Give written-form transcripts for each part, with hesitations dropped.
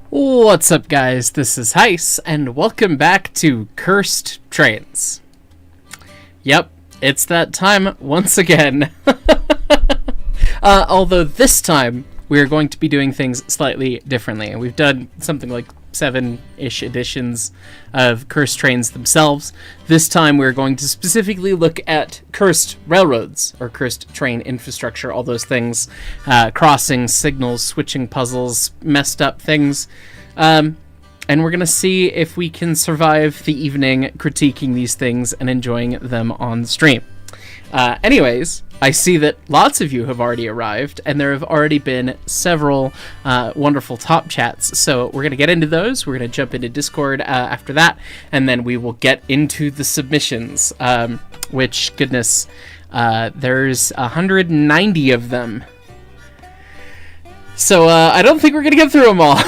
What's up, guys? This is Heis, and welcome back to Cursed Trains. Yep, it's that time once again. Although this time, we're going to be doing things slightly differently. We've done something like 7-ish editions of Cursed Trains themselves. This time we're going to specifically look at cursed railroads, or cursed train infrastructure, all those things, crossings, signals, switching puzzles, messed up things. And we're going to see if we can survive the evening critiquing these things and enjoying them on the stream. Anyways, I see that lots of you have already arrived, and there have already been several wonderful top chats, so we're going to get into those. We're going to jump into Discord after that, and then we will get into the submissions, which, goodness, there's 190 of them. So I don't think we're going to get through them all.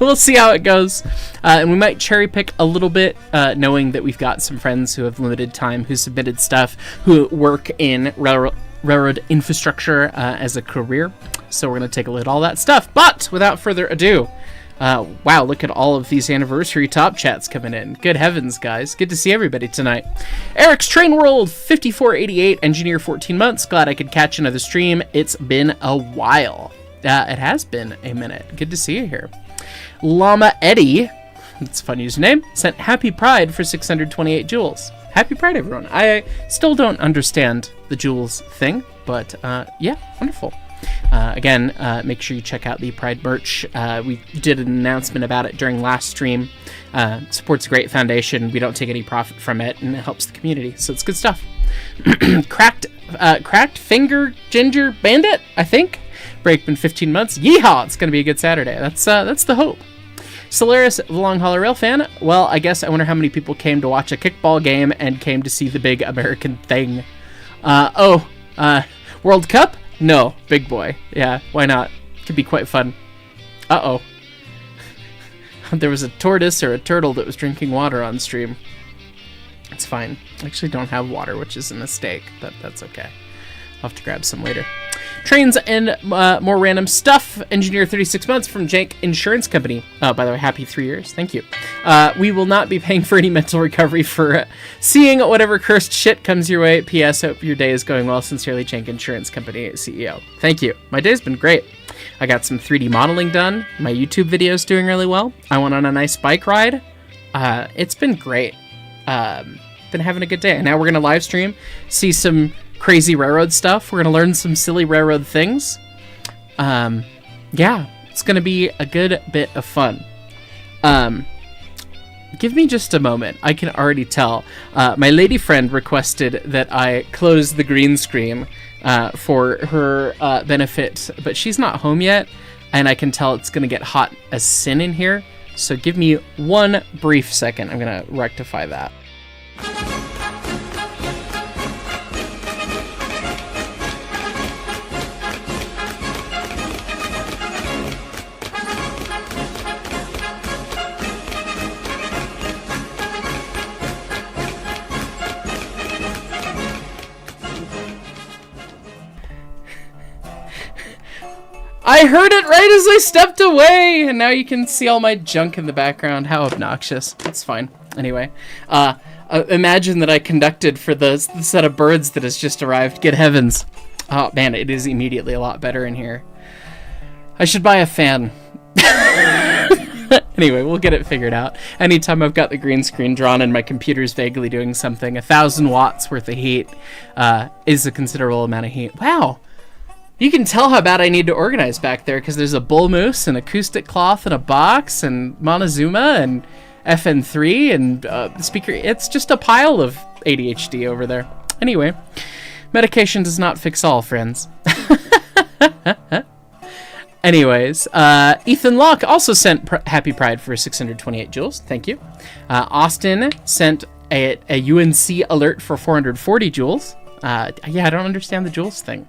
We'll see how it goes. And we might cherry pick a little bit, knowing that we've got some friends who have limited time, who submitted stuff, who work in railroad infrastructure as a career. So we're going to take a look at all that stuff. But without further ado, wow, look at all of these anniversary top chats coming in. Good heavens, guys. Good to see everybody tonight. Eric's Train World 5488, Engineer 14 months. Glad I could catch another stream. It's been a while. It has been a minute. Good to see you here. Llama Eddie, that's a fun username, sent Happy Pride for 628 jewels. Happy Pride, everyone. I still don't understand the jewels thing, but yeah, wonderful. Again, make sure you check out the Pride merch. We did an announcement about it during last stream. Supports a great foundation. We don't take any profit from it, and it helps the community, so it's good stuff. Cracked Finger Ginger Bandit, I think. Breakman 15 months. Yeehaw! It's going to be a good Saturday. That's the hope. Solaris, the Long Hauler Rail fan. Well, I guess I wonder how many people came to watch a kickball game and came to see the big American thing. World Cup? No, big boy. Yeah, why not? Could be quite fun. Uh-oh. There was a tortoise or a turtle that was drinking water on stream. It's fine. I actually don't have water, which is a mistake, but that's okay. I'll have to grab some later. Trains and more random stuff. Engineer 36 months from Jank Insurance Company. Oh, by the way, happy 3 years. Thank you. We will not be paying for any mental recovery for seeing whatever cursed shit comes your way. P.S. Hope your day is going well. Sincerely, Jank Insurance Company CEO. Thank you. My day's been great. I got some 3D modeling done. My YouTube video is doing really well. I went on a nice bike ride. It's been great. Been having a good day. And now we're going to live stream, see some crazy railroad stuff. We're going to learn some silly railroad things. Yeah, it's going to be a good bit of fun. Give me just a moment. I can already tell. My lady friend requested that I close the green screen for her benefit, but she's not home yet, and I can tell it's going to get hot as sin in here. So give me one brief second. I'm going to rectify that. I heard it right as I stepped away, and now you can see all my junk in the background. How obnoxious. It's fine. Anyway, imagine that I conducted for the set of birds that has just arrived. Good heavens. Oh, man, it is immediately a lot better in here. I should buy a fan. Anyway, we'll get it figured out. Anytime I've got the green screen drawn and my computer's vaguely doing something, 1,000 watts worth of heat is a considerable amount of heat. Wow. You can tell how bad I need to organize back there, because there's a bull moose, and acoustic cloth, and a box, and Montezuma, and FN3, and the speaker. It's just a pile of ADHD over there. Anyway, medication does not fix all, friends. Anyways, Ethan Locke also sent Happy Pride for 628 jewels. Thank you. Austin sent a UNC alert for 440 jewels. Yeah, I don't understand the jewels thing.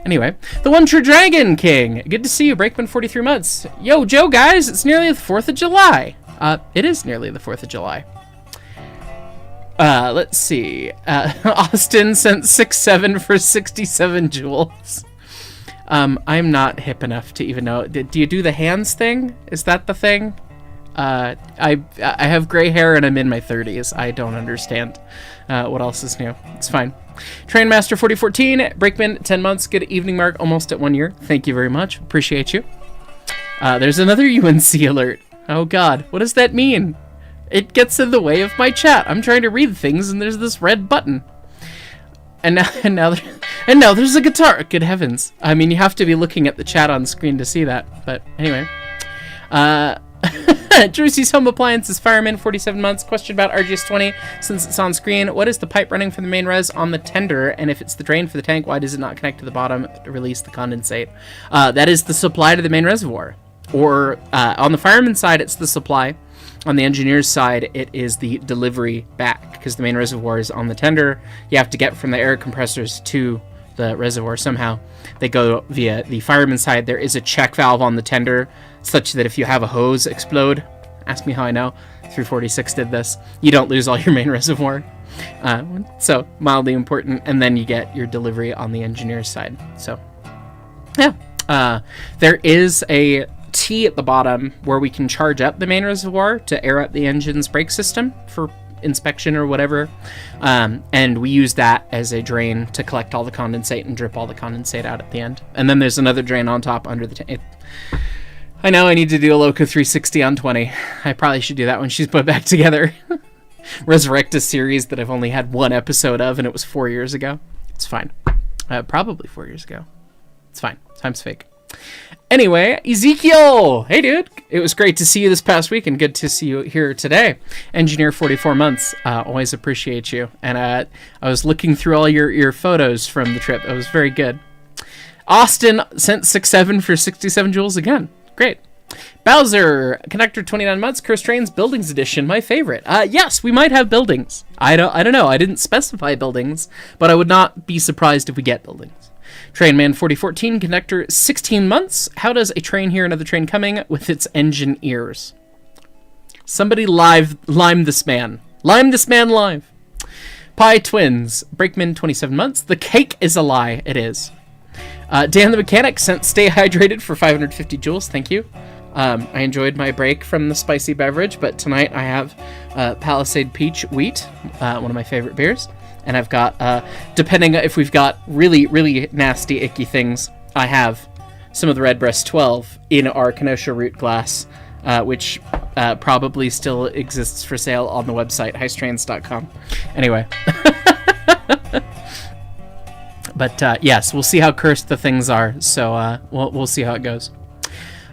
Anyway, the One True Dragon King. Good to see you, Breakman 43 months. Yo, Joe, guys, it's nearly the 4th of July. It is nearly the 4th of July. Let's see. Austin sent 6-7 for 67 jewels. I'm not hip enough to even know. Do you do the hands thing? Is that the thing? I have gray hair and I'm in my 30s. I don't understand what else is new. It's fine. Trainmaster 4014, Brakeman 10 months. Good evening, Mark. Almost at 1 year. Thank you very much. Appreciate you. There's another UNC alert. Oh God, what does that mean? It gets in the way of my chat. I'm trying to read things and there's this red button. And now there's a guitar. Good heavens. I mean, you have to be looking at the chat on screen to see that. But anyway. Juicy's Home Appliances Fireman, 47 months. Question about RGS-20 since it's on screen. What is the pipe running from the main res on the tender? And if it's the drain for the tank, why does it not connect to the bottom to release the condensate? That is the supply to the main reservoir. Or on the fireman side, it's the supply. On the engineer's side, it is the delivery back, because the main reservoir is on the tender. You have to get from the air compressors to the reservoir somehow. They go via the fireman's side. There is a check valve on the tender, such that if you have a hose explode, ask me how I know, 346 did this, you don't lose all your main reservoir. So, mildly important. And then you get your delivery on the engineer's side. So, yeah. There is a T at the bottom where we can charge up the main reservoir to air up the engine's brake system for inspection or whatever, and we use that as a drain to collect all the condensate and drip all the condensate out at the end. And then there's another drain on top under the tank. I know I need to do a Loco 360 on 20. I probably should do that when she's put back together. Resurrect a series that I've only had one episode of, and it was 4 years ago. It's fine. Probably 4 years ago. It's fine. Time's fake. Anyway, Ezekiel! Hey, dude! It was great to see you this past week, and good to see you here today. Engineer 44 months. Always appreciate you. And I was looking through all your photos from the trip. It was very good. Austin sent 6-7 for 67 joules again. Great. Bowser, Connector 29 months, Cursed Trains Buildings Edition, my favorite. Yes, we might have buildings. I don't know. I didn't specify buildings, but I would not be surprised if we get buildings. Trainman 4014, Connector 16 months. How does a train hear another train coming with its engine ears? Somebody lime this man. Lime this man live. Pi Twins, Brakeman 27 months. The cake is a lie. It is. Dan the Mechanic sent Stay Hydrated for 550 joules. Thank you. I enjoyed my break from the spicy beverage, but tonight I have Palisade Peach Wheat, one of my favorite beers. And I've got, depending if we've got really, really nasty, icky things, I have some of the Redbreast 12 in our Kenosha Root glass, which probably still exists for sale on the website, heistrains.com. Anyway. But, yes, we'll see how cursed the things are, so we'll see how it goes.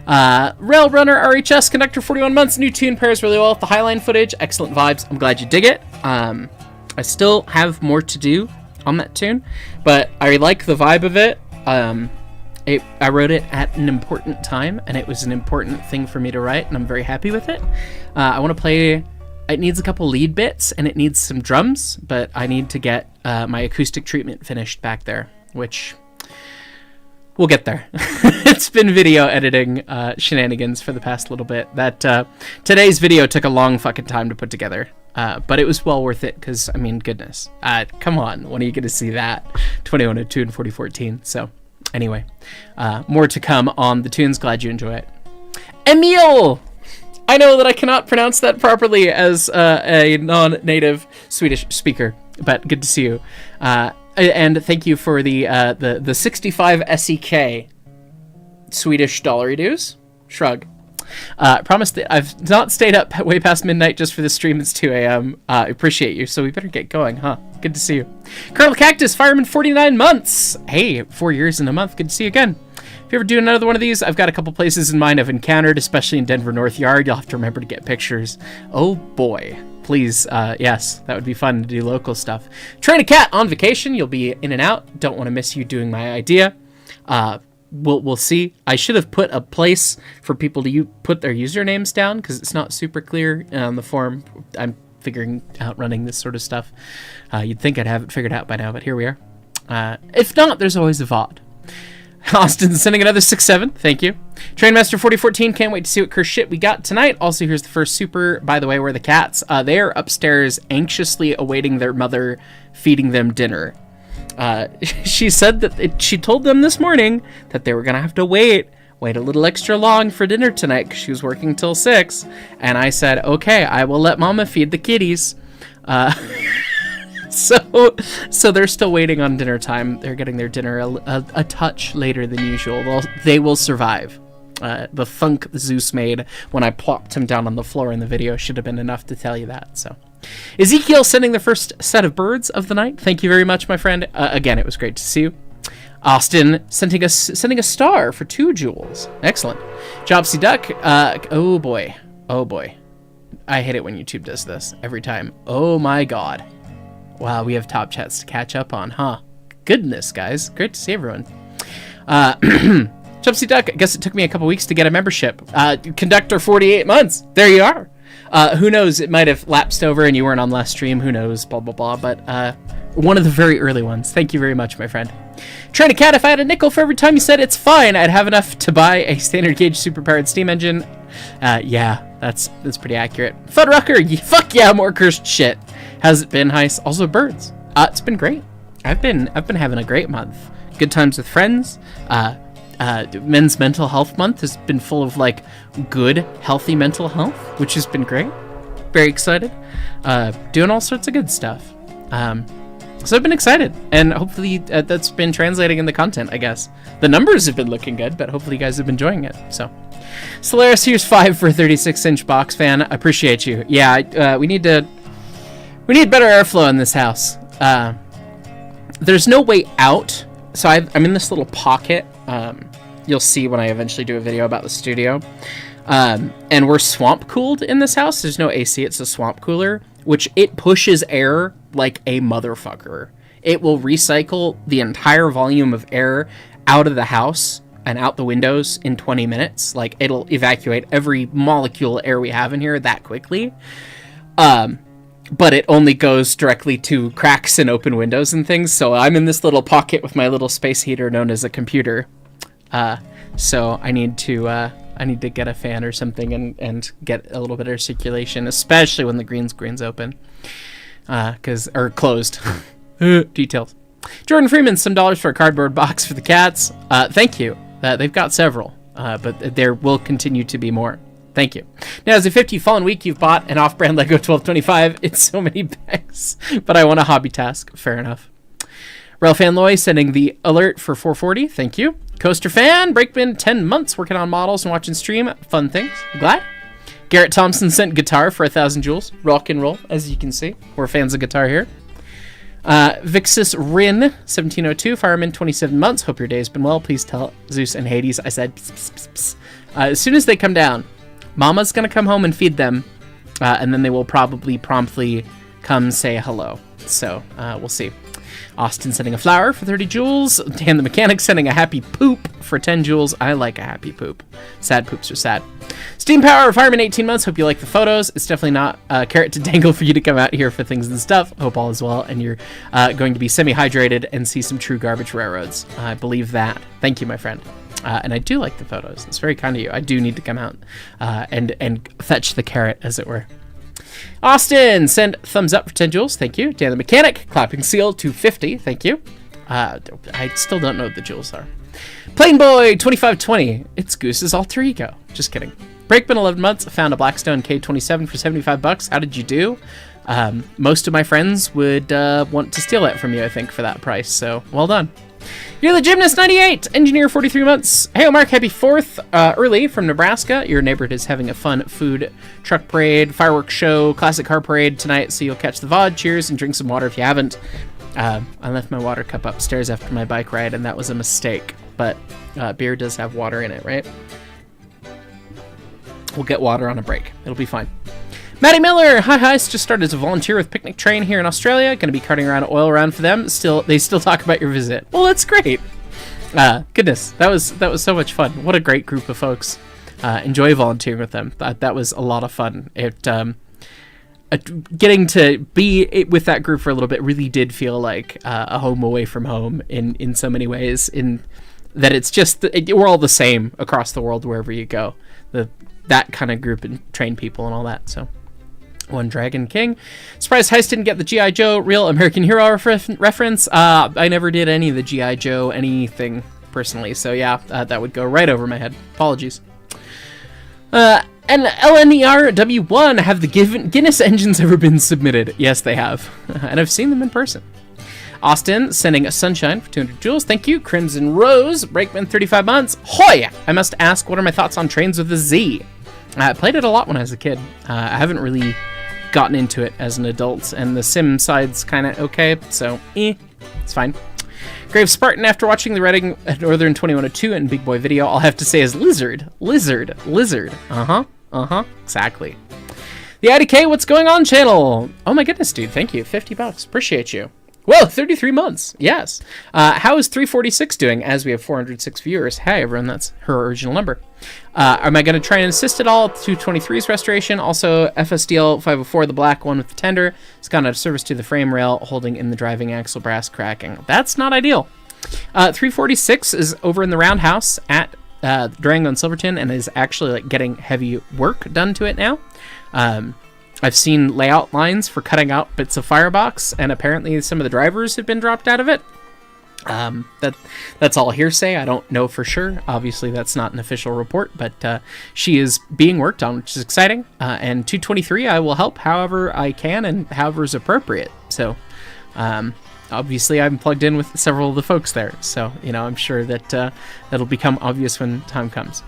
Rail Runner RHS, Connector 41 months, new tune pairs really well with the Highline footage, excellent vibes, I'm glad you dig it. I still have more to do on that tune, but I like the vibe of it. I wrote it at an important time, and it was an important thing for me to write, and I'm very happy with it. I want to play... It needs a couple lead bits, and it needs some drums, but I need to get my acoustic treatment finished back there, which... We'll get there. It's been video editing shenanigans for the past little bit. That today's video took a long fucking time to put together. But it was well worth it, because, I mean, goodness. Come on, when are you going to see that? 2102 and 4014. So, anyway. More to come on the tunes. Glad you enjoy it. Emil! I know that I cannot pronounce that properly as a non-native Swedish speaker, but good to see you. And thank you for the 65 SEK Swedish dollar dues. Shrug. Promise that I've not stayed up way past midnight just for the stream. It's 2 a.m. I appreciate you, so we better get going, huh? Good to see you. Colonel Cactus, Fireman 49 months. Hey, 4 years in a month. Good to see you again. If you ever do another one of these, I've got a couple places in mind I've encountered, especially in Denver North Yard. You'll have to remember to get pictures. Oh boy. Please, yes, that would be fun to do local stuff. Train a Cat on vacation. You'll be in and out. Don't want to miss you doing my idea. We'll see. I should have put a place for people to put their usernames down, because it's not super clear on the form. I'm figuring out running this sort of stuff. You'd think I'd have it figured out by now, but here we are. If not, there's always a VOD. Austin sending another 6-7. Thank you. Trainmaster 4014. Can't wait to see what cursed shit we got tonight. Also, here's the first super. By the way, where are the cats? They are upstairs anxiously awaiting their mother feeding them dinner. She said that she told them this morning that they were gonna have to wait a little extra long for dinner tonight because she was working till 6. And I said, okay, I will let Mama feed the kitties. So they're still waiting on dinner time. They're getting their dinner a touch later than usual. They will survive. The thunk Zeus made when I plopped him down on the floor in the video should have been enough to tell you that. So, Ezekiel sending the first set of birds of the night. Thank you very much, my friend. Again, it was great to see you. Austin sending a star for 2 jewels. Excellent. Jobsy Duck. Oh boy. I hate it when YouTube does this every time. Oh my god. Wow, we have top chats to catch up on, huh? Goodness, guys. Great to see everyone. Jobsy Duck, I guess it took me a couple weeks to get a membership. Conductor 48 months. There you are. Who knows? It might have lapsed over and you weren't on last stream. Who knows? Blah, blah, blah. But one of the very early ones. Thank you very much, my friend. Train a Cat, if I had a nickel for every time you said it's fine, I'd have enough to buy a standard gauge superpowered steam engine. Yeah, that's pretty accurate. Fuddrucker, fuck yeah, more cursed shit. Has it been heist? Also birds. It's been great. I've been having a great month. Good times with friends. Men's Mental Health Month has been full of like good, healthy mental health, which has been great. Very excited. Doing all sorts of good stuff. So I've been excited, and hopefully that's been translating in the content, I guess. The numbers have been looking good, but hopefully you guys have been enjoying it. So, Solaris, here's 5 for a 36-inch box fan. I appreciate you. Yeah, we need better airflow in this house. There's no way out, so I'm in this little pocket. You'll see when I eventually do a video about the studio. And we're swamp cooled in this house. There's no AC, it's a swamp cooler, which it pushes air like a motherfucker. It will recycle the entire volume of air out of the house and out the windows in 20 minutes. Like, it'll evacuate every molecule of air we have in here that quickly. But it only goes directly to cracks and open windows and things. So I'm in this little pocket with my little space heater known as a computer. So I need to get a fan or something and get a little bit of circulation, especially when the green screen's open. Or closed. Details. Jordan Freeman, some dollars for a cardboard box for the cats. Thank you. They've got several, but there will continue to be more. Thank you. Now, as a 50 Fallen Week, you've bought an off-brand Lego 1225. It's so many bags, but I want a hobby task. Fair enough. Ralph Anloy sending the alert for 440. Thank you. Coaster Fan, Breakman, 10 months working on models and watching stream. Fun things. Glad. Garrett Thompson sent guitar for 1,000 joules. Rock and roll, as you can see. We're fans of guitar here. Vixus Rin, 1702, Fireman, 27 months. Hope your day has been well. Please tell Zeus and Hades I said pss, pss, pss, pss. As soon as they come down, Mama's going to come home and feed them, and then they will probably promptly come say hello. So, we'll see. Austin sending a flower for 30 joules. Dan the Mechanic sending a happy poop for 10 joules. I like a happy poop. Sad poops are sad. Steam Power, Fireman, 18 months. Hope you like the photos. It's definitely not a carrot to dangle for you to come out here for things and stuff. Hope all is well, and you're going to be semi-hydrated and see some true garbage railroads. I believe that. Thank you, my friend. And I do like the photos. It's very kind of you. I do need to come out and fetch the carrot, as it were. Austin, send thumbs up for 10 joules. Thank you. Dan the Mechanic, clapping seal, 250. Thank you. I still don't know what the joules are. Plain Boy, 2520. It's Goose's alter ego. Just kidding. Breakman, 11 months. Found a Blackstone K27 for 75 bucks. How did you do? Most of my friends would want to steal that from you, I think, for that price. So, well done. You're the Gymnast 98, Engineer 43 months. Hey, Mark, happy 4th early from Nebraska. Your neighborhood is having a fun food truck parade, fireworks show, classic car parade tonight, so you'll catch the VOD. Cheers and drink some water if you haven't. I left my water cup upstairs after my bike ride, and that was a mistake. But beer does have water in it, right? We'll get water on a break. It'll be fine. Maddie Miller, hi, just started as a volunteer with Picnic Train here in Australia. Going to be carting around oil around for them. They still talk about your visit. Well, that's great. Goodness, that was so much fun. What a great group of folks. Enjoy volunteering with them. That was a lot of fun. Getting to be with that group for a little bit really did feel like a home away from home in so many ways. In that it's just we're all the same across the world wherever you go. That kind of group and train people and all that. So. One Dragon King. Surprised Heist didn't get the G.I. Joe Real American Hero reference. I never did any of the G.I. Joe anything personally, so yeah, that would go right over my head. Apologies. And LNERW1, have the Guinness engines ever been submitted? Yes, they have. And I've seen them in person. Austin sending a sunshine for 200 jewels. Thank you. Crimson Rose, Breakman 35 months. Hoy! I must ask, what are my thoughts on Trains with a Z? I played it a lot when I was a kid. I haven't really gotten into it as an adult, and the sim side's kind of okay, so it's fine. Grave Spartan, after watching the Reading Northern 2102 and Big Boy video, all I have to say is lizard. Exactly. The IDK, what's going on channel? Oh my goodness, dude, thank you. $50, appreciate you. Whoa, 33 months, yes. How is 346 doing, as we have 406 viewers? Hi everyone, that's her original number. Am I going to try and assist at all? 223's restoration. Also, FSDL 504, the black one with the tender, has gone out of service to the frame rail, holding in the driving axle brass cracking. That's not ideal. 346 is over in the roundhouse at Durango and Silverton, and is actually like getting heavy work done to it now. I've seen layout lines for cutting out bits of Firebox, and apparently some of the drivers have been dropped out of it. That's all hearsay. I don't know for sure. Obviously, that's not an official report, but she is being worked on, which is exciting. And 223, I will help however I can and however is appropriate. So, obviously, I'm plugged in with several of the folks there. So, you know, I'm sure that that'll become obvious when time comes.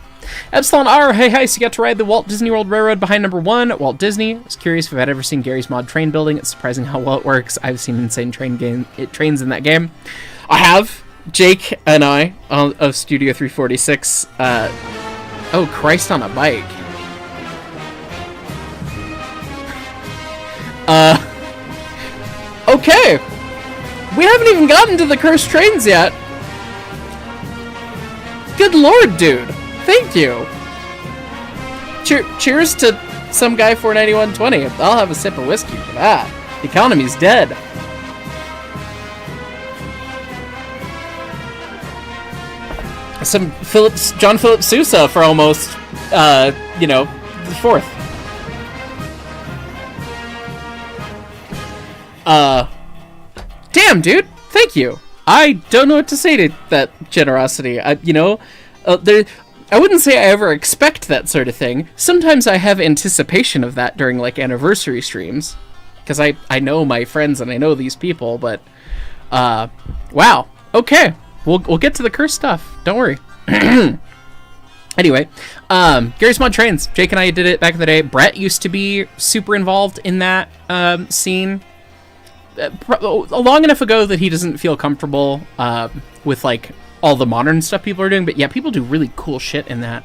Epsilon R, hey, so you got to ride the Walt Disney World Railroad behind number 1, Walt Disney. I was curious if I'd ever seen Gary's Mod train building. It's surprising how well it works. I've seen insane trains in that game. I have. Jake and I, of Studio 346. Oh, Christ on a bike. Okay. We haven't even gotten to the cursed trains yet. Good lord, dude. Thank you. Cheers to some guy 491.20. I'll have a sip of whiskey for that. The economy's dead. Some John Philip Sousa for almost, the fourth. Damn, dude. Thank you. I don't know what to say to that generosity. I wouldn't say I ever expect that sort of thing. Sometimes I have anticipation of that during, like, anniversary streams. Because I know my friends and I know these people, but... wow. Okay. We'll get to the curse stuff. Don't worry. Anyway, Gary's Mod Trains. Jake and I did it back in the day. Brett used to be super involved in that scene. Long enough ago that he doesn't feel comfortable with, like, all the modern stuff people are doing, but yeah, people do really cool shit in that,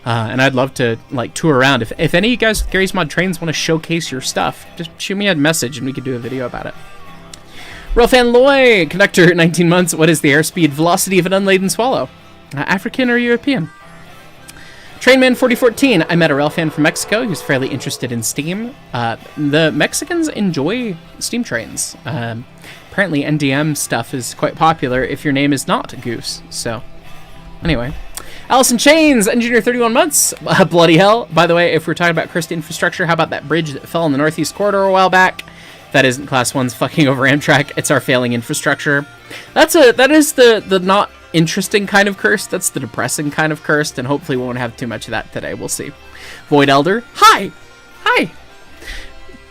and I'd love to like tour around. If any of you guys with Gary's Mod Trains want to showcase your stuff, just shoot me a message and we could do a video about it. Relfan Loy, conductor, 19 months. What is the airspeed velocity of an unladen swallow? African or European? Trainman 4014, I met a Relfan from Mexico. He was fairly interested in steam. The Mexicans enjoy steam trains. Apparently NDM stuff is quite popular if your name is not Goose. So, anyway. Allison Chains, engineer 31 months. Bloody hell. By the way, if we're talking about cursed infrastructure, how about that bridge that fell in the Northeast Corridor a while back? That isn't Class 1's fucking over Amtrak. It's our failing infrastructure. That is the not interesting kind of curse. That's the depressing kind of cursed, and hopefully we won't have too much of that today. We'll see. Void Elder, hi.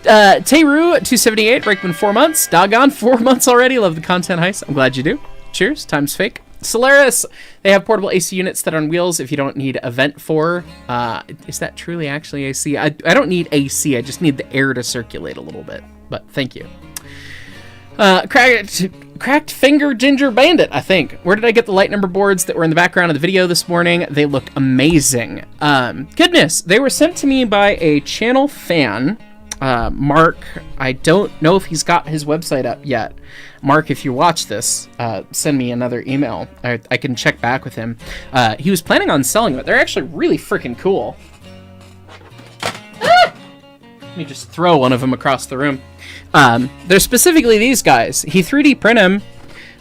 Teru 278, Breakman 4 months. Doggone 4 months already. Love the content heist. I'm glad you do. Cheers. Time's fake. Solaris, they have portable AC units that are on wheels if you don't need a vent for. Is that truly actually AC? I don't need AC. I just need the air to circulate a little bit. But thank you. Cracked Finger Ginger Bandit, I think. Where did I get the light number boards that were in the background of the video this morning? They look amazing. Goodness, they were sent to me by a channel fan. Mark, I don't know if he's got his website up yet. Mark, if you watch this, send me another email. I can check back with him. He was planning on selling them. They're actually really freaking cool. Let me just throw one of them across the room. They're specifically these guys. He 3D printed them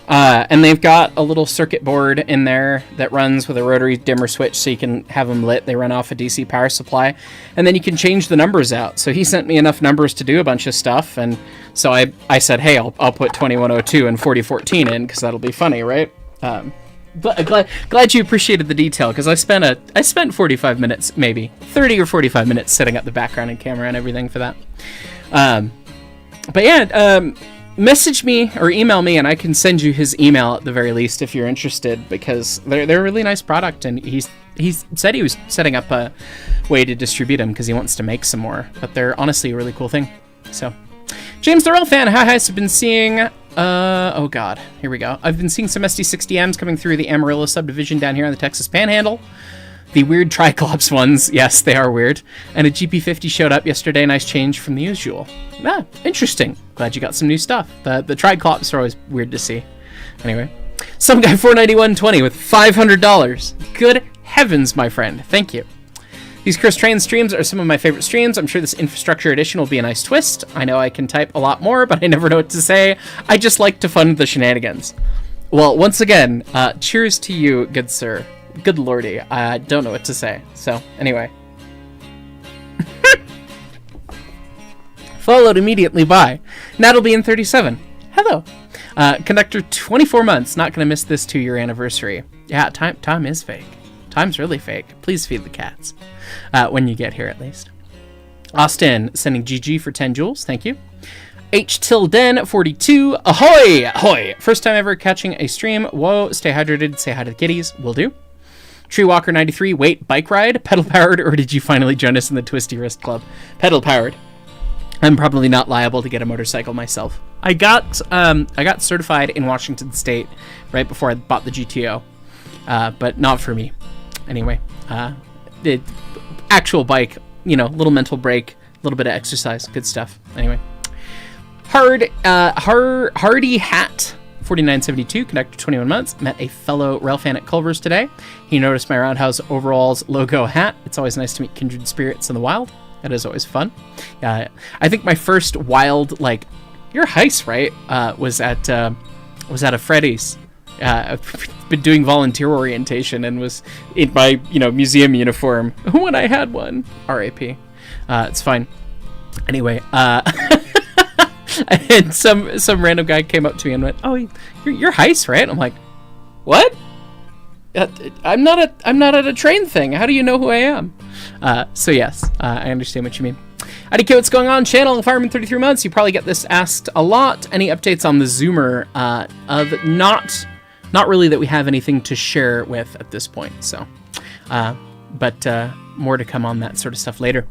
And they've got a little circuit board in there that runs with a rotary dimmer switch so you can have them lit. They run off a DC power supply. And then you can change the numbers out. So he sent me enough numbers to do a bunch of stuff. And so I said, hey, I'll put 2102 and 4014 in because that'll be funny, right? But glad you appreciated the detail because I spent 45 minutes, maybe 30 or 45 minutes setting up the background and camera and everything for that. But yeah, message me or email me and I can send you his email at the very least if you're interested because they're a really nice product and he said he was setting up a way to distribute them because he wants to make some more. But they're honestly a really cool thing. So, James the Real Fan, hi, I've been seeing. Oh god, here we go. I've been seeing some SD60Ms coming through the Amarillo subdivision down here on the Texas Panhandle. The weird Triclops ones, yes, they are weird. And a GP50 showed up yesterday, nice change from the usual. Ah, interesting. Glad you got some new stuff. The Triclops are always weird to see. Anyway, some guy 491.20 with $500. Good heavens, my friend. Thank you. These Chris Train streams are some of my favorite streams. I'm sure this infrastructure edition will be a nice twist. I know I can type a lot more, but I never know what to say. I just like to fund the shenanigans. Well, once again, cheers to you, good sir. Good lordy. I don't know what to say. So, anyway. Followed immediately by That'll be in 37. Hello. Conductor 24 months. Not going to miss this 2-year anniversary. Yeah, time is fake. Time's really fake. Please feed the cats. When you get here, at least. Austin, sending GG for 10 joules. Thank you. H. Tilden, 42. Ahoy! Ahoy! First time ever catching a stream. Whoa, stay hydrated. Say hi to the kitties. Will do. Treewalker, 93. Wait, bike ride? Pedal powered, or did you finally join us in the Twisty Wrist Club? Pedal powered. I'm probably not liable to get a motorcycle myself. I got certified in Washington State right before I bought the GTO. But not for me. Anyway, the actual bike, little mental break, a little bit of exercise, good stuff. Anyway, Hardy Hat, 4972, conductor 21 months, met a fellow rail fan at Culver's today. He noticed my Roundhouse Overalls logo hat. It's always nice to meet kindred spirits in the wild. That is always fun. I think my first wild, you're Heist, right? Was at a Freddy's. I've been doing volunteer orientation and was in my, museum uniform when I had one. R.I.P. It's fine. Anyway, and some random guy came up to me and went, "Oh, you're Heist, right?" I'm like, "What? I'm not at a train thing. How do you know who I am?" So yes, I understand what you mean. IDK, what's going on? Channel Fireman 33 months. You probably get this asked a lot. Any updates on the Zoomer? Not really that we have anything to share with at this point. So, but more to come on that sort of stuff later.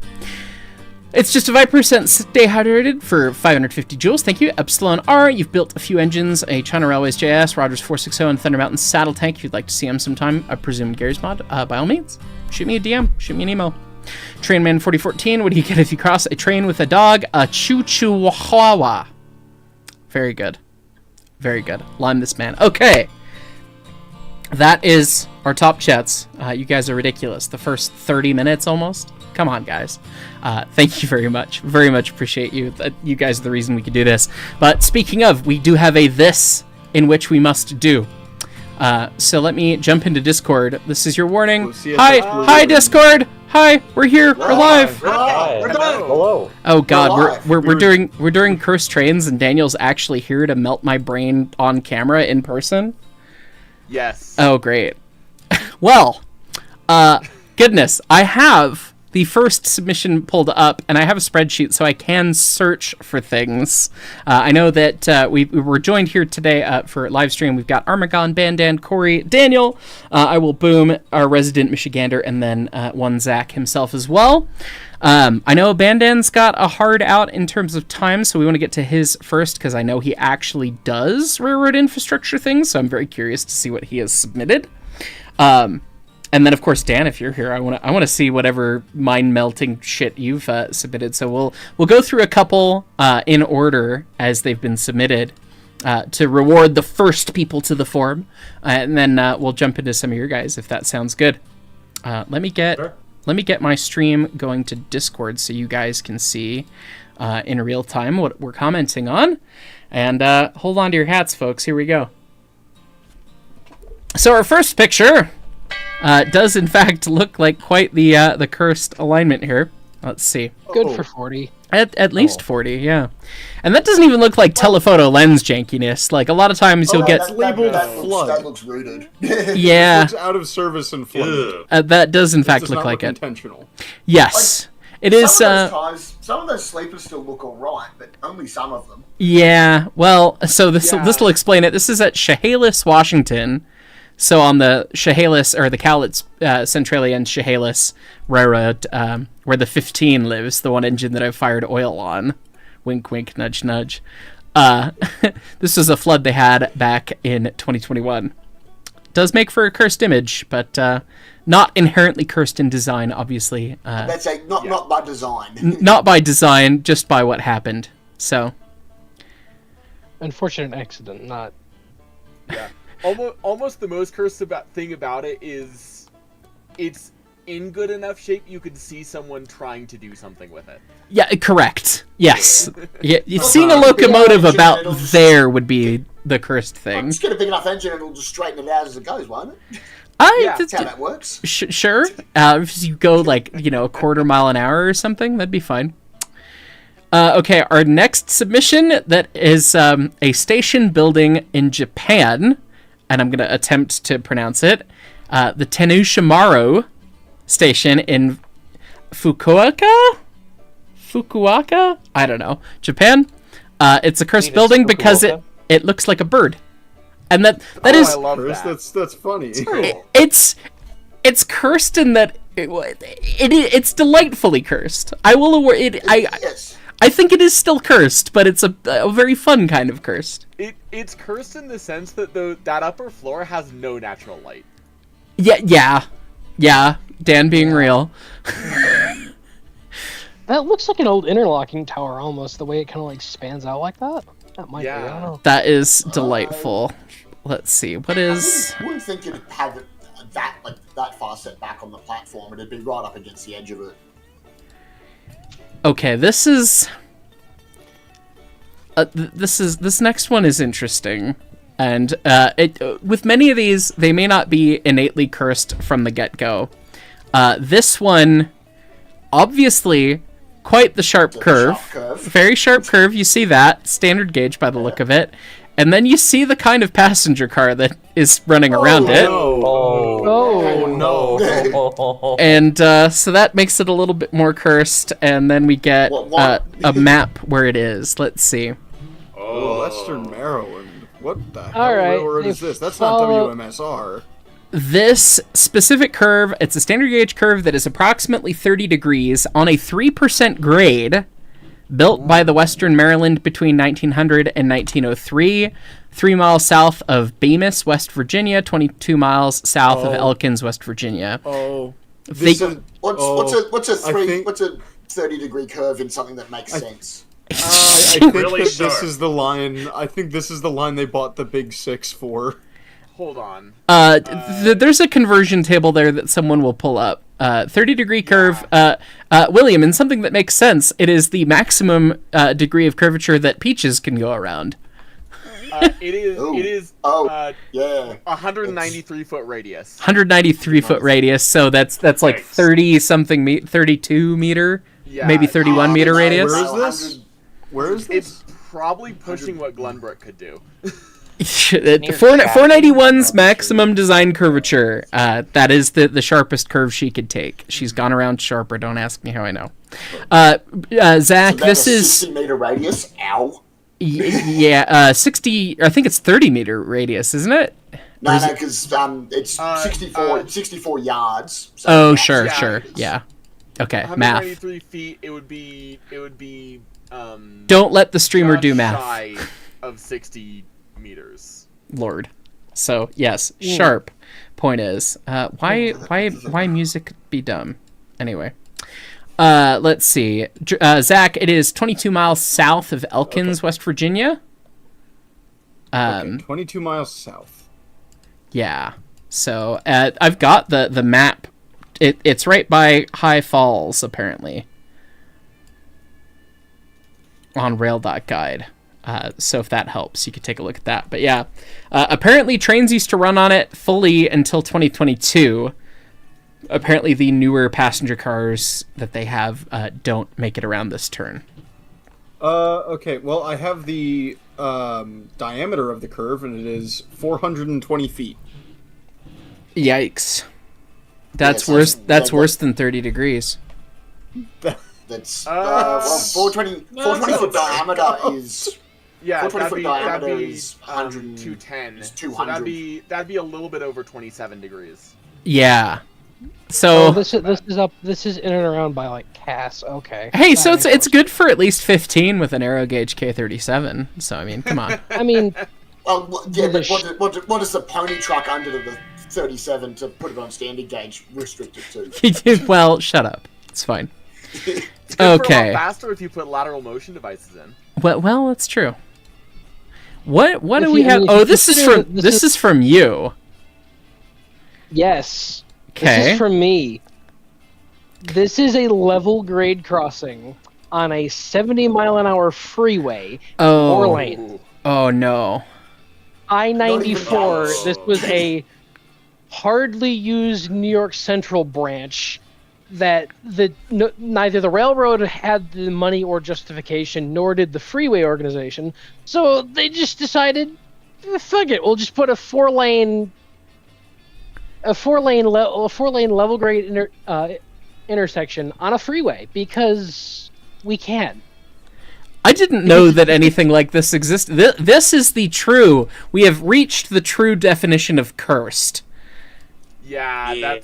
It's just a Viper sent stay hydrated for 550 joules. Thank you. Epsilon R, you've built a few engines, a China Railways JS, Rogers 460, and Thunder Mountain Saddle Tank. If you'd like to see them sometime, I presume Gary's mod, by all means, shoot me a DM, shoot me an email. Trainman 4014, what do you get if you cross a train with a dog? A Chihuahua. Very good. Very good. Lime this man. Okay. That is our top chats. You guys are ridiculous. The first 30 minutes almost. Come on, guys. Thank you very much. Very much appreciate you. You guys are the reason we could do this. But speaking of, we do have a this in which we must do. So let me jump into Discord. This is your warning. Hi, Discord. Hi, we're here. We're live. Hi. Hello. Oh God, we're doing Cursed Trains, and Daniel's actually here to melt my brain on camera in person. Yes. Oh, great. Well, goodness, I have the first submission pulled up, and I have a spreadsheet so I can search for things. I know that we were joined here today for live stream. We've got Armagon, Bandan, Corey, Daniel. I will boom our resident Michigander, and then one Zach himself as well. I know Bandan's got a hard out in terms of time, so we want to get to his first because I know he actually does railroad infrastructure things, so I'm very curious to see what he has submitted. And then, of course, Dan, if you're here, I want to see whatever mind-melting shit you've submitted. So we'll go through a couple in order as they've been submitted to reward the first people to the forum, and then we'll jump into some of your guys if that sounds good. Let me get my stream going to Discord so you guys can see in real time what we're commenting on. And hold on to your hats, folks. Here we go. So our first picture does in fact look like quite the cursed alignment here. Let's see. Good for 40. At least 40, yeah. And that doesn't even look like telephoto lens jankiness. Like, a lot of times you'll get... labeled flood. That looks rooted. Yeah. It looks out of service and flooded. That does in fact Does look not like it. intentional. Yes. It is, Some of those sleepers still look alright, but only some of them. yeah, well, so this will explain it. This is at Chehalis, Washington. So on the Chehalis, or the Cowlitz, Centralia and Chehalis Railroad, where the 15 lives, the one engine that I've fired oil on. Wink, wink, nudge, nudge. This was a flood they had back in 2021. Does make for a cursed image, but not inherently cursed in design, obviously. That's not by design. Not by design, just by what happened. So, Unfortunate accident, not... Yeah. Almost the most cursed thing about it is it's in good enough shape you could see someone trying to do something with it. yeah, correct. Yes. Yeah, seeing a locomotive about there would be the cursed thing. Just get a big enough engine and it'll just straighten it out as it goes, won't it? Yeah, That's how that works. Sure. If you go like, a quarter mile an hour or something, that'd be fine. Okay, our next submission, that is a station building in Japan, and I'm going to attempt to pronounce it. The Tenushimaru station in Fukuoka? I don't know. Japan. It's a cursed building because it looks like a bird. And that is... I love Chris, that. that's funny. It's cursed in that it's delightfully cursed. I will award it. Yes. I think it is still cursed, but it's a very fun kind of cursed. It's cursed in the sense that that upper floor has no natural light. Yeah. Dan being real. That looks like an old interlocking tower almost, the way it kind of like spans out like that. That might be, I don't know. That is delightful. Let's see, what is... I wouldn't think it'd have that far set back on the platform. It'd be right up against the edge of it. Okay, this is... this next one is interesting. And with many of these, they may not be innately cursed from the get-go. This one, obviously, quite the sharp curve. Very sharp curve, you see that. Standard gauge by the look of it. And then you see the kind of passenger car that is running around it. No. And so that makes it a little bit more cursed. And then we get a map where it is. Let's see. Western Maryland. What the hell All right, railroad is this? That's not WMSR. This specific curve, it's a standard gauge curve that is approximately 30 degrees on a 3% grade, built by the Western Maryland between 1900 and 1903, 3 miles south of Bemis, West Virginia, 22 miles south of Elkins, West Virginia. What's a 30-degree curve in something that makes sense? I think Really that sharp. this is the line. I think this is the line they bought the Big Six for. Hold on. There's a conversion table there that someone will pull up. 30-degree curve, William, and something that makes sense, it is the maximum degree of curvature that Peaches can go around. It is Yeah. 193-foot radius. 193-foot radius, so that's like 30-something, 32 meter, Yeah, maybe 31 meter radius. Where is this? Where is this? It's probably pushing what Glenbrook could do. 491's maximum design curvature. That is the sharpest curve she could take. She's gone around sharper. Don't ask me how I know. Zach, So this a is 60-meter radius. Ow. 60. I think it's 30-meter radius, isn't it? No, because it's 64 yards. So Oh, yeah. sure, yeah, sure, it's- yeah. Okay, math. 193 feet. It would be. Don't let the streamer just do math, Shy of 60 meters. Lord. So yes, sharp. Point is, why music be dumb? Anyway, let's see. Zach, it is 22 miles south of Elkins, West Virginia. Okay, 22 miles south. Yeah. So I've got the map. It's right by High Falls, apparently. On Rail.Guide. So if that helps, you could take a look at that. But yeah, apparently trains used to run on it fully until 2022. Apparently the newer passenger cars that they have don't make it around this turn. Okay, well, I have the diameter of the curve, and it is 420 feet. Yikes. That's Yeah, worse. so That's that- worse than 30 degrees. That's well, 420 foot diameter is Yeah, 420 that'd foot be, diameter that'd be is 100 210. is So 200. that'd be a little bit over 27 degrees. Yeah. Oh, So this is up. This is in and around by like Cass. Okay. hey, That so makes it's sense. good for at least 15 with an aero gauge K37. So I mean, come on. I mean, Yeah, The but what is the pony truck under the 37 to put it on standard gauge restricted to? Well, shut up. It's fine. It's good for a Okay. lot faster if you put lateral motion devices in. Well, that's true. What do If we you- I have? mean, if Oh, you this is consider from that this is from you. yes. This Okay. is from me. This is a level grade crossing on a 70-mile-an-hour freeway, Oh. 4-lane. Oh no. I-94. Not even This was a hardly used New York Central branch that neither the railroad had the money or justification, nor did the freeway organization. So they just decided, fuck it, we'll just put a four-lane level grade intersection on a freeway because we can. I didn't know that anything like this existed. This is the true. We have reached the true definition of cursed. Yeah, Yeah.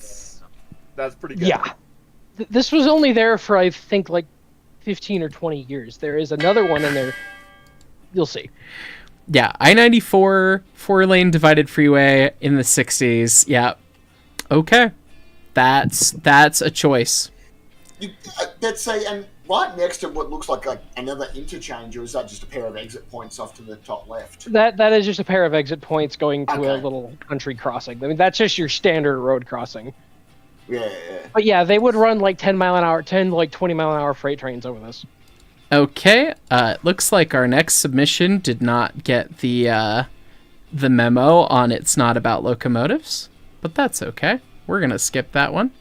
that's pretty good. Yeah. This was only there for, I think, like 15 or 20 years. There is another one in there. You'll see. Yeah, I-94 4-lane divided freeway in the 60s. Yeah. Okay. That's a choice. Let's say, and right next to what looks like another interchange, or is that just a pair of exit points off to the top left? That is just a pair of exit points going to a Okay. little country crossing. I mean, that's just your standard road crossing. Yeah. But yeah, they would run like 10 to like 20 mile an hour freight trains over this. Okay. It looks like our next submission did not get the memo on it's not about locomotives, but that's okay. We're going to skip that one.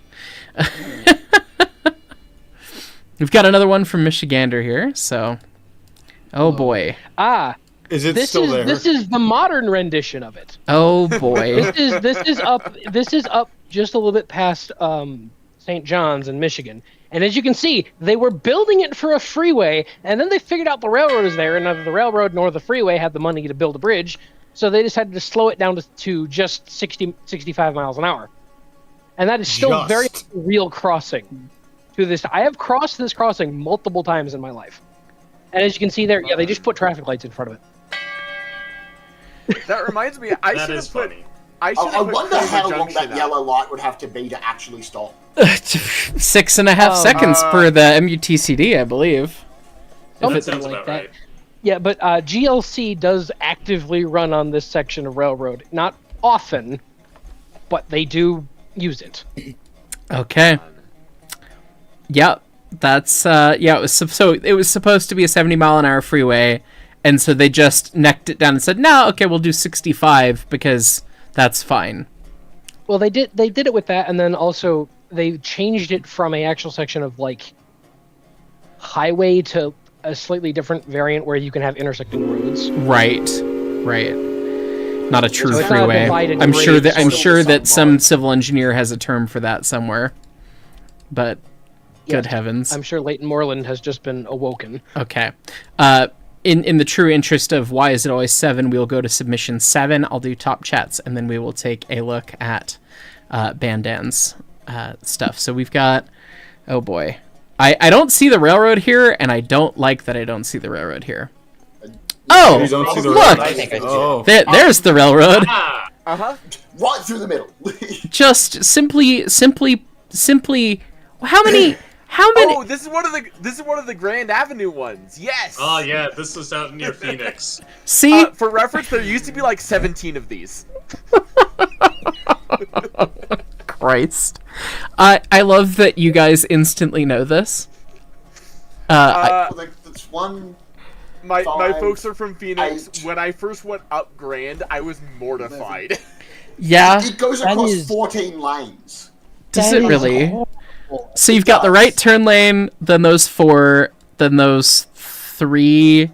We've got another one from Michigander here, so oh boy. Ah, Is it this still is there? this is the modern rendition of it. Oh boy. This is up just a little bit past St. John's in Michigan. And as you can see, they were building it for a freeway, and then they figured out the railroad is there, and neither the railroad nor the freeway had the money to build a bridge, so they decided to slow it down to just 65 miles an hour. And that is still very real crossing to this. I have crossed this crossing multiple times in my life. And as you can see there, yeah, they just put traffic lights in front of it. That reminds me, I That should is have put. funny. I should I have put wonder Kramer how long Junction that up. yellow light would have to be to actually stop. 6.5 seconds per the MUTCD, I believe. That Something sounds like about that. right. Yeah, but GLC does actively run on this section of railroad. Not often, but they do use it. Okay. Yep. That's yeah, it was so it was supposed to be a 70-mile-an-hour freeway, and so they just necked it down and said, "No, okay, we'll do 65 because that's fine." Well, they did it with that, and then also they changed it from a actual section of like highway to a slightly different variant where you can have intersecting roads. Right. Right. Not a true So it's not a freeway. divided I'm sure grade that sort of some something. civil engineer has a term for that somewhere. But good Yes, heavens. I'm sure Leighton Moreland has just been awoken. Okay. In the true interest of why is it always 7, we'll go to submission 7. I'll do top chats, and then we will take a look at Bandan's stuff. So we've got, oh boy. I don't see the railroad here, and I don't like that I don't see the railroad here. Oh, You don't see the look! I think I see Oh. There's the railroad. Ah, Uh-huh. Right through the middle. Just simply, how many, Oh, this is one of the Grand Avenue ones. Yes. oh yeah, this is out near Phoenix. see? For reference, there used to be like 17 of these. Christ. I love that you guys instantly know this. Well, that's one. My 5, folks are from Phoenix. 8. When I first went up Grand, I was mortified. Yeah. It goes That across is- 14 lanes. Does That it is really? horrible. So you've got the right turn lane, then those 4, then those 3.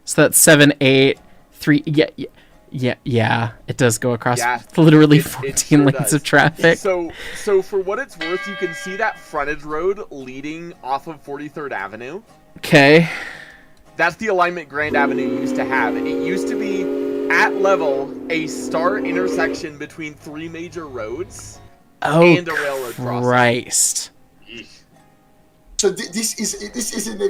So that's 7, 8, 3. Yeah. It does go across Yeah, literally it 14 sure lanes does. of traffic. So for what it's worth, you can see that frontage road leading off of 43rd Avenue. Okay. That's the alignment Grand Avenue used to have. It used to be at level a star intersection between 3 major roads Oh, and a railroad crossing. Christ. So this isn't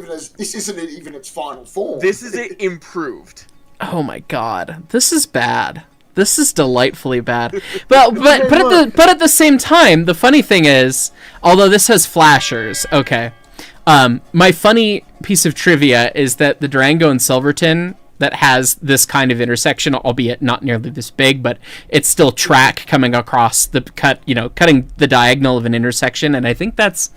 even its final form. This is it improved. Oh my god. This is bad. This is delightfully bad. But at the same time, the funny thing is, although this has flashers, okay. My funny piece of trivia is that the Durango and Silverton that has this kind of intersection, albeit not nearly this big, but it's still track coming across the cutting the diagonal of an intersection, and I think that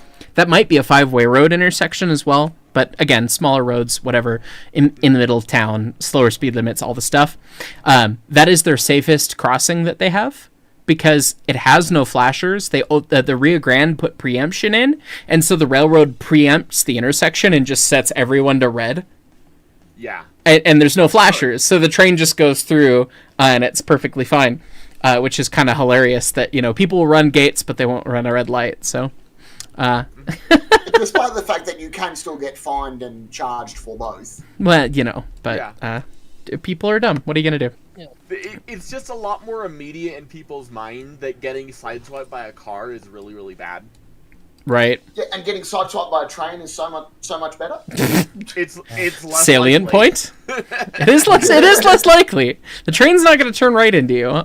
might be a 5-way road intersection as well. But again, smaller roads, whatever, in the middle of town, slower speed limits, all the stuff. That is their safest crossing that they have, because it has no flashers. The Rio Grande put preemption in, and so the railroad preempts the intersection and just sets everyone to red. Yeah. And there's no flashers, so the train just goes through, and it's perfectly fine, which is kind of hilarious that, people will run gates, but they won't run a red light, so... Despite the fact that you can still get fined and charged for both. Well, but Yeah. people are dumb. What are you going to do? It's just a lot more immediate in people's mind that getting sideswiped by a car is really, really bad. Right. Yeah, and getting sideswiped by a train is so much better. It's less Salient likely. point? It is less likely. The train's not going to turn right into you,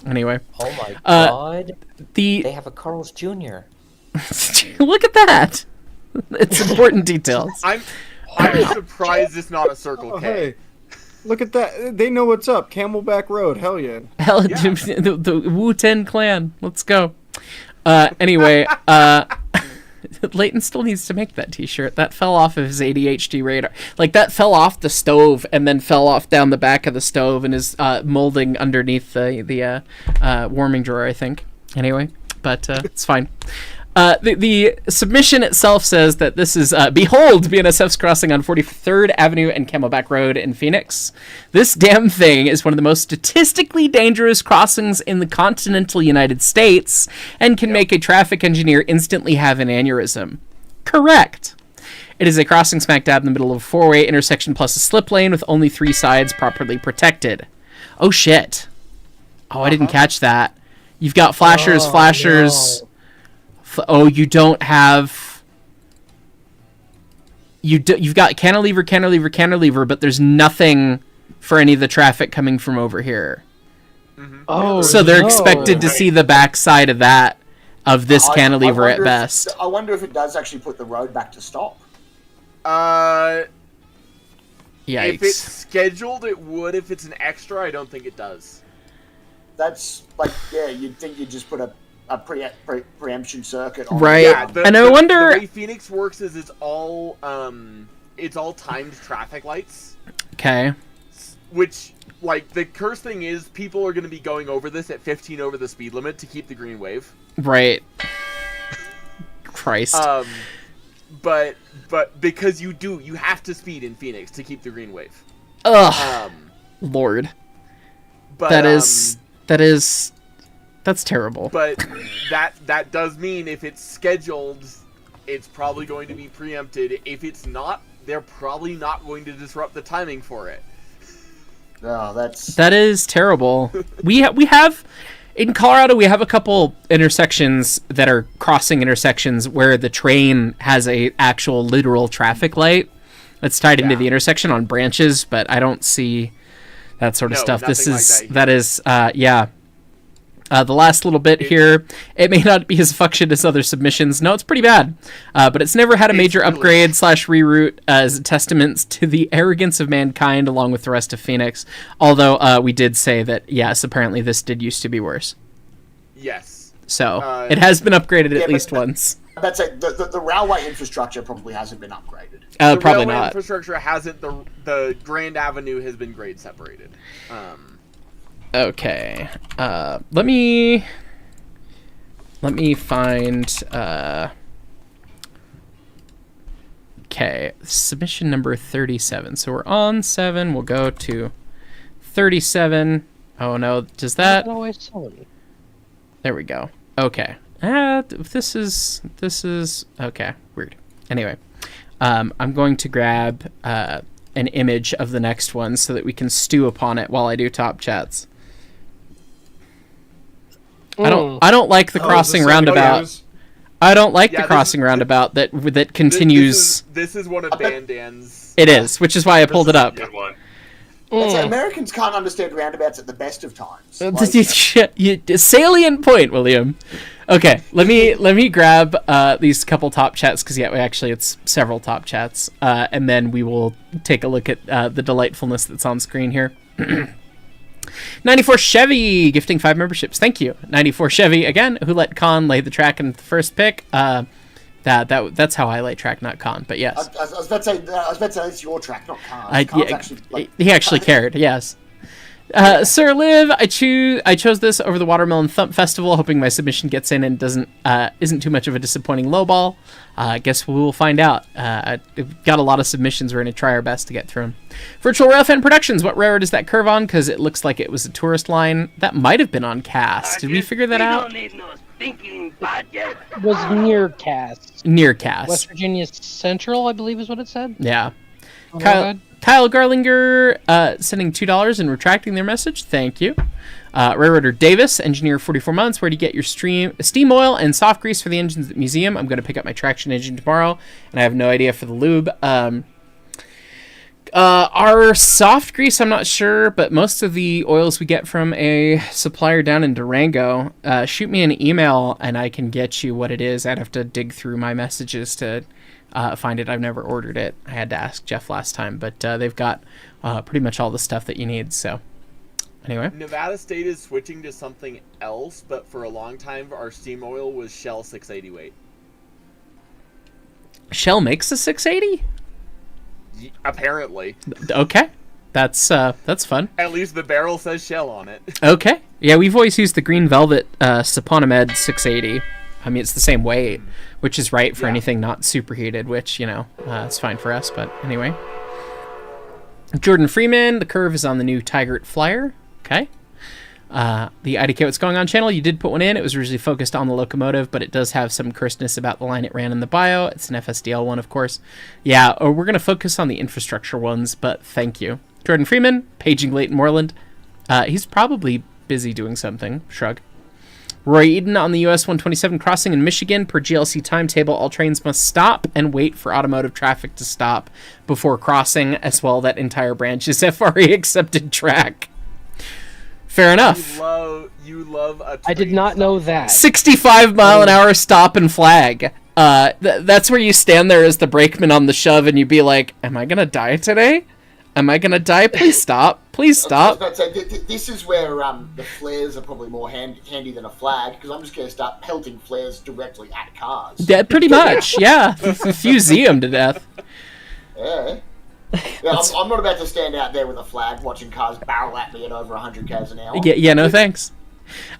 Anyway. Oh my god. They The... have a Carl's Jr. Look at that! It's important details. I'm surprised it's not a Circle Oh, K. hey. Look at that. They know what's up. Camelback Road. Hell yeah. Hell, Yeah. the Wu-Ten Clan. Let's go. Anyway, Leighton still needs to make that t-shirt. That fell off of his ADHD radar. Like, that fell off the stove and then fell off down the back of the stove and is molding underneath the warming drawer, I think. Anyway, but it's fine. The submission itself says that this is, behold, BNSF's crossing on 43rd Avenue and Camelback Road in Phoenix. This damn thing is one of the most statistically dangerous crossings in the continental United States and can make a traffic engineer instantly have an aneurysm. Correct. It is a crossing smack dab in the middle of a 4-way intersection plus a slip lane with only 3 sides properly protected. Oh, shit. Oh, I didn't catch that. You've got flashers. No. Oh, you don't have... You've got cantilever, but there's nothing for any of the traffic coming from over here. Oh, So they're no. expected to see the backside of this cantilever at best. I wonder if it does actually put the road back to stop. If it's Yikes. scheduled, it would. If it's an extra, I don't think it does. That's like, yeah, you'd think you'd just put a preemption circuit on. Right. Yeah, And I wonder- the way Phoenix works is it's all timed traffic lights, Okay. which, like, the curse thing is people are going to be going over this at 15 over the speed limit to keep the green wave. Right. Christ. But because you have to speed in Phoenix to keep the green wave. Ugh. Um, Lord. but That's terrible. But that does mean if it's scheduled, it's probably going to be preempted. If it's not, they're probably not going to disrupt the timing for it. Oh, That is terrible. We have in Colorado, we have a couple intersections that are crossing intersections where the train has a actual literal traffic light that's tied into the intersection on branches, but I don't see that sort of No, stuff. This nothing like is the last little bit here, it may not be as fuckshit as other submissions. No, it's pretty bad. But it's never had a major really upgrade / reroute as a testament to the arrogance of mankind along with the rest of Phoenix. Although we did say that, yes, apparently this did used to be worse. Yes. So it has been upgraded Yeah, at but least that- once. I'd say the railway infrastructure probably hasn't been upgraded. The Probably railway not. infrastructure hasn't. The Grand Avenue has been grade separated. Okay. Let me find. Okay, submission number 37. So we're on 7. We'll go to 37. Oh no, does that? Always selling. There we go. Okay. This is okay. Weird. Anyway, I'm going to grab an image of the next one so that we can stew upon it while I do top chats. I don't like the crossing roundabout. I don't like the crossing roundabout that continues. This is one of Bandan's. It is, which is why I pulled it up. Good one. I'd say Americans can't understand roundabouts at the best of times. Salient point, William. Okay, let me grab these couple top chats because it's several top chats, and then we will take a look at the delightfulness that's on screen here. 94 Chevy gifting 5 memberships. Thank you, 94 Chevy again. Who let Khan lay the track in the first pick? That's how I lay track, not Khan. But yes, I was about to say it's your track, not Khan's. He actually cared. Yes. Sir Liv, I chose this over the Watermelon Thump Festival, hoping my submission gets in and isn't too much of a disappointing lowball. I guess we will find out. We've got a lot of submissions. We're going to try our best to get through them. Virtual Railfan Productions, what railroad is that curve on? Because it looks like it was a tourist line. That might have been on Cass. Did we figure that out? It was near Cass. Near Cass. West Virginia Central, I believe is what it said. Yeah. Oh my God. Kyle Garlinger sending $2 and retracting their message. Thank you. Railroader Davis, engineer 44 months. Where do you get your steam oil and soft grease for the engines at the museum? I'm going to pick up my traction engine tomorrow, and I have no idea for the lube. Our soft grease, I'm not sure, but most of the oils we get from a supplier down in Durango. Shoot me an email, and I can get you what it is. I'd have to dig through my messages to find it. I've never ordered it. I had to ask Jeff last time, but they've got pretty much all the stuff that you need. So anyway, Nevada State is switching to something else, but for a long time our steam oil was Shell 680 weight. Shell makes a 680? Apparently. Okay, that's fun. At least the barrel says Shell on it. Okay, yeah, we've always used the Green Velvet Saponamed 680. I mean, it's the same weight, which is right for anything not superheated, which, it's fine for us, but anyway. Jordan Freeman, the curve is on the new Tigert Flyer. Okay. The IDK What's Going On channel, you did put one in. It was originally focused on the locomotive, but it does have some curseness about the line it ran in the bio. It's an FSDL one, of course. Yeah, we're going to focus on the infrastructure ones, but thank you. Jordan Freeman, paging Leighton Moreland. He's probably busy doing something. Shrug. Roy Eden on the US 127 crossing in Michigan. Per GLC timetable, all trains must stop and wait for automotive traffic to stop before crossing. As well, that entire branch is FRA accepted track. Fair enough. You love a train. I did not know that. 65 mile an hour stop and flag. That's where you stand there as the brakeman on the shove and you be like, am I going to die today? Am I going to die? Please stop. Please stop. I was about to say, this is where the flares are probably more handy than a flag, because I'm just going to start pelting flares directly at cars. Yeah, pretty much, yeah. Fuse them to death. Yeah. I'm not about to stand out there with a flag watching cars barrel at me at over 100 k's an hour. Yeah, no thanks.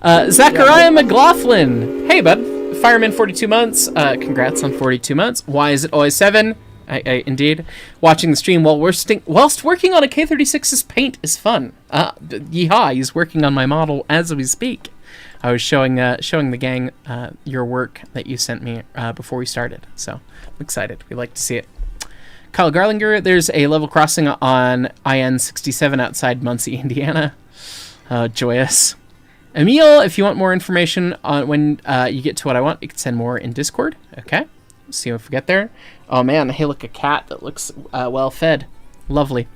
Zachariah McLaughlin. Hey, bud. Fireman 42 months. Congrats on 42 months. Why is it always 7? I indeed. Watching the stream whilst working on a K36's paint is fun. Yeehaw, he's working on my model as we speak. I was showing the gang your work that you sent me before we started. So I'm excited. We like to see it. Kyle Garlinger, there's a level crossing on IN-67 outside Muncie, Indiana. Joyous. Emil, if you want more information on when you get to what I want, you can send more in Discord. Okay. See if we get there. Oh man, hey, look, a cat that looks well fed. Lovely.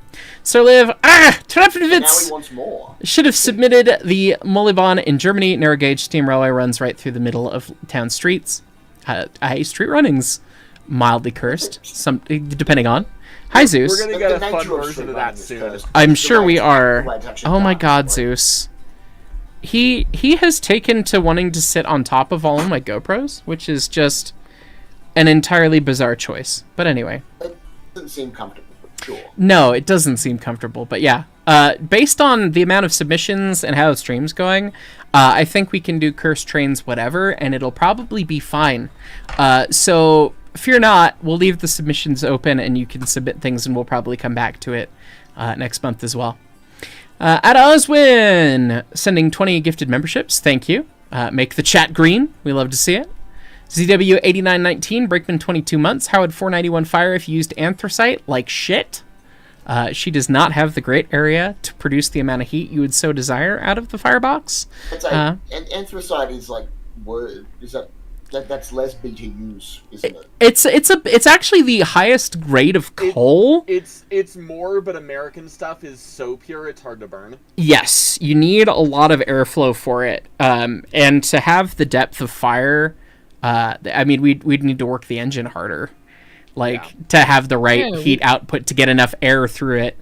Sir Liv, Now Trapvitz he wants more. should have submitted the Molybahn in Germany. Narrow gauge steam railway runs right through the middle of town streets. Street runnings, mildly cursed, some depending on. Hi, Zeus. We're gonna get a The fun nature of version street of that running is soon. cursed. I'm sure we are. The way it's actually Oh my done, God, like- Zeus. He has taken to wanting to sit on top of all of my GoPros, which is just an entirely bizarre choice. But anyway. It doesn't seem comfortable, but sure. No, it doesn't seem comfortable, but yeah. Based on the amount of submissions and how the stream's going, I think we can do cursed trains whatever, and it'll probably be fine. So fear not, we'll leave the submissions open, and you can submit things, and we'll probably come back to it next month as well. At Oswin, sending 20 gifted memberships. Thank you. Make the chat green. We love to see it. ZW8919, Brakeman 22 months. How would 491 fire if you used anthracite? Like shit. She does not have the great area to produce the amount of heat you would so desire out of the firebox. And anthracite is like, that's less BTUs, isn't it? It's actually the highest grade of coal. It's more, but American stuff is so pure it's hard to burn. Yes, you need a lot of airflow for it, and to have the depth of fire. I mean, we'd need to work the engine harder, to have the right heat output to get enough air through it.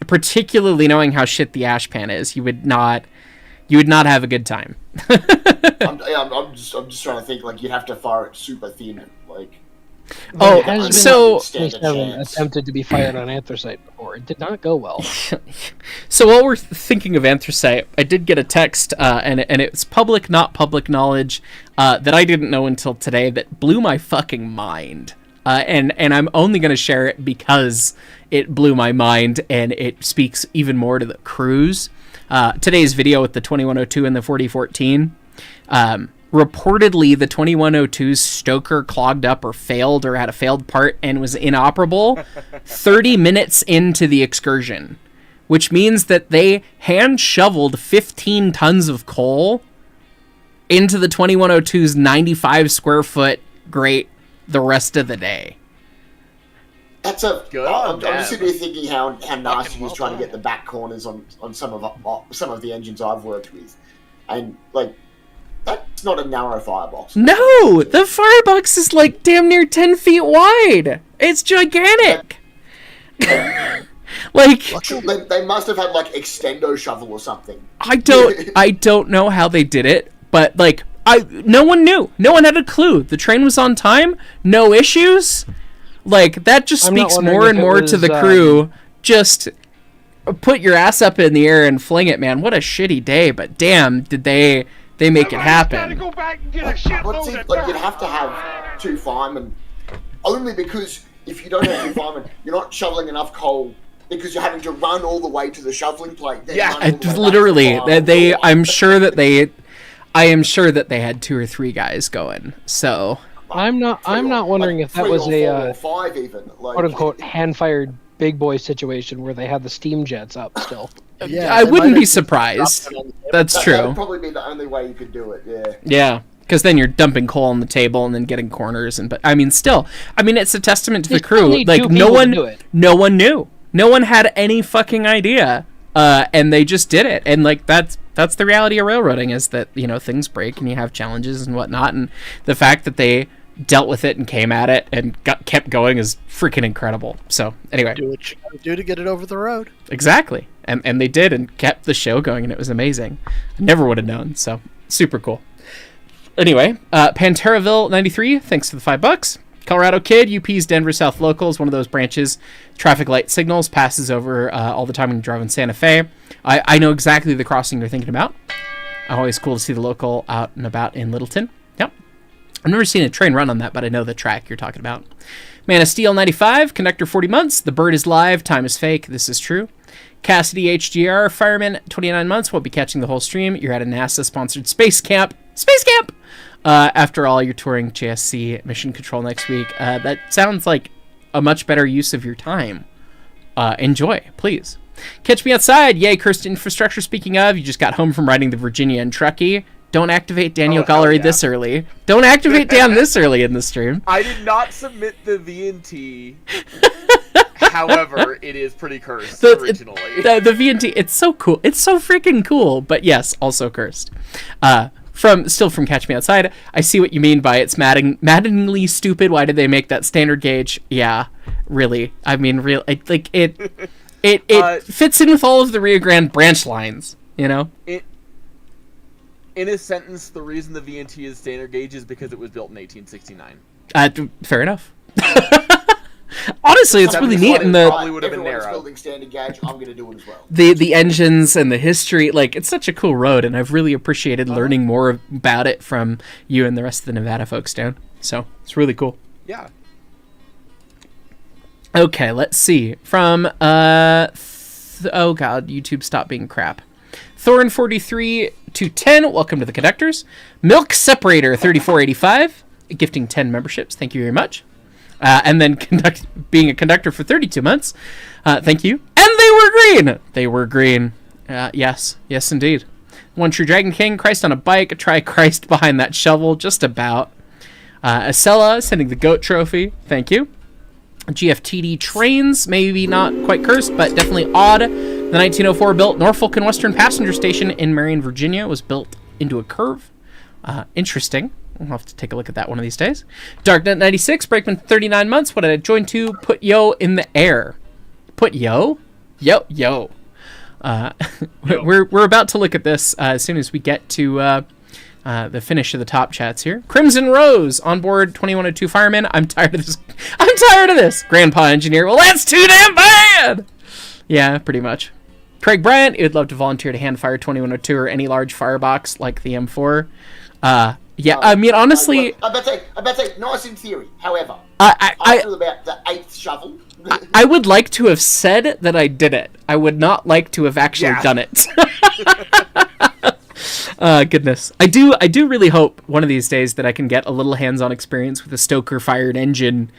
Particularly knowing how shit the ash pan is, you would not have a good time. I'm just trying to think. Like, you'd have to fire it super thin, like. Oh, so attempted to be fired on anthracite before. It did not go well. So while we're thinking of anthracite, I did get a text, and it's not public knowledge, that I didn't know until today that blew my fucking mind. And I'm only going to share it because it blew my mind, and it speaks even more to the crews. Today's video with the 2102 and the 4014. Reportedly, the 2102's stoker clogged up or failed or had a failed part and was inoperable 30 minutes into the excursion, which means that they hand shoveled 15 tons of coal into the 2102's 95 square foot grate the rest of the day. That's Good I'm on just them. sitting here thinking how nice he was trying to get the back corners on some of the engines I've worked with, and like that's not a narrow firebox. No, the firebox is like damn near 10 feet wide. It's gigantic. Like They must have had like extendo shovel or something. I don't know how they did it, but like no one knew. No one had a clue. The train was on time, no issues. Like that just speaks more and more to the crew. Just put your ass up in the air and fling it, man. What a shitty day, but damn, did they make it happen. Like, you'd have to have two firemen, only because if you don't have two firemen, you're not shoveling enough coal because you're having to run all the way to the shoveling plate. Literally, I am sure that they had 2 or 3 guys going. So I'm not wondering if that was a five even, like, quote unquote hand fired big boy situation where they had the steam jets up still. Yeah, I wouldn't be surprised. That's That true. would probably be the only way you could do it. Yeah. Yeah, because then you're dumping coal on the table and then getting corners, but I mean, it's a testament to the crew. Like no one knew. No one had any fucking idea, and they just did it. And like that's the reality of railroading, is that things break and you have challenges and whatnot. And the fact that they dealt with it and came at it and kept going is freaking incredible. So anyway, Do what you gotta do to get it over the road. exactly, and they did and kept the show going, and it was amazing. I never would have known. So super cool. Anyway, Panteraville 93, thanks for the $5. Colorado Kid, UP's Denver South Local is one of those branches. Traffic light signals passes over all the time when you drive in Santa Fe. I know exactly the crossing you're thinking about. Always cool to see the local out and about in Littleton. Yep. I've never seen a train run on that, but I know the track you're talking about. Man of Steel 95, Conductor 40 months. The bird is live, time is fake. This is true. Cassidy HGR, Fireman 29 months. Won't be catching the whole stream. You're at a NASA-sponsored space camp. Space camp! After all, you're touring JSC Mission Control next week. That sounds like a much better use of your time. Enjoy, please. Catch me outside. Yay, cursed infrastructure. Speaking of, you just got home from riding the Virginia and Truckee. Don't activate Daniel Gallery this early. Don't activate Dan this early in the stream. I did not submit the VNT. However, it is pretty cursed originally. The VNT, it's so cool. It's so freaking cool. But yes, also cursed. From Catch Me Outside, I see what you mean by it's maddeningly stupid. Why did they make that standard gauge? Yeah, really. I mean, it fits in with all of the Rio Grande branch lines, In a sentence, the reason the VNT is standard gauge is because it was built in 1869. Fair enough. Honestly, it's really neat in the Probably would have been Everyone's narrow. building standard gauge. I'm going to do it as well. the engines and the history. Like, it's such a cool road, and I've really appreciated learning more about it from you and the rest of the Nevada folks down. So it's really cool. Yeah. Okay, let's see. From oh god, YouTube stopped being crap. Thorin 43 to 10, welcome to the conductors. Milk Separator 3485, gifting 10 memberships. Thank you very much. And then being a conductor for 32 months. Thank you. And they were green. They were green. Yes, indeed. One True Dragon King, Christ on a bike. Try Christ behind that shovel, just about. Acela sending the goat trophy. Thank you. GFTD Trains, maybe not quite cursed, but definitely odd. The 1904 built Norfolk and Western Passenger Station in Marion, Virginia was built into a curve. Interesting. We'll have to take a look at that one of these days. Darknet 96, Brakeman 39 months. What did I join to? Put yo in the air. Put yo? Yo. We're about to look at this as soon as we get to the finish of the top chats here. Crimson Rose on board 2102 Fireman. I'm tired of this. Grandpa Engineer. Well, that's too damn bad. Yeah, pretty much. Craig Bryant. You'd love to volunteer to hand fire 2102 or any large firebox like the M4. Yeah, I mean, honestly, I'm about to say, nice in theory. However, I feel about the 8th shovel. I would like to have said that I did it. I would not like to have actually done it. Goodness. I do really hope one of these days that I can get a little hands-on experience with a Stoker-fired engine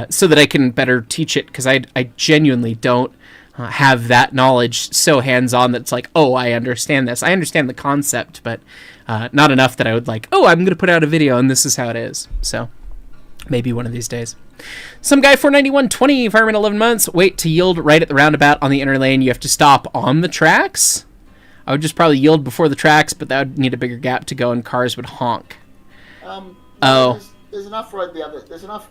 so that I can better teach it, because I genuinely don't have that knowledge so hands-on that it's like, oh, I understand this. I understand the concept, but not enough that I would like, oh, I'm going to put out a video and this is how it is. So maybe one of these days. Some guy 491.20, fireman 11 months, wait to yield right at the roundabout on the inner lane. You have to stop on the tracks. I would just probably yield before the tracks, but that would need a bigger gap to go and cars would honk. There's enough road the other. There's enough.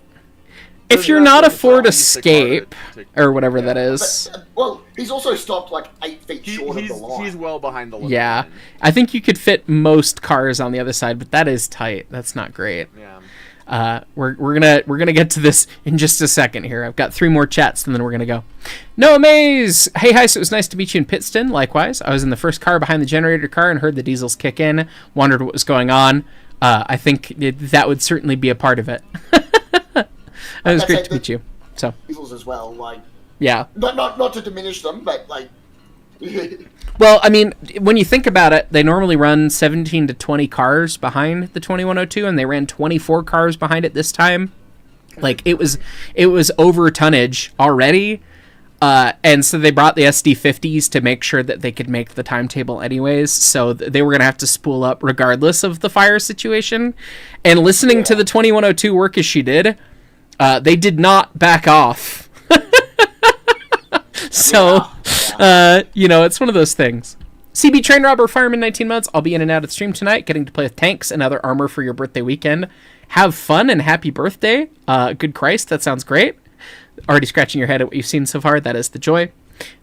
If you're not a Ford Escape, or whatever that is. But, well, he's also stopped like 8 feet short of the line. He's well behind the line. Yeah. I think you could fit most cars on the other side, but that is tight. That's not great. Yeah. We're gonna get to this in just a second here. I've got 3 more chats and then we're gonna go. Noah Mays! Hey Heist, it was nice to meet you in Pittston. Likewise. I was in the first car behind the generator car and heard the diesels kick in. Wondered what was going on. I think that would certainly be a part of it. It was great to meet you. So Diesels as well, like. Yeah. Not to diminish them, but like. Well, I mean, when you think about it, they normally run 17 to 20 cars behind the 2102, and they ran 24 cars behind it this time. Like, it was over tonnage already, and so they brought the SD50s to make sure that they could make the timetable anyways, so they were going to have to spool up regardless of the fire situation. And listening to the 2102 work as she did, they did not back off. So, it's one of those things. CB Train Robber Fireman 19 months. I'll be in and out of the stream tonight, getting to play with tanks and other armor for your birthday weekend. Have fun and happy birthday. Good Christ, that sounds great. Already scratching your head at what you've seen so far. That is the joy.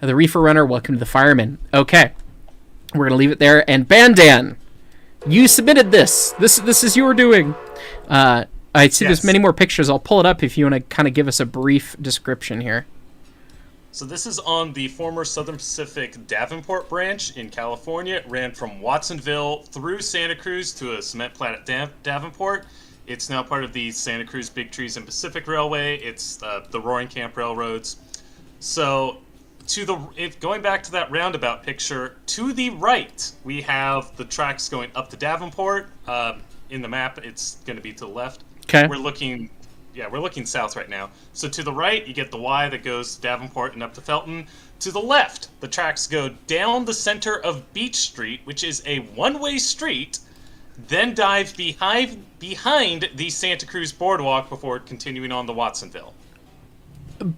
The Reefer Runner, welcome to the Fireman. Okay, we're going to leave it there. And Bandan, you submitted this. This is your doing. I see there's many more pictures. I'll pull it up if you want to kind of give us a brief description here. So this is on the former Southern Pacific Davenport branch in California. It ran from Watsonville through Santa Cruz to a cement plant at Davenport. It's now part of the Santa Cruz Big Trees and Pacific Railway. It's the Roaring Camp Railroads. So going back to that roundabout picture, to the right, we have the tracks going up to Davenport. In the map, it's going to be to the left. Okay. We're looking south right now. So to the right, you get the Y that goes to Davenport and up to Felton. To the left, the tracks go down the center of Beach Street, which is a one-way street, then dive behind the Santa Cruz Boardwalk before continuing on to Watsonville.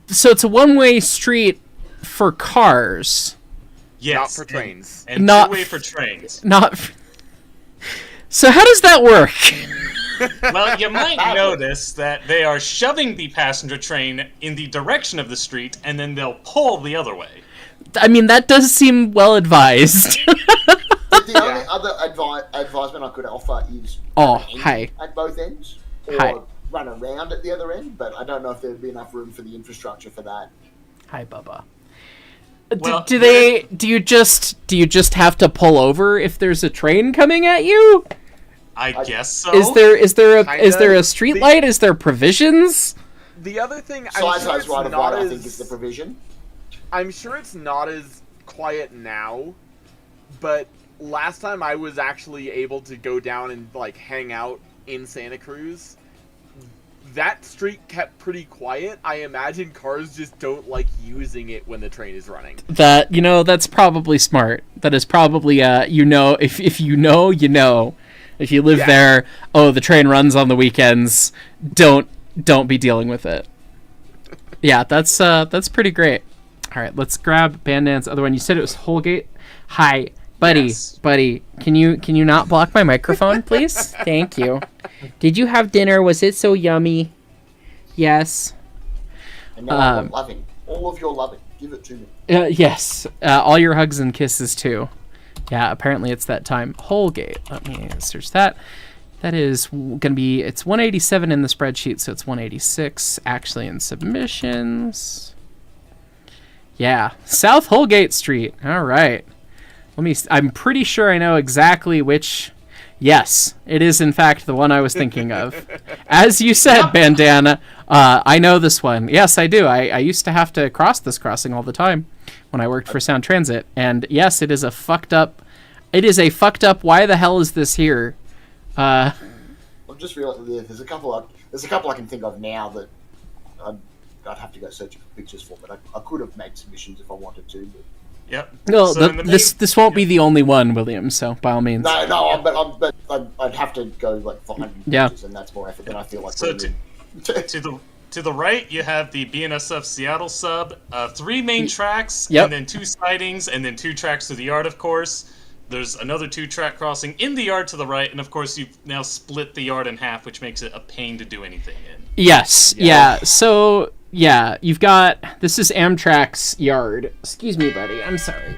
So it's a one-way street for cars. Yes. Not for trains. And Not two-way for trains. So how does that work? Well, you might notice that they are shoving the passenger train in the direction of the street, and then they'll pull the other way. I mean, that does seem well advised. The only other advisement I could offer is hi. at both ends, or Hi. run around at the other end. But I don't know if there'd be enough room for the infrastructure for that. Hi, Bubba. Well, do you just have to pull over if there's a train coming at you? I guess so. Is there a Kinda. street light? Is there provisions? The other thing, Size right of light, I think, is the provision. I'm sure it's not as quiet now, but last time I was actually able to go down and like hang out in Santa Cruz, that street kept pretty quiet. I imagine cars just don't like using it when the train is running. That's probably smart. That is probably if you know, you know. If you live there, the train runs on the weekends. Don't be dealing with it. Yeah, that's pretty great. All right, let's grab Bandan's other one. You said it was Holgate. Hi, buddy. Yes. Buddy. Can you not block my microphone, please? Thank you. Did you have dinner? Was it so yummy? Yes. And now I'm loving. All of your loving. Give it to me. Yes. All your hugs and kisses too. Yeah, apparently it's that time. Holgate. Let me search that. That is going to be, it's 187 in the spreadsheet, so it's 186 actually in submissions. Yeah, South Holgate Street. All right. I'm pretty sure I know exactly which. Yes, it is in fact the one I was thinking of. As you said, Bandana, I know this one. Yes, I do. I used to have to cross this crossing all the time when I worked for Sound Transit. And yes, it is a fucked up, why the hell is this here? I've just realized there's a couple I can think of now that I'd have to go searching for pictures for, but I could have made submissions if I wanted to. But... Yep. No, So this won't be the only one, William. So by all means. No, but I'd have to go like 500 pictures, and that's more effort than I feel like. So putting in. to the right, you have the BNSF Seattle sub, 3 main tracks, Yep. and then 2 sidings, and then 2 tracks to the yard, of course. There's another 2-track crossing in the yard to the right, and of course you've now split the yard in half, which makes it a pain to do anything in. Yes. Yeah. So you've got, this is Amtrak's yard. Excuse me, buddy. I'm sorry.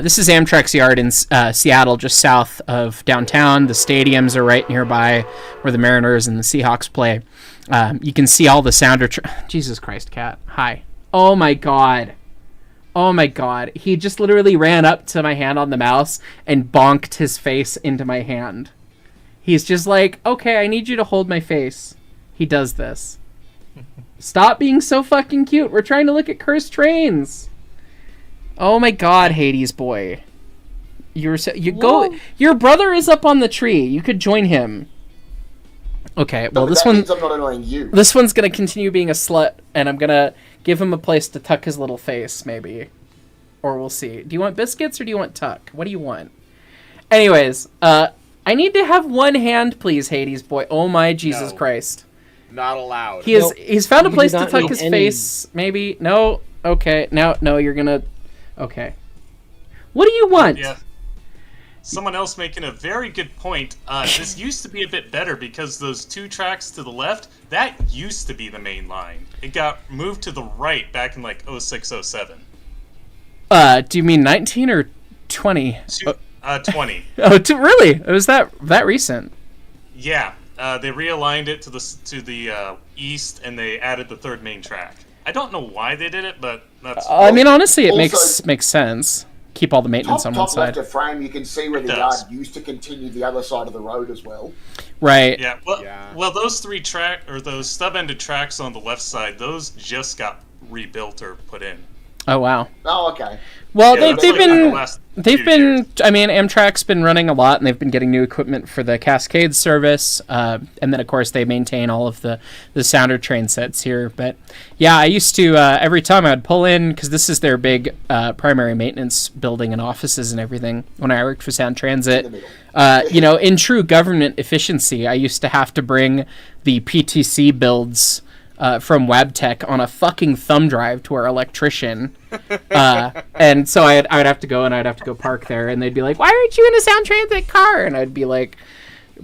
This is Amtrak's yard in Seattle, just south of downtown. The stadiums are right nearby where the Mariners and the Seahawks play. You can see all the sounder... Jesus Christ, cat. Hi. Oh my god. Oh my god. He just literally ran up to my hand on the mouse and bonked his face into my hand. He's just like, okay, I need you to hold my face. He does this. Stop being so fucking cute. We're trying to look at cursed trains. Oh my god, Hades boy. Your brother is up on the tree. You could join him. Okay, well That means I'm not annoying you. this one's gonna continue being a slut, and I'm gonna give him a place to tuck his little face, maybe. Or we'll see. Do you want biscuits or do you want tuck? What do you want? Anyways, I need to have one hand, please, Hades boy. Oh my Jesus No. Christ. Not allowed. He's found a You do place to not tuck need his any- face, maybe. No. Okay. No, you're gonna... Okay. What do you want? Yeah. Someone else making a very good point. This used to be a bit better because those 2 tracks to the left, that used to be the main line. It got moved to the right back in like 06, 07. Do you mean 19 or 20? 20. Oh, really? It was that recent? Yeah, they realigned it to the east, and they added the 3rd main track. I don't know why they did it, but that's. I mean, honestly, it Also- makes sense. Keep all the maintenance on one Top side. left of frame, you can see where the does. yard used to continue the other side of the road as well. Right. Yeah, Yeah. well, those 3 those stub-ended tracks on the left side, those just got rebuilt or put in. Oh, wow. Oh, okay. Well, Yeah, that's they've like the been... last They've few been, years. I mean, Amtrak's been running a lot, and they've been getting new equipment for the Cascade service, and then, of course, they maintain all of the Sounder train sets here. But, yeah, I used to, every time I'd pull in, because this is their big primary maintenance building and offices and everything, when I worked for Sound Transit, in true government efficiency, I used to have to bring the PTC builds from WebTech on a fucking thumb drive to our electrician. And so I'd have to go park there, and they'd be like, why aren't you in a Sound Transit car? And I'd be like,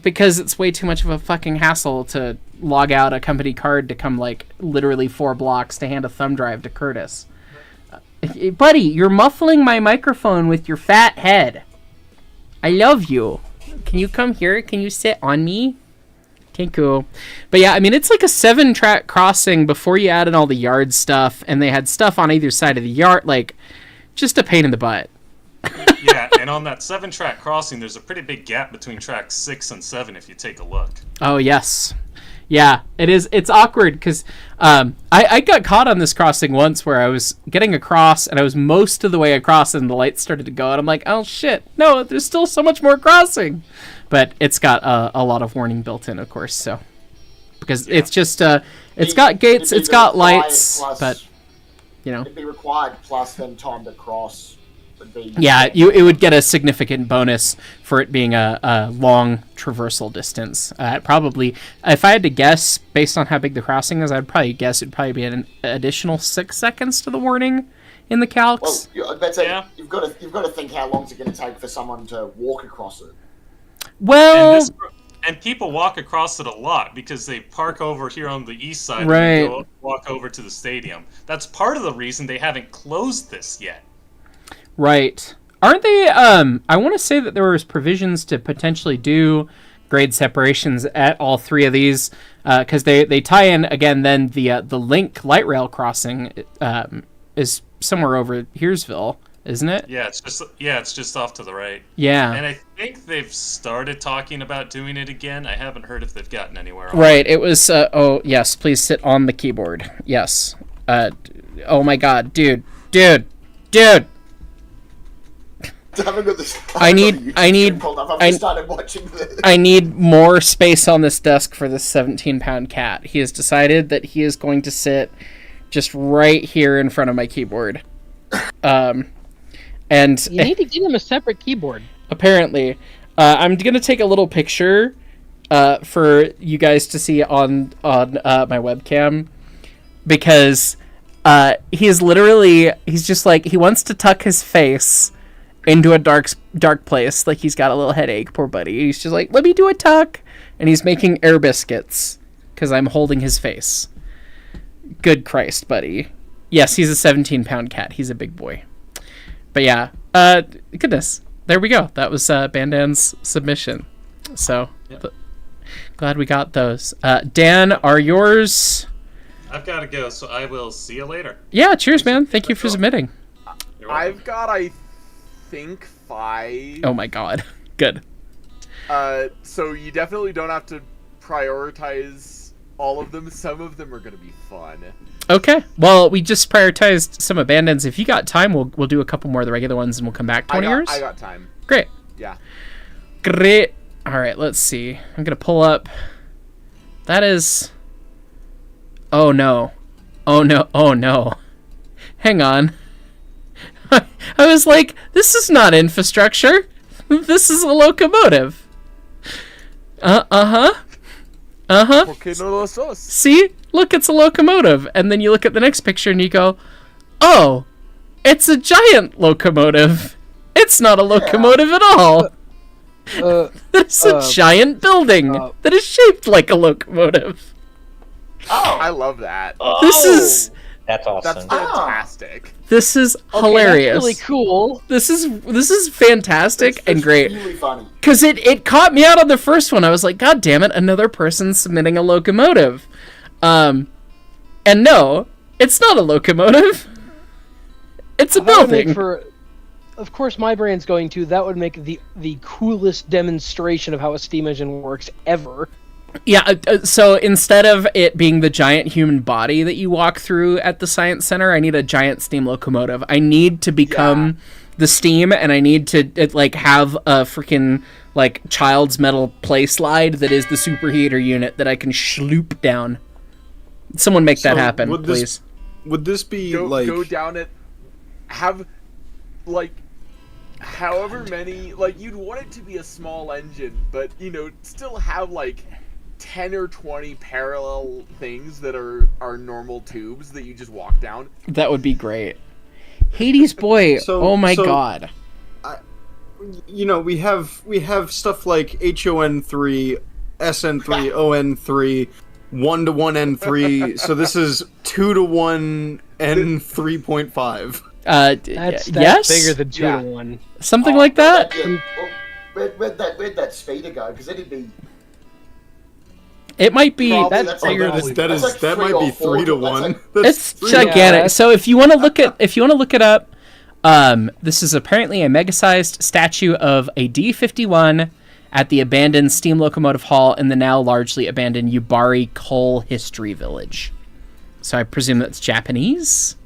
because it's way too much of a fucking hassle to log out a company card to come like literally 4 blocks to hand a thumb drive to Curtis. Buddy, you're muffling my microphone with your fat head. I love you. Can you come here? Can you sit on me? Okay, cool. But yeah, I mean, it's like a 7-track crossing before you add in all the yard stuff, and they had stuff on either side of the yard, like, just a pain in the butt. Yeah, and on that 7-track crossing, there's a pretty big gap between tracks 6 and 7 if you take a look. Oh, yes. Yeah, it is. It's awkward because I got caught on this crossing once where I was getting across, and I was most of the way across, and the lights started to go, and I'm like, oh, shit. No, there's still so much more crossing. But it's got a lot of warning built in, of course, so. Because it's just, it's got gates, it's got lights, but, you know. It'd be required plus then time to cross. Yeah, it would get a significant bonus for it being a long traversal distance. Probably, if I had to guess, based on how big the crossing is, I'd probably guess it'd probably be an additional 6 seconds to the warning in the calcs. Well, I'd say you've got to think how long is it going to take for someone to walk across it. Well, and people walk across it a lot because they park over here on the east side right. and go walk over to the stadium. That's part of the reason they haven't closed this yet. Right. Aren't they, I want to say that there was provisions to potentially do grade separations at all 3 of these, because they tie in, again, then the Link light rail crossing is somewhere over Heresville, isn't it? Yeah, it's just off to the right. Yeah. And I think they've started talking about doing it again. I haven't heard if they've gotten anywhere. Right. It was, oh, yes, please sit on the keyboard. Yes. Oh my god, dude. I need more space on this desk for this 17-pound cat. He has decided that he is going to sit just right here in front of my keyboard. And you need to give him a separate keyboard. Apparently, I'm gonna take a little picture for you guys to see on my webcam, because he's just like, he wants to tuck his face into a dark place, like he's got a little headache, poor buddy. He's just like, let me do a tuck, and he's making air biscuits because I'm holding his face. Good Christ, buddy. Yes, he's a 17-pound cat. He's a big boy. But yeah, goodness, there we go. That was Bandan's submission. So glad we got those. Dan, are yours? I've got to go, so I will see you later. Yeah, cheers, man. Thank you for submitting. I've got, I think, 5. Oh my god. Good. So you definitely don't have to prioritize all of them. Some of them are going to be fun. Okay. Well, we just prioritized some abandons. If you got time, we'll do a couple more of the regular ones, and we'll come back. 20 years? I got time. Great. Yeah. Great. All right, let's see. I'm going to pull up. That is... Oh, no. Oh, no. Oh, no. Hang on. I was like, this is not infrastructure. This is a locomotive. Uh-huh. See? Look, it's a locomotive. And then you look at the next picture and you go, oh, it's a giant locomotive. It's not a locomotive at all. It's a giant building that is shaped like a locomotive. Oh, I love that. That's awesome. That's fantastic. This is hilarious. That's really cool. This is fantastic and great. Really funny. Because it caught me out on the first one. I was like, God damn it, another person submitting a locomotive. And no, it's not a locomotive. It's a building. Of course, my brain's going to. That would make the coolest demonstration of how a steam engine works ever. Yeah, so instead of it being the giant human body that you walk through at the Science Center, I need a giant steam locomotive. I need to become the steam, and I need to have a freaking child's metal play slide that is the superheater unit that I can schloop down. Someone make that happen, please. Would this be go down it? Have however many you'd want it to be a small engine, but still have 10 or 20 parallel things that are normal tubes that you just walk down. That would be great. Hades boy, oh my god. We have stuff like HON3, SN3, ON3, 1-to-1 N3. So this is 2-to-1 N3.5. That's yes, bigger than 2-to-1. Something like that. Where'd that speeder go? Because it'd be. It might be. Probably- That's that's bigger probably- than. That might be 3 to 1. It's That's gigantic. Yeah. So if you want to look it up, this is apparently a mega-sized statue of a D-51 at the abandoned steam locomotive hall in the now largely abandoned Yubari Coal History Village. So I presume that's Japanese.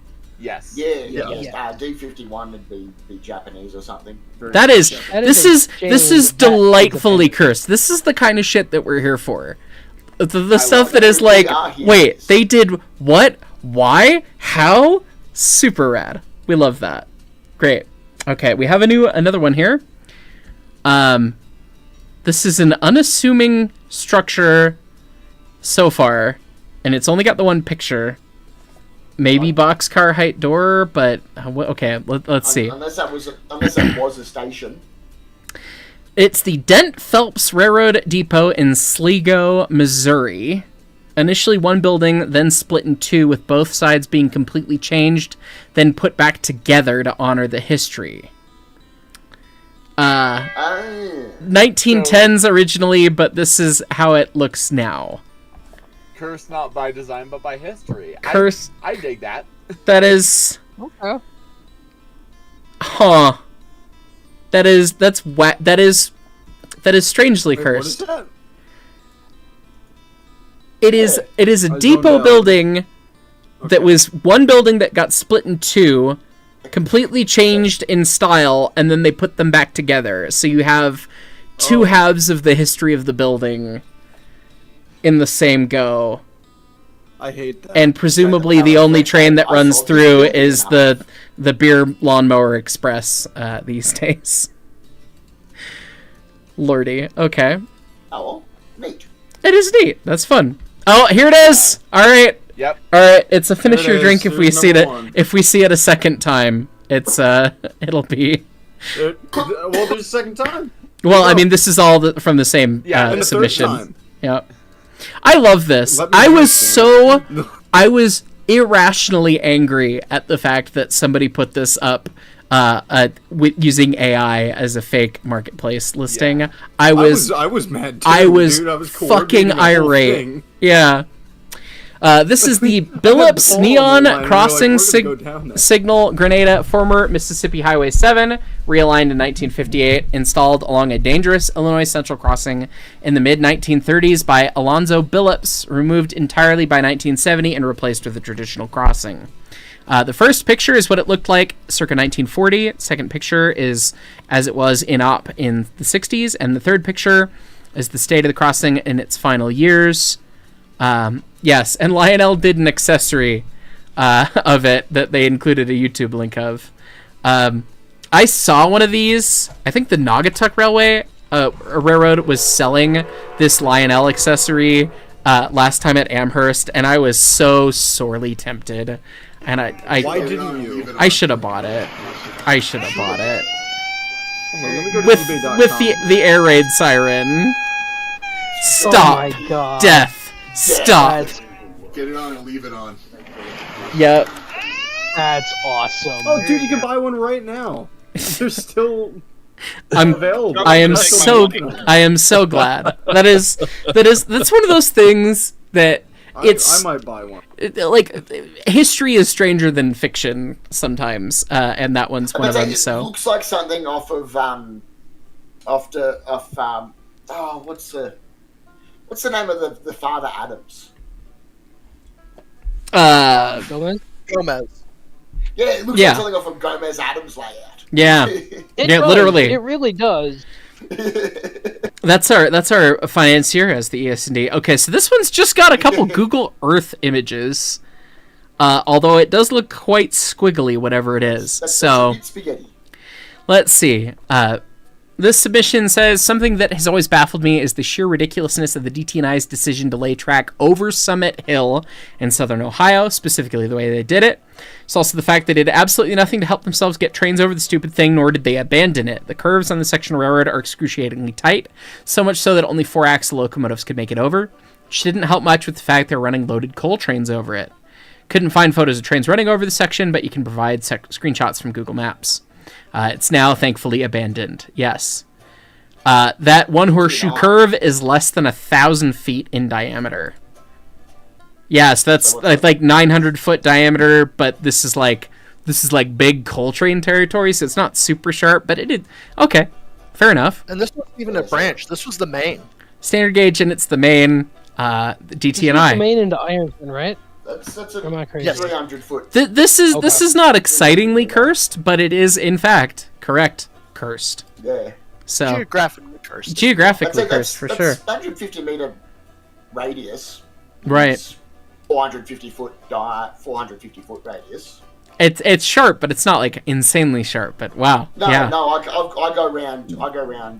Yes. Yeah. D-51 would be Japanese or something. That is. That This is is that delightfully is a- cursed. This is the kind of shit that we're here for. The love stuff that it. is We like, are heroes. wait, they did what? Why? How? Super rad. We love that. Great. Okay, we have another one here. This is an unassuming structure so far, and it's only got the one picture. Maybe boxcar height door, but okay, let's see. Unless that was a station. It's the Dent Phelps Railroad Depot in Sligo, Missouri. Initially one building, then split in two, with both sides being completely changed, then put back together to honor the history. 1910s originally, but this is how it looks now. Cursed not by design, but by history. Cursed. I dig that. That is... Okay. Huh. That's wet. That is strangely Wait, cursed. what is that? It is a zoned depot out. building that Okay. was one building that got split in two, completely changed in style, and then they put them back together. So you have two halves of the history of the building in the same go. I hate that. And presumably the only train that runs through is the beer lawnmower express these days. Lordy. Okay. Oh, well, neat. It is neat. That's fun. Oh, here it is. All right. Yep. All right. It's a finish There it your drink is. if we There's see it. number one. If we see it a second time, it's it'll be. Well, there's a second time. Well, I mean, this is all from the same Yeah, And the third submission. time. Yep. I love this. Let me I was understand. I was irrationally angry at the fact that somebody put this up using AI as a fake marketplace listing. Yeah. I was I was mad too, I was dude. I was fucking coordinating the whole irate. thing. Yeah. This is the I had Billups the ball Neon on the line, Crossing we're gonna go down there. Signal Grenada, former Mississippi Highway 7, realigned in 1958, installed along a dangerous Illinois Central crossing in the mid-1930s by Alonzo Billups, removed entirely by 1970 and replaced with a traditional crossing. The first picture is what it looked like circa 1940. Second picture is as it was in op in the 60s, and the third picture is the state of the crossing in its final years. Yes, and Lionel did an accessory of it that they included a YouTube link of. I saw one of these. I think the Naugatuck Railroad was selling this Lionel accessory last time at Amherst, and I was so sorely tempted. And Why didn't you? I should have bought it. I should have bought it. Hold on, let me go to With eBay.com. the air raid siren. Oh Stop. my god. Death. Stop. Get it on and leave it on. Yep. That's awesome. Oh, dude, you can buy one right now. They're still I'm available. I am That's so amazing. I am so glad. That's one of those things that I it's might buy one. like history is stranger than fiction sometimes, and that one's one of them. It So looks like something off of what's the name of the Father Adams? Gomez? Gomez. Yeah, it looks Yeah. like something off of Gomez Adams layout. yeah, It Yeah, does. literally. It really does. that's our financier as the ES&D. Okay, so this one's just got a couple Google Earth images, although it does look quite squiggly, whatever it is. That's So. spaghetti. Let's see. This submission says, something that has always baffled me is the sheer ridiculousness of the DT&I's decision to lay track over Summit Hill in southern Ohio, specifically the way they did it. It's also the fact they did absolutely nothing to help themselves get trains over the stupid thing, nor did they abandon it. The curves on the section of railroad are excruciatingly tight, so much so that only 4-axle locomotives could make it over, which didn't help much with the fact they're running loaded coal trains over it. Couldn't find photos of trains running over the section, but you can provide screenshots from Google Maps. It's now thankfully abandoned. Yes. That one horseshoe Yeah. curve is less than 1,000 feet in diameter. Yeah, so that's like 900 foot diameter, but this is like big Coltrane territory, so it's not super sharp, but it did okay. Fair enough. And this wasn't even a branch. This was the main. Standard gauge, and it's the main DT and The I. main into Ironton, right? That's Am I a crazy? 300 foot. This is not excitingly cursed, but it is in fact correct cursed. Yeah. So Geographically cursed. geographically That's cursed for sure. 150 meter radius. Right. It's 450 foot 450 foot radius. It's sharp, but it's not like insanely sharp. But wow, No, yeah, no, I go around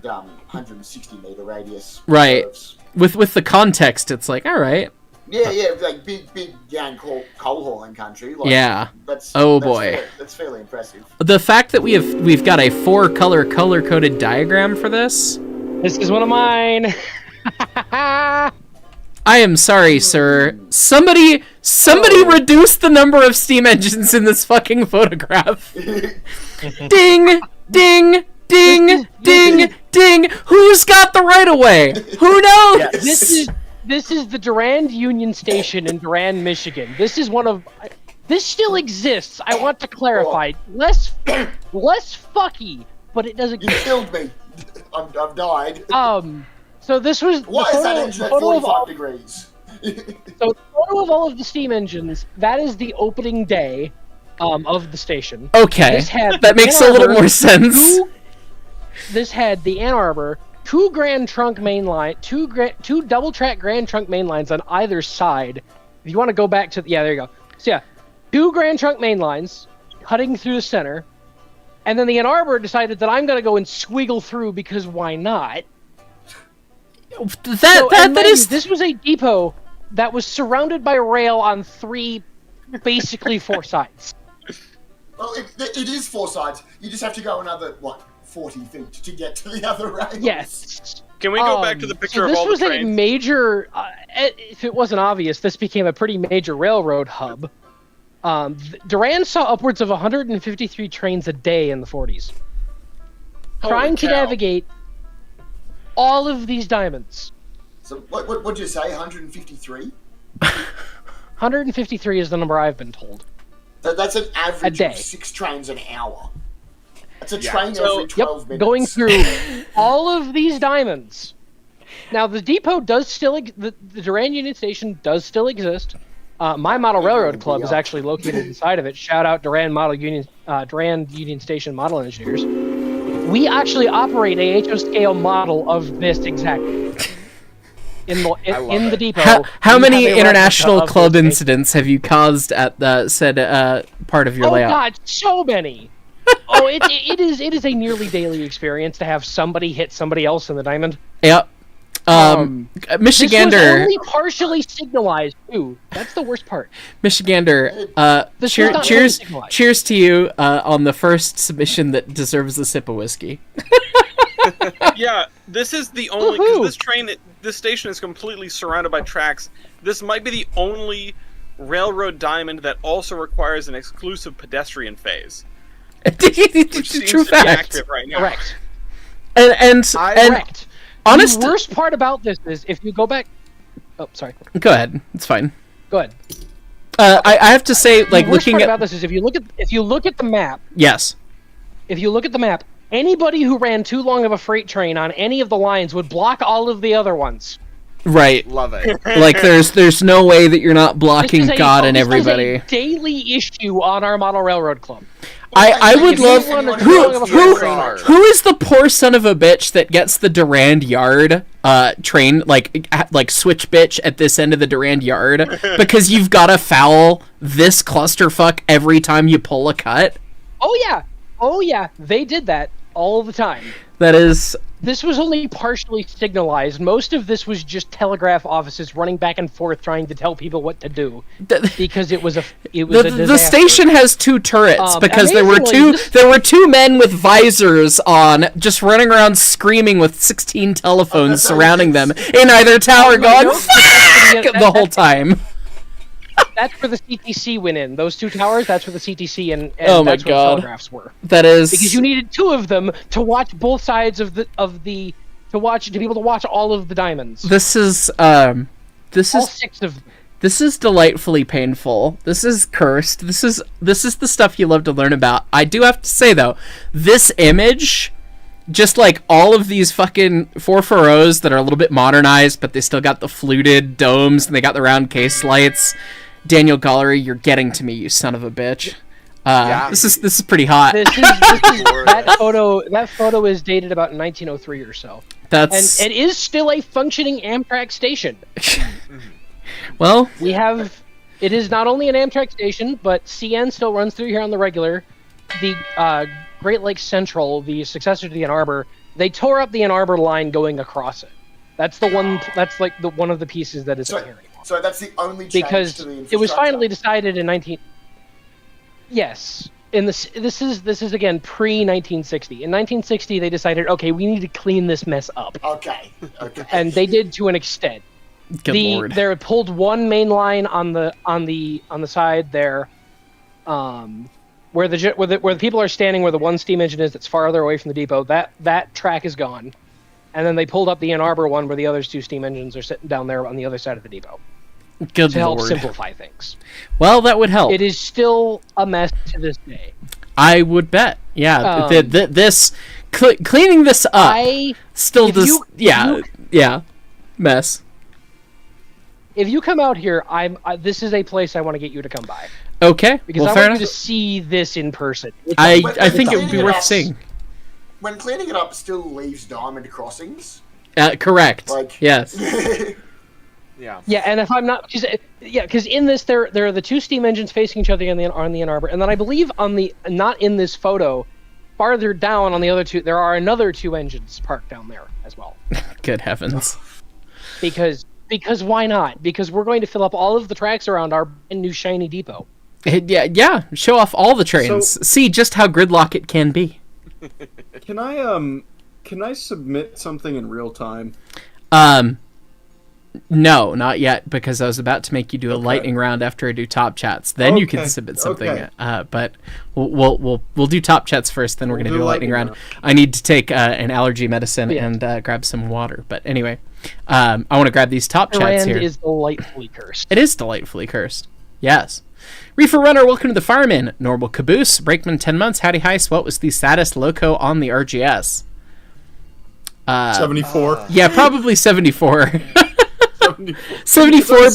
160 meter radius. Right. curves. with the context, it's like all right, Yeah, like big Yang coal hauling country. Like, yeah. That's Oh, boy. That's fairly impressive. The fact that we've got a 4-color color-coded diagram for this. This is one of mine. I am sorry, sir. Somebody reduce the number of steam engines in this fucking photograph. Ding, ding, ding, ding, ding. Who's got the right of way? Who knows? This is the Durand Union Station in Durand, Michigan. This still exists. I want to clarify. Less fucky, but it doesn't. You killed me. I've died. So this was Why the is that photo, engine the at photo of 45 all, degrees? so the photo of all of the steam engines. That is the opening day of the station. Okay, This had that makes a Ann little Arbor, more sense. This had the Ann Arbor, 2 Grand Trunk main line, two double track Grand Trunk main lines on either side. If you want to go back to there you go. So yeah, 2 Grand Trunk main lines cutting through the center, and then the Ann Arbor decided that I'm gonna go and squiggle through because why not? This was a depot that was surrounded by rail on 3, basically 4 sides. Well, it is 4 sides. You just have to go another 40 feet to get to the other rails. Yes. Can we go back to the picture of all the This was a trains? major. If it wasn't obvious, this became a pretty major railroad hub. Durand saw upwards of 153 trains a day in the 40s, trying to navigate all of these diamonds. So what'd you say? 153? 153 is the number I've been told. That's an average day. of 6 trains an hour. That's a train every 12 minutes. Going through all of these diamonds. Now the depot does still the Durand Union Station does still exist. My Model Railroad Club is actually located inside of it. Shout out Durand Union Station Model Engineers. We actually operate a HO scale model of this exactly. In the depot. How we many have a international replica of club this incidents have you caused at the said part of your Oh layout? God, so many. It is a nearly daily experience to have somebody hit somebody else in the diamond. Yep. Michigander. This was only partially signalized too. That's the worst part. Michigander. This was not fully cheers. signalized. Cheers to you on the first submission that deserves a sip of whiskey. Yeah, this is the only. Woohoo! Cause this station is completely surrounded by tracks. This might be the only railroad diamond that also requires an exclusive pedestrian phase. Which seems True to be fact. accurate right now. Correct. And Correct. honest. The worst part about this is if you go back. Oh, sorry. Go ahead. It's fine. Go ahead. I have to say, like The worst looking part at about this is if you look at the map. yes. If you look at the map, anybody who ran too long of a freight train on any of the lines would block all of the other ones. Right. Love it. Like there's no way that you're not blocking This is God and this is everybody. a daily issue on our Model Railroad Club. I would If you love run too who long of a freight train, who is the poor son of a bitch that gets the Durand Yard train like switch bitch at this end of the Durand Yard because you've got to foul this clusterfuck every time you pull a cut. Oh yeah, they did that all the time. That is. This was only partially signalized. Most of this was just telegraph offices running back and forth trying to tell people what to do because it was a disaster. The station has 2 turrets because there were two men with visors on just running around screaming with 16 telephones surrounding them in either tower going fuck the whole time. That's where the CTC went in. Those 2 towers, that's where the CTC and Oh my that's where the God. telegraphs were. That is Because you needed 2 of them to watch both sides of the to be able to watch all of the diamonds. This is all 6 of them. This is delightfully painful. This is cursed. This is the stuff you love to learn about. I do have to say though, this image, just like all of these fucking 440s that are a little bit modernized, but they still got the fluted domes and they got the round case lights. Daniel Gallery, you're getting to me, you son of a bitch. This is pretty hot. That photo is dated about 1903 or so. And it is still a functioning Amtrak station. Well, it is not only an Amtrak station, but CN still runs through here on the regular. The Great Lakes Central, the successor to the Ann Arbor, they tore up the Ann Arbor line going across it. That's the one. That's like the one of the pieces that isn't here anymore. So that's the only change because to the infrastructure. it was finally decided in 19. Yes, this is again pre-1960. In 1960, they decided, okay, we need to clean this mess up. Okay. And they did to an extent. Good Lord. They pulled one main line on the side there, where the people are standing, where the one steam engine is that's farther away from the depot. That track is gone, and then they pulled up the Ann Arbor one where the other 2 steam engines are sitting down there on the other side of the depot. Good to help Lord. simplify things. Well, that would help. It is still a mess to this day. I would bet. Yeah, cleaning this up mess. If you come out here, this is a place I want to get you to come by. Okay, because I want you to see this in person. I think it would be worth seeing. When cleaning it up still leaves diamond crossings. Correct. Yes. Yeah, and if I'm not, because in this there are the 2 steam engines facing each other on the Ann Arbor, and then I believe not in this photo, farther down on the other 2, there are another 2 engines parked down there as well. Good heavens. Because why not? Because we're going to fill up all of the tracks around our brand new shiny depot. Yeah. Show off all the trains. See just how gridlock it can be. Can I submit something in real time? No, not yet, because I was about to make you do a lightning round after I do top chats. Then you can submit something. But we'll do top chats first. Then we're gonna do a lightning round. I need to take an allergy medicine and grab some water. But anyway, I want to grab these top chats here. It is delightfully cursed. It is delightfully cursed. Yes. Reefer Runner, welcome to the Fireman. Normal Caboose, Brakeman 10 months. Howdy Heist, what was the saddest loco on the RGS? 74. Yeah, probably 74. 74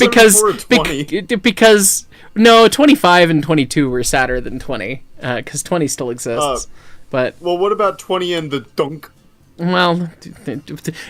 because no, 25 and 22 were sadder than 20 because 20 still exists. But what about 20 and the dunk? Well,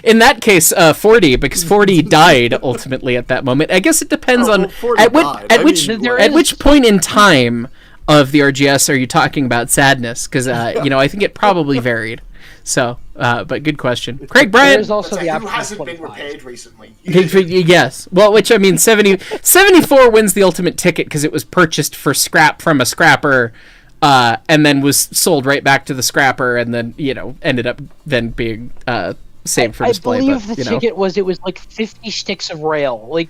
in that case, 40 because 40 died ultimately at that moment. I guess it depends on at which point in time of the RGS are you talking about sadness? Because I think it probably varied. So, but good question. Craig Bryant. There's also the who hasn't been repaired recently. Yes. Well, which I mean, 74 wins the ultimate ticket because it was purchased for scrap from a scrapper, and then was sold right back to the scrapper, and then ended up then being saved for display. I believe the ticket was like 50 sticks of rail. Like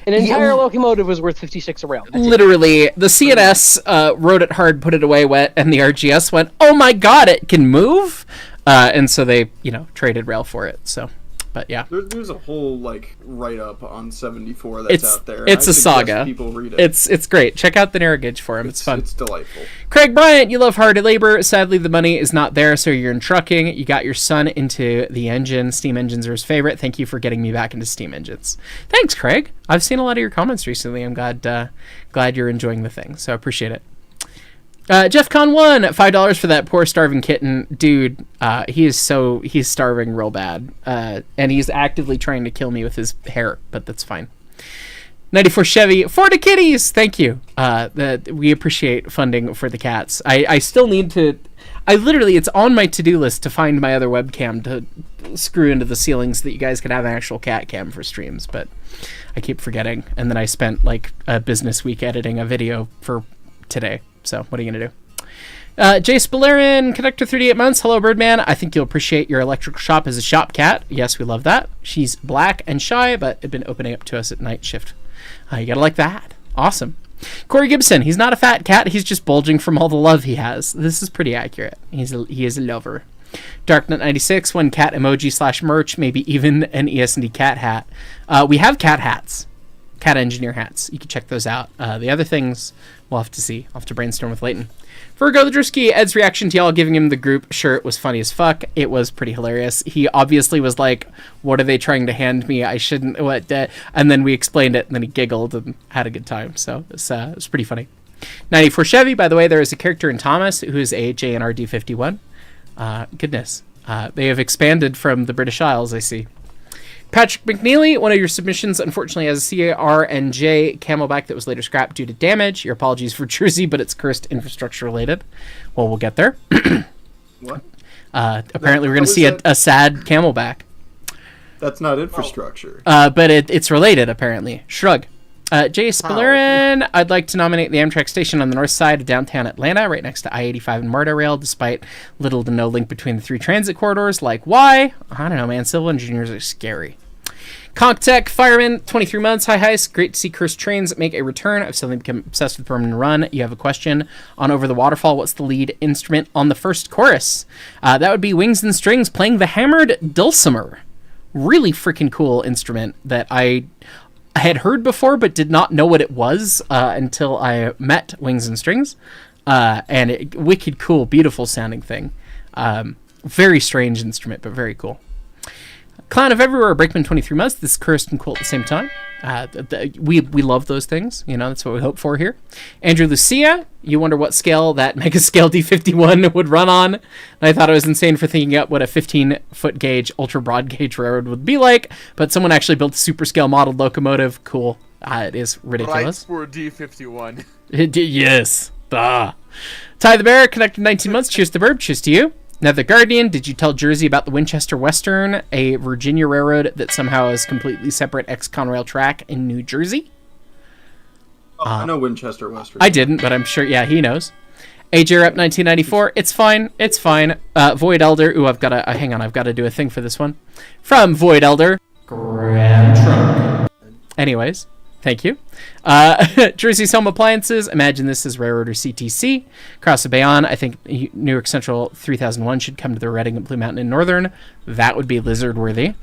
an entire locomotive was worth 50 sticks of rail. Literally, the CNS rode it hard, put it away wet, and the RGS went, "Oh my god, it can move!" And so they, traded rail for it. So, but yeah, there's a whole write-up on 74 that's out there. It's a saga. People read it. It's great. Check out the narrowgauge forum. It's fun. It's delightful. Craig Bryant, you love hard labor. Sadly, the money is not there, so you're in trucking. You got your son into the engine. Steam engines are his favorite. Thank you for getting me back into steam engines. Thanks, Craig. I've seen a lot of your comments recently. I'm glad you're enjoying the thing. So I appreciate it. Jeff Con won $5 for that poor starving kitten. Dude, he's starving real bad. And he's actively trying to kill me with his hair, but that's fine. 94 Chevy, for the kitties! Thank you. We appreciate funding for the cats. I still need to... it's on my to-do list to find my other webcam to screw into the ceiling so that you guys can have an actual cat cam for streams, but I keep forgetting. And then I spent a business week editing a video for today. So, what are you going to do? Jay Spillerin, Conductor 38 months. Hello, Birdman. I think you'll appreciate your electrical shop as a shop cat. Yes, we love that. She's black and shy, but had been opening up to us at night shift. You got to like that. Awesome. Corey Gibson, he's not a fat cat. He's just bulging from all the love he has. This is pretty accurate. He is a lover. Darknut96, one cat emoji / merch, maybe even an ES&D cat hat. We have cat hats, cat engineer hats. You can check those out. The other things we'll have to see. I'll have to brainstorm with Leighton. Virgo the Drewski, Ed's reaction to y'all giving him the group shirt was funny as fuck. It was pretty hilarious. He obviously was like, what are they trying to hand me? I shouldn't, what? And then we explained it, and then he giggled and had a good time. So it was pretty funny. 94 Chevy, by the way, there is a character in Thomas who is a JNR D51. Goodness. They have expanded from the British Isles, I see. Patrick McNeely, one of your submissions, unfortunately, has a CRNJ Camelback that was later scrapped due to damage. Your apologies for Jersey, but it's cursed infrastructure related. Well, we'll get there. What? Apparently, we're going to see a sad Camelback. That's not infrastructure. But it's related, apparently. Shrug. Jay Spillerin, I'd like to nominate the Amtrak station on the north side of downtown Atlanta, right next to I-85 and MARTA Rail, despite little to no link between the three transit corridors. Like, why? I don't know, man. Civil engineers are scary. ConkTech, Fireman, 23 months. Hi, Heist. Great to see Cursed Trains make a return. I've suddenly become obsessed with Permanent Run. You have a question on Over the Waterfall. What's the lead instrument on the first chorus? That would be Wings and Strings playing the hammered dulcimer. Really freaking cool instrument that I had heard before but did not know what it was until I met Wings and Strings. Wicked cool, beautiful sounding thing. Very strange instrument, but very cool. Clown of Everywhere, Breakman 23 months. This is cursed and cool at the same time. We love those things. You know, that's what we hope for here. Andrew Lucia, you wonder what scale that Mega Scale D51 would run on. And I thought it was insane for thinking up what a 15-foot gauge, ultra broad gauge railroad would be like, but someone actually built a super scale modeled locomotive. Cool. It is ridiculous. Right for D51. Yes. Ty the Bear, connected 19 months. Cheers to Burb. Cheers to you. Nether Guardian, did you tell Jersey about the Winchester Western, a Virginia railroad that somehow is completely separate ex-Conrail track in New Jersey? I know Winchester Western. I didn't, but I'm sure, yeah, he knows. AJ Rep 1994, it's fine. Void Elder, ooh, I've got to do a thing for this one. From Void Elder, Grand Trunk. Anyways, thank you. Jersey's Home Appliances. Imagine this as Railroader CTC. Cross the Bayonne. I think Newark Central 3001 should come to the Reading and Blue Mountain in Northern. That would be lizard worthy.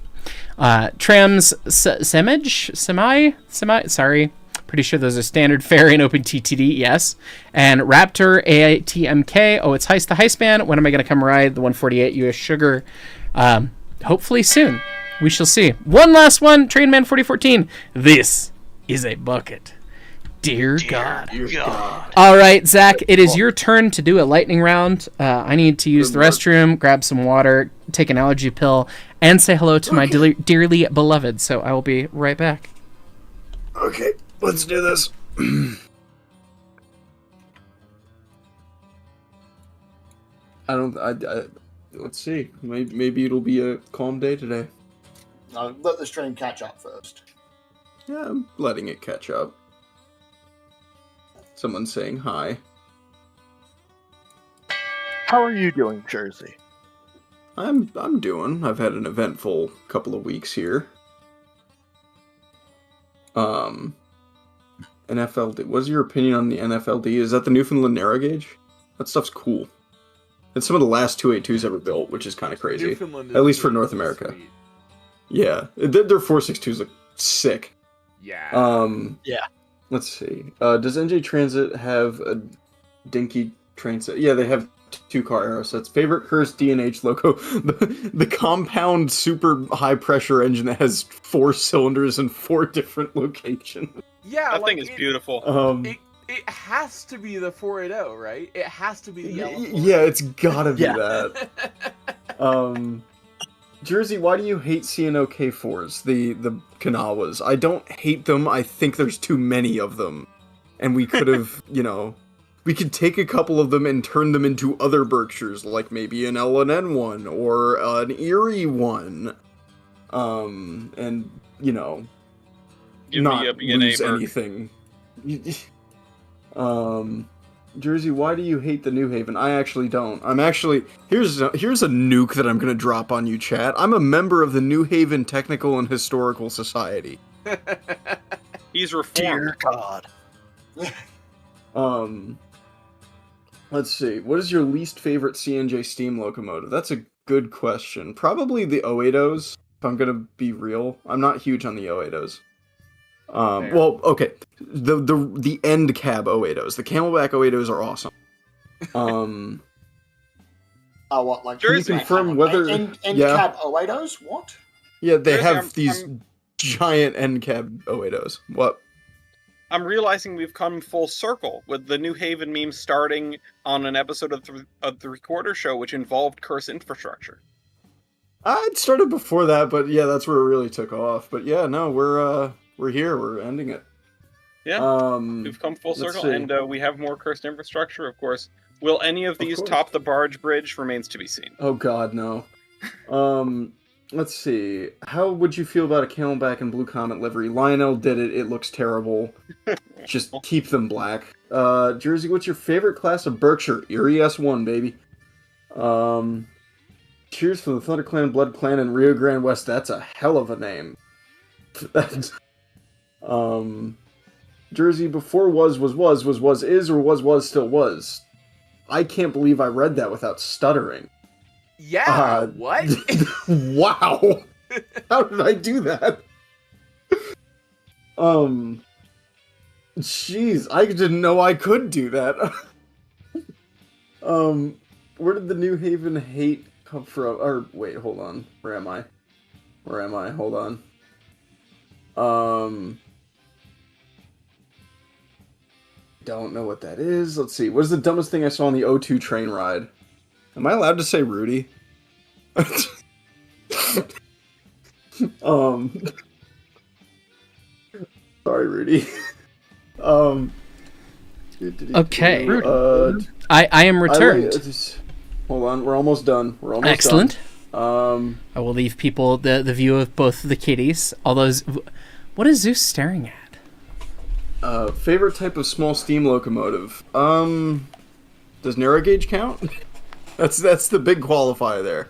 Trams Semi. Sorry. Pretty sure those are standard fare in Open TTD. Yes. And Raptor AITMK. Oh, it's Heist the Heist Man. When am I going to come ride the 148 US Sugar? Hopefully soon. We shall see. One last one. Trainman 4014. This is a bucket. Dear God. All right, Zach, it is your turn to do a lightning round. I need to use the restroom, grab some water, take an allergy pill, and say hello to my dearly beloved. So I will be right back. Okay, let's do this. Let's see. Maybe it'll be a calm day today. No, let the stream catch up first. Yeah, I'm letting it catch up. Someone's saying hi. How are you doing, Jersey? I'm doing. I've had an eventful couple of weeks here. NFLD. What's your opinion on the NFLD? Is that the Newfoundland narrow gauge? That stuff's cool. It's some of the last 282s ever built, which is kind of crazy. At least for North America. Sweet. Yeah, their 462s look sick. Yeah. Yeah. Let's see. Does NJ Transit have a dinky train set? Yeah, they have 2-car aero sets. Favorite cursed D&H loco? The compound super high pressure engine that has 4 cylinders in 4 different locations. Yeah, that thing is beautiful. It has to be the 480, right? It has to be the Yeah, it's gotta be that. Jersey, why do you hate C&O K4s, the Kanawas? I don't hate them, I think there's too many of them. And we could have, we could take a couple of them and turn them into other Berkshires, like maybe an L&N one, or an Erie one. And, Give not me a B&A lose Berk. anything. Jersey, why do you hate the New Haven? I actually don't. Here's a nuke that I'm gonna drop on you, chat. I'm a member of the New Haven Technical and Historical Society. He's reformed. Dear God. Let's see. What is your least favorite CNJ steam locomotive? That's good question. Probably the Oedos, if I'm gonna be real. I'm not huge on the Oedos. Well, okay. The end cab Oedos. The Camelback Oedos are awesome. What, like... Can you confirm whether... End cab Oedos? What? Yeah, they Jersey, have these giant end cab Oedos. What? I'm realizing we've come full circle with the New Haven meme starting on an episode of the Recorder Show, which involved Curse Infrastructure. It started before that, but yeah, that's where it really took off. But yeah, no, we're here. We're ending it. Yeah, we've come full circle, and we have more Cursed Infrastructure, of course. Will any of these top the barge bridge remains to be seen. Oh God, no. Let's see. How would you feel about a Camelback and Blue Comet livery? Lionel did it. It looks terrible. Just keep them black. Jersey, what's your favorite class of Berkshire? Erie S1, baby. Cheers from the Thunder Clan, Blood Clan, and Rio Grande West. That's a hell of a name. Jersey, before was, is, or was, still was. I can't believe I read that without stuttering. Yeah, what? Wow. How did I do that? Jeez, I didn't know I could do that. Where did the New Haven hate come from? Or, wait, hold on. Where am I? Hold on. Don't know what that is. Let's see. What is the dumbest thing I saw on the O2 train ride? Am I allowed to say Rudy? Sorry, Rudy. Okay. I am returned. Hold on, we're almost done. Excellent. I will leave people the view of both the kitties. What is Zeus staring at? Favorite type of small steam locomotive. Does narrow gauge count? That's the big qualifier there.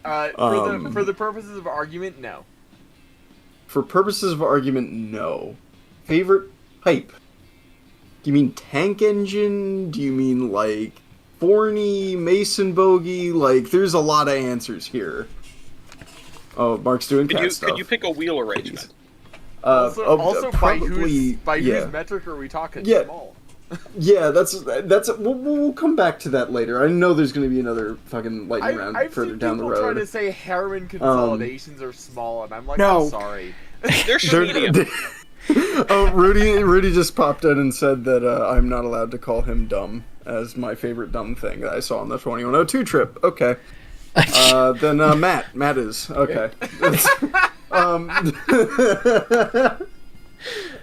For the purposes of argument, no. For purposes of argument, no. Favorite type? Do you mean tank engine? Do you mean like Forney, Mason Bogey? Like, there's a lot of answers here. Oh, Mark's doing cat stuff. Could you pick a wheel arrangement? Also probably, by whose metric are we talking? Yeah. Small. Yeah, that's we'll come back to that later. I know there's going to be another fucking lightning round further down the road. I've seen people trying to say Harriman consolidations are small, and I'm like, no. I'm sorry. They're medium. Oh, Rudy just popped in and said that I'm not allowed to call him dumb as my favorite dumb thing that I saw on the 2102 trip. Okay. Then Matt is. Okay.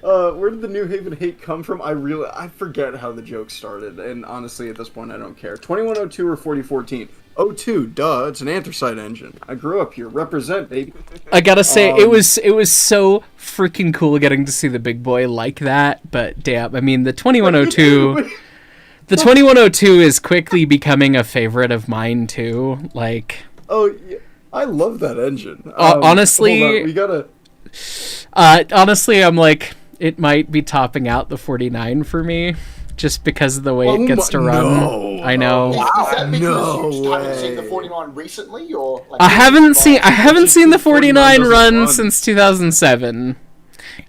Where did the New Haven hate come from? I forget how the joke started, and honestly, at this point, I don't care. 2102 or 4014? 02, duh, it's an anthracite engine. I grew up here. Represent, baby. I gotta say, it was so freaking cool getting to see the big boy like that, but damn, I mean, the 2102... The 2102 is quickly becoming a favorite of mine, too. Like... Oh, yeah. I love that engine. Honestly... Hold on, we gotta... honestly, I'm like, it might be topping out the 49 for me, just because of the way it gets to run. No. I know. Is that because you haven't seen the 49 recently, or like, I haven't seen the 49 run since 2007.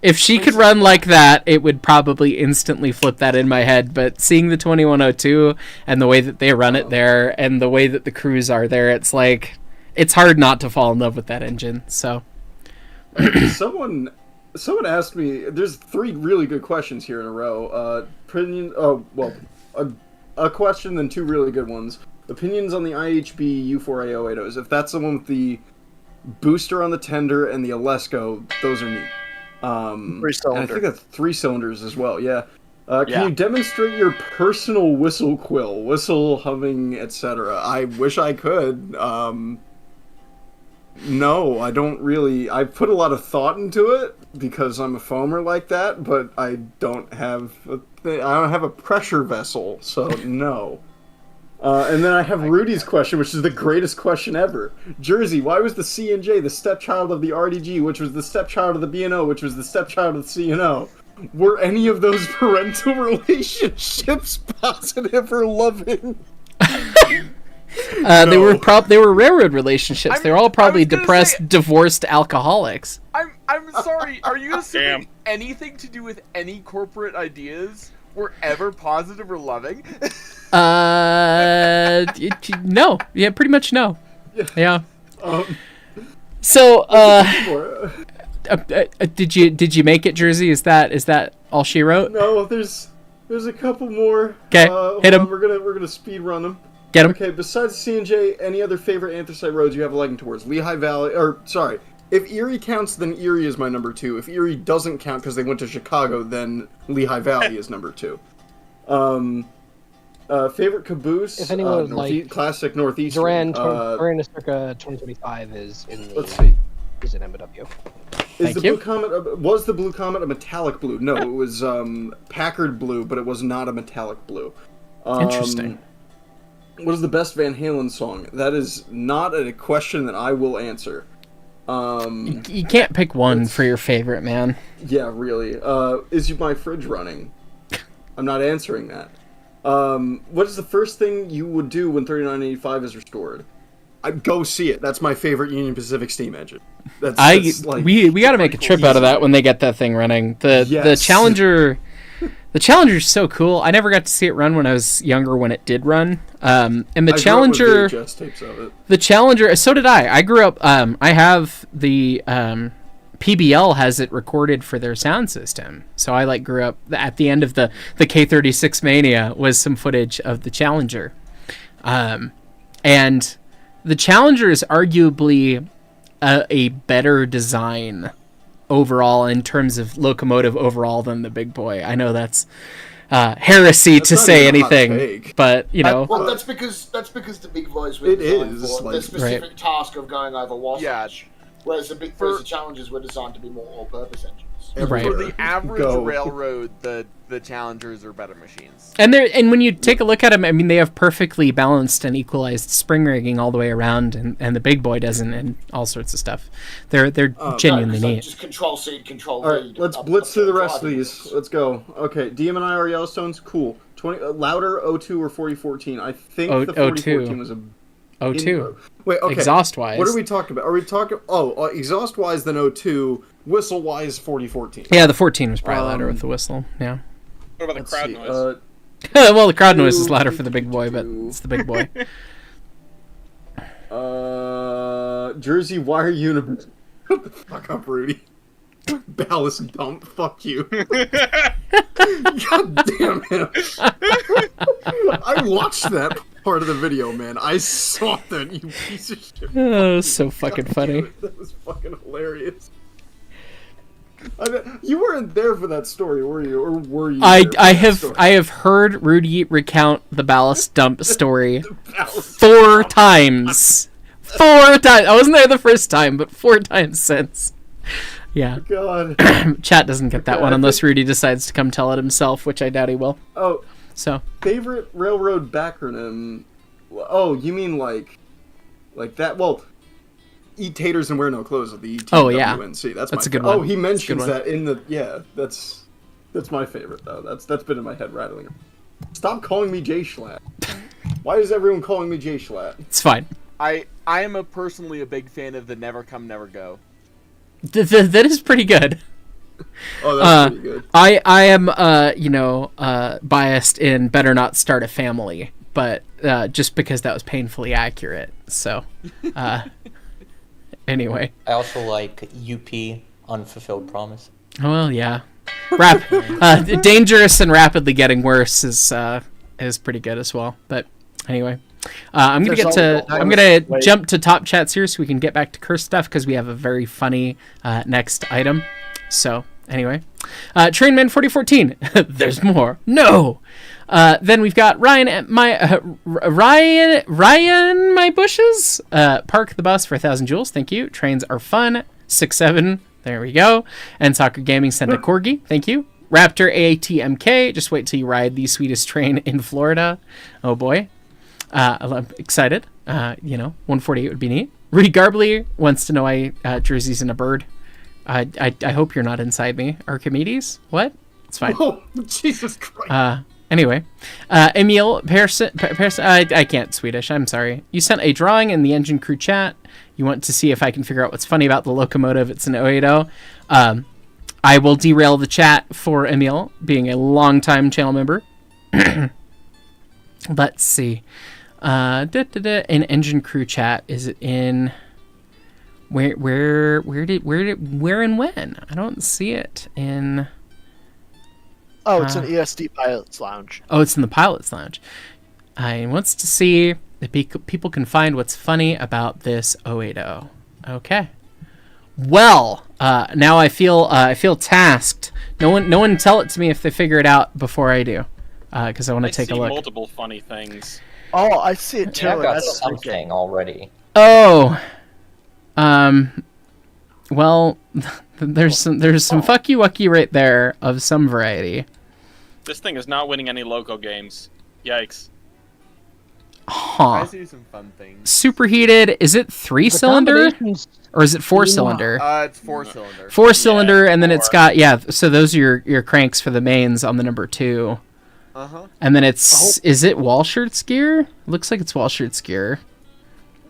If she could run like that, it would probably instantly flip that in my head. But seeing the 2102 and the way that they run it there, and the way that the crews are there, it's like it's hard not to fall in love with that engine. So. Someone asked me. There's 3 really good questions here in a row. A question, then 2 really good ones. Opinions on the IHB U4A080s. If that's the one with the booster on the tender and the Alesco, those are neat. 3-cylinder. I think that's 3 cylinders as well. Yeah. Can you demonstrate your personal whistle quill, whistle, humming, etc.? I wish I could. No, I don't really. I put a lot of thought into it because I'm a foamer like that, but I don't have a pressure vessel, so no. And then I have Rudy's question, which is the greatest question ever. Jersey, why was the C&J the stepchild of the RDG, which was the stepchild of the B&O, which was the stepchild of the C&O? Were any of those parental relationships positive or loving? They were railroad relationships. They're all probably depressed, divorced alcoholics. I'm sorry. Are you assuming anything to do with any corporate ideas were ever positive or loving? No. Yeah, pretty much no. Yeah. So, did you make it, Jersey? Is that all she wrote? No, there's a couple more. Okay, hit them. We're gonna speed run them. Get them. Okay, besides C&J, any other favorite anthracite roads you have a liking towards? Lehigh Valley, or sorry, if Erie counts, then Erie is my number 2. If Erie doesn't count because they went to Chicago, then Lehigh Valley is number 2. Favorite caboose? If anyone would like, classic Northeastern. Duran Circa 2025 is in the. Let's see. Is in MW. Blue Comet was the Blue Comet a metallic blue? No, it was Packard blue, but it was not a metallic blue. Interesting. What is the best Van Halen song? That is not a question that I will answer. You can't pick one for your favorite, man. Yeah, really. Is my fridge running? I'm not answering that. What is the first thing you would do when 3985 is restored? I'd go see it. That's my favorite Union Pacific steam engine. We got to make a trip out of that when they get that thing running. The Challenger. The Challenger's so cool. I never got to see it run when I was younger when it did run. And the Challenger, VHS tapes of it. The Challenger, so did I. I grew up, I have the, PBL has it recorded for their sound system. So I grew up at the end of the K36 Mania was some footage of the Challenger. And the Challenger is arguably a better design overall in terms of locomotive overall than the Big Boy. I know that's heresy to say anything, but well, that's because the Big Boys were designed for the specific task of going over Wasatch, whereas the Challengers were designed to be more all-purpose engines. Right. For the average railroad, the Challengers are better machines. And when you take a look at them, I mean, they have perfectly balanced and equalized spring rigging all the way around, and the Big Boy doesn't, and all sorts of stuff. They're genuinely neat. Just control C, control V. All right, let's blitz through the rest of these. Let's go. Okay, DM&I are Yellowstones. Cool. 20 louder 02 or 4014. I think the 4014 was a 02. Wait, okay. Exhaust wise. What are we talking about? Are we talking? Exhaust wise, then 02. Whistle wise, 4014. Yeah, the 14 was probably louder with the whistle. Yeah. What about the crowd noise? Well, the crowd noise is louder for the Big Boy, but it's the Big Boy. Jersey Wire Universe. Shut the fuck up, Rudy. Ballast dump. Fuck you. God damn him. I watched that part of the video, man. I saw that, you piece of shit. Oh, so fucking funny. That was fucking hilarious. You weren't there for that story, were you? Or were you? I have heard Rudy recount the ballast dump story 4 times. 4 times. I wasn't there the first time, but 4 times since. Yeah. God. Chat doesn't get that one unless Rudy decides to come tell it himself, which I doubt he will. Oh. So. Favorite railroad backronym? Oh, you mean like that? Well. Eat taters and wear no clothes of the ETWNC. Oh yeah, that's a good one. Oh, he mentions that in the that's my favorite though. That's been in my head rattling. Stop calling me Jay Schlatt. Why is everyone calling me Jay Schlatt? It's fine. I am personally a big fan of the Never Come Never Go. That is pretty good. Oh, that's pretty good. I am biased in Better Not Start a Family, but just because that was painfully accurate. So. Anyway. I also like UP, Unfulfilled Promise. Well, yeah. Dangerous and Rapidly Getting Worse is pretty good as well. But anyway, I'm gonna jump to top chats here so we can get back to curse stuff because we have a very funny next item. So anyway, Trainman 4014. There's more. No. Then we've got Ryan my bushes. Park the bus for 1,000 joules. Thank you. Trains are fun. 6-7. There we go. And Soccer Gaming sent a corgi. Thank you. Raptor ATMK. Just wait till you ride the sweetest train in Florida. Oh boy. I'm excited. 148 would be neat. Rudy Garbly wants to know why Jersey's in a bird. I hope you're not inside me. Archimedes? What? It's fine. Oh, Jesus Christ. Anyway, Emil Persson, I can't Swedish. I'm sorry. You sent a drawing in the Engine Crew chat. You want to see if I can figure out what's funny about the locomotive. It's an 080. I will derail the chat for Emil being a longtime channel member. Let's see. In Engine Crew chat, is it in? Where and when? I don't see it in. Oh, it's an ESD Pilots Lounge. Oh, it's in the Pilots Lounge. I wants to see if people can find what's funny about this 080. Okay. Well, now I feel tasked. No one tell it to me if they figure it out before I do, because I want to take a look. Multiple funny things. Oh, I see it too. Yeah, I've got That's something already. Oh. Well, there's some fucky wucky right there of some variety. This thing is not winning any loco games. Yikes. Huh. I see some fun things. Superheated. Is it 3-cylinder or is it 4-cylinder? It's 4-cylinder. 4-cylinder, and then it's got So those are your cranks for the mains on the number 2. And then it's is it Walschaerts gear? Looks like it's Walschaerts gear.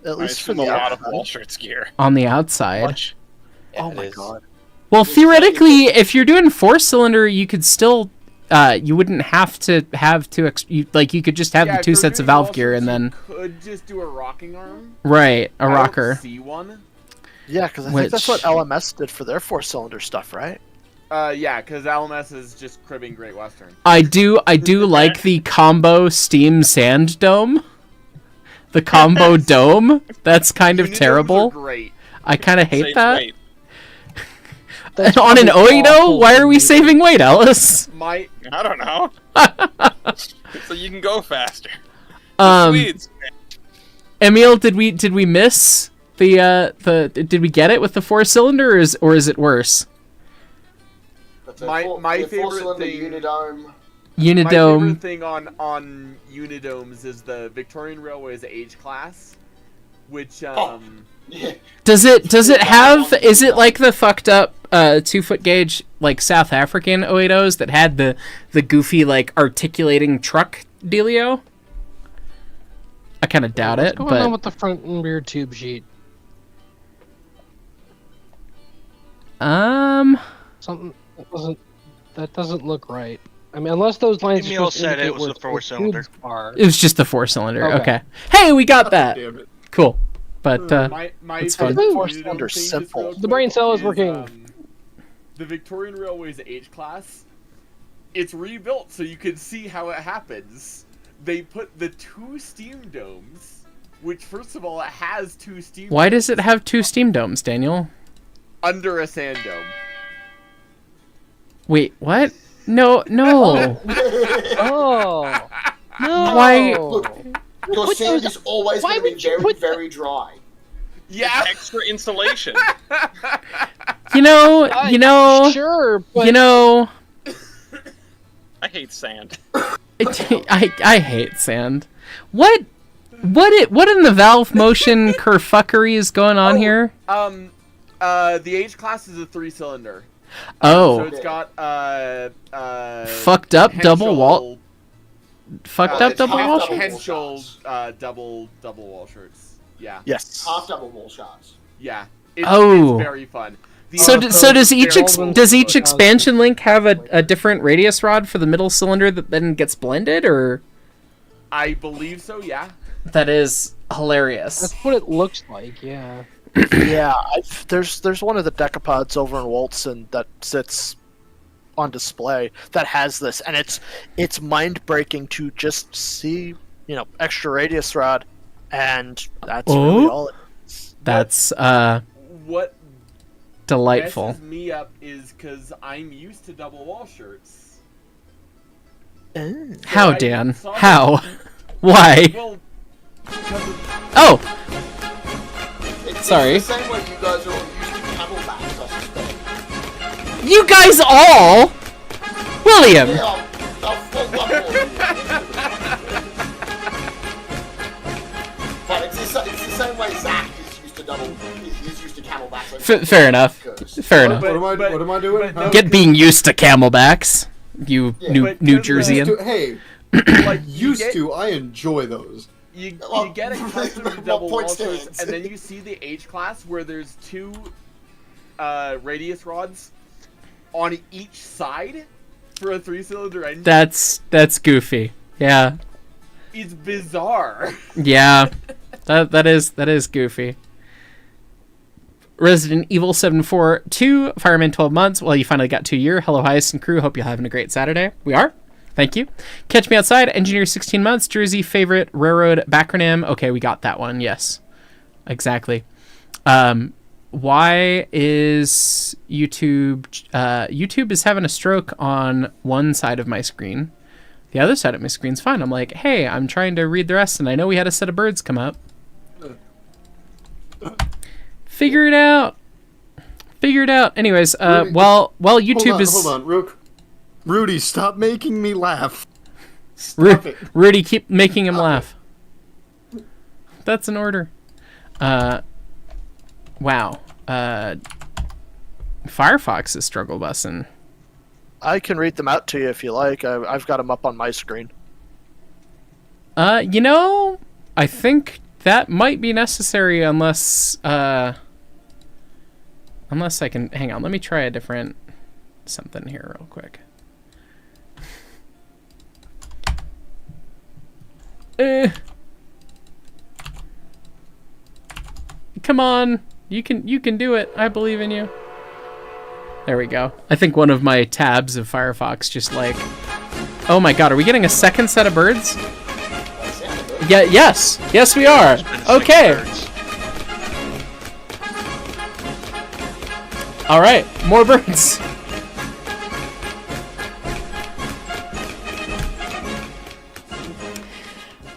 At least for a the lot of outside. Walschaerts gear. On the outside. Yeah, Oh it my is. god. Well, theoretically, if you're doing 4-cylinder, you could still you wouldn't have to have you could just have the 2 sets of valve gear and then You could just do a rocking arm. right, a I don't rocker. see one. Yeah, because I think that's what Which- LMS did for their 4-cylinder stuff, right? Yeah, because LMS is just cribbing Great Western. I do like the combo steam sand dome. The combo dome. That's kind of Unidomes are terrible. Great. I kind of hate Save that. weight. That's On an probably 080, awful why for are we me. saving weight, Alice? I don't know. So you can go faster. Swedes. Emil, did we miss the did we get it with the 4-cylinder or is it worse? But My the favorite four-cylinder thing- Unidome. My Unidome. favorite thing on Unidomes is the Victorian Railways H class, which Yeah. Does it have? Is it like the fucked up 2-foot gauge like South African 080s that had the goofy like articulating truck dealio? I kind of doubt What's it, going but on with the front and rear tube sheet? Something that doesn't look right. I mean, unless those lines. Emil are supposed to said it indicate was where the 4-cylinder. tubes are. it was just the 4-cylinder. Okay. Okay. Hey, we got that. Damn it. Cool. But my it's favorite fun. 4-cylinder Unidome thing, just simple. real The quick, brain cell is working. The Victorian Railways H class, it's rebuilt so you can see how it happens. They put the 2 steam domes, which first of all it has 2 steam. Why domes does it have 2 steam domes, Daniel? under a sand dome? Wait, what? No. Oh no! Why- Look, your Put sand those- is always why going to be would you very, put very dry. Yeah. Extra insulation. You know. Sure, but You know. I hate sand. I hate sand. What in the valve motion kerfuckery is going on here? The H class is a 3-cylinder. Oh. So it's got Fucked up double Henschel- wall. Fucked up it's double half wall. double. Henschel double wall shirts. Yeah. Yes. Half double wall shots. Yeah. It's Oh. very fun. The So other- does each does each Barrel- expansion link have a different radius rod for the middle cylinder that then gets blended, or I believe so. Yeah. that is hilarious. that's what it looks like. Yeah. Yeah, there's one of the decapods over in Walton that sits on display that has this, and it's mind breaking to just see extra radius rod, and that's really all it is. That's What delightful. messes me up is because I'm used to double wall shirts. How, I Dan? saw How? Why? Well, because of, Oh, It's Sorry. the same way you guys are all used to camelbacks, I suspect. you guys all, William. Yeah, I'll full one But it's the same way Zach is used to he's used to camelbacks. Fair enough. Fair enough. What am I doing? but Huh? no, Get being used to camelbacks, you Yeah, New but New just- Jerseyan. Hey, like Used to, I enjoy those. You get accustomed to double point wall turrets, stands. and then you see the H class where there's 2 radius rods on each side for a 3-cylinder engine. That's goofy. Yeah. It's bizarre. Yeah. That is goofy. Resident Evil 742, Fireman 12 months. Well, you finally got 2 year. Hello, Heist and crew. Hope you're having a great Saturday. We are. Thank you. Catch Me Outside, Engineer 16 months. Jersey favorite railroad backronym. Okay, we got that one. Yes. Exactly. Why is YouTube... YouTube is having a stroke on one side of my screen. The other side of my screen's fine. I'm like, hey, I'm trying to read the rest, and I know we had a set of birds come up. Figure it out. Anyways, Rudy, while YouTube Hold on, Rook. Rudy, stop making me laugh. Rudy, keep making him laugh. That's an order. Wow. Firefox is struggle bussing. I can read them out to you if you like. I've got them up on my screen. I think that might be necessary unless I can... Hang on, let me try a different something here real quick. Come on. You can do it. I believe in you. There we go. I think one of my tabs of Firefox just like... Oh my god, are we getting a second set of birds? Yeah, yes. Yes, we are. Okay. All right, more birds.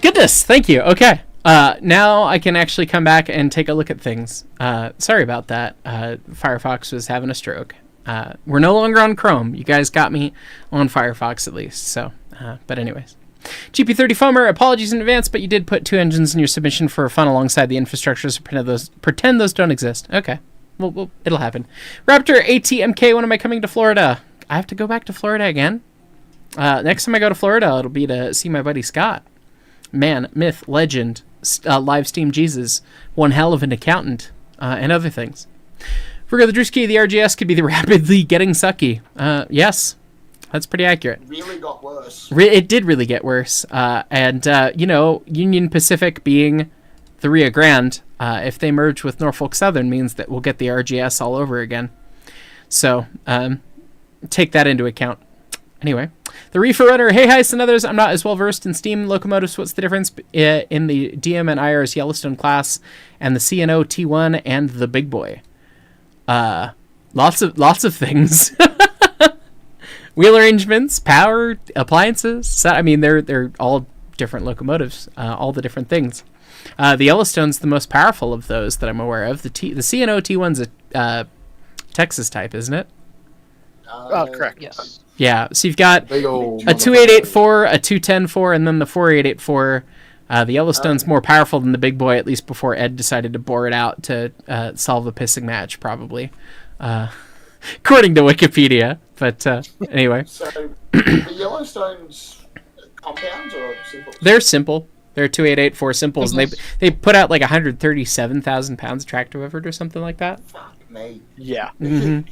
Goodness, thank you. Okay. Now I can actually come back and take a look at things. Sorry about that. Firefox was having a stroke. We're no longer on Chrome. You guys got me on Firefox at least. So, but anyways. GP30 Foamer, apologies in advance, but you did put 2 engines in your submission for fun alongside the infrastructure, so pretend those don't exist. Okay. Well, it'll happen. Raptor ATMK, when am I coming to Florida? I have to go back to Florida again. Next time I go to Florida, it'll be to see my buddy Scott. Man, myth, legend, live Steam Jesus, one hell of an accountant, and other things. Virgo the Drewski, the RGS could be the rapidly getting sucky. Yes, that's pretty accurate. Really got worse. It did really get worse. And Union Pacific being the Rio Grande, if they merge with Norfolk Southern, means that we'll get the RGS all over again. So, take that into account. Anyway, the Reefer Runner, hey Heist and others, I'm not as well versed in steam locomotives. What's the difference in the DM and IR's Yellowstone class and the CNO T1 and the Big Boy? Lots of things. Wheel arrangements, power, appliances. So, I mean, they're all different locomotives, all the different things. The Yellowstone's the most powerful of those that I'm aware of. The CNO T1's a Texas type, isn't it? Correct. Yes. Yeah, so you've got Big old a 2884, a 210-4, and then the 4884. The Yellowstone's more powerful than the Big Boy, at least before Ed decided to bore it out to solve a pissing match, probably. According to Wikipedia. But anyway. So, the Yellowstone's compounds or simple? They're simple. They're 2884 simples, and they put out like 137,000 pounds of tractor effort or something like that. Fuck me. Yeah. Mm-hmm.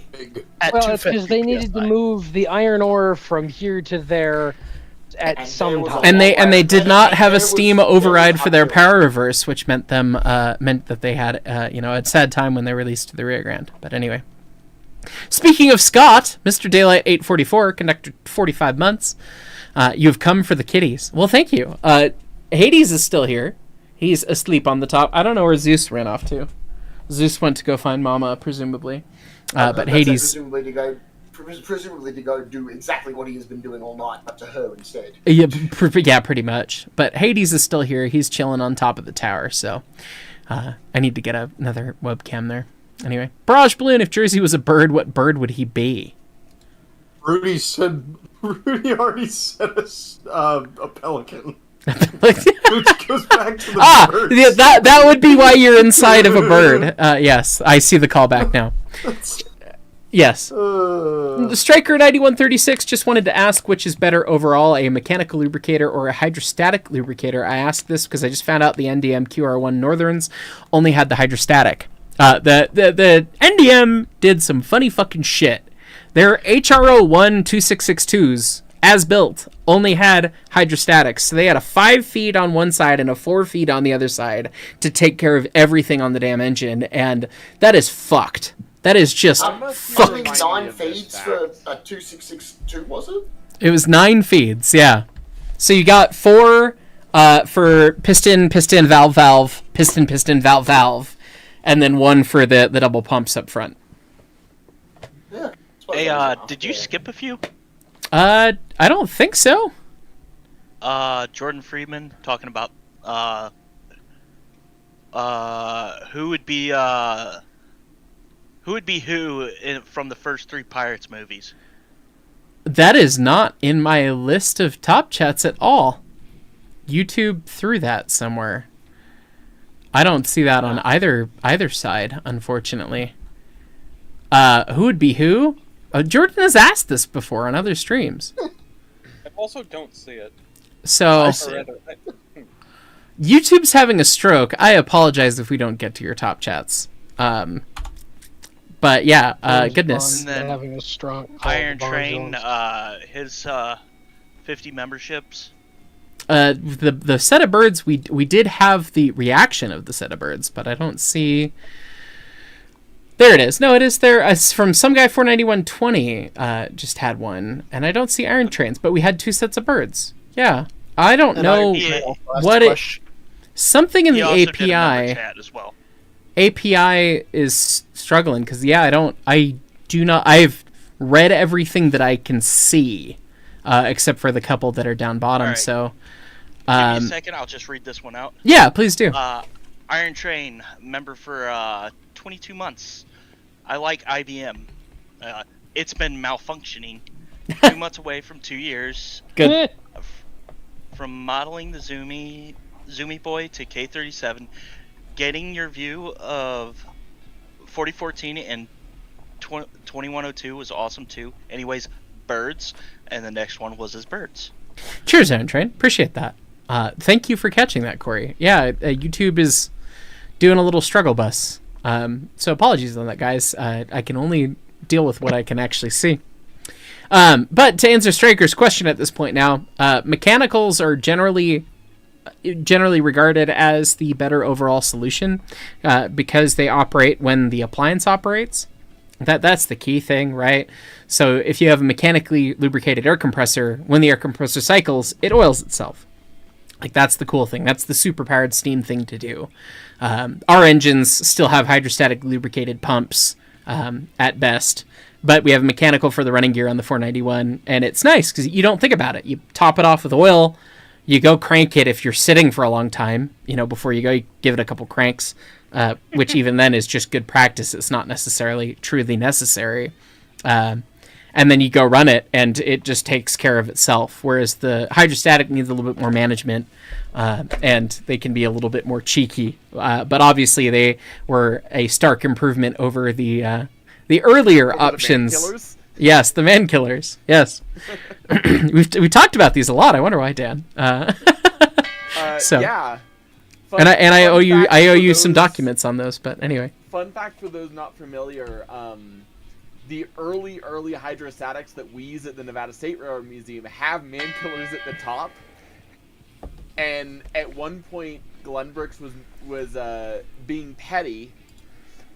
At Well, it's 250 because they needed to PSI. move the iron ore from here to there at And some there was a time. And they did not have a steam there was override for their upgrade. power reverse, which meant that they had a sad time when they released the Rio Grande. But anyway. Speaking of Scott, Mr. Daylight 844, conductor 45 months. You've come for the kitties. Well, thank you. Hades is still here. He's asleep on the top. I don't know where Zeus ran off to. Zeus went to go find Mama, presumably. But That's Hades... presumably to go do exactly what he has been doing all night, but to her instead. Yeah, pretty much. But Hades is still here. He's chilling on top of the tower, so I need to get another webcam there. Anyway, Barrage Balloon, if Jersey was a bird, what bird would he be? Rudy already said a pelican. Which goes back to the birds. Yeah, that would be why you're inside of a bird. Yes, I see the callback now. Yes. The Striker 9136 just wanted to ask which is better overall, a mechanical lubricator or a hydrostatic lubricator. I asked this because I just found out the NDM QR1 Northerns only had the hydrostatic. The NDM did some funny fucking shit. Their HRO1 2662s, as built, only had hydrostatics. So they had a 5 feed on one side and a 4 feed on the other side to take care of everything on the damn engine, and that is fucked. That is just fucked. 9 feeds for a 2662, was it? It was 9 feeds, yeah. So you got 4 for piston, valve, piston, valve, and then 1 for the double pumps up front. Yeah. Hey, did you skip a few? I don't think so. Jordan Friedman talking about who would be who from the first 3 Pirates movies. That is not in my list of top chats at all. YouTube threw that somewhere. I don't see that on either side, unfortunately. Who would be who? Jordan has asked this before on other streams. I also don't see it. So, YouTube's having a stroke. I apologize if we don't get to your top chats. But yeah, goodness. And then having a strong Iron Train, his 50 memberships. The set of birds, we did have the reaction of the set of birds, but I don't see. There it is. No, it is there. It's from some guy 49120. Just had one, and I don't see Iron Trains, but we had 2 sets of birds. Yeah, I don't know what it. Something in the API. Chat as well. API is struggling because I do not. I've read everything that I can see, except for the couple that are down bottom. Right. So, give me a second. I'll just read this one out. Yeah, please do. Iron Train, member for 22 months. I like IBM. It's been malfunctioning. 2 months away from 2 years. Good. From modeling the Zoomy Boy to K37, getting your view of 4014 and 2102 was awesome too. Anyways, birds, and the next one was his birds. Cheers, Iron Train. Appreciate that. Thank you for catching that, Corey. Yeah, YouTube is doing a little struggle bus. So apologies on that, guys. I can only deal with what I can actually see. But to answer Striker's question at this point now, mechanicals are generally regarded as the better overall solution because they operate when the appliance operates. That's the key thing, right? So if you have a mechanically lubricated air compressor, when the air compressor cycles, it oils itself. Like, that's the cool thing. That's the super-powered steam thing to do. Our engines still have hydrostatic lubricated pumps at best, but we have mechanical for the running gear on the 491, and it's nice because you don't think about it. You top it off with oil, you go crank it if you're sitting for a long time, before you go, you give it a couple cranks, which even then is just good practice. It's not necessarily truly necessary. And then you go run it, and it just takes care of itself. Whereas the hydrostatic needs a little bit more management, and they can be a little bit more cheeky. But obviously, they were a stark improvement over the earlier options. The man killers? Yes, the man killers. Yes, we talked about these a lot. I wonder why, Dan. So yeah. I owe you some documents on those. But anyway. Fun fact for those not familiar. The early hydrostatics that we use at the Nevada State Railroad Museum have man killers at the top, and at one point Glenbrooks was being petty,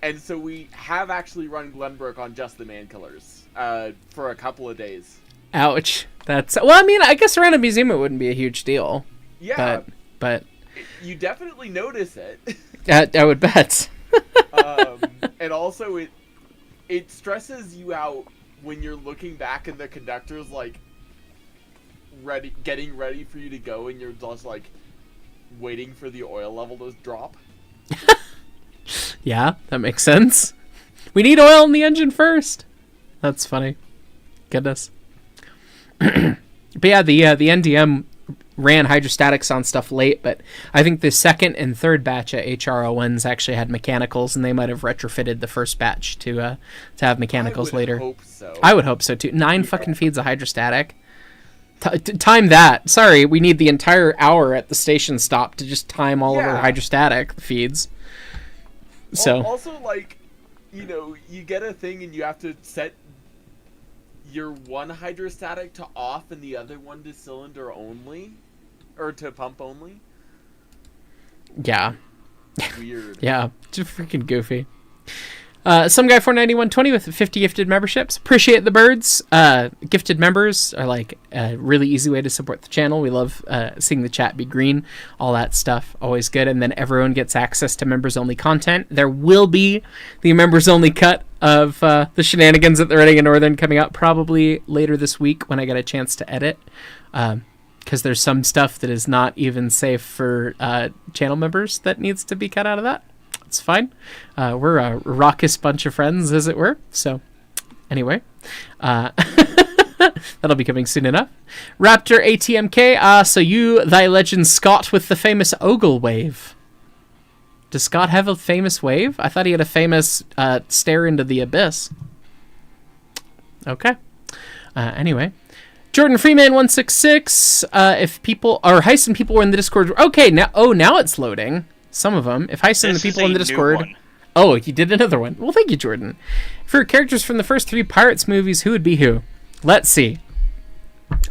and so we have actually run Glenbrook on just the man killers for a couple of days. Ouch! I guess around a museum it wouldn't be a huge deal. Yeah, but you definitely notice it. I would bet. And also it stresses you out when you're looking back and the conductor's getting ready for you to go, and you're just waiting for the oil level to drop. Yeah, that makes sense. We need oil in the engine first. That's funny. Goodness. But yeah, the NDM ran hydrostatics on stuff late, but I think the second and third batch of HRO1s actually had mechanicals, and they might have retrofitted the first batch to have mechanicals later. Hope so. I would hope so too. 9 fucking feeds of hydrostatic. Time that. Sorry, we need the entire hour at the station stop to just time all of our hydrostatic feeds. So also, like, you know, you get a thing and you have to set your one hydrostatic to off and the other one to cylinder only, or to pump only. yeah, Weird. yeah, just freaking goofy. Some guy 49120 with 50 gifted memberships. Appreciate the birds. Gifted members are like a really easy way to support the channel. We love seeing the chat be green, all that stuff. Always good. And then everyone gets access to members only content. There will be the members only cut of the shenanigans at the Reading and Northern coming out probably later this week when I get a chance to edit. Because there's some stuff that is not even safe for channel members that needs to be cut out of that. It's fine. We're a raucous bunch of friends, as it were. So, anyway, that'll be coming soon enough. Raptor ATMK. So you, thy legend Scott, with the famous Ogle wave. Does Scott have a famous wave? I thought he had a famous stare into the abyss. Okay. Anyway. Jordan Freeman 166. If people or Heisen people were in the Discord. Okay, now it's loading. Some of them. If Heisen and the people in the Discord. Oh, he did another one. Well, thank you, Jordan. For characters from the first 3 Pirates movies, who would be who? Let's see.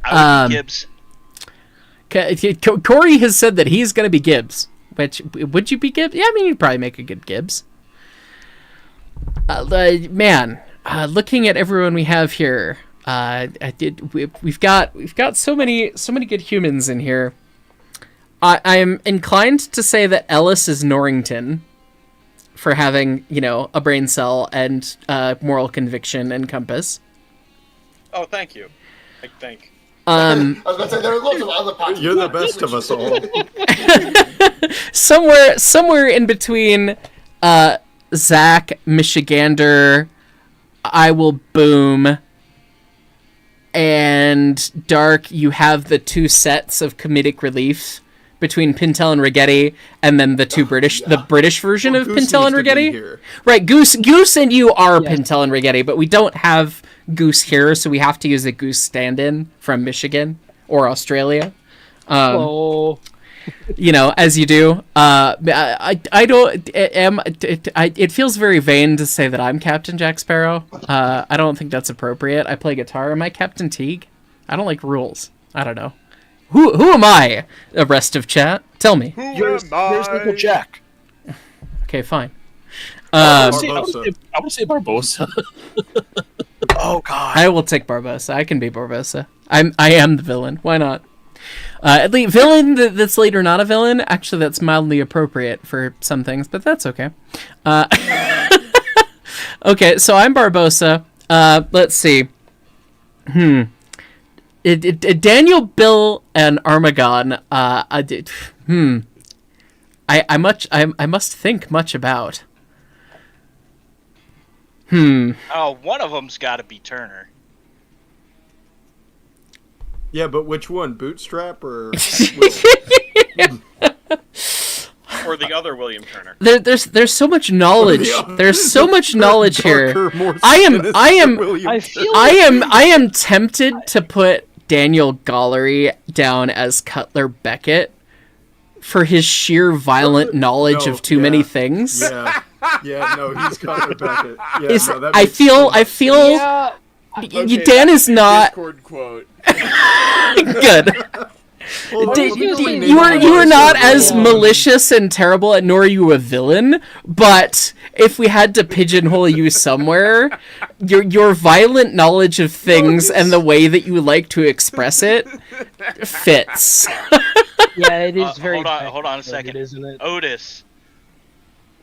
I would be Gibbs. Corey has said that he's going to be Gibbs. Which, would you be Gibbs? Yeah, I mean, you'd probably make a good Gibbs. Man, looking at everyone we have here, we've got so many good humans in here. I am inclined to say that Ellis is Norrington for having, you know, a brain cell and moral conviction and compass. Oh, thank you. I think. I was going to say, there are lots of other parts. You're the best of us all. somewhere in between Zach, Michigander, I Will Boom, and Dark, you have the 2 sets of comedic relief between Pintel and Rigetti, and then the the British version of Pintel and Rigetti. Right, Goose and you are Pintel and Rigetti, but we don't have Goose here, so we have to use a Goose stand-in from Michigan or Australia. You know, as you do. I don't. It feels very vain to say that I'm Captain Jack Sparrow. I don't think that's appropriate. I play guitar. Am I Captain Teague? I don't like rules. I don't know. Who am I? The rest of chat, tell me. Here's Uncle Jack. Okay, fine. I would say Barbosa. Oh God. I will take Barbosa. I can be Barbosa. I am the villain. Why not? At least villain that's later not a villain. Actually, that's mildly appropriate for some things, but that's okay. Okay, so I'm Barbosa. Let's see. Daniel, Bill, and Armagon. I must think much about. Oh, one of them's got to be Turner. Yeah, but which one? Bootstrap or Or the other William Turner. There's so much knowledge. There's so much knowledge here. I am tempted to put Daniel Gollery down as Cutler Beckett for his sheer violent knowledge of too many things. Yeah, no, he's Cutler Beckett. I feel Dan is not Discord quote. good. You are not as malicious and terrible, nor are you a villain. But if we had to pigeonhole you somewhere, your violent knowledge of things and the way that you like to express it fits. Yeah, it is very. Hold on a second, isn't it? Otis.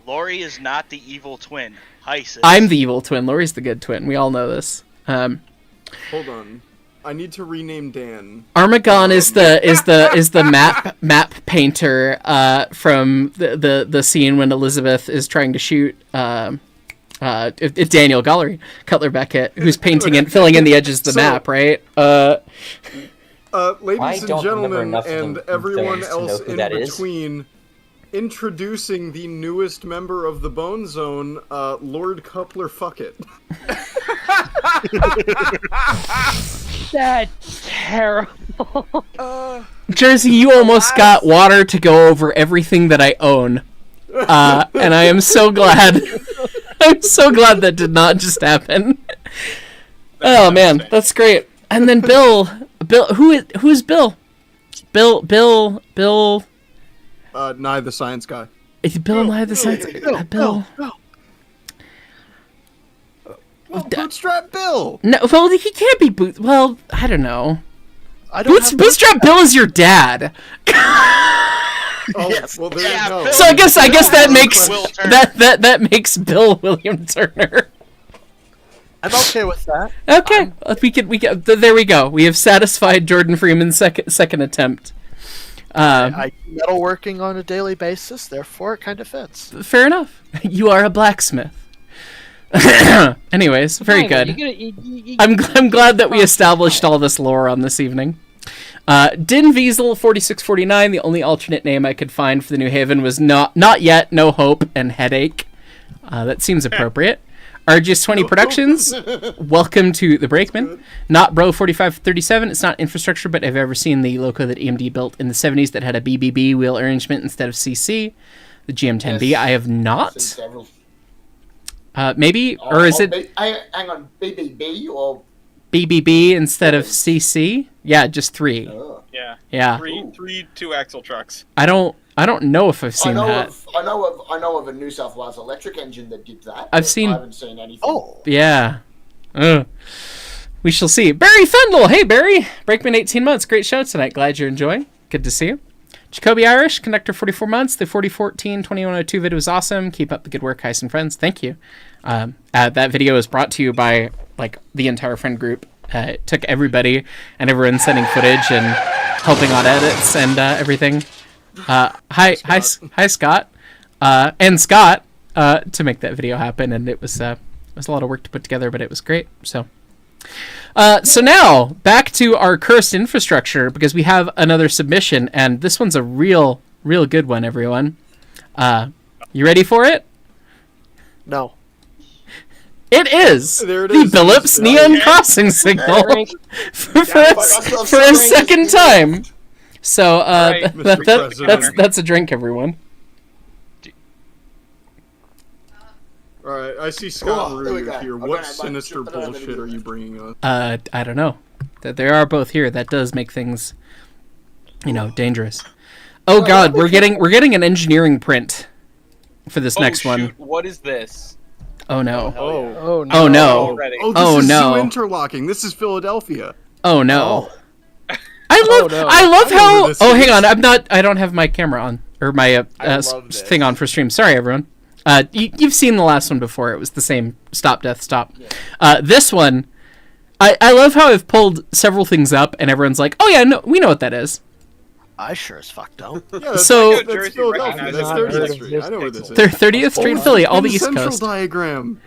Lori is not the evil twin. Heisen. I'm the evil twin. Lori's the good twin. We all know this. Hold on. I need to rename Dan. Armagon is the map painter from the scene when Elizabeth is trying to shoot it's Daniel Gollery, Cutler Beckett, who's painting and filling in the edges of the map, right? Ladies and don't remember gentlemen, enough of and them everyone films to know else who in that is. between, introducing the newest member of the Bone Zone, Lord Coupler Fuckit. That's terrible. Jersey, you almost got water to go over everything that I own. And I am so glad. I'm so glad that did not just happen. Oh man, that's great. And then Bill, who is Bill? Bill. Nye the Science Guy. Is Bill Nye the Science? Bill. Well, Bootstrap Bill. No, well he can't be boot. Well, I don't know. I don't have Bootstrap Bill is your dad. Oh, Yes. well, there you go. So I guess that makes Will Turner. that makes Bill William Turner. I'm okay with that. Okay, we can. There we go. We have satisfied Jordan Freeman's second attempt. I do metalworking on a daily basis, therefore it kind of fits. Fair enough. You are a blacksmith. Anyways, very good. I'm glad that we established all this lore on this evening. Din Wiesel 4649. The only alternate name I could find for the New Haven was not yet, no hope, and headache. That seems appropriate. RGS20 Productions, welcome to the Brakeman. Not Bro 4537, it's not infrastructure, but have you ever seen the loco that AMD built in the 70s that had a BBB wheel arrangement instead of CC? The GM10B, Yes. I have Seen not. several. Maybe, or is it Hang on, BBB or... BBB instead of CC? Yeah, just 3. Yeah. Yeah. Three two-axle trucks. I don't know if I've seen that. I know of a New South Wales electric engine that did that. I've but seen- I haven't seen anything. Oh, Yeah. We shall see. Barry Fendel. Hey, Barry. Brakeman 18 months. Great show tonight. Glad you're enjoying. Good to see you. Jacoby Irish, Conductor 44 months. The 4014-2102 video was awesome. Keep up the good work, Heist and friends. Thank you. That video is brought to you by the entire friend group. It took everybody and everyone sending footage and helping on edits and everything. Hi, Scott. And Scott to make that video happen, and it was a lot of work to put together, but it was great. So now back to our cursed infrastructure, because we have another submission, and this one's a real good one, everyone. You ready for it? no. It is There it the is. Billups Neon Crossing signal for a second time. So Right, Mr. President. that's a drink, everyone. Alright, I see Scott Oh, and there we Rudy go. here. Okay, What I'm sinister not- I'm bullshit are you bringing us? I don't know. That they are both here. That does make things, dangerous. Oh God, we're getting an engineering print for this next shoot, one. What is this? Oh no. Oh. Oh no. Oh no. Already. Oh, this Oh, is no. Zoo Interlocking. This is Philadelphia. Oh no. I Oh, love no. I love I know how where this Oh, is. hang on. I don't have my camera on or my I love this. thing on for stream. Sorry everyone. You've seen the last one before. It was the same stop death stop. This one I love how I've pulled several things up and everyone's like, "Oh yeah, no, we know what that is." I sure as fuck don't. Yeah, that's, So- that's Jersey Philadelphia. recognizes That's that. 30th Street. I know where this is. 30th Street, Philly, all the Penn East Central Coast. diagram.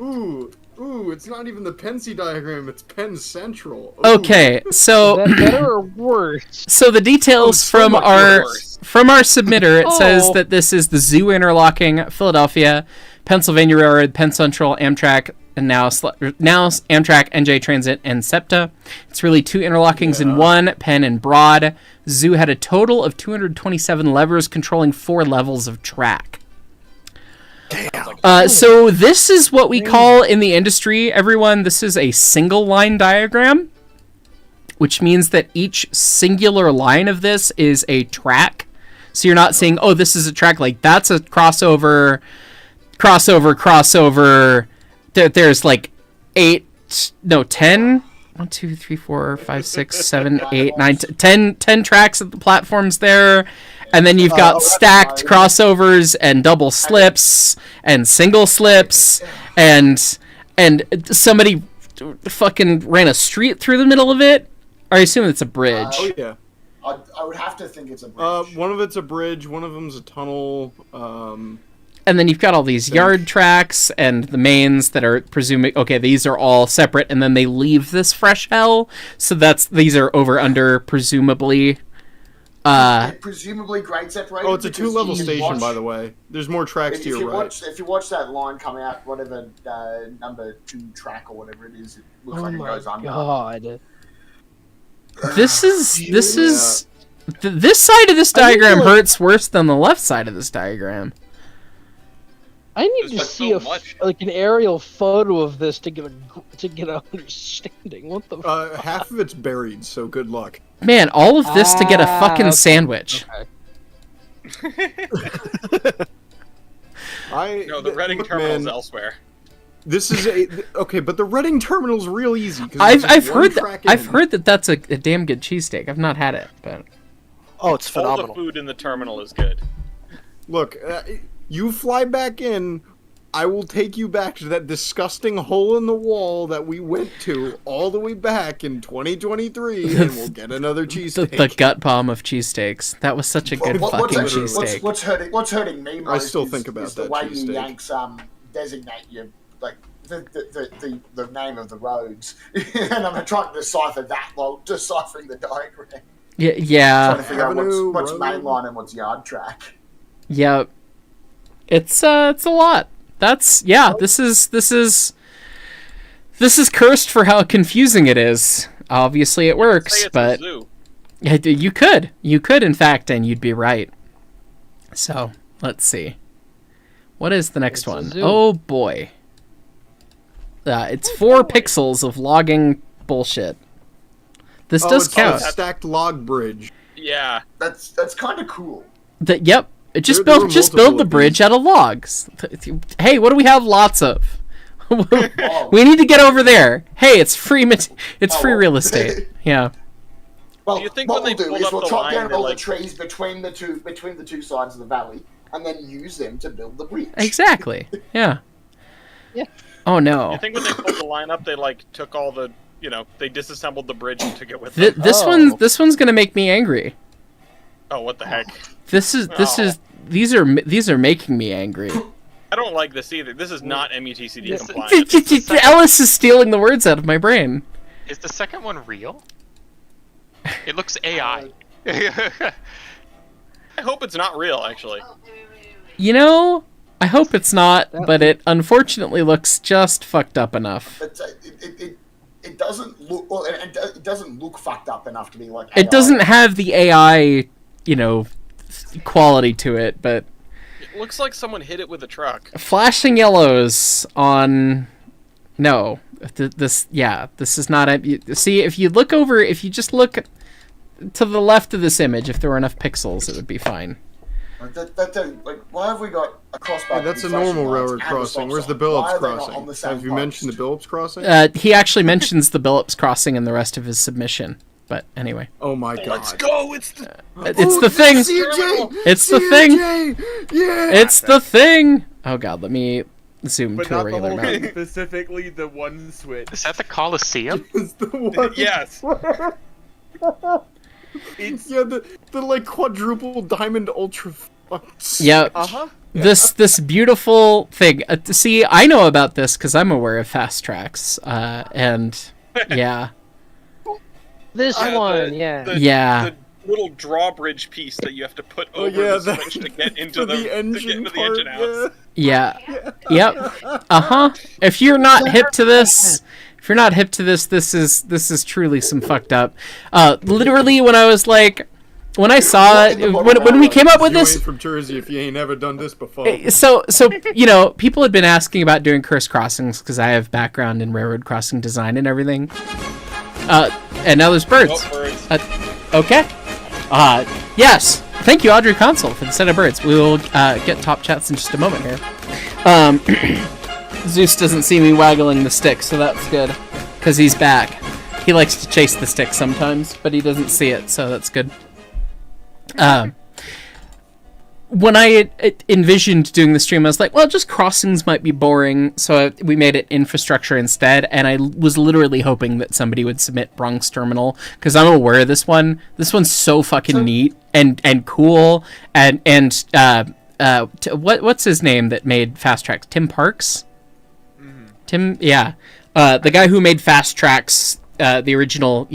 Ooh, it's not even the Pensy diagram, it's Penn Central. Ooh. Okay, so Is that better or worse? so the details so from much our worse. submitter, it says Oh. that this is the Zoo Interlocking, Philadelphia, Pennsylvania Railroad, Penn Central, Amtrak, and now Amtrak, NJ Transit, and SEPTA. It's really 2 interlockings in one, Penn and Broad. Zoo had a total of 227 levers controlling 4 levels of track. So this is what we call in the industry, everyone, this is a single line diagram, which means that each singular line of this is a track. So you're not saying, oh, this is a track, like that's a crossover. There's like 10, 1, 2, 3, 4, 5, 6, 7, 8, 9, 10 tracks at the platforms there. And then you've got stacked crossovers and double slips and single slips and somebody fucking ran a street through the middle of it. I assume it's a bridge. Oh yeah. I would have to think it's a bridge. One of it's a bridge. One of them's a tunnel. And then you've got all these yard tracks and the mains that are presuming, okay, these are all separate, and then they leave this fresh hell. So these are over under, presumably. Presumably grade separated. Oh, it's a because 2-level you station, watch- by the way. There's more tracks to your right. If you watch that line come out, whatever number 2 track or whatever it is, it looks like it goes under. God. This side of this diagram hurts worse than the left side of this diagram. I need to There's see so a much. an aerial photo of this to get an understanding. What the? Half of it's buried, so good luck. Man, all of this to get a fucking sandwich. No, the Reading look, terminal's man, elsewhere. This is okay, but the Reading terminal's real easy. I've heard that that's a damn good cheesesteak. I've not had it, but Oh, it's All phenomenal. the food in the terminal is good. Look, you fly back in, I will take you back to that disgusting hole in the wall that we went to all the way back in 2023, and we'll get another cheesesteak. the gut bomb of cheesesteaks. That was such a good fucking cheesesteak. What's hurting me most I still is, think about is the that way you cheesesteak. Yanks designate your like the name of the roads, and I'm trying to decipher that while deciphering the diagram. Yeah. Trying to figure out Avenue, what's road. mainline and what's yard track. Yeah. It's a lot. This is cursed for how confusing it is. Obviously it works, Say it's but a zoo. you could in fact, and you'd be right. So, let's see. What is the next It's a one? zoo. Oh boy. It's 4 pixels of logging bullshit. This does it's count. a stacked log bridge. Yeah. That's kind of cool. Yep. Just There were build multiple the of bridge these. out of logs. Hey, what do we have lots of? Oh. We need to get over there. Hey, it's free. It's free real estate. Yeah. Well, Do you think what when we'll they do pulled is up we'll the chop line, down they're all like- the trees between the two sides of the valley, and then use them to build the bridge. Exactly. Yeah. Yeah. Oh no. You think when they pulled the line up, they like took all the, they disassembled the bridge and took it with them? This one's gonna make me angry. Oh, what the heck? These are making me angry. I don't like this either. This is not MUTCD compliant. Ellis is stealing the words out of my brain. Is the second one real? It looks AI. I hope it's not real, actually. You know, I hope it's not, but it unfortunately looks just fucked up enough. But it doesn't look well. It doesn't look fucked up enough to be like. It doesn't have the AI, quality to it, but It looks like someone hit it with a truck. flashing yellows on no. This is not a see if you just look to the left of this image, if there were enough pixels it would be fine. Why have we got a crossbar? Hey, that's a with flashing normal lights railroad and a crossing. stop Where's the sign? Billups Why are they not crossing? on the same Have you post? mentioned the Billups crossing? He actually mentions the Billups crossing in the rest of his submission, but anyway. Oh my god. Let's go! It's the It's the thing. It's the thing. Yeah. It's the thing. Oh god, let me zoom But to a not the regular whole map. thing, specifically the one switch. Is that the Colosseum? Yes. It's the like quadruple diamond ultra. Yeah. uh-huh. This beautiful thing. See, I know about this because I'm aware of fast tracks. And yeah. This one, yeah. The little drawbridge piece that you have to put Oh, over yeah, the switch to get into for the the engine part, house. Yeah. Yep. If you're not hip to this, this is truly some fucked up. Literally, when I was like, when I saw it, when we came up with You this, ain't from Jersey if you ain't never done this before. so people had been asking about doing curse crossings because I have background in railroad crossing design and everything. And now there's birds. Oh, birds. Okay. Yes. Thank you, Audrey Console, for the set of birds. We will get top chats in just a moment here. Zeus doesn't see me waggling the stick, so that's good, because he's back. He likes to chase the stick sometimes, but he doesn't see it, so that's good. When I envisioned doing the stream, I was like, well, just crossings might be boring, so we made it infrastructure instead, and I was literally hoping that somebody would submit Bronx Terminal, because I'm aware of this one. This one's so fucking neat and cool, and what's his name that made Fast Tracks? Tim Parks. Tim, yeah, the guy who made Fast Tracks, the original,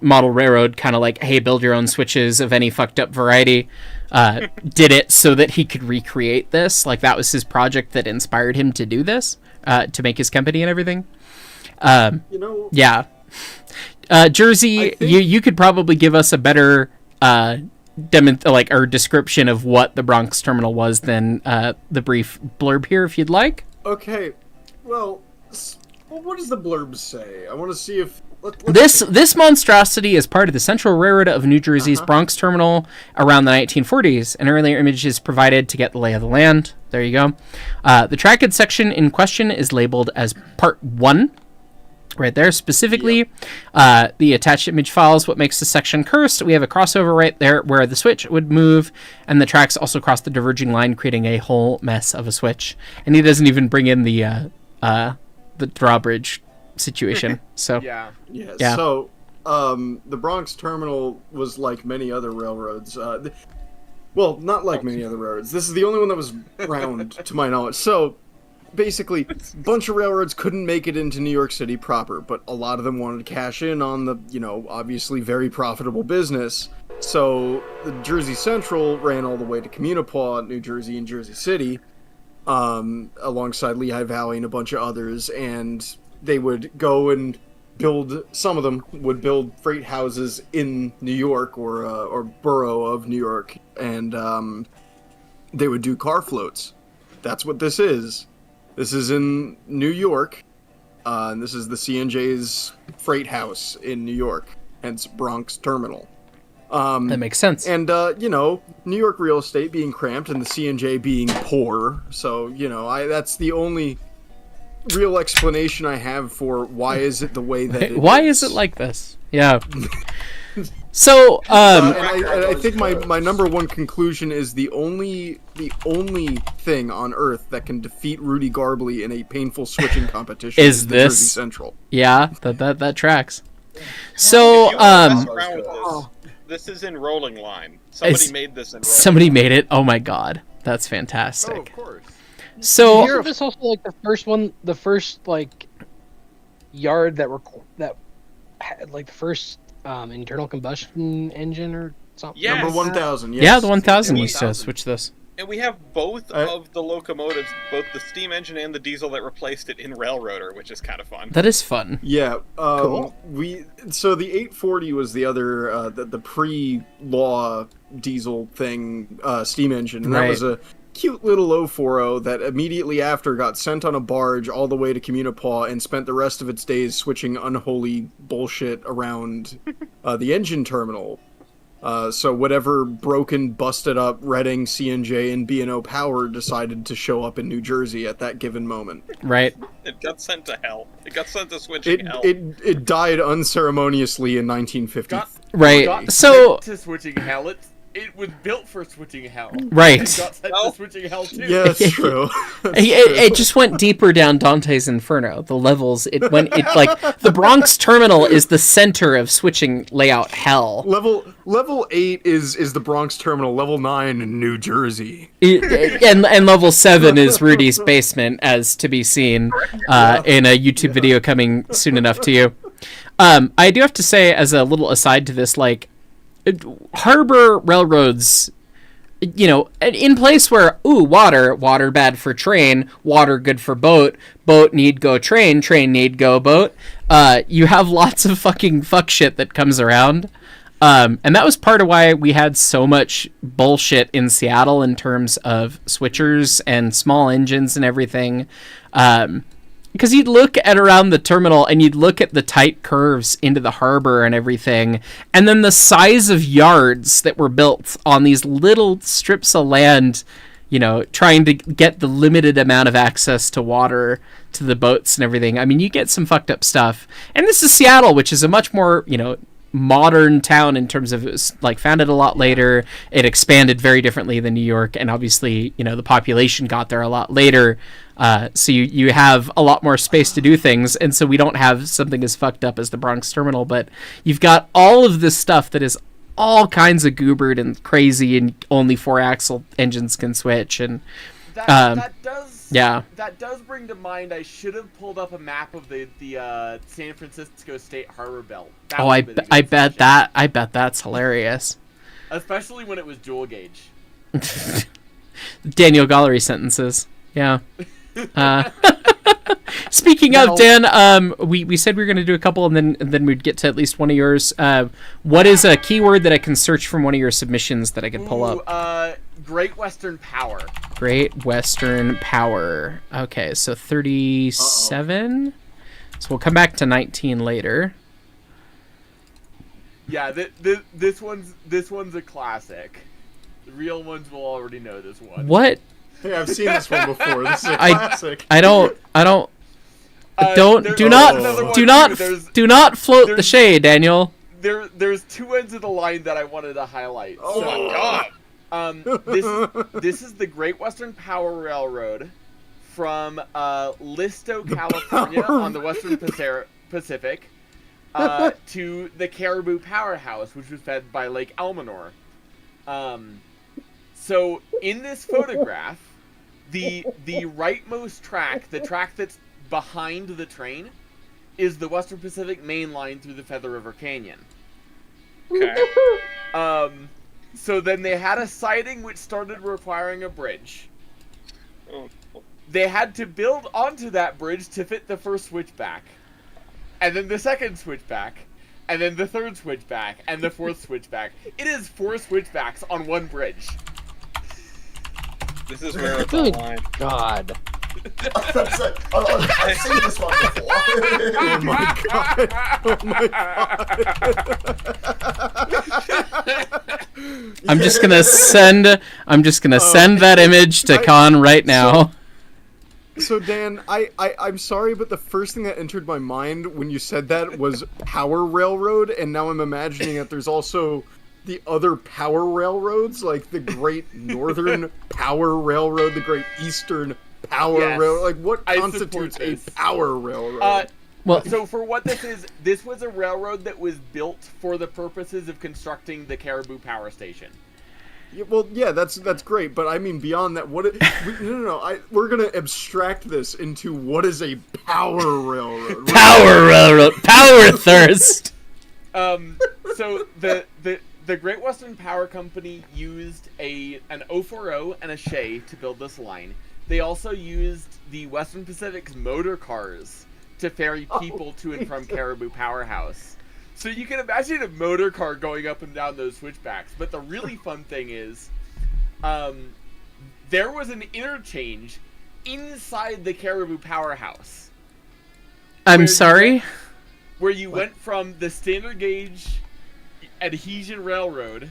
model railroad, kind of like, hey, build your own switches of any fucked up variety. Did it so that he could recreate this. Like, that was his project that inspired him to do this, to make his company and everything. Yeah. Jersey, you could probably give us a better or description of what the Bronx Terminal was than the brief blurb here, if you'd like. Okay, well, what does the blurb say? I want to see if... This monstrosity is part of the Central Railroad of New Jersey's Bronx Terminal around the 1940s. An earlier image is provided to get the lay of the land. There you go. The trackage section in question is labeled as Part 1. Right there, specifically, the attached image files what makes the section cursed. We have a crossover right there where the switch would move, and the tracks also cross the diverging line, creating a whole mess of a switch. And he doesn't even bring in the drawbridge situation. So yeah. So the Bronx Terminal was like many other railroads. Well, not like many other railroads. This is the only one that was round, to my knowledge. So basically, a bunch of railroads couldn't make it into New York City proper, but a lot of them wanted to cash in on the, obviously very profitable business. So the Jersey Central ran all the way to Communipaw, New Jersey, and Jersey City, alongside Lehigh Valley and a bunch of others, and they would go and some of them would build freight houses in New York or borough of New York, and they would do car floats. That's what this is. This is in New York, and this is the CNJ's freight house in New York, hence Bronx Terminal. That makes sense. And, New York real estate being cramped and the CNJ being poor, so, that's the only real explanation I have for why is it the way that it is. Why is it like this? Yeah. So, and I think my number one conclusion is the only thing on Earth that can defeat Rudy Garbly in a painful switching competition is the this Jersey Central. Yeah, that tracks. So, this is in Rolling Line. Somebody made this in Rolling Somebody Line. made it. Oh my god, that's fantastic. Oh, of course. So, Is this also like the first yard that had like the first internal combustion engine or something? Yes. Number 1000, yes. Yeah, the 1000 used to switch this. And we have both of the locomotives, both the steam engine and the diesel that replaced it in Railroader, which is kind of fun. That is fun. Yeah. Cool. So the 840 was the other the pre-law diesel thing steam engine, and that was a cute little 040 that immediately after got sent on a barge all the way to Communipaw and spent the rest of its days switching unholy bullshit around the engine terminal. So whatever broken, busted up Reading, CNJ, and B&O Power decided to show up in New Jersey at that given moment. Right. It got sent to hell. It got sent to switching hell. It died unceremoniously in 1950. Got sent to switching hell. It was built for switching hell. Right. It got sent to switching hell too. Yeah, that's true. It just went deeper down Dante's Inferno. The levels, the Bronx Terminal is the center of switching layout hell. Level 8 is the Bronx Terminal. Level 9 in New Jersey. And level 7 is Rudy's basement, as to be seen in a YouTube video coming soon enough to you. I do have to say, as a little aside to this, harbor railroads, in place where, water bad for train, water good for boat need go train need go boat, you have lots of fucking fuck shit that comes around. And that was part of why we had so much bullshit in Seattle in terms of switchers and small engines and everything. Because you'd look at around the terminal and you'd look at the tight curves into the harbor and everything, and then the size of yards that were built on these little strips of land, trying to get the limited amount of access to water to the boats and everything. I mean, you get some fucked up stuff. And this is Seattle, which is a much more, modern town in terms of it was founded a lot later. It expanded very differently than New York, and obviously the population got there a lot later, so you have a lot more space to do things, and so we don't have something as fucked up as the Bronx Terminal, but you've got all of this stuff that is all kinds of goobered and crazy, and only 4-axle engines can switch. And that does yeah. That does bring to mind. I should have pulled up a map of the San Francisco State Harbor Belt. That I bet that's hilarious. Especially when it was dual gauge. Daniel Gallery sentences. Yeah. Speaking of, Dan, we said we were going to do a couple, and then we'd get to at least one of yours. What is a keyword that I can search from one of your submissions that I can pull up? Great Western Power. Great Western Power. Okay, so 37. So we'll come back to 19 later. Yeah, this one's a classic. The real ones will already know this one. What? Hey, I've seen this one before. This is a classic. Do not float the shade, Daniel. There's two ends of the line that I wanted to highlight. Oh my god! This is the Great Western Power Railroad from Listo, California, on the Western Pacific, to the Caribou Powerhouse, which was fed by Lake Almanor. So in this photograph, the rightmost track, the track that's behind the train, is the Western Pacific main line through the Feather River Canyon. Okay. So then they had a siding which started requiring a bridge. They had to build onto that bridge to fit the first switchback. And then the second switchback. And then the third switchback. And the fourth switchback. It is 4 switchbacks on one bridge. This is where it's online. God. I've seen this one before. Oh my god! Oh my god! I'm just gonna send that image to Khan right now. So Dan, I'm sorry, but the first thing that entered my mind when you said that was Power Railroad, and now I'm imagining that there's also the other power railroads, like the Great Northern Power Railroad, the Great Eastern Power Railroad. Like, what constitutes a power railroad? So for what this was a railroad that was built for the purposes of constructing the Caribou Power Station. Yeah, that's great, but I mean beyond that, we're gonna abstract this into what is a power railroad. Power railroad, power thirst. So the Great Western Power Company used an 040 and a Shay to build this line. They also used the Western Pacific's motor cars to ferry people to and from Caribou Powerhouse. So you can imagine a motor car going up and down those switchbacks. But the really fun thing is, there was an interchange inside the Caribou Powerhouse. I'm sorry? Where you went from the standard gauge Adhesion Railroad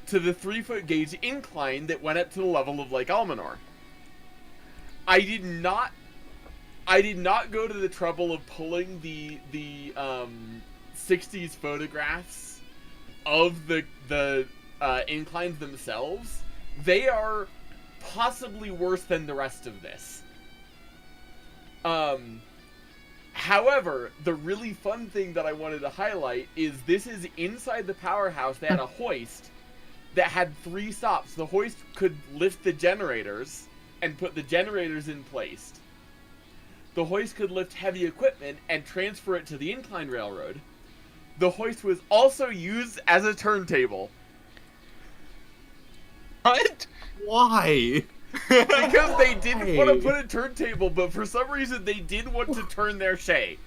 to the 3-foot gauge incline that went up to the level of Lake Almanor. I did not go to the trouble of pulling the 60s photographs of the inclines themselves. They are possibly worse than the rest of this. However, the really fun thing that I wanted to highlight is this is inside the powerhouse. They had a hoist that had 3 stops. The hoist could lift the generators and put the generators in place. The hoist could lift heavy equipment and transfer it to the incline railroad. The hoist was also used as a turntable. What? Why? Because they didn't want to put a turntable, but for some reason they did want to turn their Shay.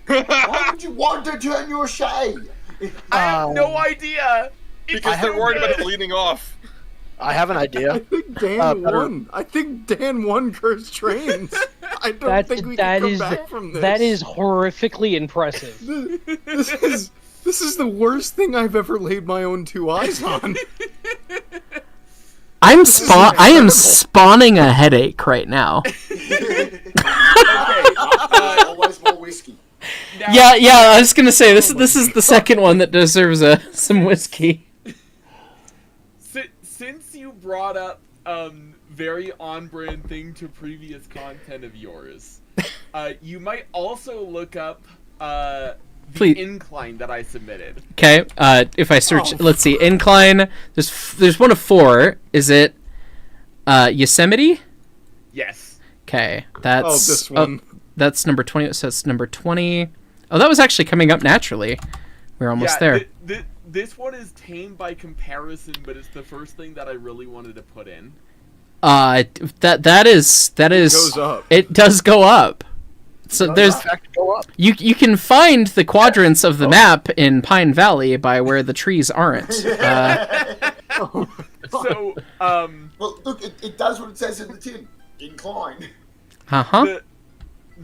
Why would you want to turn your Shay? I have no idea. Because they're worried about it leading off. I have an idea. I think Dan won. I think Dan won Cursed Trains. I don't think we can come back from this. That is horrifically impressive. This is the worst thing I've ever laid my own 2 eyes on. I am spawning a headache right now. Always more whiskey. Yeah, I was gonna say this is the second one that deserves some whiskey. Since you brought up very on-brand thing to previous content of yours, you might also look up Please. incline that I submitted. Okay. If I search, let's see, incline. There's one of 4. Is it Yosemite? Yes. Okay, that's this one. That's number 20. So it's number 20. Oh, that was actually coming up naturally. We're almost there. This one is tame by comparison, but it's the first thing that I really wanted to put in. That is It goes up. It does go up. So there's you can find the quadrants of the map in Pine Valley by where the trees aren't. So well, look, it does what it says in the tin. Incline. Uh-huh.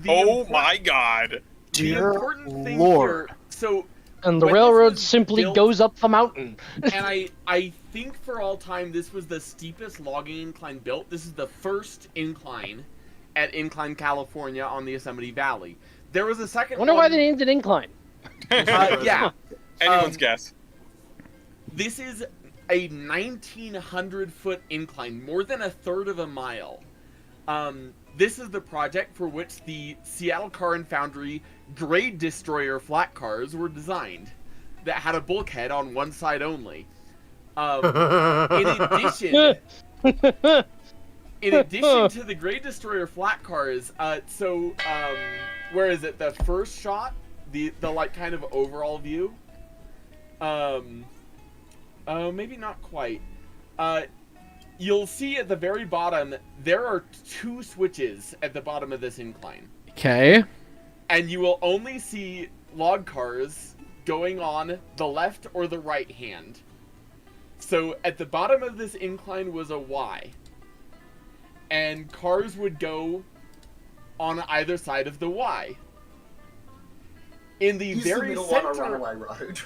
Oh my god. The important thing here, so and the when railroad this was simply built- goes up the mountain. and I think for all time this was the steepest logging incline built. This is the first incline at Incline, California on the Yosemite Valley. There was a second Wonder one. why they named it incline. Yeah. Anyone's guess. This is a 1,900-foot incline, more than a third of a mile. This is the project for which the Seattle Car and Foundry grade destroyer flat cars were designed, that had a bulkhead on one side only. In addition to the grade destroyer flat cars, where is it? The first shot, the like kind of overall view. Maybe not quite. You'll see at the very bottom, there are 2 switches at the bottom of this incline. Okay. And you will only see log cars going on the left or the right hand. So at the bottom of this incline was a Y. And cars would go on either side of the Y. In the very center... on a runaway road.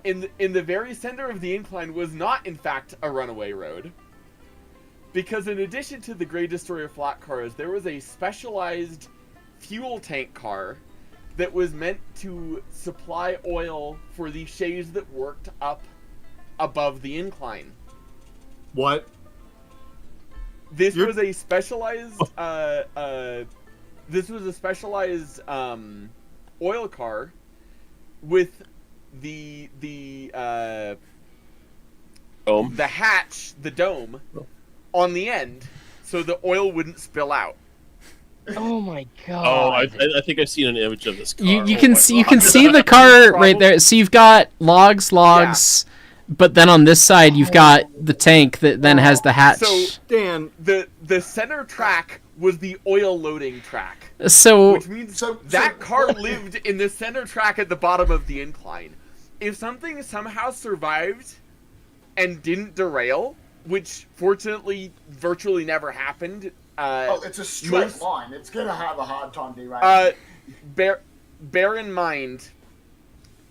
In the very center of the incline was not, in fact, a runaway road. Because in addition to the Grey Destroyer flat cars, there was a specialized fuel tank car that was meant to supply oil for the shays that worked up above the incline. What? This was a specialized oil car with the hatch, the dome, on the end, so the oil wouldn't spill out. Oh my god! Oh, I think I've seen an image of this car. You can see the car right there. So you've got logs, but then on this side you've got the tank that then has the hatch. So Dan, the center track was the oil loading track. So which means that car lived in the center track at the bottom of the incline. If something somehow survived and didn't derail, which fortunately virtually never happened. It's a straight line. It's gonna have a hard time derailing. Bear in mind,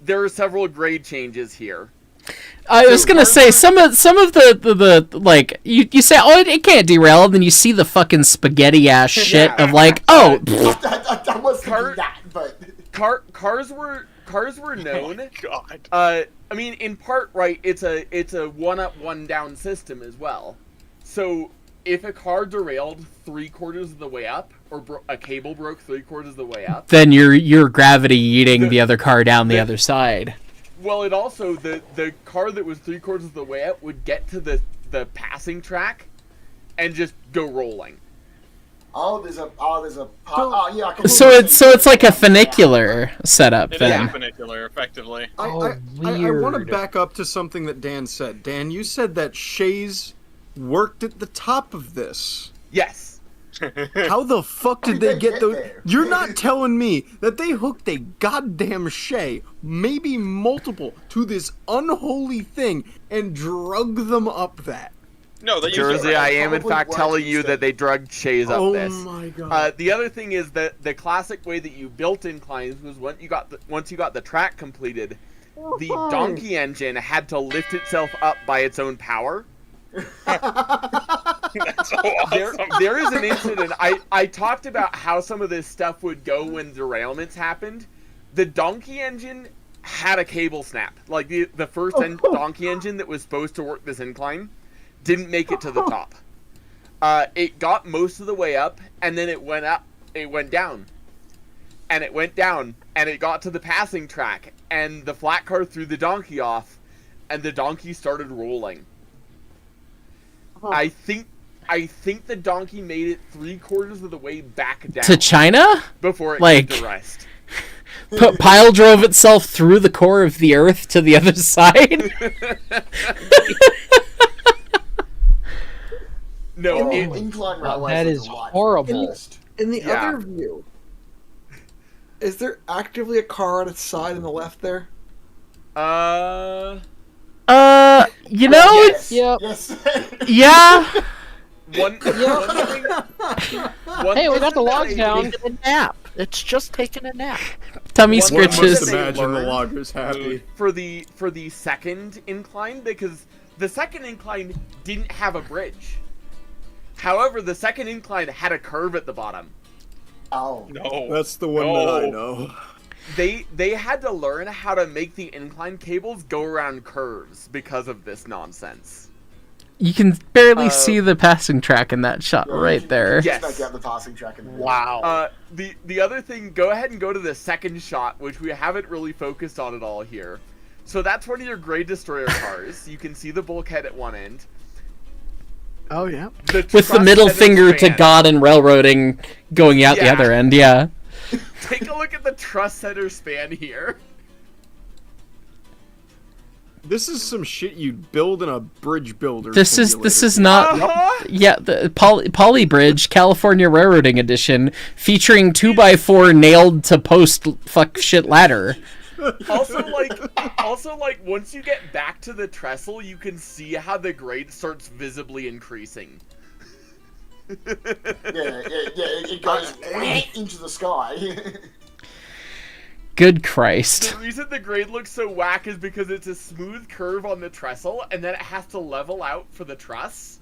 there are several grade changes here. I was gonna say some of the like you say it can't derail, and then you see the fucking spaghetti ass shit of like I was thinking that, but cars were known. Oh God. I mean, in part, right? It's a one up, one down system as well. So if a car derailed 3/4 of the way up, or a cable broke 3/4 of the way up, then you're gravity eating the other car down the other side. Well, it also the car that was 3/4 of the way up would get to the passing track, and just go rolling. There's a part. Yeah. So it's like a funicular setup It then. is a funicular, effectively. I want to back up to something that Dan said. Dan, you said that shays worked at the top of this. Yes. How the fuck did they get those? You're not telling me that they hooked a goddamn shay, maybe multiple, to this unholy thing and drug them up that. No, they Jersey, I am in fact telling you that they drugged shays up this. Oh my god. The other thing is that the classic way that you built inclines was once you got the track completed, the donkey engine had to lift itself up by its own power. That's so awesome. There is an incident. I talked about how some of this stuff would go when derailments happened. The donkey engine had a cable snap. Like the first donkey engine that was supposed to work this incline didn't make it to the top. It got most of the way up, and then it went down. and it went down, and it got to the passing track, and the flat car threw the donkey off, and the donkey started rolling. I think the donkey made it 3/4 of the way back down To China? before it Like- came to rest. Pile drove itself through the core of the Earth to the other side? No, incline railways that are is delightful. horrible. In the Yeah. other view, is there actively a car on its side on the left there? You know, Yes. Yep. Yes. yeah. one thing, Hey, we got the logs down. Taking a nap. It's just taking a nap. Tummy One- One must scritches. they imagine the learned loggers happy. for the second incline, because the second incline didn't have a bridge. However, the second incline had a curve at the bottom. Oh. No. That's the one that I know. They had to learn how to make the incline cables go around curves because of this nonsense. You can barely see the passing track in that shot Yeah, right there. Yes. Just make out the passing track in the Wow. The other thing, go ahead and go to the second shot, which we haven't really focused on at all here. So that's one of your Grey Destroyer cars. You can see the bulkhead at one end. Oh yeah. With the truss middle center finger to span. God and railroading going out the Yeah. other end, yeah. Take a look at the truss center span here. This is some shit you'd build in a bridge builder. This is simulator. not Uh-huh. yeah, the Poly Bridge California Railroading Edition featuring 2x4 nailed to post fuck shit ladder. Also, like once you get back to the trestle, you can see how the grade starts visibly increasing. It goes into the sky. Good Christ. The reason the grade looks so whack is because it's a smooth curve on the trestle, and then it has to level out for the truss,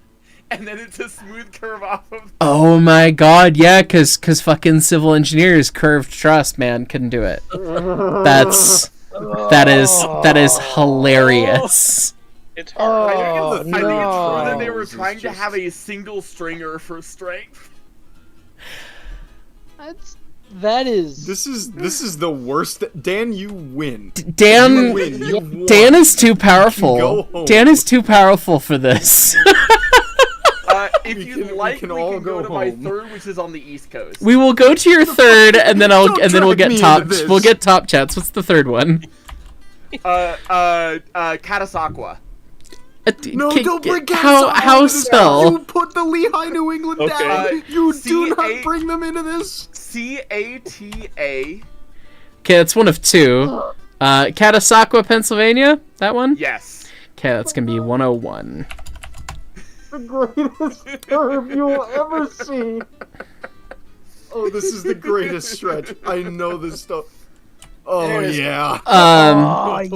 and then it's a smooth curve off of. Oh my god, yeah, cause fucking civil engineers curved truss, man, couldn't do it. That is hilarious. It's hard. Oh, I think it's more that no. they were This is trying to just- have a single stringer for strength. That is. This is the worst. Dan, you win. Dan You win. You won. Dan is too Go powerful. home. Dan is too powerful for this. If We you'd can- like, we can we all can go go to my home. third, which is on the East Coast. We will go to your third, and then we'll drag get me top. into this. We'll get top chats. What's the third one? Catasauqua. No, don't bring how Kansas into this. spell? You put the Lehigh New England Okay. down. You do C-A- not bring them into this. CATA. Okay, that's one of two. Catasauqua, Pennsylvania. That one. Yes. Okay, that's gonna be 101. The greatest curve you will ever see. Oh, this is the greatest stretch. I know this stuff. Oh yeah.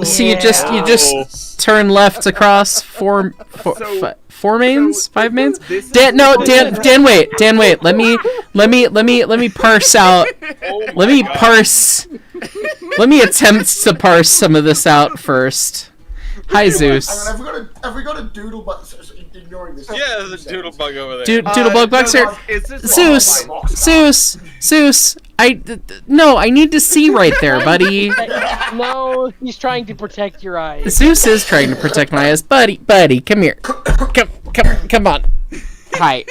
So you just turn left across four mains, five mains. Dan, wait. Let me parse out. Let me attempt to parse some of this out first. Hi, Zeus. Hang on, have we got a doodle bug? Ignoring this. Yeah, there's a doodle bug over there. Doodlebug bugs here. Zeus. I need to see right there, buddy. No, he's trying to protect your eyes. Zeus is trying to protect my eyes, buddy. Come here. Come on. Hi.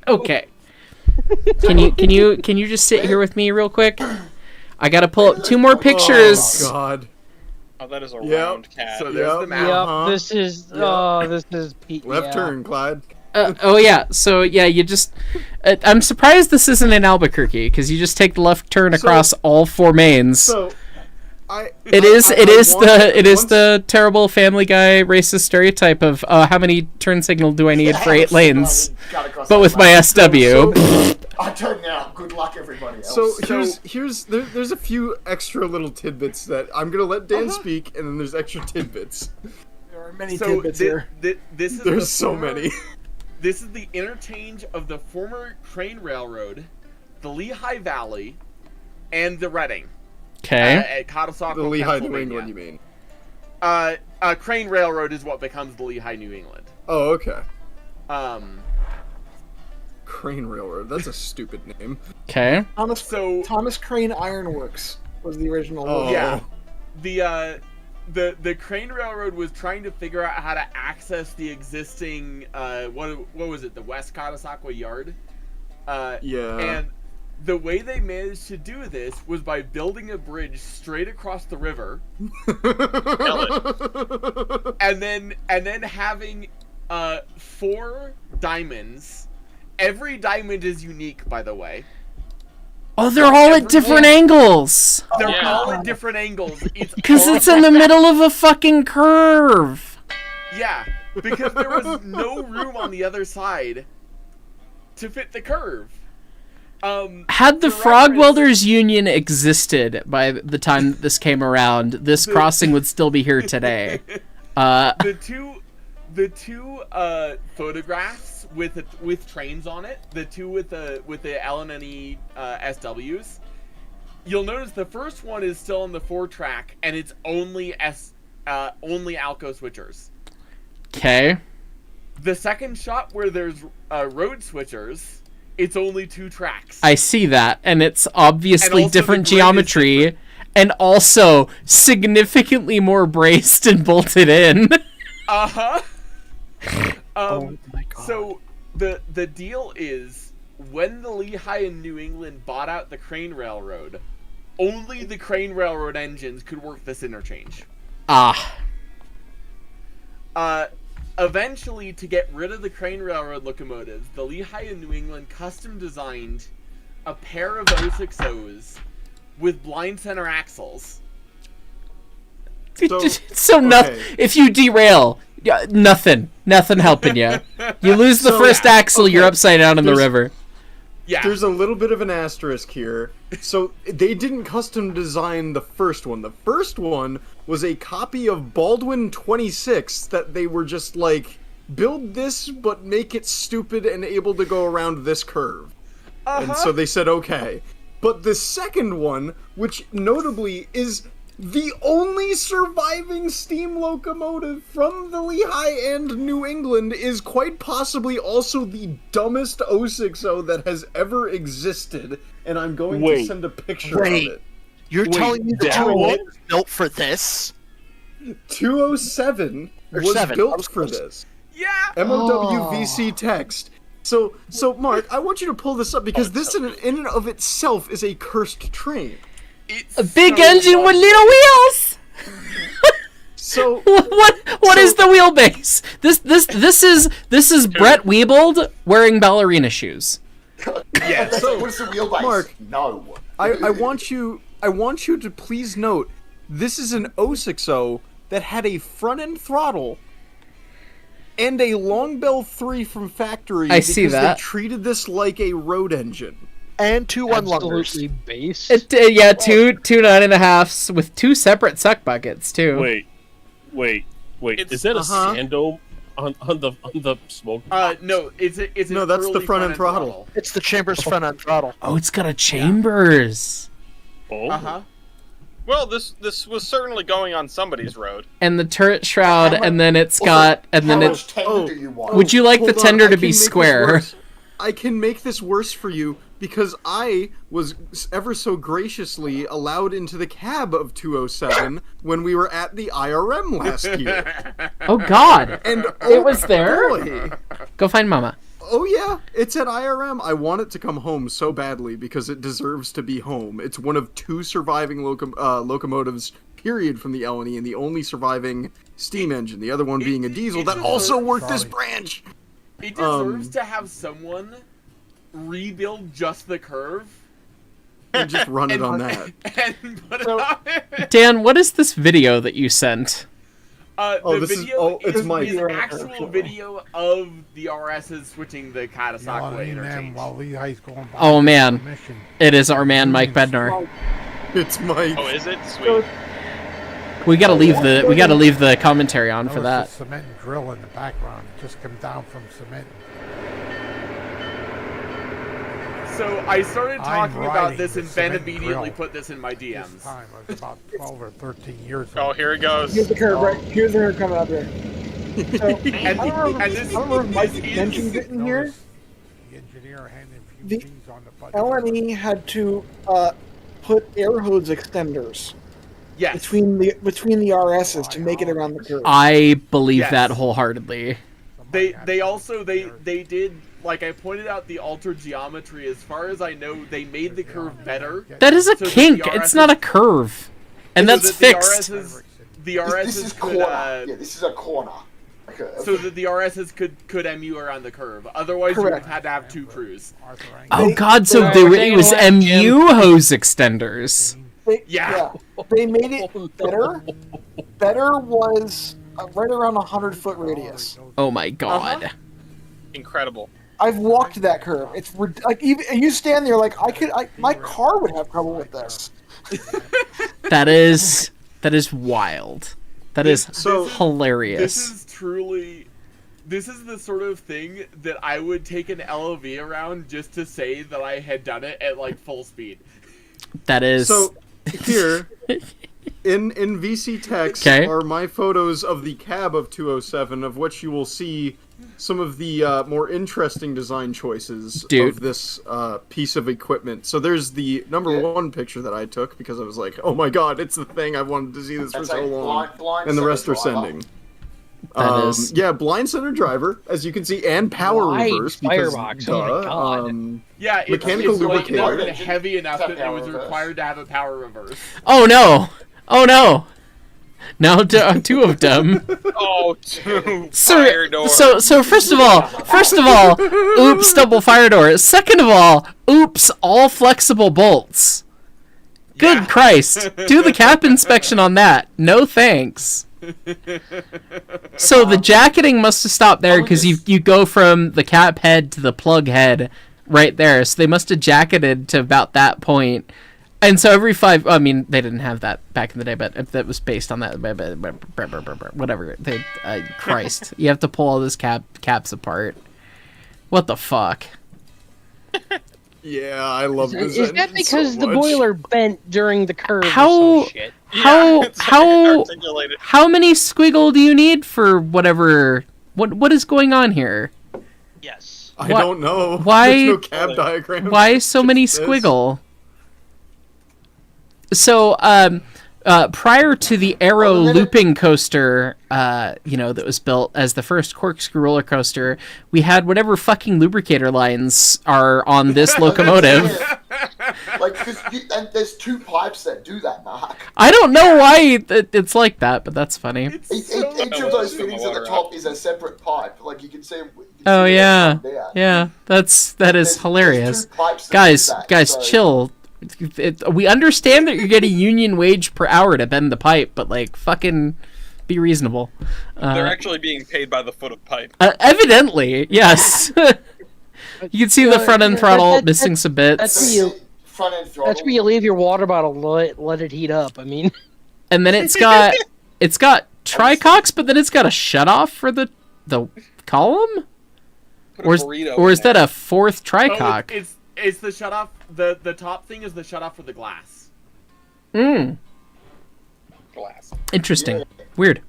Okay. Can you just sit here with me real quick? I gotta pull up two more pictures. Oh God. Oh, that is a Yep. round cat. So there's the map. Yep, this is. Oh, this is. Left turn, Clyde. Oh yeah. So yeah, you just. I'm surprised this isn't in Albuquerque because you just take the left turn across all four mains. So, It is the terrible Family Guy racist stereotype of how many turn signal do I need for 8 lanes, but with my SW. I turn now. Good luck, everybody else. So there's a few extra little tidbits that I'm gonna let Dan speak, and then there's extra tidbits. There are many So tidbits here. this is There's the so former- many. This is the interchange of the former Crane Railroad, the Lehigh Valley, and the Reading. Okay. At Catasauqua, The Lehigh New Pennsylvania. England, you mean? Crane Railroad is what becomes the Lehigh New England. Oh, okay. Um, Crane Railroad. That's a stupid name. Okay. Thomas Crane Ironworks was the original. Oh. Yeah, the Crane Railroad was trying to figure out how to access the existing what was it, the West Catasauqua Yard? Yeah. And the way they managed to do this was by building a bridge straight across the river, and then having 4 diamonds. Every diamond is unique, by the way. Oh, they're all at different angles. They're all at different angles. Because it's in the middle of a fucking curve. Yeah, because there was no room on the other side to fit the curve. Had the Frog Welders Union existed by the time that this came around, this crossing would still be here today. The two photographs with trains on it, the two with the L and E SWs. You'll notice the first one is still on the 4-track, and it's only Alco switchers. Okay. The second shot where there's road switchers, it's only 2 tracks. I see that, and it's obviously And different geometry, and also significantly more braced and bolted in. Uh-huh. Oh my god. So the deal is, when the Lehigh and New England bought out the Crane Railroad, only the Crane Railroad engines could work this interchange. Ah. Eventually, to get rid of the Crane Railroad locomotives, the Lehigh and New England custom designed a pair of 060s with blind center axles. If you derail, nothing helping you. You lose the first axle, you're upside down in the river. Yeah. There's a little bit of an asterisk here. So they didn't custom design the first one. The first one was a copy of Baldwin 26 that they were just like, build this but make it stupid and able to go around this curve. And so they said okay. But the second one, which notably is the only surviving steam locomotive from the Lehigh and New England, is quite possibly also the dumbest 060 that has ever existed, and I'm going to send a picture of it. You're telling me the 208 was built for this? 207 was built for this. Yeah! MOWVC text. So Mark, I want you to pull this up, because this in and of itself is a cursed train. A big engine with little wheels. So what is the wheelbase? This is Brett Wiebold wearing ballerina shoes. Yeah. So what's the wheelbase? Mark, no. I want you to please note, this is an 060 that had a front end throttle and a long bell 3 from factory. I see that. They treated this like a road engine. And 2 one-lungers. Absolutely based. Yeah, two 9.5s with 2 separate suck buckets too. Wait. Is that a sand dome on the smoke? No, it's no, that's the front end throttle. It's the Chambers front end throttle. Oh, it's got a Chambers. Oh. Well, this was certainly going on somebody's road. And the turret shroud, and then it's got, and then it's. Do you want? Would you like the Hold tender on, to I be can make this square? worse. I can make this worse for you, because I was ever so graciously allowed into the cab of 207 when we were at the IRM last year. Oh God! And it was there. Boy. Go find Mama. Oh yeah, it's at IRM. I want it to come home so badly because it deserves to be home. It's one of 2 surviving locomotives, period, from the L&E, and the only surviving steam engine. The other one being a diesel that also worked this branch. It deserves to have someone rebuild just the curve and just run it on that. And put it on it. Dan, what is this video that you sent? The video is actual video of the RSs switching the Catasauqua interchange. While Lehigh's going by Oh man, it is our man Mike Bednar. It's Mike. Oh, is it? Sweet. We gotta leave the commentary on for that. The cement and drill in the background. It just come down from cement. So I started talking about this, and Ben cement immediately drill. put this in my DMs. This time it was about 12 or 13 years Oh, ago. here it goes. Here's the curve, right? Here's the curve coming up here. So, And I don't know this if Mike is- mentioned it in here. The engineer handed the LNE had to put air hose extenders between the RSs to make it around the curve. I believe Yes. that wholeheartedly. They also did, like I pointed out, the altered geometry. As far as I know, they made the curve better. That is a so that kink. the It's not a curve, and so that's that the fixed. The RSs This is could, corner. Yeah, this is a corner. Like so that the RSs could MU around the curve. Otherwise, you would have Correct. had to have two crews. Oh God! So it was MU hose extenders. Yeah. They made it better. Better was right around 100-foot radius. Oh my God! Incredible. I've walked that curve. It's like even and you stand there like my car would have trouble with this. That is wild. That is hilarious. This is truly. This is the sort of thing that I would take an LOV around just to say that I had done it at like full speed. That is. So here in VC text Okay. are my photos of the cab of 207, of which you will see some of the more interesting design choices Dude. of this piece of equipment. So there's the number one picture that I took because I was like, oh my god, it's the thing, I wanted to see this for That's so a long. blind And the center rest are driver. sending. That is- Yeah, blind center driver, as you can see, and power Wide reverse because firebox, oh my God. Yeah, it's mechanical light enough lubricator. and heavy enough that it Power was reverse. required to have a power reverse. Oh no! Oh no! Now two of them. Oh, two fire So, doors. so first of all, oops, double fire door. Second of all, oops, all flexible bolts. Good Christ! Do the cap inspection on that. No thanks. So the jacketing must have stopped there because you go from the cap head to the plug head right there. So they must have jacketed to about that point. And so every I mean, they didn't have that back in the day, but if that was based on that, whatever. Christ, you have to pull all those caps apart. What the fuck? Yeah, I love this. Is that engine because so the much. boiler bent during the curve? Or How some shit? how many squiggle do you need for whatever? What is going on here? Yes. I don't know. Why? There's no cab diagram. Why so many Just this. squiggle? So, prior to the Aero looping coaster, that was built as the first corkscrew roller coaster, we had whatever fucking lubricator lines are on this locomotive. Like, and there's two pipes that do that, Mark. I don't know why it's like that, but that's funny. Each of those fittings at the top is a separate pipe. Like, you can see them. Oh yeah, yeah, that is hilarious. two pipes that do that, Guys, so- chill. We understand that you're getting union wage per hour to bend the pipe, but like, fucking be reasonable. They're actually being paid by the foot of pipe. Evidently, yes. You can see the front end throttle missing some bits. That's where you leave your water bottle. Let it heat up. I mean, And then it's got tricocks, but then it's got a shutoff for the column. Or is that a fourth tricock? Oh, it's the shut off. The top thing is the shut off for the glass. Glass. Interesting. Weird.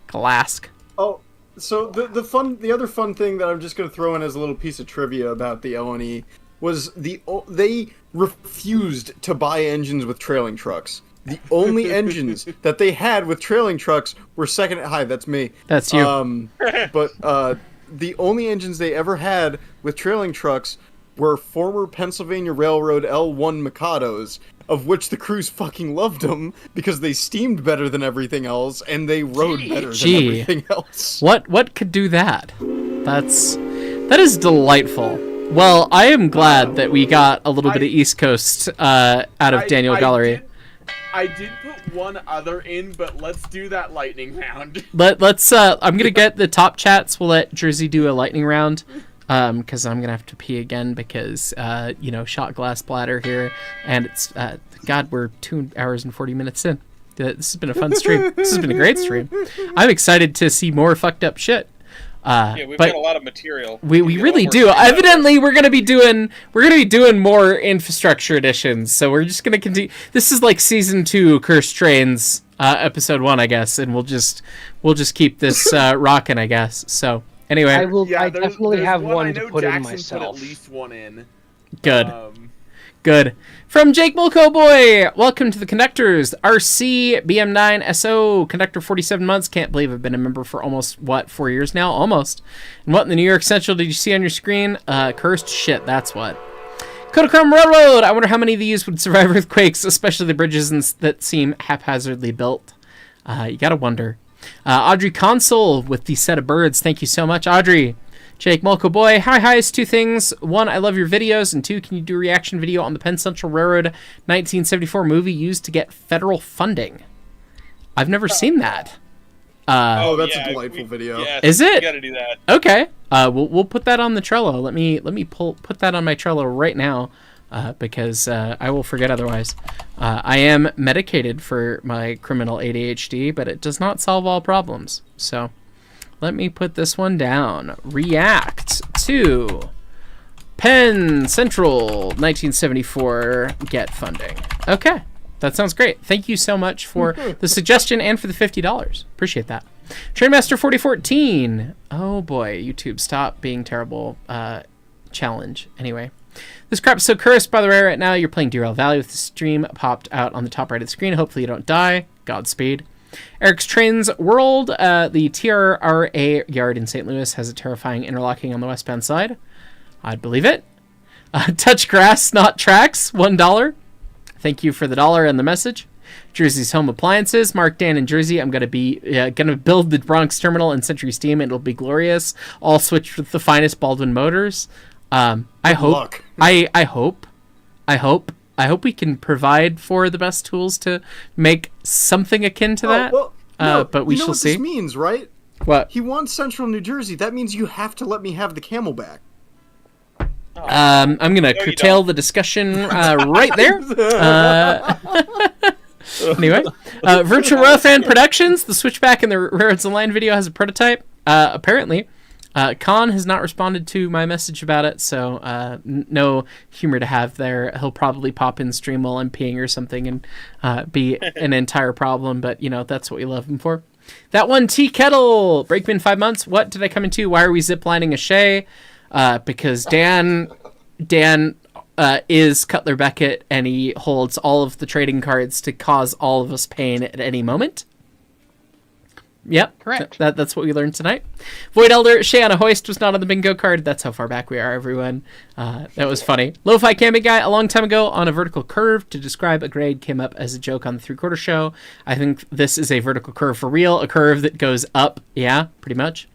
Glask. Oh, so the other fun thing that I'm just gonna throw in as a little piece of trivia about the LNE was they refused to buy engines with trailing trucks. The only engines that they had with trailing trucks were hi, that's me. That's you. But the only engines they ever had with trailing trucks were former Pennsylvania Railroad L1 Mikados, of which the crews fucking loved them because they steamed better than everything else and they rode better than everything else. What could do that? That is delightful. Well, I am glad that we got a little bit of East Coast out of Daniel Gallery. I did put one other in, but let's do that lightning round. Let's. I'm gonna get the top chats. We'll let Jersey do a lightning round, because I'm gonna have to pee again because shot glass bladder here, and it's God, we're 2 hours and 40 minutes in. This has been a fun stream. This has been a great stream. I'm excited to see more fucked up shit. Yeah, we've got a lot of material. We really do. Evidently, we're gonna be doing more infrastructure editions. So we're just gonna continue. This is like season 2, Cursed Trains, episode 1, I guess, and we'll just keep this rocking, I guess. So anyway, I definitely have one to put in Jackson myself. Put at least one in. Good. Good. From Jake Mulco Boy, welcome to the Conductors. RC BM9 SO Conductor 47 months. Can't believe I've been a member for almost 4 years now, almost. And what in the New York Central did you see on your screen? Cursed shit. That's what. Kodachrome Railroad. I wonder how many of these would survive earthquakes, especially the bridges that seem haphazardly built. You gotta wonder. Audrey Console with the set of birds. Thank you so much, Audrey. Jake Mulco Boy, hi, it's 2 things. 1, I love your videos, and 2, can you do a reaction video on the Penn Central Railroad 1974 movie used to get federal funding? I've never seen that. That's a delightful video. Yeah, Is it? You gotta do that. Okay. We'll put that on the Trello. Let me put that on my Trello right now, because I will forget otherwise. I am medicated for my criminal ADHD, but it does not solve all problems. So let me put this one down. React to Penn Central 1974 get funding. Okay. That sounds great. Thank you so much for the suggestion and for the $50. Appreciate that. Trainmaster 4014. Oh boy, YouTube, stop being terrible. Challenge. Anyway. This crap is so cursed, by the way, right now. You're playing Derail Valley with the stream popped out on the top right of the screen. Hopefully you don't die. Godspeed. Eric's Trains World. The TRRA yard in St. Louis has a terrifying interlocking on the westbound side. I'd believe it. Touch grass, not tracks. $1. Thank you for the $1 and the message. Jersey's Home Appliances. Mark, Dan, and Jersey. I'm gonna build the Bronx Terminal and Century Steam, and it'll be glorious. All switched with the finest Baldwin motors. I hope we can provide for the best tools to make something akin to that. But we shall see. This means, right? What? He wants Central New Jersey. That means you have to let me have the Camelback. I'm gonna curtail the discussion right there. Anyway, Virtual Rail Fan Productions. The Switchback in the Railroads Online video has a prototype. Apparently, Khan has not responded to my message about it, so no humor to have there. He'll probably pop in stream while I'm peeing or something and be an entire problem. But that's what we love him for. That one, Tea Kettle. Brakeman 5 months. What did I come into? Why are we ziplining a Shay? Because Dan is Cutler Beckett, and he holds all of the trading cards to cause all of us pain at any moment. Yep, correct. That's what we learned tonight. Void Elder, Shay on a hoist was not on the bingo card. That's how far back we are, everyone. That was funny. Lo-Fi Camping Guy, a long time ago on a vertical curve to describe a grade came up as a joke on the 3/4 show. I think this is a vertical curve for real, a curve that goes up. Yeah, pretty much.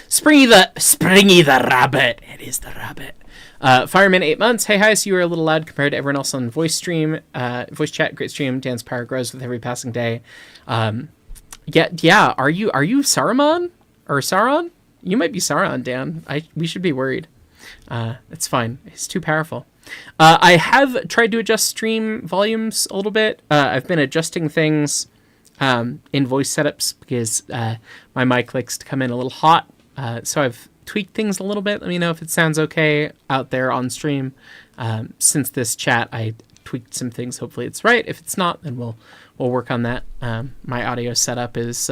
Springy the rabbit. It is the rabbit. Fireman 8 months. Hey, hi. So you were a little loud compared to everyone else on voice stream. Voice chat, great stream. Dan's power grows with every passing day. Yeah. Are you Saruman or Sauron? You might be Sauron, Dan. We should be worried. It's fine. He's too powerful. I have tried to adjust stream volumes a little bit. I've been adjusting things in voice setups because my mic likes to come in a little hot. So I've tweaked things a little bit. Let me know if it sounds okay out there on stream. Since this chat, I tweaked some things. Hopefully it's right. If it's not, then we'll work on that. My audio setup is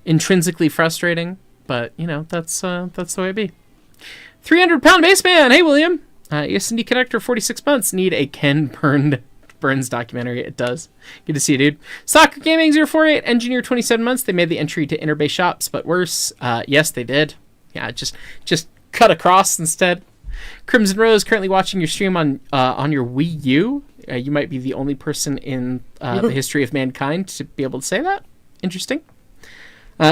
intrinsically frustrating, but that's the way it be. 300-pound baseman. Hey, William. ESND Connector 46 months. Need a Ken Burns documentary. It does. Good to see you, dude. Soccer Gaming 048. Engineer 27 months. They made the entry to Interbay Shops, but worse. Yes, they did. Yeah, just cut across instead. Crimson Rose, currently watching your stream on your Wii U. You might be the only person in the history of mankind to be able to say that. Interesting.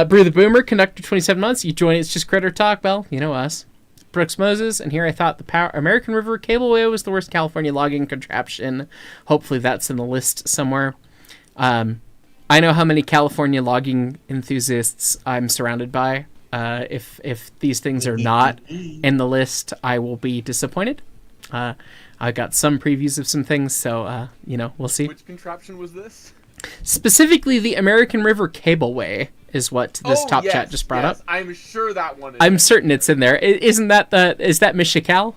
Brew the Boomer, Conductor 27 months. You join It's Just Critter Talk. Well, you know us. Brooks Moses, and here I thought the American River Cableway was the worst California logging contraption. Hopefully that's in the list somewhere. I know how many California logging enthusiasts I'm surrounded by. If these things are not in the list, I will be disappointed. I got some previews of some things, so we'll see. Which contraption was this? Specifically, the American River Cableway is what this top chat just brought up. I'm sure that one is. I'm certain it's in there. Is that Michical?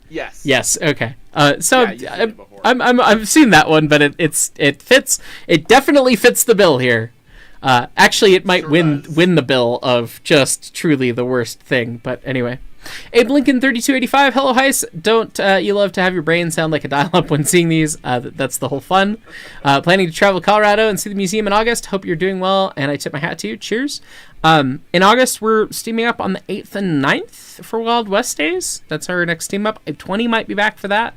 Yes. Yes. Okay. I've seen that one, but it fits. It definitely fits the bill here. Actually, it might win the bill of just truly the worst thing. But anyway, Abe Lincoln 3285. Hello, Heist. Don't you love to have your brain sound like a dial-up when seeing these? That's the whole fun. Planning to travel to Colorado and see the museum in August. Hope you're doing well, and I tip my hat to you. Cheers. In August, we're steaming up on the 8th and 9th for Wild West Days. That's our next steam up. 20 might be back for that.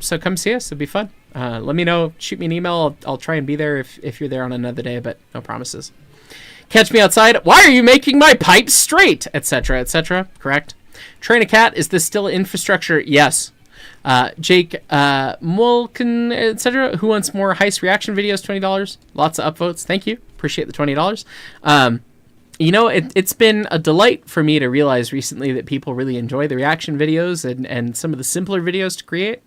So come see us. It'll be fun. Let me know. Shoot me an email. I'll try and be there if you're there on another day, but no promises. Catch me outside. Why are you making my pipe straight? Etc. Etc. Correct. Train a cat. Is this still infrastructure? Yes. Jake Mulkin, etc. Who wants more Heist reaction videos? $20. Lots of upvotes. Thank you. Appreciate the $20. You know, it's been a delight for me to realize recently that people really enjoy the reaction videos and some of the simpler videos to create.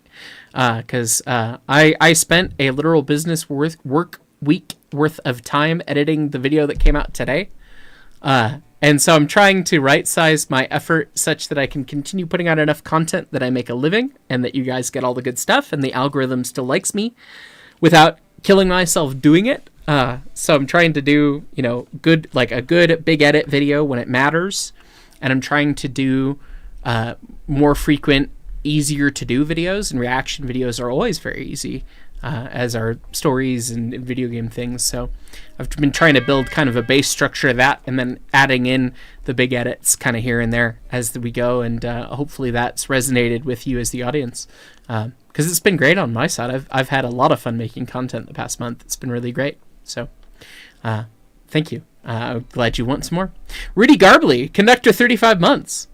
Because I spent a literal business work week worth of time editing the video that came out today. And so I'm trying to right size my effort such that I can continue putting out enough content that I make a living and that you guys get all the good stuff and the algorithm still likes me without killing myself doing it. So I'm trying to do, you know, a good big edit video when it matters. And I'm trying to do more frequent, easier to do videos, and reaction videos are always very easy. As are stories and video game things. So I've been trying to build kind of a base structure of that and then adding in the big edits kind of here and there as we go. And hopefully that's resonated with you as the audience. Because it's been great on my side. I've had a lot of fun making content the past month. It's been really great. So thank you. I'm glad you want some more. Rudy Garbly, Conductor 35 months.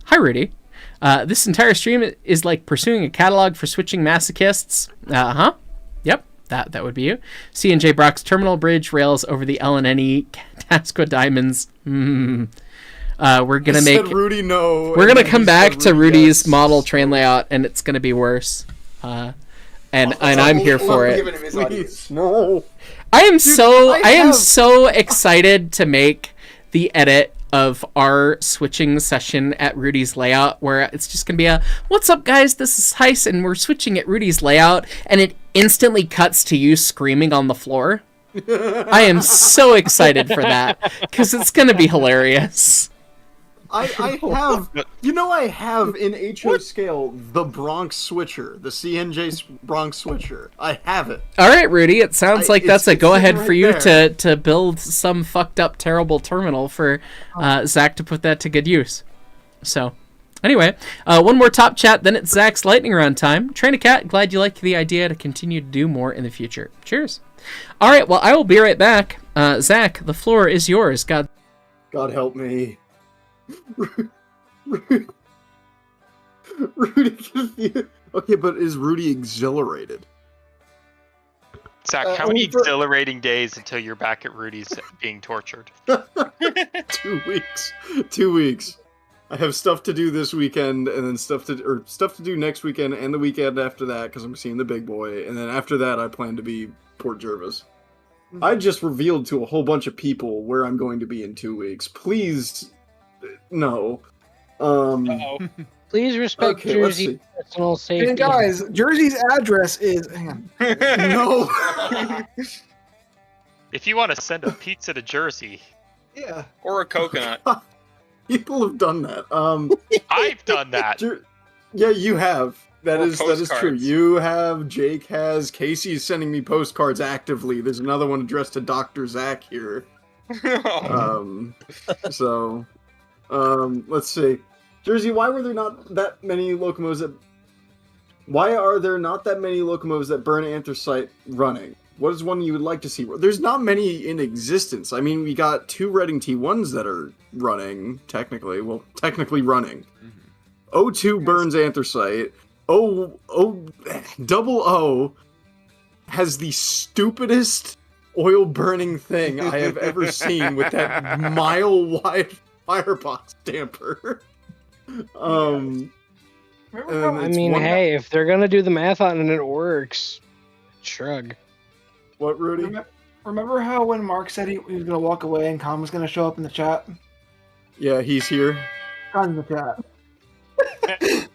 Hi, Rudy. This entire stream is like pursuing a catalog for switching masochists. Yep, that would be you. C&J Brock's terminal bridge rails over the LNNE Tasco Diamonds. We're gonna make Rudy no. We're gonna come back to Rudy's model train layout, and it's gonna be worse. And I'm here for it. Please, no. I am so excited to make the edit of our switching session at Rudy's layout, where it's just gonna be what's up guys, this is Heist and we're switching at Rudy's layout, and it instantly cuts to you screaming on the floor. I am so excited for that because it's gonna be hilarious. I have in HO scale the Bronx switcher, the CNJ Bronx switcher. I have it. All right, Rudy, it sounds like that's a go-ahead for you to build some fucked up, terrible terminal for Zach to put that to good use. So, anyway, one more top chat, then it's Zach's lightning round time. Train a cat, glad you like the idea to continue to do more in the future. Cheers. All right, well, I will be right back. Zach, the floor is yours. God help me. Rudy, okay, but is Rudy exhilarated? Zach, how many exhilarating days until you're back at Rudy's being tortured? 2 weeks. 2 weeks. I have stuff to do this weekend, and then stuff to do next weekend and the weekend after that because I'm seeing the big boy, and then after that I plan to be Port Jervis. I just revealed to a whole bunch of people where I'm going to be in 2 weeks. Please. No. Please respect Jersey's personal safety. And guys, Jersey's address is. Hang on. No. If you want to send a pizza to Jersey, yeah, or a coconut. People have done that. I've done that. Yeah, you have. That Or is true. postcards. You have. Jake has. Casey's sending me postcards actively. There's another one addressed to Dr. Zach here. So. Let's see. Jersey, why are there not that many locomotives that burn anthracite running? What is one you would like to see? There's not many in existence. I mean, we got 2 Reading T1s that are running, technically. Well, technically running. O2 burns anthracite. Double O has the stupidest oil burning thing I have ever seen with that mile-wide firebox damper. Hey, if they're gonna do the math on it and it works, shrug. What, Rudy? Remember how when Mark said he was gonna walk away and Con was gonna show up in the chat? Yeah, he's here. Con's in the chat.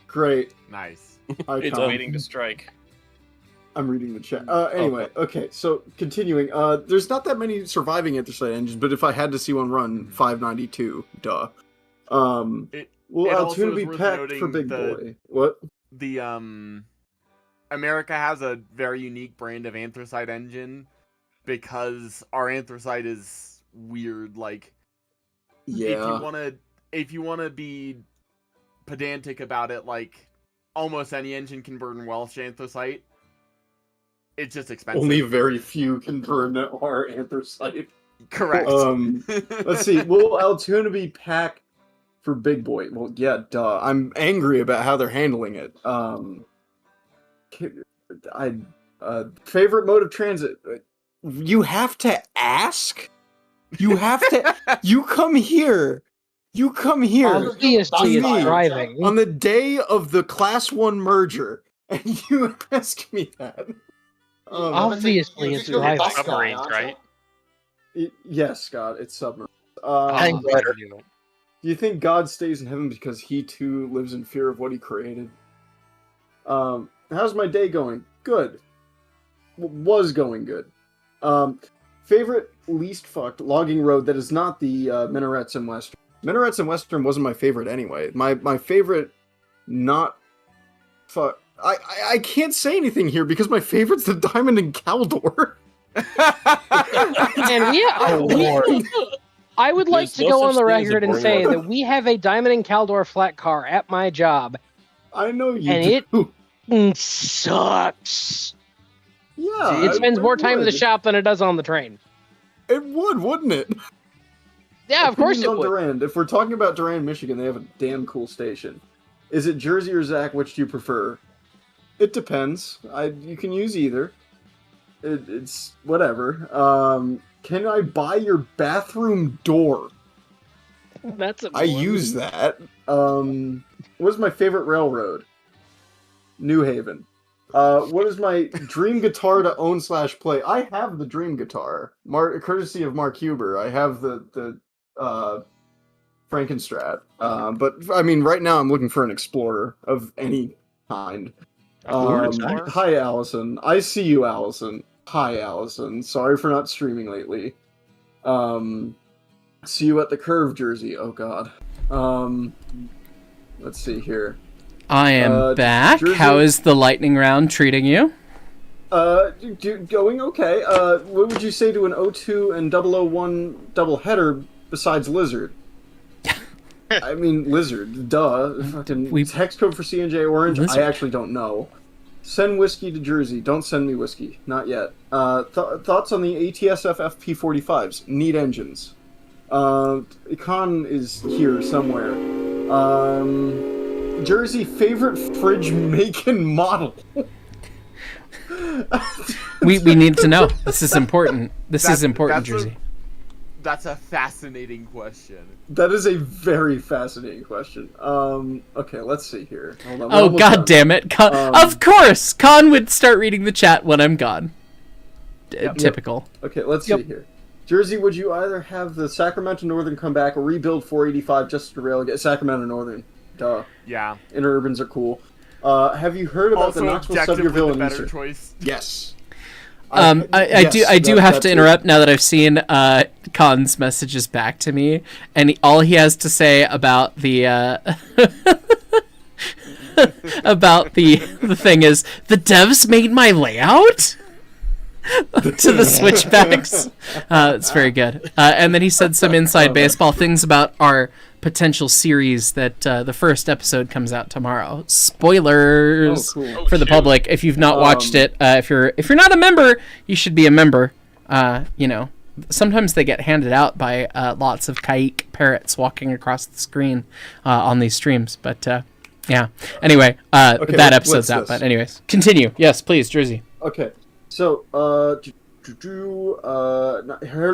Great. Nice. It's waiting to strike. I'm reading the chat. Anyway, okay, so continuing. There's not that many surviving anthracite engines, but if I had to see one run, 592, duh. Will Altoona be packed for Big Boy? What? The America has a very unique brand of anthracite engine because our anthracite is weird. Like, yeah, if you wanna be pedantic about it, like almost any engine can burn Welsh anthracite. It's just expensive. Only very few can burn our anthracite. Correct. Let's see. Will Altoona be packed for Big Boy? Well, yeah, duh. I'm angry about how they're handling it. Favorite mode of transit? You have to ask? You have to... You come here. Obviously, it's driving. On the day of the Class 1 merger, and you ask me that. Obviously, it's driving. Submarines, right? Yes, Scott, it's submarines. Hang glider. Do you think God stays in heaven because he too lives in fear of what he created? How's my day going? Good. Was going good. Favorite least fucked logging road that is not the Minarets and Western. Minarets and Western wasn't my favorite anyway. My favorite not fuck. I can't say anything here because my favorite's the Diamond and Caldor. And I would like to go on the record and say that we have a Diamond and Caldor flat car at my job. I know you and do. It sucks. Yeah. It spends more time in the shop than it does on the train. It would, wouldn't it? Yeah, of course it would. Durand. If we're talking about Durand, Michigan, they have a damn cool station. Is it Jersey or Zach? Which do you prefer? It depends. You can use either. It's whatever. Can I buy your bathroom door? I use that. What's my favorite railroad? New Haven. What is my dream guitar to own / play? I have the dream guitar, courtesy of Mark Huber. I have the Frankenstrat. But I mean, right now I'm looking for an Explorer of any kind. Hi, Allison. I see you, Allison. Hi, Allison. Sorry for not streaming lately. See you at the Curve, Jersey. Oh God. Let's see here. I am back. Jersey? How is the lightning round treating you? Going okay. What would you say to an O2 and 001 double header besides Lizard? I mean, Lizard, duh. Fucking text code for C&J Orange? Lizard. I actually don't know. Send whiskey to Jersey. Don't send me whiskey. Not yet. Thoughts on the ATSF FP45s? Neat engines. Econ is here somewhere. Jersey, favorite fridge make and model? we need to know. This is important. This is important, Jersey. That's a fascinating question. That is a very fascinating question. Okay, let's see here. Hold on, oh, God damn it. Of course! Con would start reading the chat when I'm gone. Typical. Okay, let's see here. Jersey, would you either have the Sacramento Northern come back or rebuild 485 just to rail get Sacramento Northern? Duh. Yeah. Interurbans are cool. Have you heard about the Knoxville Suburville and Eastern? Choice. Yes. I do have to interrupt now that I've seen Con's messages back to me, and all he has to say about the about the thing is the devs made my layout to the switchbacks. It's very good. And then he said some inside baseball things about our potential series that the first episode comes out tomorrow. Spoilers for the public. If you've not watched it, if you're not a member, you should be a member. You know, sometimes they get handed out by lots of Kaik parrots walking across the screen on these streams. But yeah. Anyway, that episode's out. But anyways, continue. Yes, please, Jersey. Okay. So, heard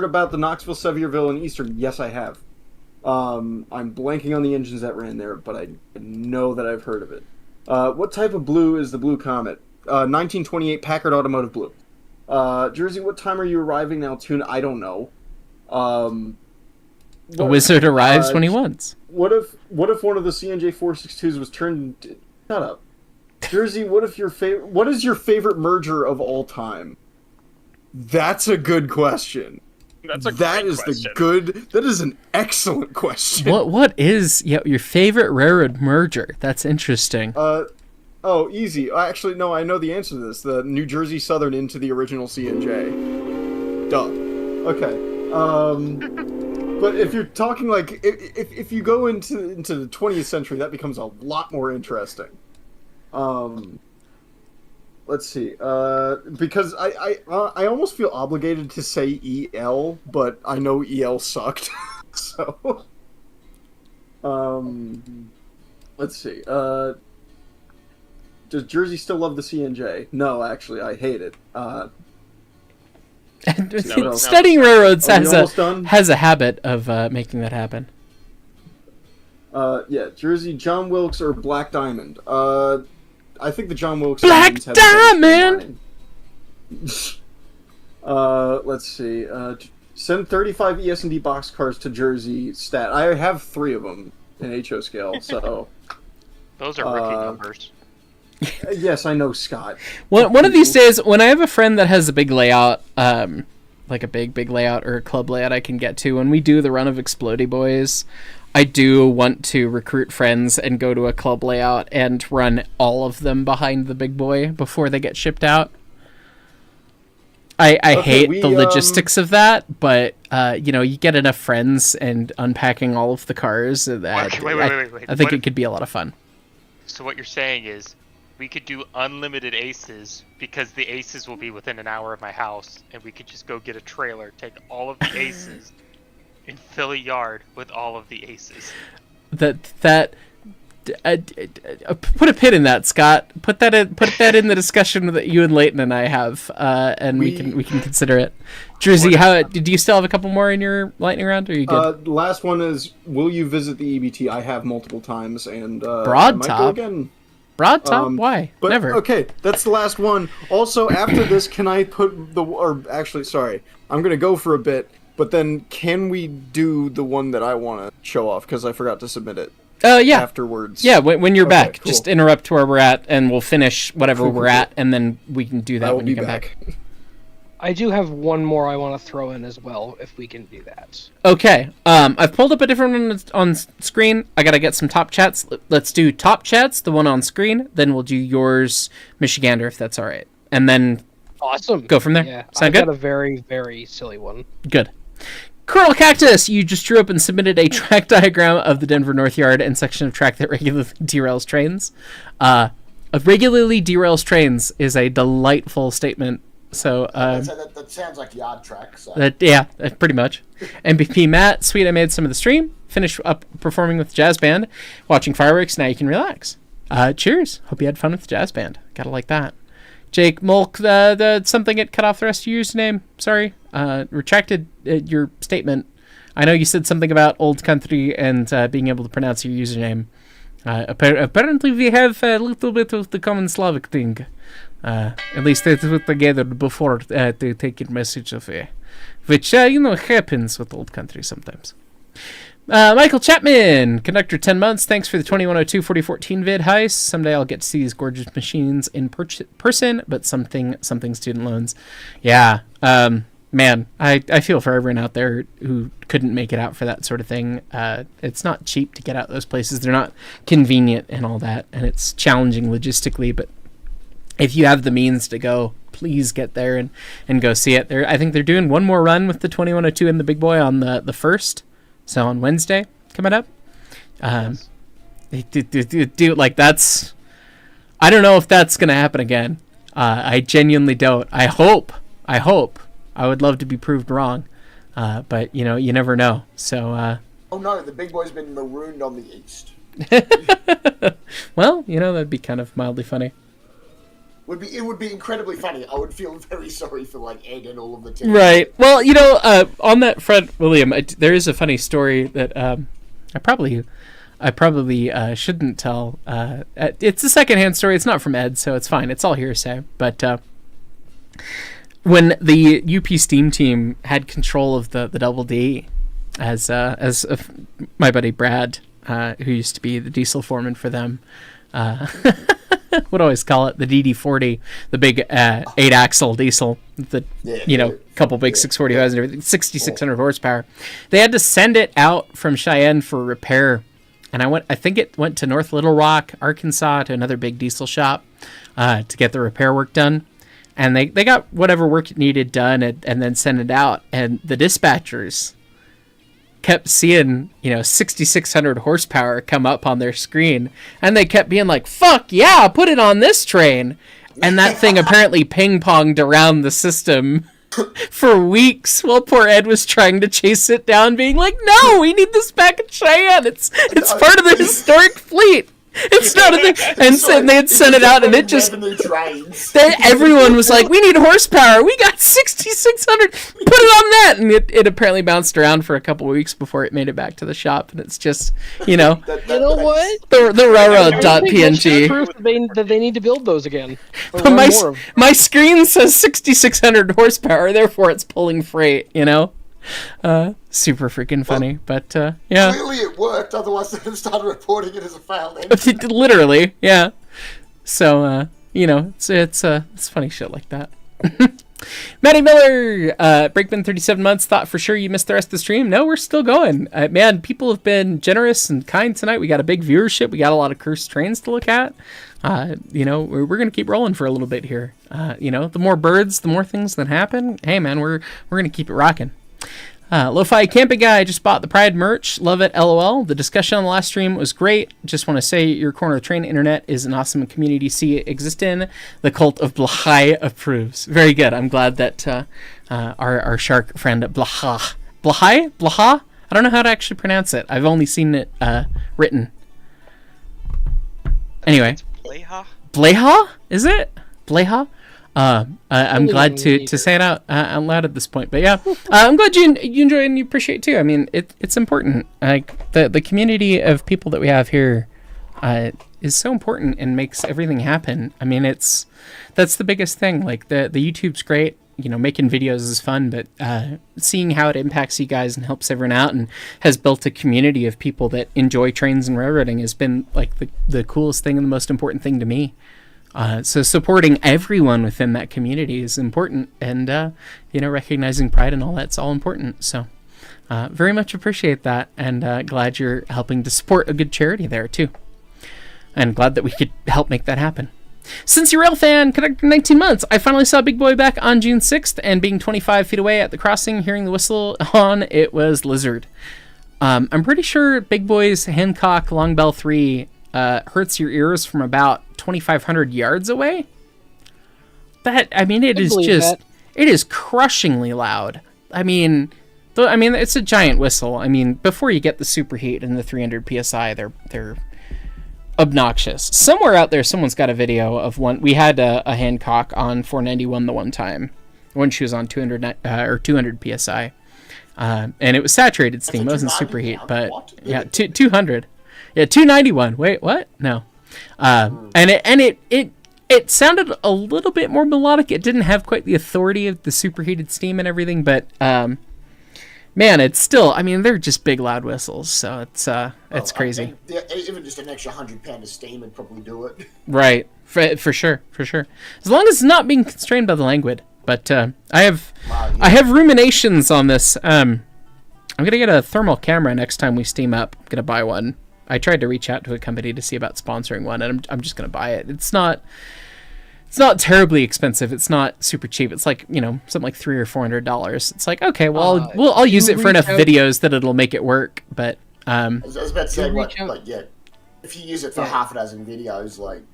about the Knoxville, Sevierville, and Eastern? Yes, I have. I'm blanking on the engines that ran there, but I know that I've heard of it. What type of blue is the Blue Comet? 1928 Packard Automotive Blue. Jersey, what time are you arriving now, Altoona? I don't know. A wizard arrives when he wants. What if one of the CNJ 462s was turned into... Shut up. Jersey, what is your favorite merger of all time? That's a good question. That's a That great is question. that is an excellent question. What is your favorite railroad merger? That's interesting. Oh, easy. Actually, no, I know the answer to this. The New Jersey Southern into the original C&J. Duh. Okay. But if you're talking like if you go into the 20th century, that becomes a lot more interesting. Let's see. Because I almost feel obligated to say EL, but I know EL sucked. So let's see. Does Jersey still love the C&J? No, actually, I hate it. Studying railroads done? has a habit of making that happen. Yeah, Jersey, John Wilkes or Black Diamond. I think the John Wilkes Black Diamond. Let's see. Send 35 ES&D boxcars to Jersey. Stat. I have 3 of them in HO scale. So those are rookie numbers. Yes, I know, Scott. One of these days, when I have a friend that has a big layout, like a big layout or a club layout I can get to, when we do the run of Explodey Boys, I do want to recruit friends and go to a club layout and run all of them behind the big boy before they get shipped out. I hate the logistics of that, but you get enough friends and unpacking all of the cars. Wait. I think it could be a lot of fun. So what you're saying is, we could do unlimited aces because the aces will be within an hour of my house, and we could just go get a trailer, take all of the aces, and fill a yard with all of the aces. Put a pin in that, Scott. Put that in the discussion that you and Leighton and I have, and we can consider it. Jersey, do you still have a couple more in your lightning round? Or are you good? Last one is: will you visit the EBT? I have multiple times, and Broad I might Top. go again. Broad Top? Why? But, Never. Okay, that's the last one. Also, after this, can I put sorry, I'm gonna go for a bit, but then can we do the one that I want to show off because I forgot to submit it? Yeah. Afterwards. Yeah, when you're back, cool. just interrupt where we're at, and we'll finish whatever we're at, and then we can do that when you come back. I do have one more I want to throw in as well, if we can do that. Okay. I've pulled up a different one on screen. I gotta get some top chats. Let's do top chats, the one on screen. Then we'll do yours, Michigander, if that's all right, and then awesome. Go from there. Yeah, Sound I good? got a very, very silly one. Good. Colonel Cactus, you just drew up and submitted a track diagram of the Denver North Yard and section of track that regularly derails trains. Regularly derails trains is a delightful statement. So that sounds like yard track. So. Pretty much. MVP Matt, sweet. I made some of the stream. Finished up performing with the jazz band, watching fireworks. Now you can relax. Cheers. Hope you had fun with the jazz band. Gotta like that. Jake Mulk, something it cut off the rest of your username. Sorry. Retracted your statement. I know you said something about old country and being able to pronounce your username. Apparently we have a little bit of the common Slavic thing. At least they put together before they take your message away. Which, happens with old country sometimes. Michael Chapman, Conductor 10 months. Thanks for the 2102 4014 vid heist. Someday I'll get to see these gorgeous machines in person, but something student loans. Yeah, man, I feel for everyone out there who couldn't make it out for that sort of thing. It's not cheap to get out those places. They're not convenient and all that, and it's challenging logistically, but if you have the means to go, please get there and go see it. I think they're doing one more run with the 2102 and the big boy on the 1st. So on Wednesday coming up. Do like that's. I don't know if that's gonna happen again. I genuinely don't. I hope. I would love to be proved wrong, but you never know. So. Oh no, the big boy's been marooned on the east. Well, that'd be kind of mildly funny. It would be incredibly funny. I would feel very sorry for Ed and all of the team. Right. Well, on that front, William, there is a funny story that I probably shouldn't tell. It's a secondhand story. It's not from Ed, so it's fine. It's all hearsay. But when the UP Steam team had control of the Double D, as my buddy Brad, who used to be the diesel foreman for them, what do I always call it? The DD40, the big 8-axle diesel, the couple big 640s and everything, 6,600 horsepower. They had to send it out from Cheyenne for repair, and I think it went to North Little Rock, Arkansas, to another big diesel shop to get the repair work done. And they got whatever work it needed done and then sent it out. And the dispatchers kept seeing, 6,600 horsepower come up on their screen. And they kept being like, fuck yeah, put it on this train. And that thing apparently ping-ponged around the system for weeks while poor Ed was trying to chase it down, being like, no, we need this back in Cheyenne. It's part of the historic fleet. It's not a thing. And so they had sent it out, and it just... everyone was like, we need horsepower. We got 6,600. Put it on that. And it apparently bounced around for a couple of weeks before it made it back to the shop. And it's just, You know what? The railroad.png. Proof that they need to build those again. My screen says 6,600 horsepower, therefore it's pulling freight, Super freaking funny, but yeah. Clearly it worked, otherwise they would have started reporting it as a failed engine. Literally, yeah. So, it's funny shit like that. Matty Miller, Breakman 37 months, thought for sure you missed the rest of the stream. No, we're still going. Man, people have been generous and kind tonight. We got a big viewership. We got a lot of cursed trains to look at. We're going to keep rolling for a little bit here. The more birds, the more things that happen. Hey, man, we're going to keep it rocking. Lo-Fi Camping Guy just bought the Pride merch. Love it, LOL. The discussion on the last stream was great. Just want to say your corner of the train internet is an awesome community to see it exist in. The cult of Blahai approves. Very good. I'm glad that our shark friend Blahai? Blaha? I don't know how to actually pronounce it. I've only seen it written. Anyway. Bleha? Is it? Bleha? I'm glad to say it out loud at this point, but yeah, I'm glad you enjoy and you appreciate it too. I mean, it's important. Like the community of people that we have here is so important and makes everything happen. I mean, that's the biggest thing. Like the YouTube's great. Making videos is fun, but seeing how it impacts you guys and helps everyone out and has built a community of people that enjoy trains and railroading has been like the coolest thing and the most important thing to me. So supporting everyone within that community is important, and recognizing Pride and all that's all important. So very much appreciate that, and glad you're helping to support a good charity there too. And glad that we could help make that happen. Since you're a rail fan, connected 19 months, I finally saw Big Boy back on June 6th, and being 25 feet away at the crossing, hearing the whistle on, it was Lizard. I'm pretty sure Big Boy's Hancock Long Bell 3 hurts your ears from about 2,500 yards away. It is crushingly loud. It's a giant whistle. Before you get the superheat and the 300 psi, they're obnoxious. Somewhere out there, someone's got a video of one. We had a Hancock on 491 the one time when she was on 200 psi, and it was saturated steam. It wasn't superheat, but yeah, 200. Yeah, 291. Wait, what? No. And it sounded a little bit more melodic. It didn't have quite the authority of the superheated steam and everything, but man, it's still. They're just big loud whistles, so it's crazy. Even just an extra 100 pound of steam would probably do it. Right, for sure. As long as it's not being constrained by the languid. But I have ruminations on this. I'm gonna get a thermal camera next time we steam up. I'm gonna buy one. I tried to reach out to a company to see about sponsoring one, and I'm just gonna buy it. It's not terribly expensive. It's not super cheap. It's like something like $300 or $400. It's like, okay, well, I'll use it for enough videos that it'll make it work. But I was about to say, if you use it for half a dozen videos,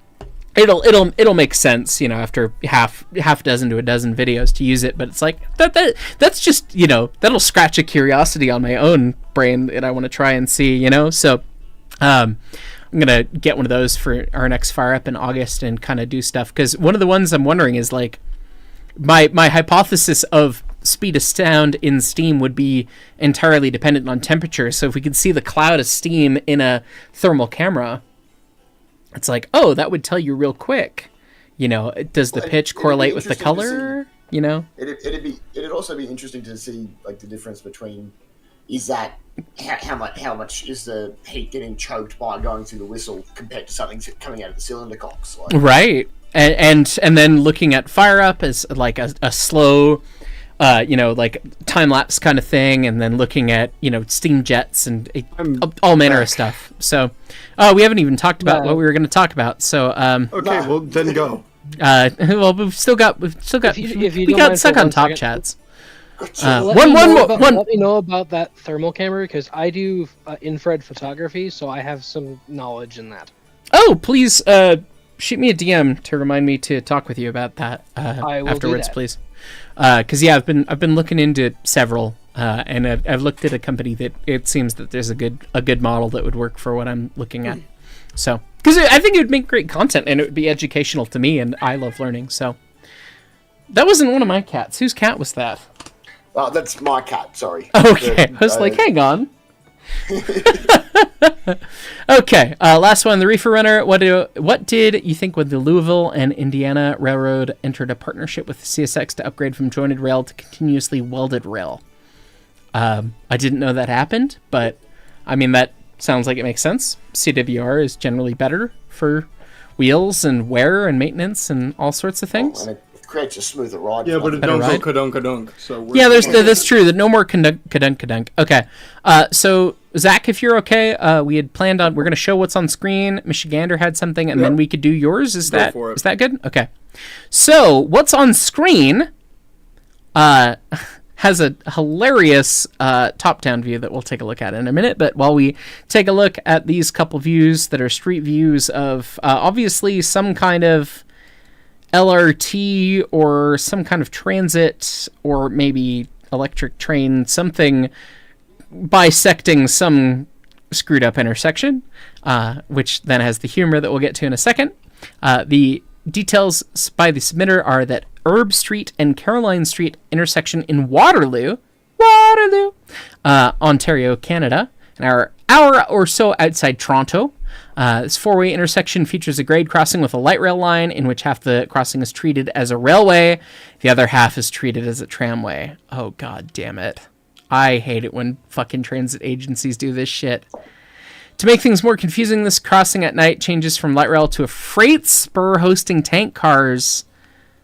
it'll make sense, after half a dozen to a dozen videos to use it. But it's like that's just that'll scratch a curiosity on my own brain that I want to try and see, So I'm gonna get one of those for our next fire up in August and kind of do stuff, because one of the ones I'm wondering is like my hypothesis of speed of sound in steam would be entirely dependent on temperature. So if we could see the cloud of steam in a thermal camera, it's like, oh, that would tell you real quick. Does the pitch correlate with the color? It'd also be interesting to see like the difference between is that how much is the heat getting choked by going through the whistle compared to something coming out of the cylinder cocks? Like, Right. And then looking at fire up as like a slow, like time lapse kind of thing, and then looking at steam jets and all manner of stuff. So, we haven't even talked about what we were going to talk about. So, okay, well then go. Well, we've still got we got stuck on top chats. Let me know about that thermal camera, because I do infrared photography, so I have some knowledge in that. Oh, please shoot me a DM to remind me to talk with you about that afterwards, please. Because I've been looking into several, and I've looked at a company that it seems that there's a good model that would work for what I'm looking at. So, because I think it would make great content and it would be educational to me, and I love learning. So, that wasn't one of my cats. Whose cat was that? That's my cat. Sorry. Okay, I was like, hang on. Okay, last one, the Reefer Runner. What did you think when the Louisville and Indiana Railroad entered a partnership with CSX to upgrade from jointed rail to continuously welded rail? I didn't know that happened, but I mean, that sounds like it makes sense. CWR is generally better for wheels and wear and maintenance and all sorts of things. And it creates a smoother ride. Yeah, but it don't go kadunk. So that's true. That no more kadunk. Okay. So Zach, if you're okay, we had planned on we're going to show what's on screen. Michigander had something, and then we could do yours. Is that good? Okay. So what's on screen has a hilarious top-down view that we'll take a look at in a minute. But while we take a look at these couple views that are street views of obviously some kind of LRT or some kind of transit or maybe electric train, something bisecting some screwed up intersection, which then has the humor that we'll get to in a second. The details by the submitter are that Herb Street and Caroline Street intersection in Waterloo, Ontario, Canada, an hour or so outside Toronto. This four-way intersection features a grade crossing with a light rail line in which half the crossing is treated as a railway, the other half is treated as a tramway. Oh, god damn it. I hate it when fucking transit agencies do this shit. To make things more confusing, this crossing at night changes from light rail to a freight spur hosting tank cars.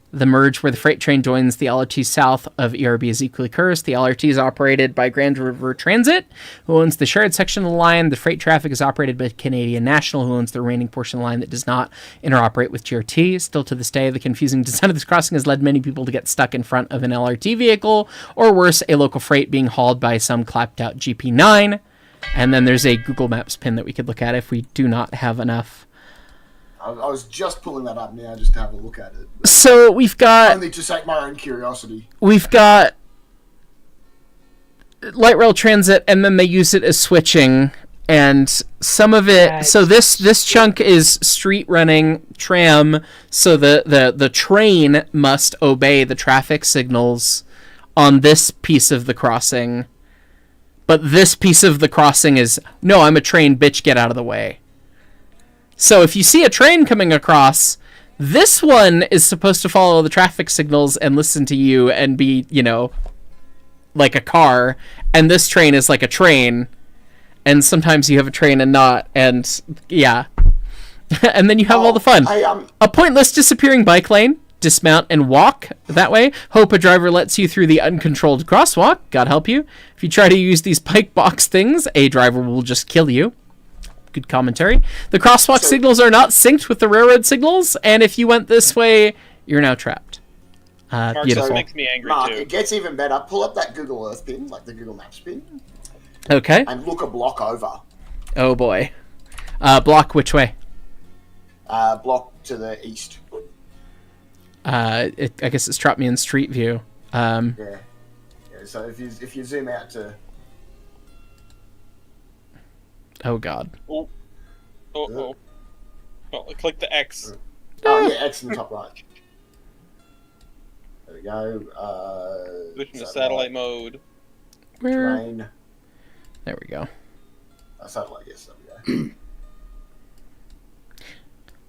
The merge where the freight train joins the LRT south of ERB is equally cursed. The LRT is operated by Grand River Transit, who owns the shared section of the line. The freight traffic is operated by Canadian National, who owns the remaining portion of the line that does not interoperate with GRT. Still to this day, the confusing design of this crossing has led many people to get stuck in front of an LRT vehicle, or worse, a local freight being hauled by some clapped-out GP9. And then there's a Google Maps pin that we could look at if we do not have enough. I was just pulling that up now just to have a look at it. So we've got... Only to sate my own curiosity. We've got light rail transit, and then they use it as switching, and some of it... So this chunk is street running tram, so the train must obey the traffic signals on this piece of the crossing. But this piece of the crossing is, no, I'm a train, bitch, get out of the way. So if you see a train coming across, this one is supposed to follow the traffic signals and listen to you and be, like a car. And this train is like a train. And sometimes you have a train and not. And, yeah. And then you have all the fun. A pointless disappearing bike lane. Dismount and walk that way. Hope a driver lets you through the uncontrolled crosswalk. God help you. If you try to use these bike box things, a driver will just kill you. Good commentary. The crosswalk signals are not synced with the railroad signals, and if you went this way, you're now trapped. Beautiful. Makes me angry Mark, too. It gets even better. Pull up that Google Earth pin, like the Google Maps pin. Okay. And look a block over. Oh boy. Block which way? Block to the east. I guess it's dropped me in Street View. Yeah. So if you zoom out to... Oh god. Oh, click the X. Oh yeah, X in the top right. There we go. Switch into satellite mode. Terrain. There we go. Satellite, yes, there we go.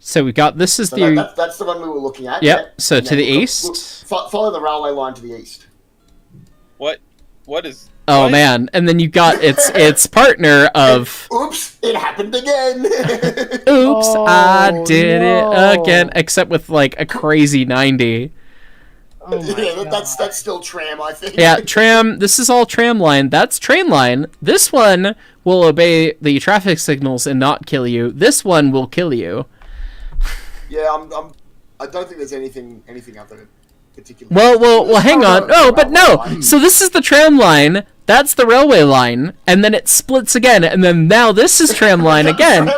So we got, this is the... That's the one we were looking at. Yep, Yeah. So to the east. Follow the railway line to the east. What is Oh man, and then you got its partner of Oops, it happened again. Oops, I did it again, except with like a crazy 90. Yeah, that's still tram, I think. Yeah, tram. This is all tram line. That's train line. This one will obey the traffic signals and not kill you. This one will kill you. Yeah, I don't think there's anything other particular. Well, hang on. Oh, but no. So this is the tram line. That's the railway line, and then it splits again, and then now this is tram line again.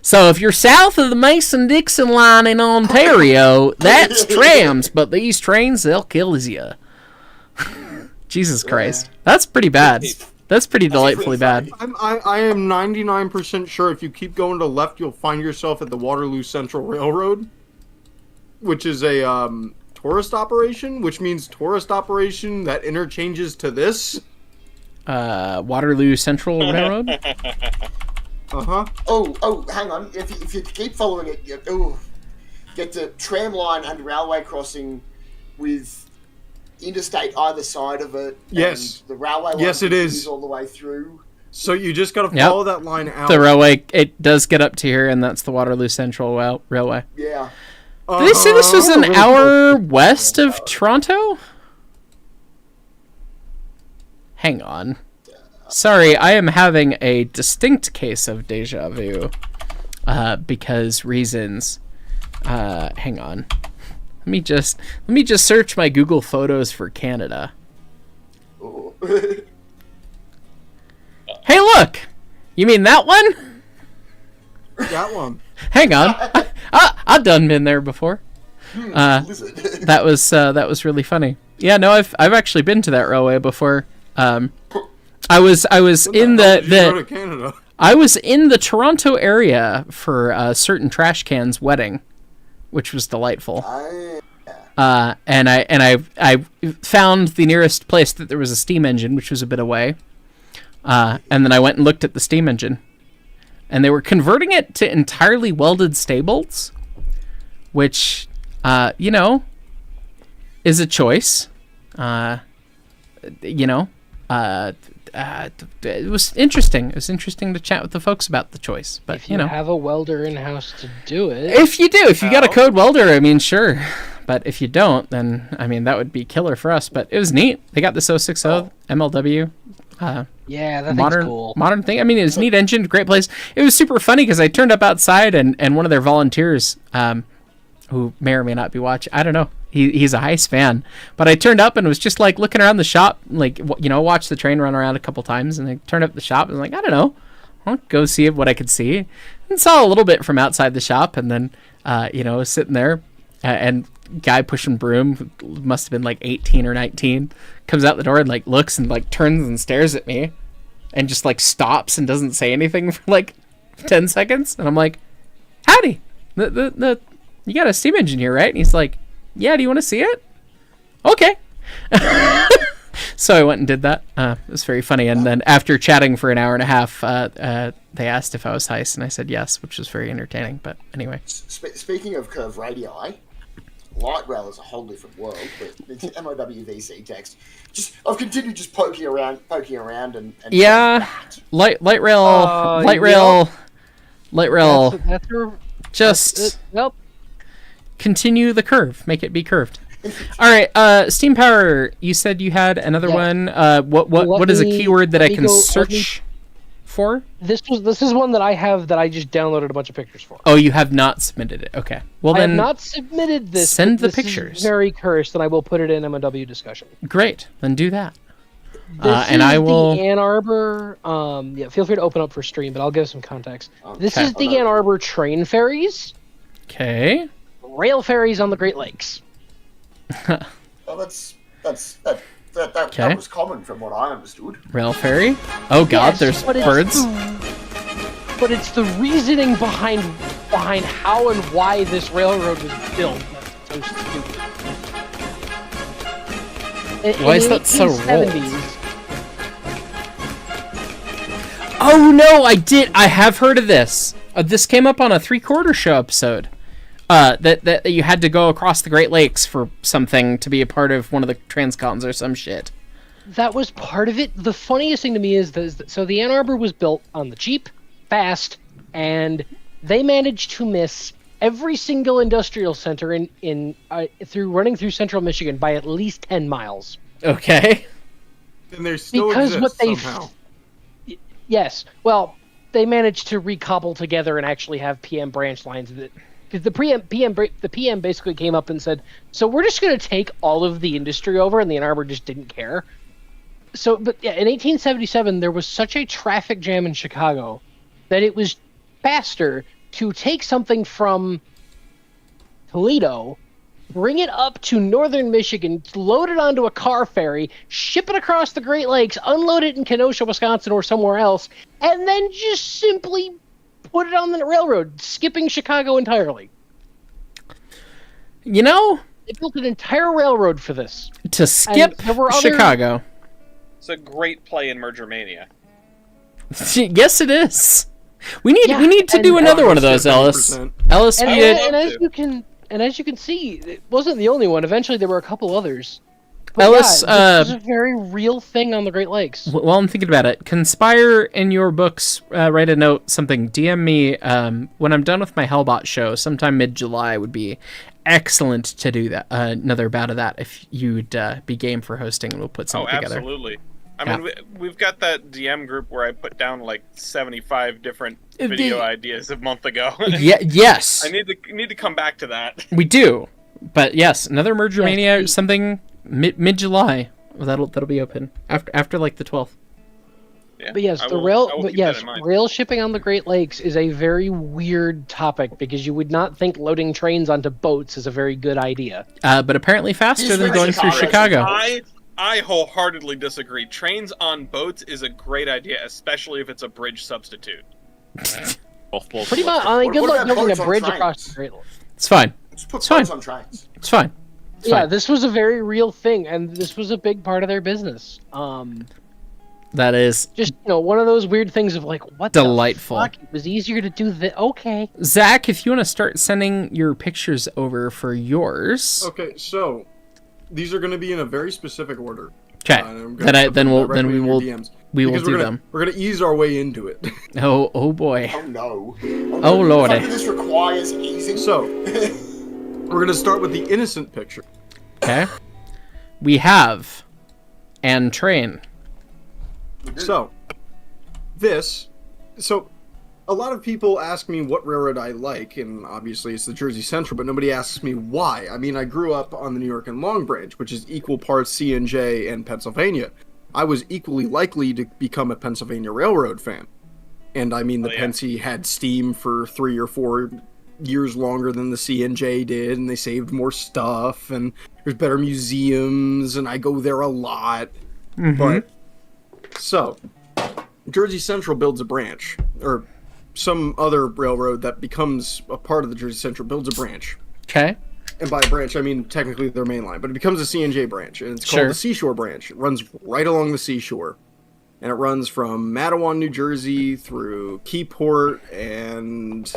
So if you're south of the Mason-Dixon line in Ontario, that's trams, but these trains, they'll kill you. Jesus Christ. That's pretty bad. That's pretty delightfully bad. I am 99% sure if you keep going to the left, you'll find yourself at the Waterloo Central Railroad, which is a tourist operation, which means tourist operation that interchanges to this. Waterloo Central Railroad? Uh-huh. Oh, hang on. If you keep following it, you get the tram line and railway crossing with interstate either side of it. Yes. And the railway line yes, it is all the way through. So you just got to follow that line out. The railway, it does get up to here, and that's the Waterloo Central Railway. Yeah. Did they say this was an hour west of Toronto? Hang on. Sorry, I am having a distinct case of deja vu. Because reasons. Hang on. Let me just search my Google Photos for Canada. Hey, look! You mean that one? That one. Hang on. I've done been there before. That was really funny. Yeah, no, I've actually been to that railway before. I was in go to Canada? I was in the Toronto area for a certain trash can's wedding, which was delightful. And I found the nearest place that there was a steam engine, which was a bit away. And then I went and looked at the steam engine, and they were converting it to entirely welded stables, which is a choice. It was interesting. It was interesting to chat with the folks about the choice. But if you have a welder in house to do it, if you got a code welder, I mean, sure. But if you don't, then I mean that would be killer for us. But it was neat. They got this 060 MLW. Yeah, that modern, thing's cool. Modern thing. I mean, it was a neat engine, great place. It was super funny because I turned up outside and one of their volunteers, who may or may not be watching, I don't know. He's a Heist fan, but I turned up and was just like looking around the shop, like, watched the train run around a couple times, and I turned up the shop and was like, I don't know, I'll go see what I could see, and saw a little bit from outside the shop, and then sitting there, and guy pushing broom, must have been like 18 or 19, comes out the door and like looks and like turns and stares at me, and just like stops and doesn't say anything for like 10 seconds, and I'm like, howdy, you got a steam engine here, right? And he's like, yeah, do you want to see it? Okay. So I went and did that. It was very funny. And then after chatting for an hour and a half, they asked if I was Heist, and I said yes, which was very entertaining. But anyway. Speaking of curved radii, light rail is a whole different world, but it's MOWVC text. I've continued just poking around and yeah, light rail. Nope. Continue the curve. Make it be curved. All right, Steam Power. You said you had another one. What is a keyword that I can search for? This is one that I have that I just downloaded a bunch of pictures for. Oh, you have not submitted it. Okay. Well, then I have not submitted this. Send the this pictures. Is very cursed, and I will put it in MOW discussion. Great. Then do that. And I will. The Ann Arbor. Feel free to open up for stream, but I'll give some context. This is the Ann Arbor train ferries. Okay. Rail ferries on the Great Lakes. Well, that was common from what I understood. Rail ferry? Oh god, there's birds. But it's the reasoning behind how and why this railroad was built that's so stupid. Why is that so old? Oh no, I have heard of this. This came up on a 3/4 show episode. That you had to go across the Great Lakes for something to be a part of one of the transcons or some shit. that was part of it. The funniest thing to me is so the Ann Arbor was built on the cheap, fast, and they managed to miss every single industrial center through running through central Michigan by at least 10 miles. Okay. And there's still Because what they somehow. Yes. Well, they managed to recobble together and actually have PM branch lines. Because the PM basically came up and said, "So we're just going to take all of the industry over," and the Ann Arbor just didn't care. So, but yeah, in 1877, there was such a traffic jam in Chicago that it was faster to take something from Toledo, bring it up to northern Michigan, load it onto a car ferry, ship it across the Great Lakes, unload it in Kenosha, Wisconsin, or somewhere else, and then just simply put it on the railroad, skipping Chicago entirely. You know, they built an entire railroad for this. To skip Chicago. It's a great play in Merger Mania. Yes, it is. We need to do another one of those, Ellis. Ellis, and as you can see, it wasn't the only one. Eventually, there were a couple others. But Ellis, this is a very real thing on the Great Lakes. While I'm thinking about it, Conspire in your books, write a note, something, DM me when I'm done with my Hellbot show, sometime mid-July would be excellent to do that. Another bout of that if you'd be game for hosting, and we'll put something together. Absolutely. I mean, we've got that DM group where I put down like 75 different video ideas a month ago. Yes. I need to come back to that. We do, but yes, another Merger Mania, something mid-July. That'll be open after like the 12th. But yes, rail shipping on the Great Lakes is a very weird topic because you would not think loading trains onto boats is a very good idea. But apparently faster than going through Chicago. I wholeheartedly disagree. Trains on boats is a great idea, especially if it's a bridge substitute. Pretty much. I mean, good luck building a bridge across the Great Lakes. It's fine. Just put It's fine. boats on trains. It's fine. It's Yeah, fine. this was a very real thing, and this was a big part of their business. That is Just one of those weird things of like, what delightful. the fuck? It was easier to do that. Okay. Zach, if you want to start sending your pictures over for yours. Okay, so these are going to be in a very specific order. Okay. Then we will do them. We're gonna ease our way into it. Oh boy. Oh no. Oh lordy. This requires easing. So we're gonna start with the innocent picture. Okay. We have Ann Train. So a lot of people ask me what railroad I like, and obviously it's the Jersey Central, but nobody asks me why. I mean, I grew up on the New York and Long Branch, which is equal parts C&J and Pennsylvania. I was equally likely to become a Pennsylvania Railroad fan. And I mean, the Pennsy had steam for 3 or 4 years longer than the C&J did, and they saved more stuff, and there's better museums, and I go there a lot. Mhm. But, so, Jersey Central builds a branch, or some other railroad that becomes a part of the Jersey Central builds a branch. Okay. And by a branch, I mean technically their main line, but it becomes a C&J branch, and it's called Sure. the Seashore Branch. It runs right along the seashore, and it runs from Matawan, New Jersey, through Keyport, and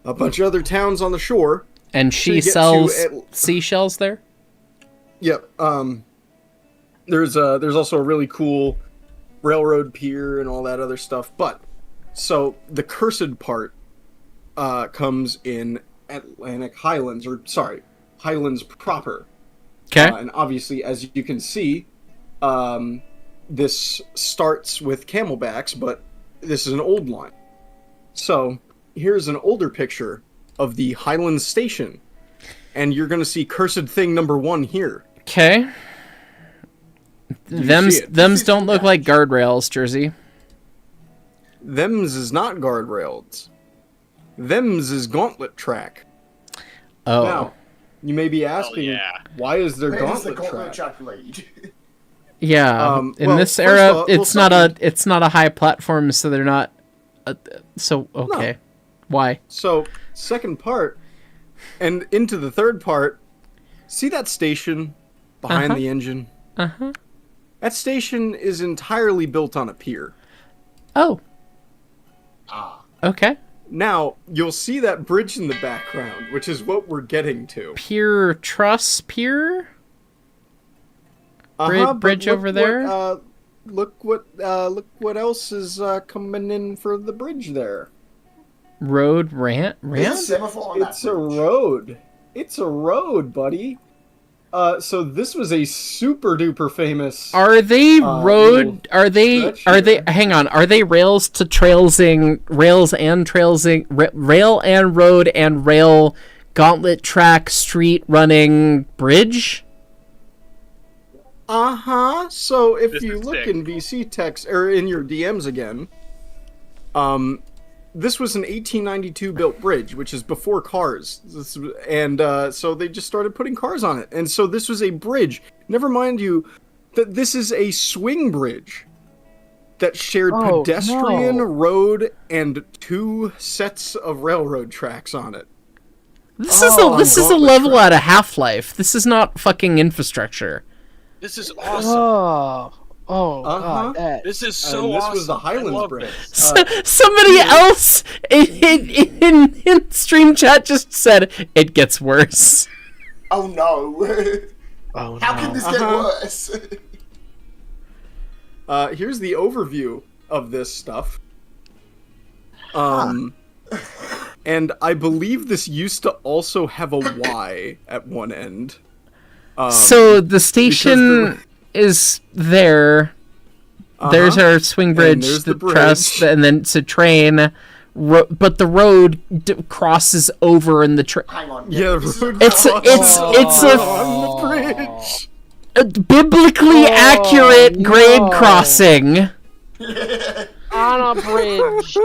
a bunch of other towns on the shore. And So she you get sells to seashells there? Yep. There's also a really cool railroad pier and all that other stuff, but so the cursed part comes in Atlantic Highlands, Highlands proper. Okay. And obviously, as you can see, this starts with Camelbacks, but this is an old line. So here's an older picture of the Highlands Station, and you're going to see cursed thing number 1 here. Okay. Thems don't look like guardrails, Jersey. Thems is not guardrails. Thems is gauntlet track. Oh. Now, you may be asking, why is there Where does the gauntlet gauntlet track? track lead? Yeah. In well, this first era, of all, it's not a high platform, so they're not. So okay, why? So second part, and into the third part. See that station behind the engine? Uh-huh. That station is entirely built on a pier. Oh. Okay. Now, you'll see that bridge in the background, which is what we're getting to. Pier truss pier? bridge over there. Look what else is coming in for the bridge there. Road ramp? There's a semaphore on that It's a bridge. road. It's a road, buddy. So this was a super duper famous. Are they road? Are they? stretch Are they? here. Hang on. Are they rails to trailsing? Rails and trailsing? Rail and road and rail gauntlet track street running bridge? So if This you is look sick. in VC text or in your DMs again, this was an 1892 built bridge, which is before cars, so they just started putting cars on it, and so this was a bridge. Never mind you that this is a swing bridge that shared pedestrian, road, and 2 sets of railroad tracks on it. This is a level out of Half-Life. This is not fucking infrastructure. This is awesome. God, This is And so this awesome. was the I Highlands love Bridge. this. Somebody else in stream chat just said it gets worse. Oh no! Oh, How can this get worse? Here's the overview of this stuff. And I believe this used to also have a Y at one end. So the station is there. There's our swing bridge, there's the the bridge. truss, and then it's a train. But the road crosses over in the train. Hang on. Yeah, this the is- road It's a on the bridge. biblically accurate grade crossing. On a bridge.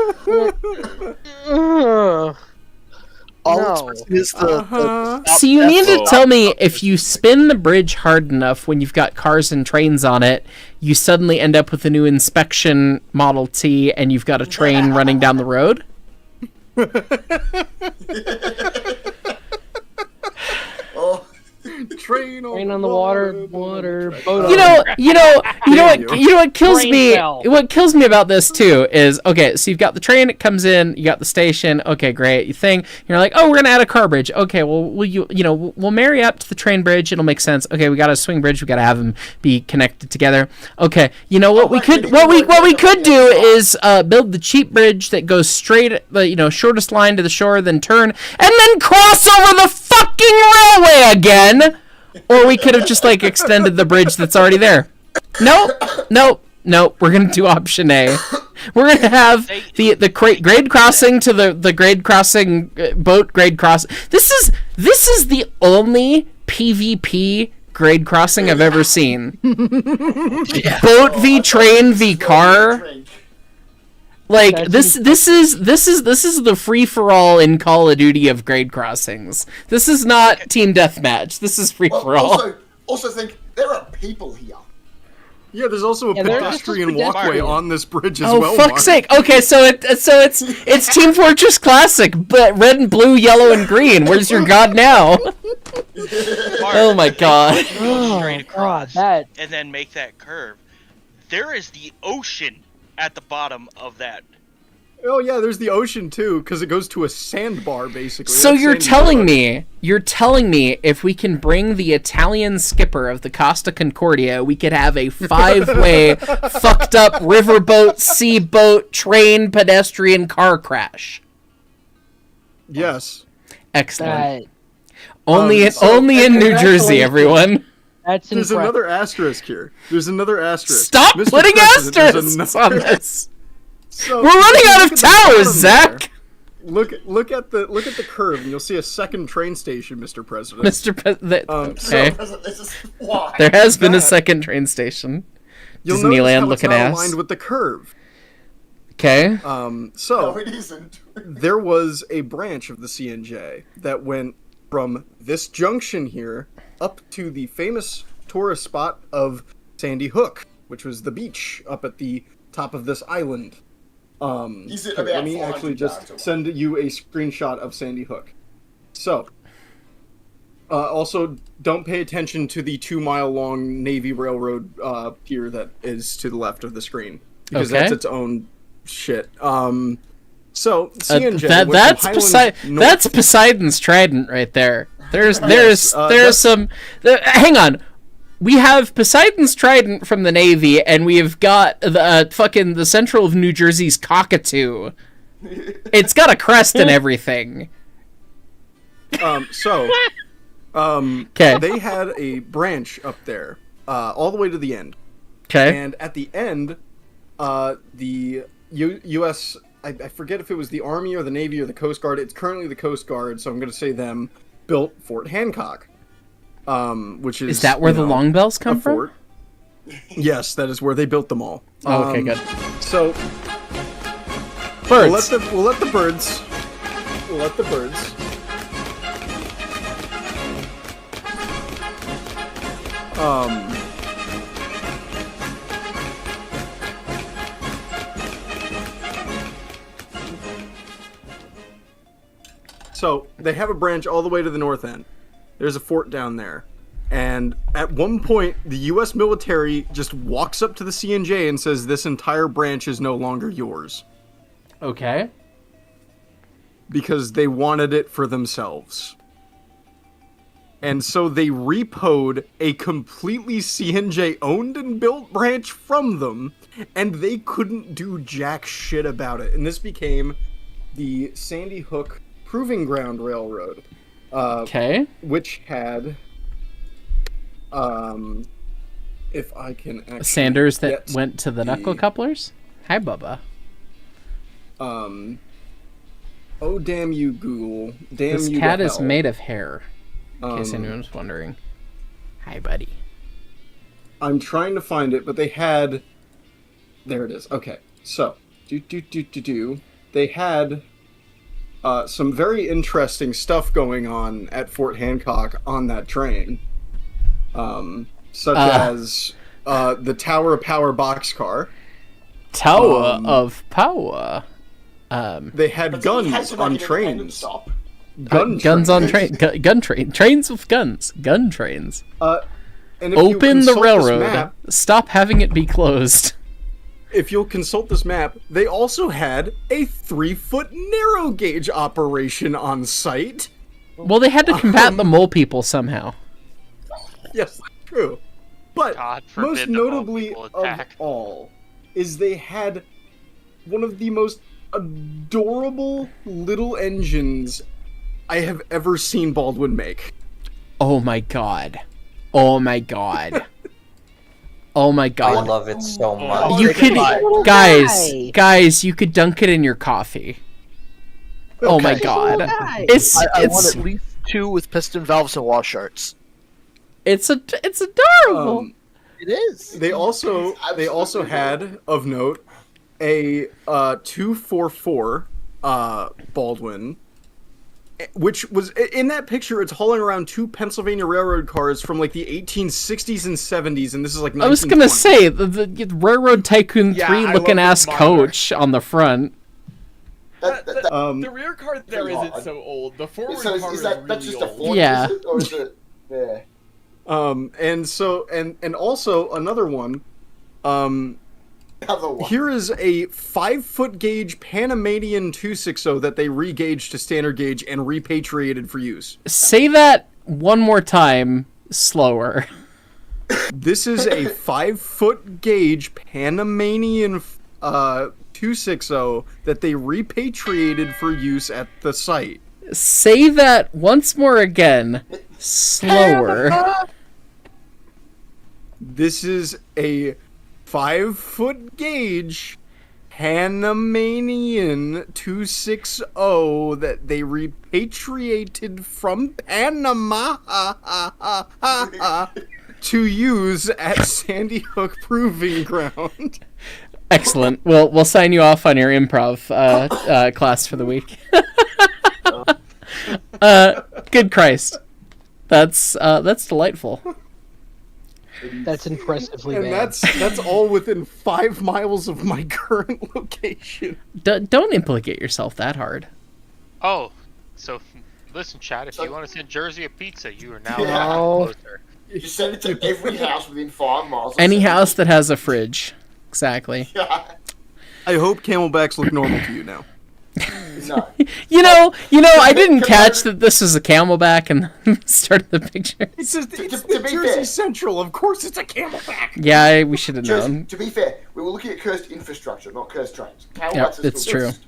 All No. it's missing is the So you need to tell me if you spin the bridge hard enough when you've got cars and trains on it, you suddenly end up with a new inspection Model T and you've got a train running down the road? Oh, Train on the water, boat on You know what kills Brain me. cell. What kills me about this too is okay. So you've got the train, it comes in. You got the station. Okay, great. You think you're like, oh, we're gonna add a car bridge. Okay, well, we'll marry up to the train bridge. It'll make sense. Okay, we got a swing bridge. We got to have them be connected together. Okay, you know what we could do is build the cheap bridge that goes straight, shortest line to the shore, then turn and then cross over the fucking railway again. Or we could have just extended the bridge that's already there. Nope. We're gonna do option A. We're gonna have the grade crossing to the grade crossing boat grade cross. This is the only PvP grade crossing I've ever seen. Boat v train v car. This is the free for all in Call of Duty of grade crossings. This is not team deathmatch. This is free for all. Also think there are people here. Yeah, there's also a pedestrian walkway on this bridge as well. Oh, fuck's sake! Okay, so it's Team Fortress Classic, but red and blue, yellow and green. Where's your god now? Oh my god! Straight across, that. and then make that curve. There is the ocean at the bottom of that. Oh yeah, there's the ocean too, because it goes to a sandbar basically. So That's you're sandy telling me if we can bring the Italian skipper of the Costa Concordia, we could have a 5-way fucked up riverboat, sea boat, train, pedestrian car crash. Yes. Excellent. Only in New Jersey, everyone. That's There's another asterisk here. There's another asterisk. Stop Mr. putting President, there's asterisks on another- this. So, We're running out look of at the bottom towers, Zach. there. Look at the curve, and you'll see a second train station, Mr. President. Mr. President. Okay. This is why. There has been a second train station. You'll notice Disneyland how it's looking not ass. aligned with the curve. Okay. So No, it isn't. there was a branch of the CNJ that went from this junction here up to the famous tourist spot of Sandy Hook, which was the beach up at the top of this island. Is it Let about me 400 actually yards just away? send you a screenshot of Sandy Hook. So, also, don't pay attention to the 2-mile-long Navy Railroad pier that is to the left of the screen, because Okay. that's its own shit. So, CNJ went that's from Highlands north- that's Poseidon's trident right there. There's Yes, some. Hang on. we have Poseidon's Trident from the Navy, and we have got the fucking the Central of New Jersey's Cockatoo. It's got a crest and everything. They had a branch up there, all the way to the end. Okay. And at the end, the U.S. I forget if it was the Army or the Navy or the Coast Guard. It's currently the Coast Guard, so I'm going to say them. Built Fort Hancock, which is that where the long bells come from? Fort. Yes, that is where they built them all. Oh, okay, good. So, birds. We'll let the birds. So, they have a branch all the way to the north end. There's a fort down there. And at one point, the U.S. military just walks up to the CNJ and says, this entire branch is no longer yours. Okay. Because they wanted it for themselves. And so they repoed a completely CNJ-owned and built branch from them, and they couldn't do jack shit about it. And this became the Sandy Hook Proving Ground Railroad. Which had, if I can actually Sanders that went to the knuckle couplers? Hi, Bubba. Oh, damn you, Google. Damn this you cat to is hell. made of hair, in case anyone's wondering. Hi, buddy. I'm trying to find it, but they had... There it is. Okay, so, they had some very interesting stuff going on at Fort Hancock on that train. Such as the Tower of Power boxcar. Tower of Power. They had guns on trains. Guns on train. Gun train. Trains with guns. Gun trains. And if Open you the consult railroad. this map, Stop having it be closed. if you'll consult this map, they also had a 3-foot narrow gauge operation on site. Well, they had to combat the mole people somehow. Yes, true. But God forbid most the mole notably people of attack. all is they had one of the most adorable little engines I have ever seen Baldwin make. Oh my god. Oh my god. Oh my god. I love it so much. You could, guys, you could dunk it in your coffee. Oh my god. I It's want at least 2 with piston valves and washarts. It's adorable. It is. They also had, of note, a 244 Baldwin, which was in that picture. It's hauling around 2 Pennsylvania Railroad cars from like the 1860s and 70s, and this is like 1920. I was gonna say the Railroad Tycoon 3 looking ass coach on the front. The rear car there isn't so old. The forward car is really that's just a old. Ford, Yeah. is it? Or is it? Yeah. And so and also another one. Here is a 5-foot gauge Panamanian 260 that they re-gauged to standard gauge and repatriated for use. Say that one more time, slower. This is a 5-foot gauge Panamanian 260 that they repatriated for use at the site. Say that once more again, slower. This is a 5-foot gauge Panamanian 260 that they repatriated from Panama to use at Sandy Hook Proving Ground. Excellent. We'll sign you off on your improv class for the week. Good Christ, that's delightful. That's impressively And bad. that's all within 5 miles of my current location. Don't implicate yourself that hard. Oh, so listen, Chad. If you want to send Jersey a pizza, you are now Yeah. closer. You send it to every house within 5 miles. Any house that has a fridge, exactly. I hope Camelbacks look normal to you now. No. You know, I didn't catch that this was a Camelback and started the picture. It's just To the be Jersey fair- Central. Of course, it's a Camelback. Yeah, we should have Just, known. to be fair, we were looking at cursed infrastructure, not cursed trains. Yeah, Camelbacks are it's still true. cursed.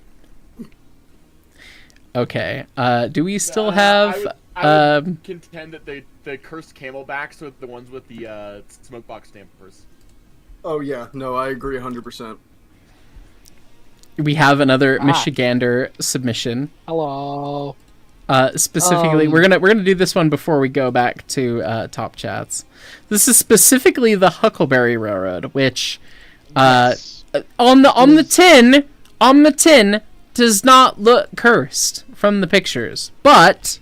Okay. Do we still have? I would contend that the cursed Camelbacks are the ones with the smoke box dampers. Oh yeah, no, I agree 100%. We have another Michigander submission. Hello. Specifically, we're gonna do this one before we go back to top chats. This is specifically the Huckleberry Railroad, which on the tin does not look cursed from the pictures, but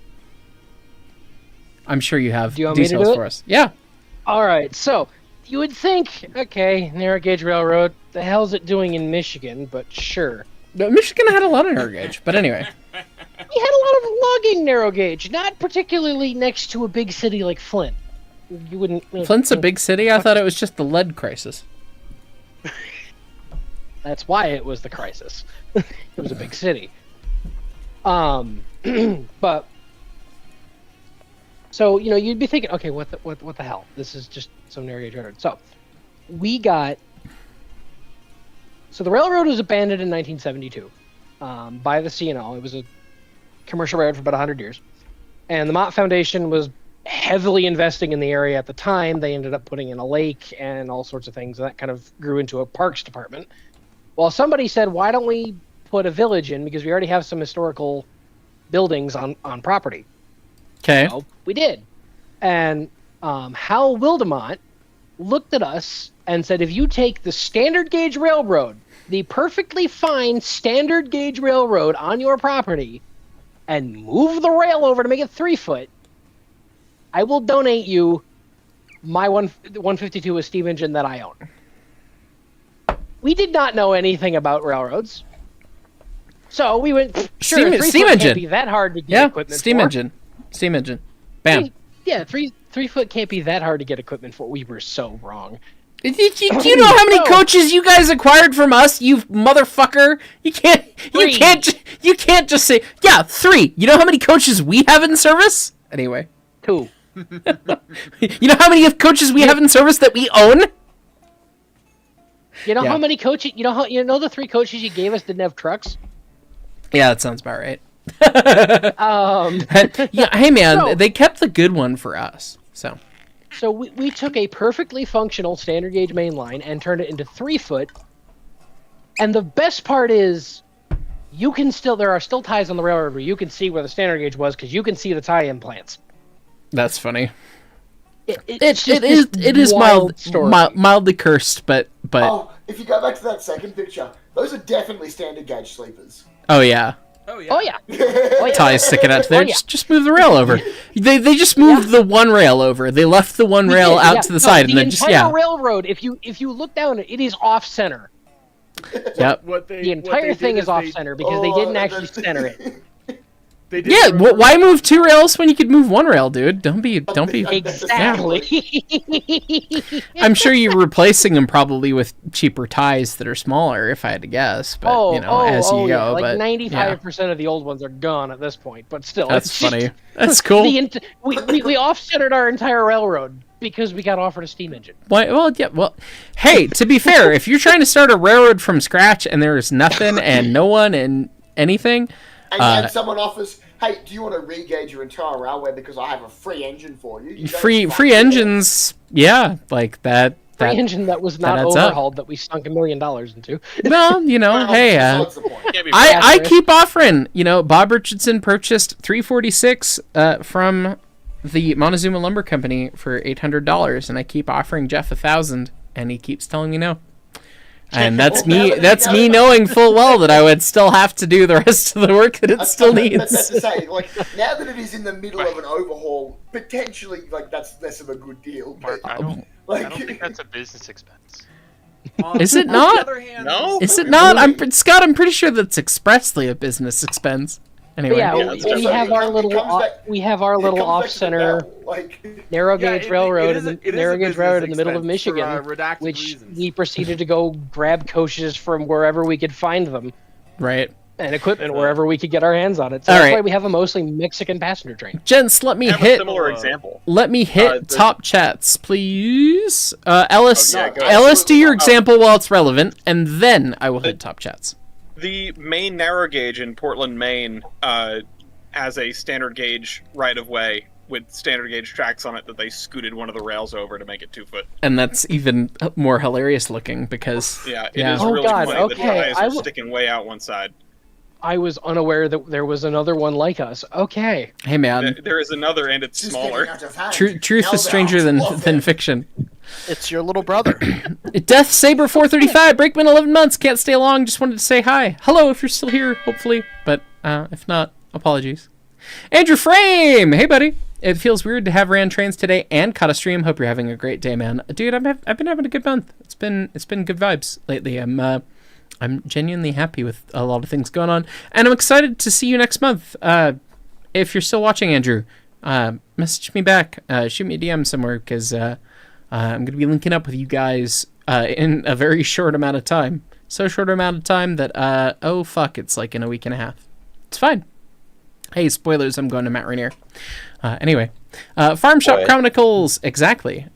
I'm sure you have Do you want me to details do it? for us. Yeah. All right, so you would think, okay, narrow gauge railroad, the hell's it doing in Michigan? But sure. No, Michigan had a lot of narrow gauge, but anyway. We had a lot of logging narrow gauge, not particularly next to a big city like Flint. You wouldn't. Flint's a big city. I thought it was just the lead crisis. That's why it was the crisis. It was a big city. But so you'd be thinking, okay, what the hell? This is just some narrow gauge railroad. So we got. So the railroad was abandoned in 1972 by the C&O. It was a commercial railroad for about 100 years, and the Mott Foundation was heavily investing in the area at the time. They ended up putting in a lake and all sorts of things, and that kind of grew into a parks department. Well, somebody said, why don't we put a village in, because we already have some historical buildings on property. Okay. So we did. And Hal Wildemont looked at us and said, if you take the standard gauge railroad, the perfectly fine standard gauge railroad on your property, and move the rail over to make it 3-foot, I will donate you my 152 with steam engine that I own. We did not know anything about railroads. So we went, sure, Steam 3-foot engine. can't be that hard to get equipment steam for. engine. Bam. Yeah, 3-foot can't be that hard to get equipment for. We were so wrong. Do you know how many coaches you guys acquired from us, you motherfucker? You can't just say, yeah, 3. You know how many coaches we have in service? Anyway. 2. You know how many coaches we have in service that we own? You know Yeah. how many coaches? You know the 3 coaches you gave us didn't have trucks. Yeah, that sounds about right. Yeah, hey man, So- they kept the good one for us. So we took a perfectly functional standard gauge main line and turned it into 3-foot. And the best part is, there are still ties on the railroad where you can see where the standard gauge was, because you can see the tie-in plants. That's funny. It is mildly cursed, but Oh, if you go back to that second picture, those are definitely standard gauge sleepers. oh yeah. Oh yeah. Ties sticking out to there. Oh, yeah. Just move the rail over. They just moved the one rail over. They left the one rail out to the side, and then just entire railroad. If you look down, it is off center. Yep. The entire thing is off center because they didn't actually center it. Yeah. Why move 2 rails when you could move 1 rail, dude? Don't be. Exactly. I'm sure you're replacing them probably with cheaper ties that are smaller, if I had to guess. But as you go. Like but 95% of the old ones are gone at this point, but still, that's it's just- funny. That's cool. We off-centered our entire railroad because we got offered a steam engine. Why? Well, yeah. Well, hey, to be fair, if you're trying to start a railroad from scratch and there's nothing and no one and anything, And someone offers, hey, do you want to re-gauge your entire railway because I have a free engine for you? You don't free engines, yeah, like that. Free engine that was not adds up. overhauled that we sunk $1 million into. Well, hey, What's the point? I keep offering. Bob Richardson purchased 346 from the Montezuma Lumber Company for $800, and I keep offering Jeff 1,000, and he keeps telling me no. And that's me. That's me knowing full well that I would still have to do the rest of the work that it still That's needs. to say, like, now that it is in the middle of an overhaul, potentially, like, that's less of a good deal. Mark, But, I don't like, think that's a business expense. Is it not? No. Is it not? Scott, I'm pretty sure that's expressly a business expense. Anyway. But yeah, we have our little off-center narrow gauge railroad in the middle of Michigan, which we proceeded to go grab coaches from wherever we could find them. Right. and equipment wherever we could get our hands on it. So All that's right. why we have a mostly Mexican passenger train. Gents, let me I have a hit. similar example. Let me hit top chats, please. Ellis, Oh, yeah, go Ellis, do your ahead. example while it's relevant, and then I will hit top chats. The main narrow gauge in Portland, Maine, has a standard gauge right of way with standard gauge tracks on it that they scooted one of the rails over to make it 2 foot. And that's even more hilarious looking because Yeah, it is really God, funny. okay, The tires I are w- sticking way out one side. I was unaware that there was another one like us. Okay. Hey man, There is another, and it's smaller. truth is stranger than fiction. It's your little brother. Death Saber 435 Brakeman 11 months, can't stay long, just wanted to say hi. Hello if you're still here, hopefully, but if not, apologies. Andrew Frame, hey buddy. It feels weird to have ran trains today and caught a stream. Hope you're having a great day, man. Dude, I've been having a good month. It's been good vibes lately. I'm genuinely happy with a lot of things going on, and I'm excited to see you next month. If you're still watching, Andrew, message me back. Shoot me a DM somewhere because I'm going to be linking up with you guys in a very short amount of time. So short amount of time that oh fuck, it's like in a week and a half. It's fine. Hey, spoilers, I'm going to Matt Rainier. Anyway, Farm Shop Chronicles, exactly.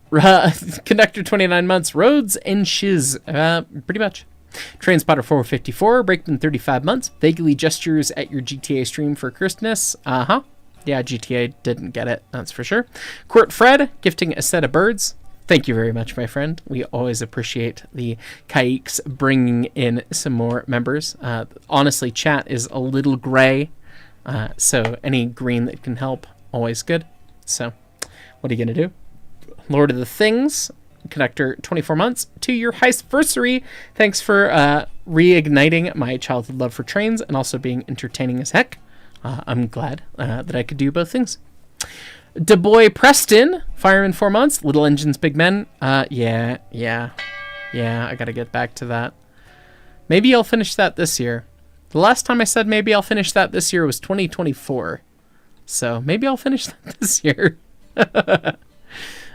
Conductor 29 months, Roads and Shiz, pretty much. Trainspotter 454, Brakeman 35 months, vaguely gestures at your GTA stream for Christmas. Yeah, GTA didn't get it, that's for sure. Court Fred, gifting a set of birds. Thank you very much, my friend. We always appreciate the Kaiks bringing in some more members. Honestly, chat is a little gray. So any green that can help, always good. So what are you going to do? Lord of the Things, Conductor 24 months, 2-year heistversary. Thanks for reigniting my childhood love for trains and also being entertaining as heck. I'm glad that I could do both things. DeBoy Preston, Fireman 4 months, Little Engines Big Men. Yeah, I gotta get back to that. Maybe I'll finish that this year. The last time I said maybe I'll finish that this year was 2024. So maybe I'll finish that this year. I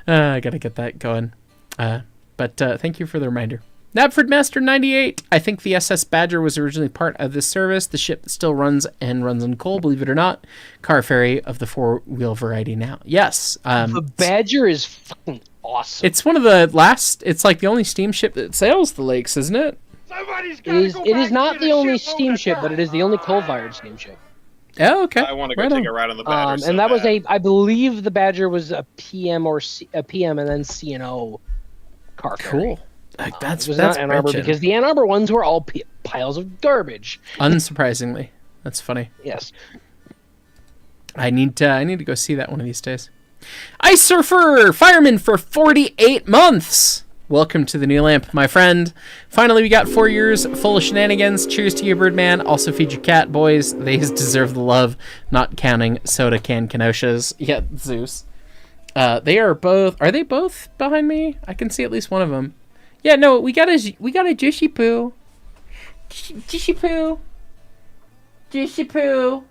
gotta get that going. But thank you for the reminder. Knapford Master 98. I think the SS Badger was originally part of this service. The ship that still runs on coal, believe it or not. Car ferry of the 4-wheel variety now. Yes. The Badger is fucking awesome. It's one of the last, it's like the only steamship that sails the lakes, isn't it? It is not the only steamship, but it is the only coal-fired steamship. Oh, okay. I want to go take a ride on the Badger. so And that was bad. I believe the Badger was a PM a PM and then C&O car ferry. Cool. That's it was not Ann Arbor bitchin'. because the Ann Arbor ones were all piles of garbage. Unsurprisingly. That's funny. Yes. I need to go see that one of these days. Ice Surfer Fireman for 48 months. Welcome to the new lamp, my friend. Finally, we got 4 years full of shenanigans. Cheers to you, Birdman. Also feed your cat, boys. They deserve the love, not counting soda can Kenosha's. Yeah, Zeus. They are both. Are they both behind me? I can see at least one of them. Yeah, no, we got a Jishy Poo. Jishy Poo. Jishy Poo.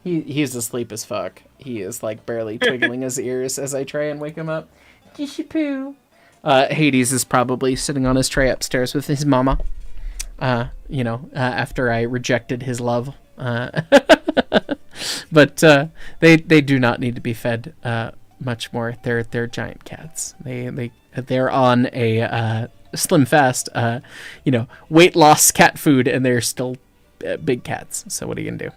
He's asleep as fuck. He is like barely twiggling his ears as I try and wake him up. Jishy Poo. Hades is probably sitting on his tray upstairs with his mama. After I rejected his love. But they do not need to be fed much more. They're giant cats. They're on a slim fast, weight loss cat food, and they're still big cats. So what are you gonna do?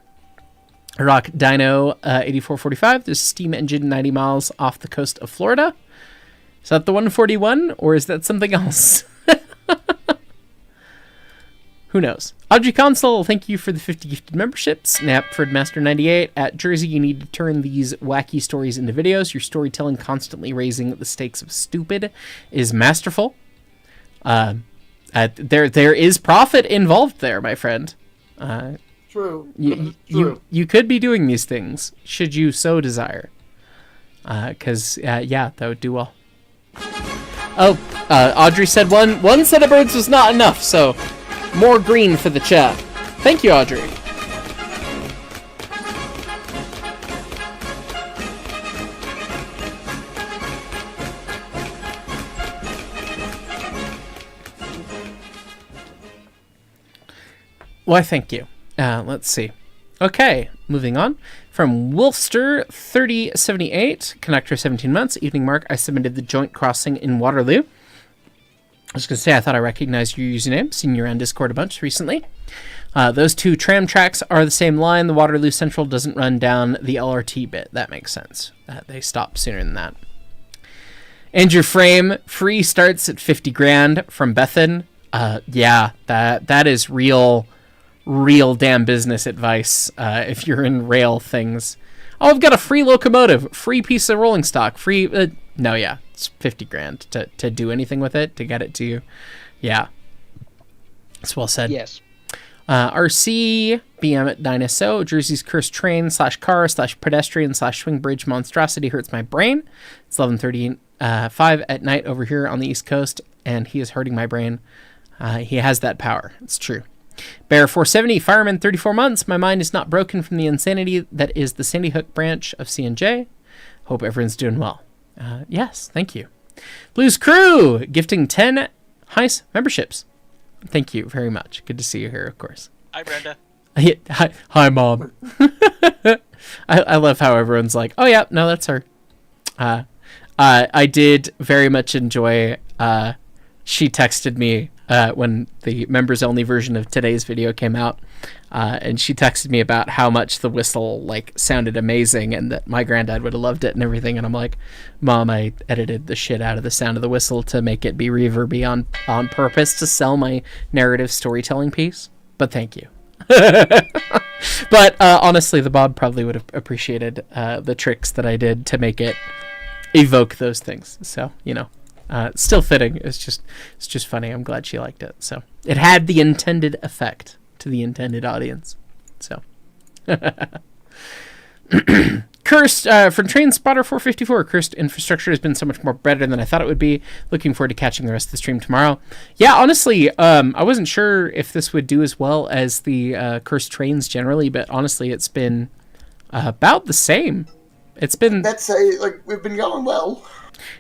Rock Dino 8445. There's a steam engine 90 miles off the coast of Florida. Is that the 141, or is that something else? Who knows? Audrey Console, thank you for the 50 gifted memberships. Knapford Master 98. At Jersey, you need to turn these wacky stories into videos. Your storytelling constantly raising the stakes of stupid is masterful. There is profit involved there, my friend. True. You could be doing these things, should you so desire. Because, that would do well. Audrey said one set of birds was not enough, so more green for the chat. Thank you, Audrey. Why, thank you. Let's see. Okay, moving on. From Wolfster 3078, Connector 17 months, Evening Mark, I submitted the joint crossing in Waterloo. I was going to say, I thought I recognized your username, seen you around Discord a bunch recently. Those two tram tracks are the same line. The Waterloo Central doesn't run down the LRT bit. That makes sense. They stop sooner than that. Andrew Frame, free starts at 50 grand from Bethan. Yeah, that is real damn business advice if you're in rail things. Oh, I've got a free locomotive, free piece of rolling stock, free... no, yeah, it's 50 grand to do anything with it, to get it to you. Yeah. It's well said. Yes. RC, BM at 9SO, Jersey's cursed train /car /pedestrian /swing bridge monstrosity hurts my brain. It's 11:35 at night over here on the East Coast, and he is hurting my brain. He has that power. It's true. Bear 470, fireman 34 months. My mind is not broken from the insanity that is the Sandy Hook branch of CNJ. Hope everyone's doing well. Yes, thank you. Blues Crew, gifting 10 Heist memberships. Thank you very much. Good to see you here, of course. Hi, Brenda. Hi, Mom. I love how everyone's like, oh, yeah, no, that's her. I did very much enjoy, she texted me when the members-only version of today's video came out, and she texted me about how much the whistle, sounded amazing and that my granddad would have loved it and everything, and I'm like, Mom, I edited the shit out of the sound of the whistle to make it be reverby on purpose to sell my narrative storytelling piece, but thank you. But honestly, the Bob probably would have appreciated the tricks that I did to make it evoke those things, so, still fitting. It's just funny. I'm glad she liked it. So it had the intended effect to the intended audience. So Cursed from Train Spotter 454. Cursed infrastructure has been so much more better than I thought it would be. Looking forward to catching the rest of the stream tomorrow. Yeah, honestly, I wasn't sure if this would do as well as the Cursed Trains generally, but honestly, it's been about the same. It's been... we've been going well.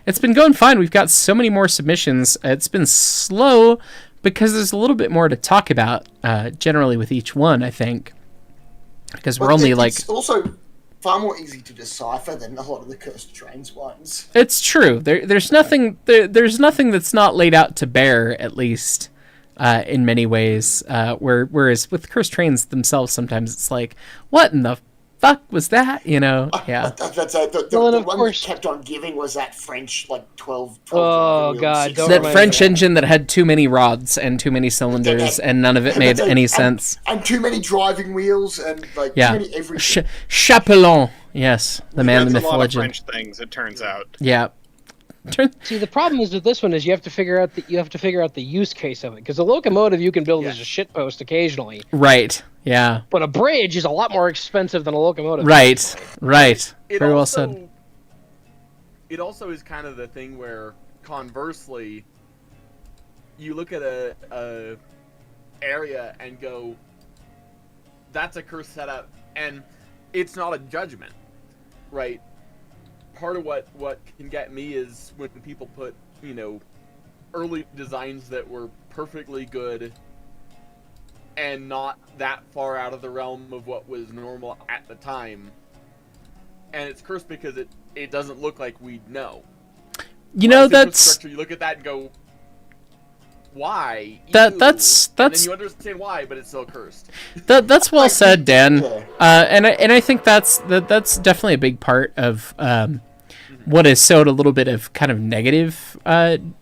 It's been going fine. We've got so many more submissions. It's been slow because there's a little bit more to talk about generally with each one, I think. Because we're only It's also far more easy to decipher than a lot of the Cursed Trains ones. It's true. There's nothing that's not laid out to bear, at least in many ways. Whereas with Cursed Trains themselves, sometimes it's like, what in the fuck was that? Yeah. The one that kept on giving was that French 12 Oh god, that French engine that had too many rods and too many cylinders and none of it made any sense. And too many driving wheels and too many everything. Chapelon, yes, the man, the myth, a lot legend. of French things, it turns out. Yeah. See, the problem is with this one is you have to figure out the use case of it, because a locomotive you can build as a shitpost occasionally. Right. Yeah. But a bridge is a lot more expensive than a locomotive. Right. Very well said. It also is kind of the thing where, conversely, you look at a area and go, that's a cursed setup, and it's not a judgment, right? Part of what can get me is when people put, early designs that were perfectly good and not that far out of the realm of what was normal at the time. And it's cursed because it doesn't look like we'd know. That's... You look at that and go, why? That's and then you understand why, but it's still cursed. That's well said, Dan. And I think that's definitely a big part of what has sowed a little bit of kind of negative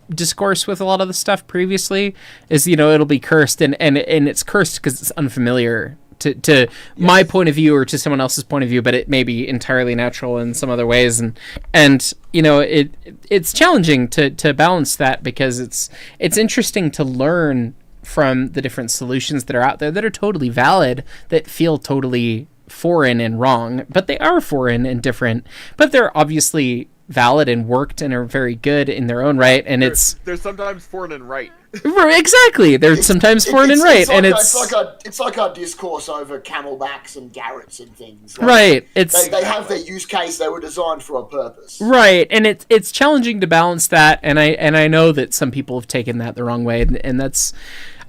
discourse with a lot of the stuff previously. Is it'll be cursed and it's cursed because it's unfamiliar to my point of view or to someone else's point of view, but it may be entirely natural in some other ways, and it's challenging to balance that, because it's interesting to learn from the different solutions that are out there that are totally valid, that feel totally foreign and wrong, but they are foreign and different, but they're obviously valid and worked and are very good in their own right, and they're sometimes foreign and right. Exactly. They're sometimes foreign and right, and it's like our discourse over camelbacks and garrets and things. Right. They have their use case. They were designed for a purpose. Right, and it's challenging to balance that, and I know that some people have taken that the wrong way, and that's.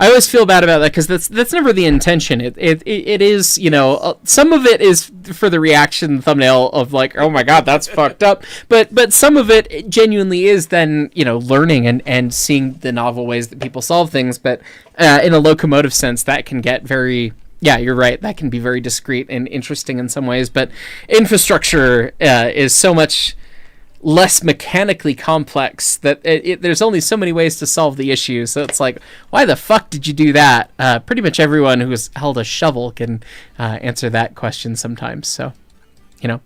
I always feel bad about that because that's never the intention. It is, you know, some of it is for the reaction thumbnail of like, oh my god, that's fucked up. But some of it genuinely is then, you know, learning and seeing the novel ways that people solve things. But in a locomotive sense, that can get very. Yeah, you're right. That can be very discreet and interesting in some ways. But infrastructure is so much less mechanically complex that there's only so many ways to solve the issue. So it's like, why the fuck did you do that? Pretty much everyone who has held a shovel can answer that question sometimes. So, you know,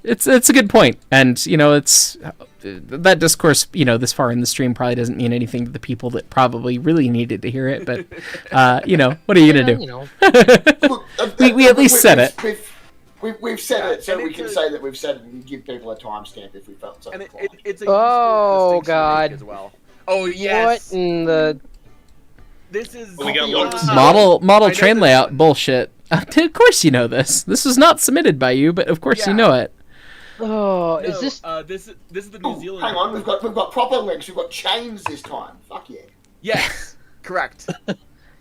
it's a good point. And, you know, it's that discourse, you know, this far in the stream probably doesn't mean anything to the people that probably really needed to hear it. But, you know, what are you going to do? You know. we at least said it. We've said it, so we can say that we've said it and give people a timestamp if we felt so. And it's a oh god as well. Oh yes. What in the? This is model train layout bullshit. Of course you know this. This was not submitted by you, but of course you know it. Oh, is this? This is the New Zealand. Hang on, we've got proper links. We've got chains this time. Fuck yeah. Yes, correct.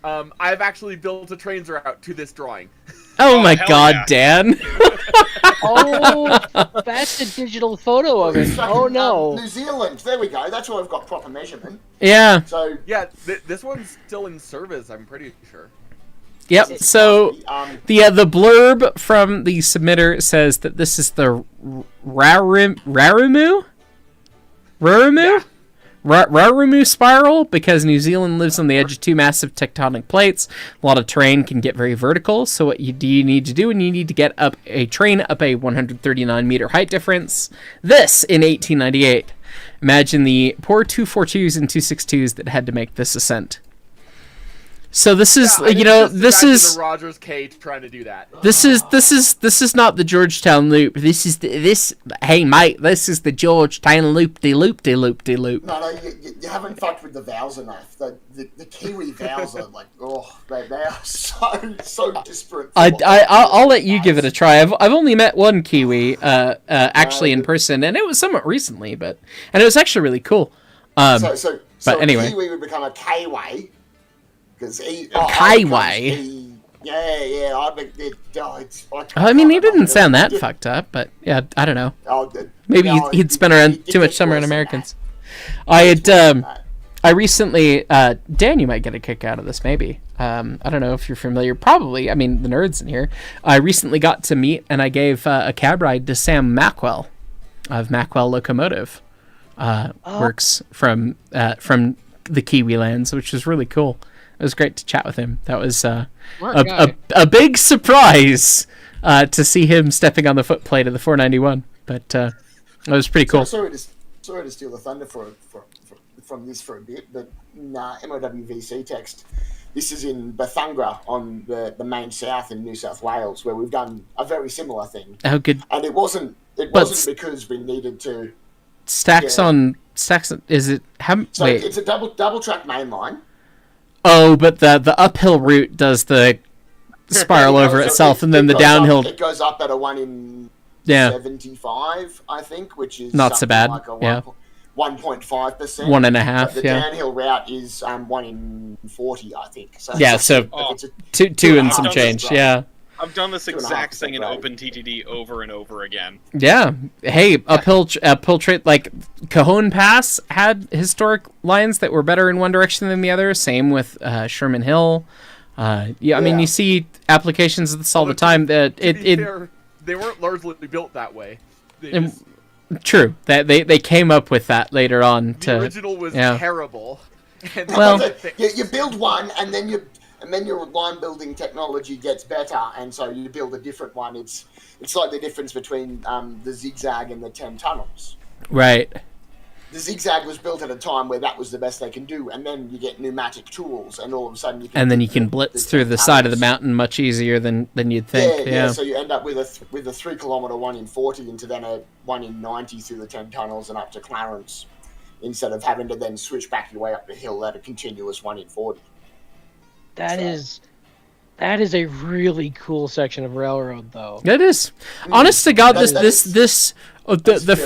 I've actually built a trains route to this drawing. Oh my god, yeah. Dan! Oh, that's a digital photo of it. Oh no. New Zealand. There we go. That's where we've got proper measurement. Yeah. So yeah, this one's still in service. I'm pretty sure. Yep. So the blurb from the submitter says that this is the Rarumu. Yeah. Rarumu spiral, because New Zealand lives on the edge of two massive tectonic plates. A lot of terrain can get very vertical, so what you need to do when you need to get up a train up a 139 meter height difference. This in 1898. Imagine the poor 242s and 262s that had to make this ascent. So this is, you know, this is the Rogers K trying to do that. This is not the Georgetown Loop. This is Hey mate, this is the Georgetown Loop de loop de loop de loop. No, you haven't fucked with the vowels enough. The Kiwi vowels are like, they are so disparate. I'll let you give it a try. I've only met one Kiwi actually in person, and it was somewhat recently, and it was actually really cool. So anyway, Kiwi would become a K-way. Kiwi. Yeah. I mean, he didn't sound that fucked up, but yeah, I don't know. Maybe he'd spent around too much summer in Americans. I recently, Dan, you might get a kick out of this, maybe. I don't know if you're familiar. Probably. I mean, the nerds in here. I recently got to meet, and I gave a cab ride to Sam Mackwell of Mackwell Locomotive. Works from the Kiwi lands, which was really cool. It was great to chat with him. That was a big surprise to see him stepping on the footplate of the 491. But it was pretty cool. Sorry to steal the thunder from this for a bit, but MOWVC text. This is in Bethungra on the main south in New South Wales, where we've done a very similar thing. Oh, good. And it wasn't because we needed to. Stacks. Is it? Wait. It's a double track main line. Oh, but the uphill route does the spiral over itself, and then the downhill. It goes up at a 1 in 75, I think, which is not so bad. Like 1.5%. 1.5. The downhill route is 1 in 40, I think. So two and some change. Yeah. I've done this exact thing in OpenTTD over and over again. Yeah. Hey, uphill trade, like Cajon Pass had historic lines that were better in one direction than the other. Same with Sherman Hill. I mean, you see applications of this all the time. That they weren't largely built that way. True. That they came up with that later on. The original was terrible. Well, you build one and then your line building technology gets better, and so you build a different one. It's like the difference between the zigzag and the 10 tunnels. Right. The zigzag was built at a time where that was the best they can do, and then you get pneumatic tools, and all of a sudden you can blitz through the side of the mountain much easier than you'd think. Yeah. So you end up with a 3 kilometre 1 in 40 into then a 1 in 90 through the 10 tunnels and up to Clarence. instead of having to then switch back your way up the hill at a continuous 1 in 40. That is a really cool section of railroad, though. It is. Honest to God, the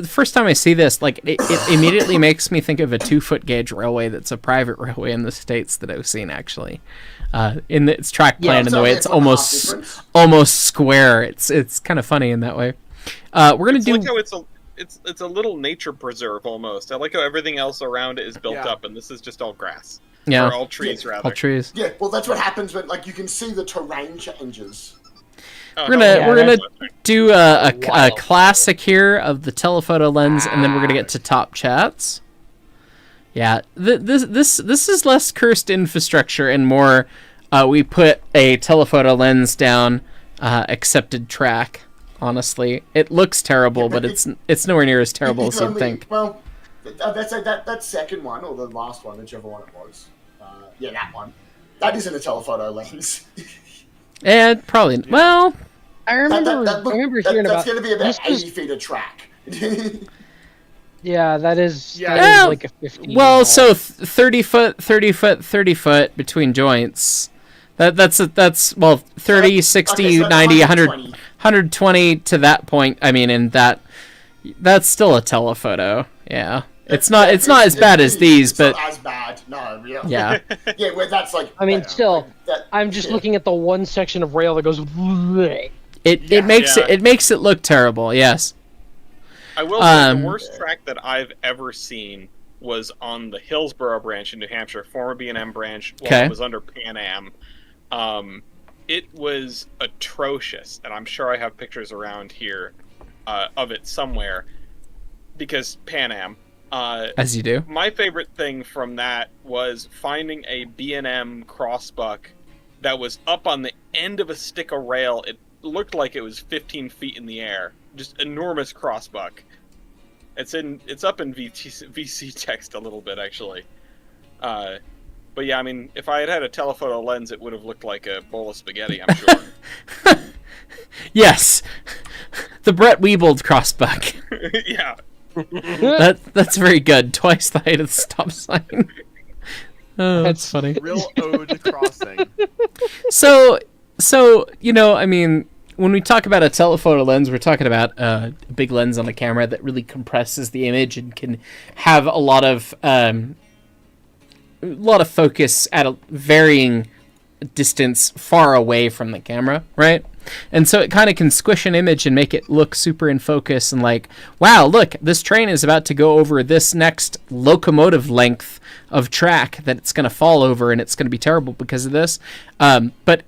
first time I see this, like it immediately makes me think of a 2-foot gauge railway that's a private railway in the States that I've seen actually. In its track plan, in the way it's almost square. It's kind of funny in that way. We're gonna do. Like how it's a little nature preserve almost. I like how everything else around it is built up, and this is just all grass. Yeah, or all trees rather. All trees. Yeah, well, that's what happens when you can see the terrain changes. We're gonna do a classic here of the telephoto lens, and then we're gonna get to top chats. Yeah, this is less cursed infrastructure and more. We put a telephoto lens down, accepted track. Honestly, it looks terrible, but it's nowhere near as terrible as you'd think. Well, that second one or the last one, whichever one it was. Yeah, that one. That isn't a telephoto lens. And probably well. I remember hearing about. That's going to be about 80 feet of track. Yeah, that is like a 15. Well, so 30 foot, 30 foot, 30 foot between joints. That's 30, 60, 90, 100, 120 to that point. I mean, and that's still a telephoto. Yeah. It's not as bad as these, but not as bad. No, really. Yeah. Yeah, where that's like. I mean, still, I'm just looking at the one section of rail that goes. It makes it look terrible. Yes. I will say the worst track that I've ever seen was on the Hillsborough branch in New Hampshire, former B&M branch, while it was under Pan Am. It was atrocious, and I'm sure I have pictures around here of it somewhere, because Pan Am. As you do. My favorite thing from that was finding a B&M crossbuck that was up on the end of a stick of rail. It looked like it was 15 feet in the air. Just enormous crossbuck. It's up in VC text a little bit, actually. But yeah, I mean, if I had had a telephoto lens, it would have looked like a bowl of spaghetti, I'm sure. Yes. The Brett Weebold crossbuck. Yeah. That's very good. Twice the height of the stop sign. Oh, that's funny. Real ode crossing. So I mean, when we talk about a telephoto lens, we're talking about a big lens on a camera that really compresses the image and can have a lot of focus at a varying distance far away from the camera, right? And so it kind of can squish an image and make it look super in focus and like, wow, look, this train is about to go over this next locomotive length of track that it's going to fall over, and it's going to be terrible because of this. But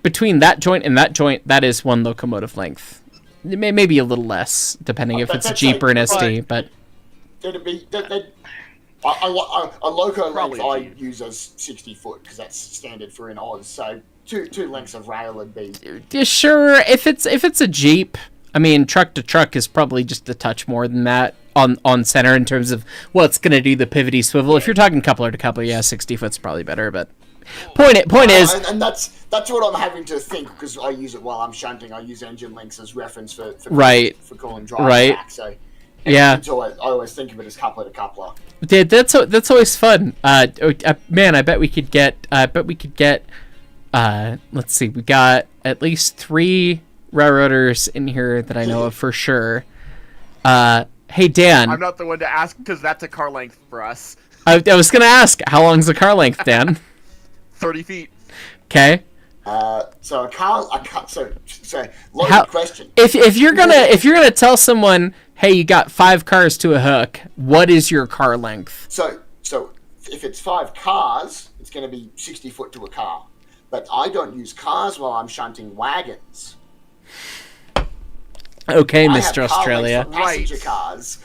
between that joint and that joint, that is one locomotive length. Maybe a little less, depending if it's a Jeep or an SD, but... A loco length I use as 60 foot because that's standard for in Oz. So two lengths of rail would be. Yeah, sure, if it's a Jeep, I mean truck to truck is probably just a touch more than that on center in terms of it's going to do the pivoty swivel. Yeah. If you're talking coupler to coupler, yeah, 60 foot's probably better. But point is, and that's what I'm having to think because I use it while I'm shunting. I use engine links as reference for calling drive back. So. Yeah, I always think of it as coupler to coupler. Dude, that's always fun. Man, I bet we could get. Let's see, we got at least 3 railroaders in here that I know of for sure. Hey Dan, I'm not the one to ask because that's a car length for us. I was gonna ask, how long's the car length, Dan? 30 feet. Okay. So question. If you're gonna tell someone, hey, you got 5 cars to a hook, what is your car length? So if it's 5 cars, it's going to be 60 foot to a car. But I don't use cars while I'm shunting wagons. Okay, Mr. Australia. Passenger cars.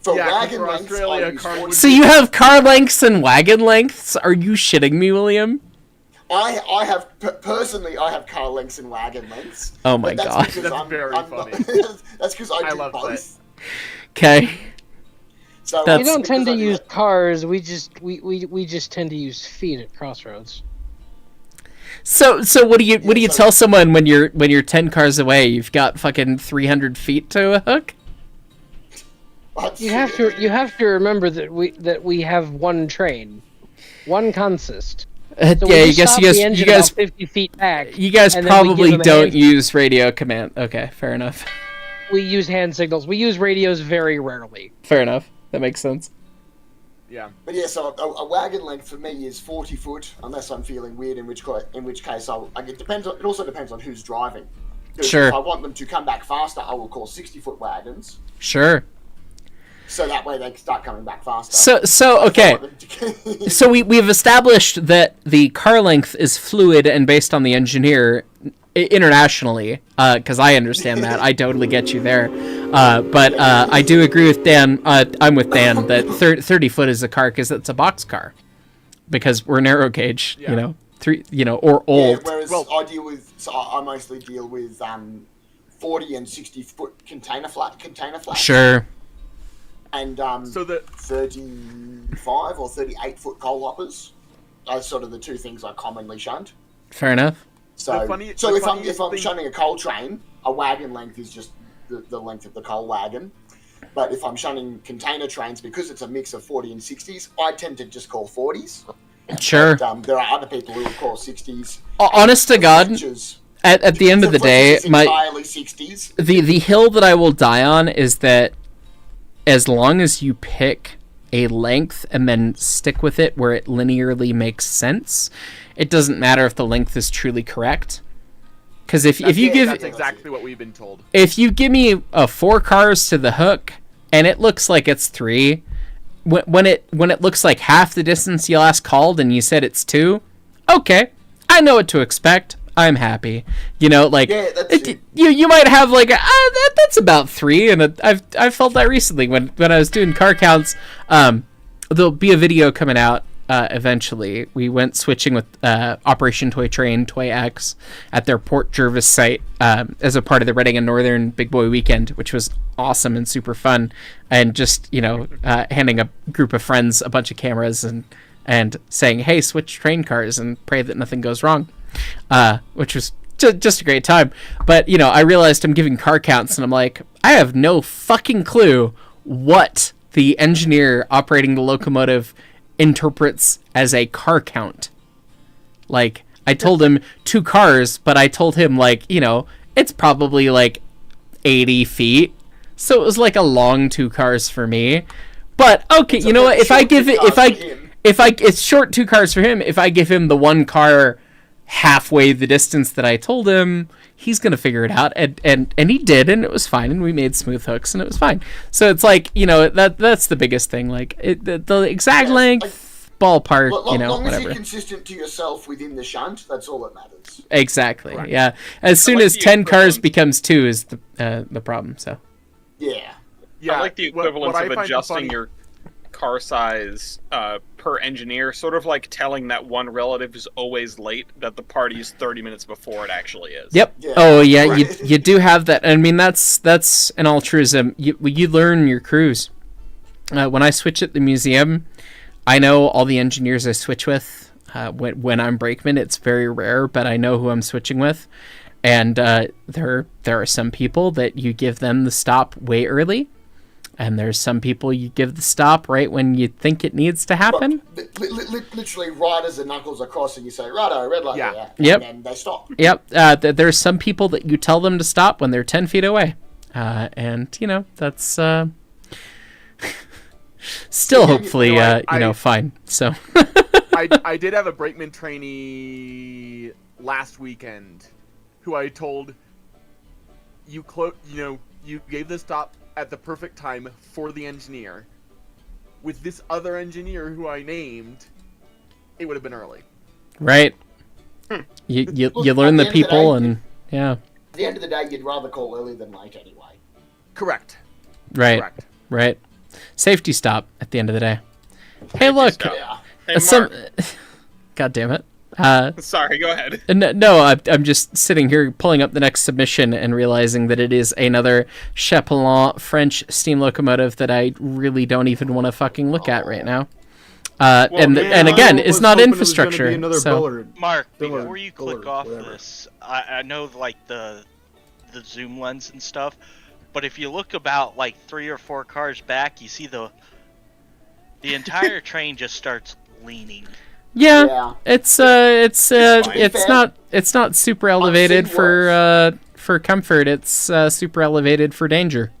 For wagon lengths, so you have car lengths and wagon lengths? Are you shitting me, William? I have personally car lengths and wagon lengths. Oh my god, that's very funny. That's because I do both. Okay. So we don't tend to use cars. We just tend to use feet at crossroads. So what do you tell someone when you're 10 cars away? You've got fucking 300 feet to a hook. You have to remember that we have one train, one consist. So yeah, you guys, about 50 feet back. You guys and then we probably give them don't use radio command. Okay, fair enough. We use hand signals. We use radios very rarely. Fair enough. That makes sense. Yeah. But yeah, so a wagon length for me is 40 foot, unless I'm feeling weird. In which case, it depends. It also depends on who's driving. Sure. If I want them to come back faster, I will call 60-foot wagons. Sure. So that way they can start coming back faster. So okay. So we've established that the car length is fluid and based on the engineer internationally, because I understand that. I totally get you there. But I do agree with Dan. I'm with Dan that 30 foot is a car because it's a box car. Because we're narrow gauge, Yeah. or old. Yeah, whereas I mostly deal with 40 and 60-foot container flats. Sure. And so the 35 or 38-foot coal hoppers. Those sort of the two things I commonly shunt. Fair enough. So if I'm shunting a coal train, a wagon length is just the length of the coal wagon. But if I'm shunting container trains, because it's a mix of 40 and 60s, I tend to just call 40s. Sure. But, there are other people who will call 60s. Honest to God, at the end of the day, entirely 60s. The hill that I will die on is that as long as you pick a length and then stick with it where it linearly makes sense, it doesn't matter if the length is truly correct. Because if you give... That's exactly what we've been told. If you give me 4 cars to the hook and it looks like it's 3, when it looks like half the distance you last called and you said it's 2, okay, I know what to expect. I'm happy. You might have like that's about 3, and I've felt that recently when I was doing car counts. There'll be a video coming out eventually. We went switching with Operation Toy Train, Toy X, at their Port Jervis site as a part of the Reading and Northern Big Boy Weekend, which was awesome and super fun. And just handing a group of friends a bunch of cameras and saying, "Hey, switch train cars and pray that nothing goes wrong." Which was just a great time. But, I realized I'm giving car counts, and I'm like, I have no fucking clue what the engineer operating the locomotive interprets as a car count. Like, I told him 2 cars, but I told him, it's probably, 80 feet. So it was, a long 2 cars for me. But, okay, you know what? It's short 2 cars for him. If I give him the 1 car halfway the distance that I told him, he's gonna figure it out, and he did, and it was fine, and we made smooth hooks, and it was fine. So it's that's the biggest thing, the exact length, ballpark, long as whatever. you're consistent to yourself within the shunt, that's all that matters. Exactly. Right. Yeah. As soon as 10 cars becomes 2 is the problem. So. Yeah. I like the equivalence of adjusting your car size per engineer, sort of like telling that one relative is always late, that the party is 30 minutes before it actually is. Yep. Yeah. Oh yeah, right. you do have that. I mean, that's an altruism. You learn your crews. When I switch at the museum, I know all the engineers I switch with. When I'm brakeman, it's very rare, but I know who I'm switching with. And there are some people that you give them the stop way early. And there's some people you give the stop right when you think it needs to happen. Literally right as the knuckles are crossing, you say, righto, red light, yeah. Yep. And then they stop. Yep. There's some people that you tell them to stop when they're 10 feet away. And, that's still hopefully, fine. So. I did have a brakeman trainee last weekend who I told, you gave the stop at the perfect time for the engineer. With this other engineer who I named, it would have been early. Right. You learn the people, and yeah. At the end of the day, you'd rather call early than late anyway. Correct. Right. Correct. Right. Safety stop at the end of the day. Hey, look. Hey, Mark. God damn it. Sorry, go ahead. No, I'm just sitting here pulling up the next submission and realizing that it is another Chapelon French steam locomotive that I really don't even want to fucking look at right now. And again, it's not infrastructure. Mark, before you click off this, I know the zoom lens and stuff. But if you look about like 3 or 4 cars back, you see the entire train just starts leaning. Yeah. It's not super elevated for comfort. It's super elevated for danger.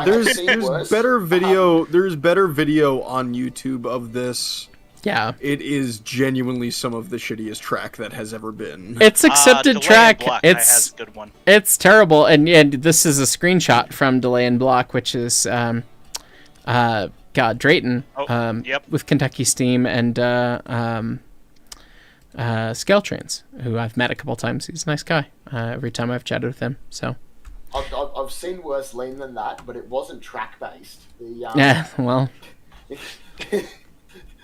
There's better video. There's better video on YouTube of this. Yeah. It is genuinely some of the shittiest track that has ever been. It's accepted track. Has a good one. It's terrible, and this is a screenshot from Delay and Block, which is Drayton, with Kentucky Steam and Scale Trains, who I've met a couple times. He's a nice guy. Every time I've chatted with him, so. I've seen worse lean than that, but it wasn't track based. Yeah, well.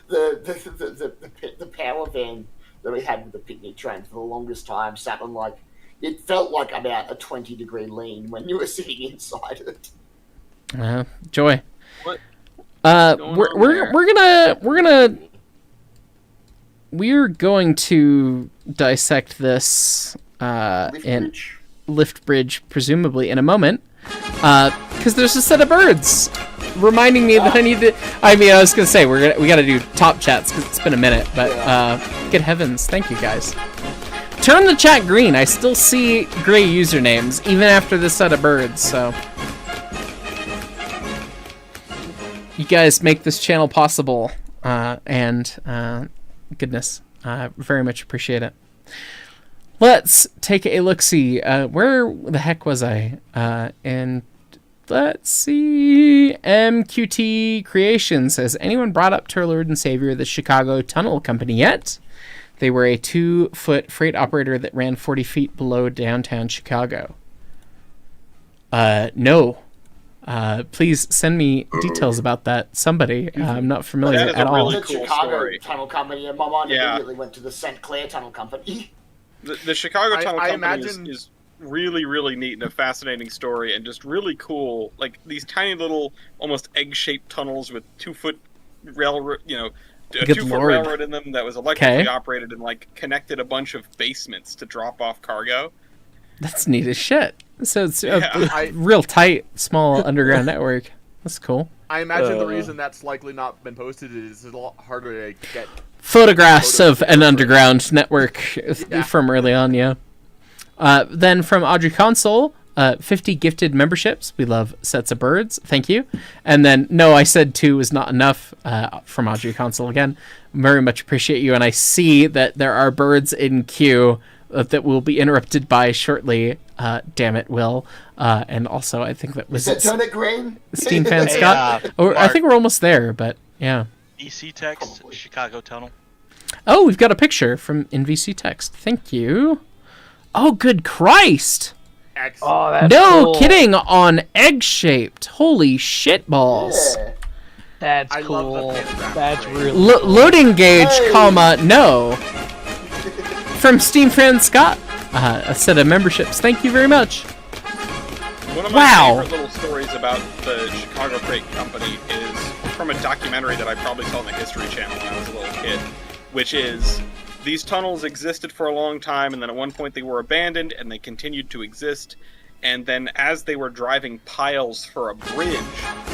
the power van that we had with the picnic train for the longest time sat on it felt like about a 20-degree lean when you were sitting inside it. Joy. What? We're going to dissect this in Lift Bridge, presumably in a moment, because there's a set of birds reminding me that I need to. I mean, I was gonna say we gotta do top chats because it's been a minute, but good heavens, thank you guys. Turn the chat green. I still see gray usernames even after this set of birds. So you guys make this channel possible, and goodness, very much appreciate it. Let's take a look-see. Where the heck was I? And let's see. MQT Creations. Has anyone brought up to our Lord and Savior the Chicago Tunnel Company yet? They were a 2-foot freight operator that ran 40 feet below downtown Chicago. No. Please send me details about that. Somebody. I'm not familiar at all. The Chicago Tunnel Company, and my mind immediately went to the St. Clair Tunnel Company. The Chicago Tunnel Company is really, really neat and a fascinating story, and just really cool. Like these tiny little, almost egg-shaped tunnels with 2-foot railroad, a 2-foot railroad in them that was electrically operated and connected a bunch of basements to drop off cargo. That's neat as shit. So it's a real tight, small underground network. That's cool. I imagine the reason that's likely not been posted is it's a lot harder to get photographs of an underground network from early on, Then from Audrey Console, 50 gifted memberships. We love sets of birds. Thank you. And then, no, I said 2 is not enough from Audrey Console again. Very much appreciate you. And I see that there are birds in queue that will be interrupted by shortly. Damn it, Will. And also, I think that was Turn it green? Steam Fan Scott. I think we're almost there, but yeah. EC Text, Chicago Tunnel. Oh, we've got a picture from NVC Text. Thank you. Oh, good Christ! Excellent. Oh, that's no cool. Kidding, on egg-shaped. Holy shit balls. Yeah. That's I cool. love the pantograph. That's really cool. Loading gauge, comma, no. From Steam Fan Scott. A set of memberships. Thank you very much. One of my favorite little stories about the Chicago Freight Company is from a documentary that I probably saw on the History Channel when I was a little kid, which is these tunnels existed for a long time, and then at one point they were abandoned, and they continued to exist. And then as they were driving piles for a bridge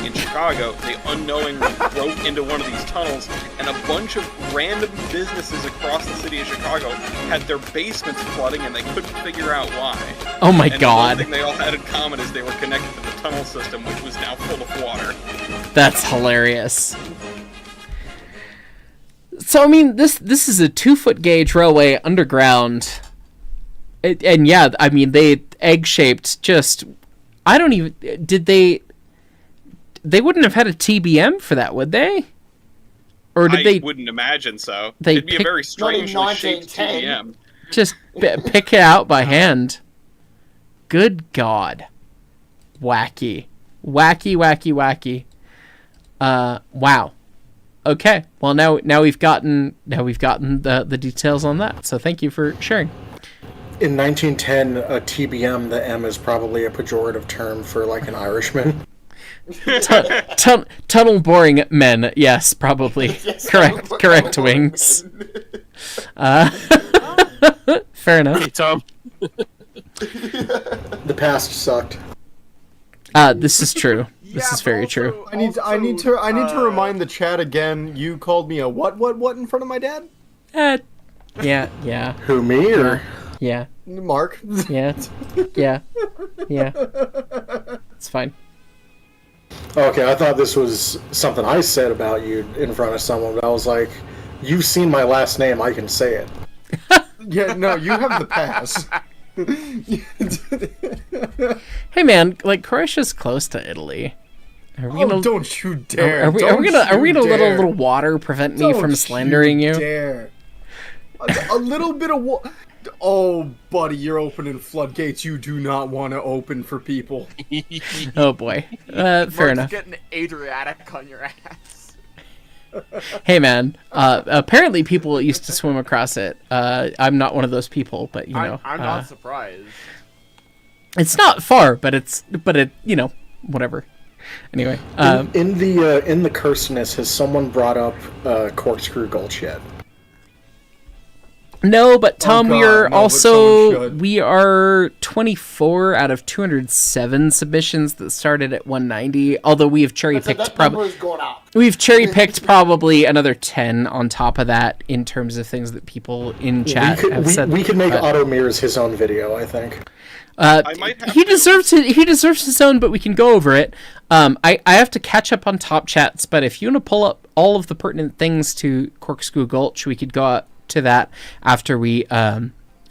in Chicago, they unknowingly broke into one of these tunnels, and a bunch of random businesses across the city of Chicago had their basements flooding, and they couldn't figure out why. Oh my and god. The one thing they all had in common is they were connected to the tunnel system, which was now full of water. That's hilarious. So, I mean, this is a 2-foot gauge railway underground. And yeah, I mean, they egg-shaped just... I don't even... Did they... They wouldn't have had a TBM for that, would they? Or did they... I wouldn't imagine so. They It'd be a very strangely shaped TBM. Just pick it out by hand. Good God. Wacky. Wacky. Wow. Okay. Well, now we've gotten the details on that. So thank you for sharing. In 1910, a TBM, the M is probably a pejorative term for like an Irishman. Tunnel boring men. Yes, probably. Yes, correct. Wings. Fair enough. Hey, Tom. The past sucked. This is true. This is very true. I need to remind the chat again. You called me a what in front of my dad? Yeah. Who, me or? Yeah. Mark. Yeah. It's fine. Okay, I thought this was something I said about you in front of someone, but I was like, you've seen my last name, I can say it. Yeah, no, you have the pass. Hey man, like Croatia's close to Italy. Are we gonna, don't you dare! Are we gonna let a little water prevent me from slandering you? Dare. A little bit of water. Oh, buddy, you're opening floodgates you do not want to open for people. Oh boy, fair enough. Getting Adriatic on your ass. Hey man, apparently people used to swim across it. I'm not one of those people, but you know, I'm not surprised. It's not far, but it whatever. Anyway, in the curseness, has someone brought up Corkscrew Gulch yet? No, but Tom, we are 24 out of 207 submissions that started at 190. Although we have cherry picked probably another 10 on top of that in terms of things that people in chat have said. We could make Otto Mears his own video, I think. He deserves his own, but we can go over it. I have to catch up on top chats, but if you want to pull up all of the pertinent things to Corkscrew Gulch, we could go out to that after we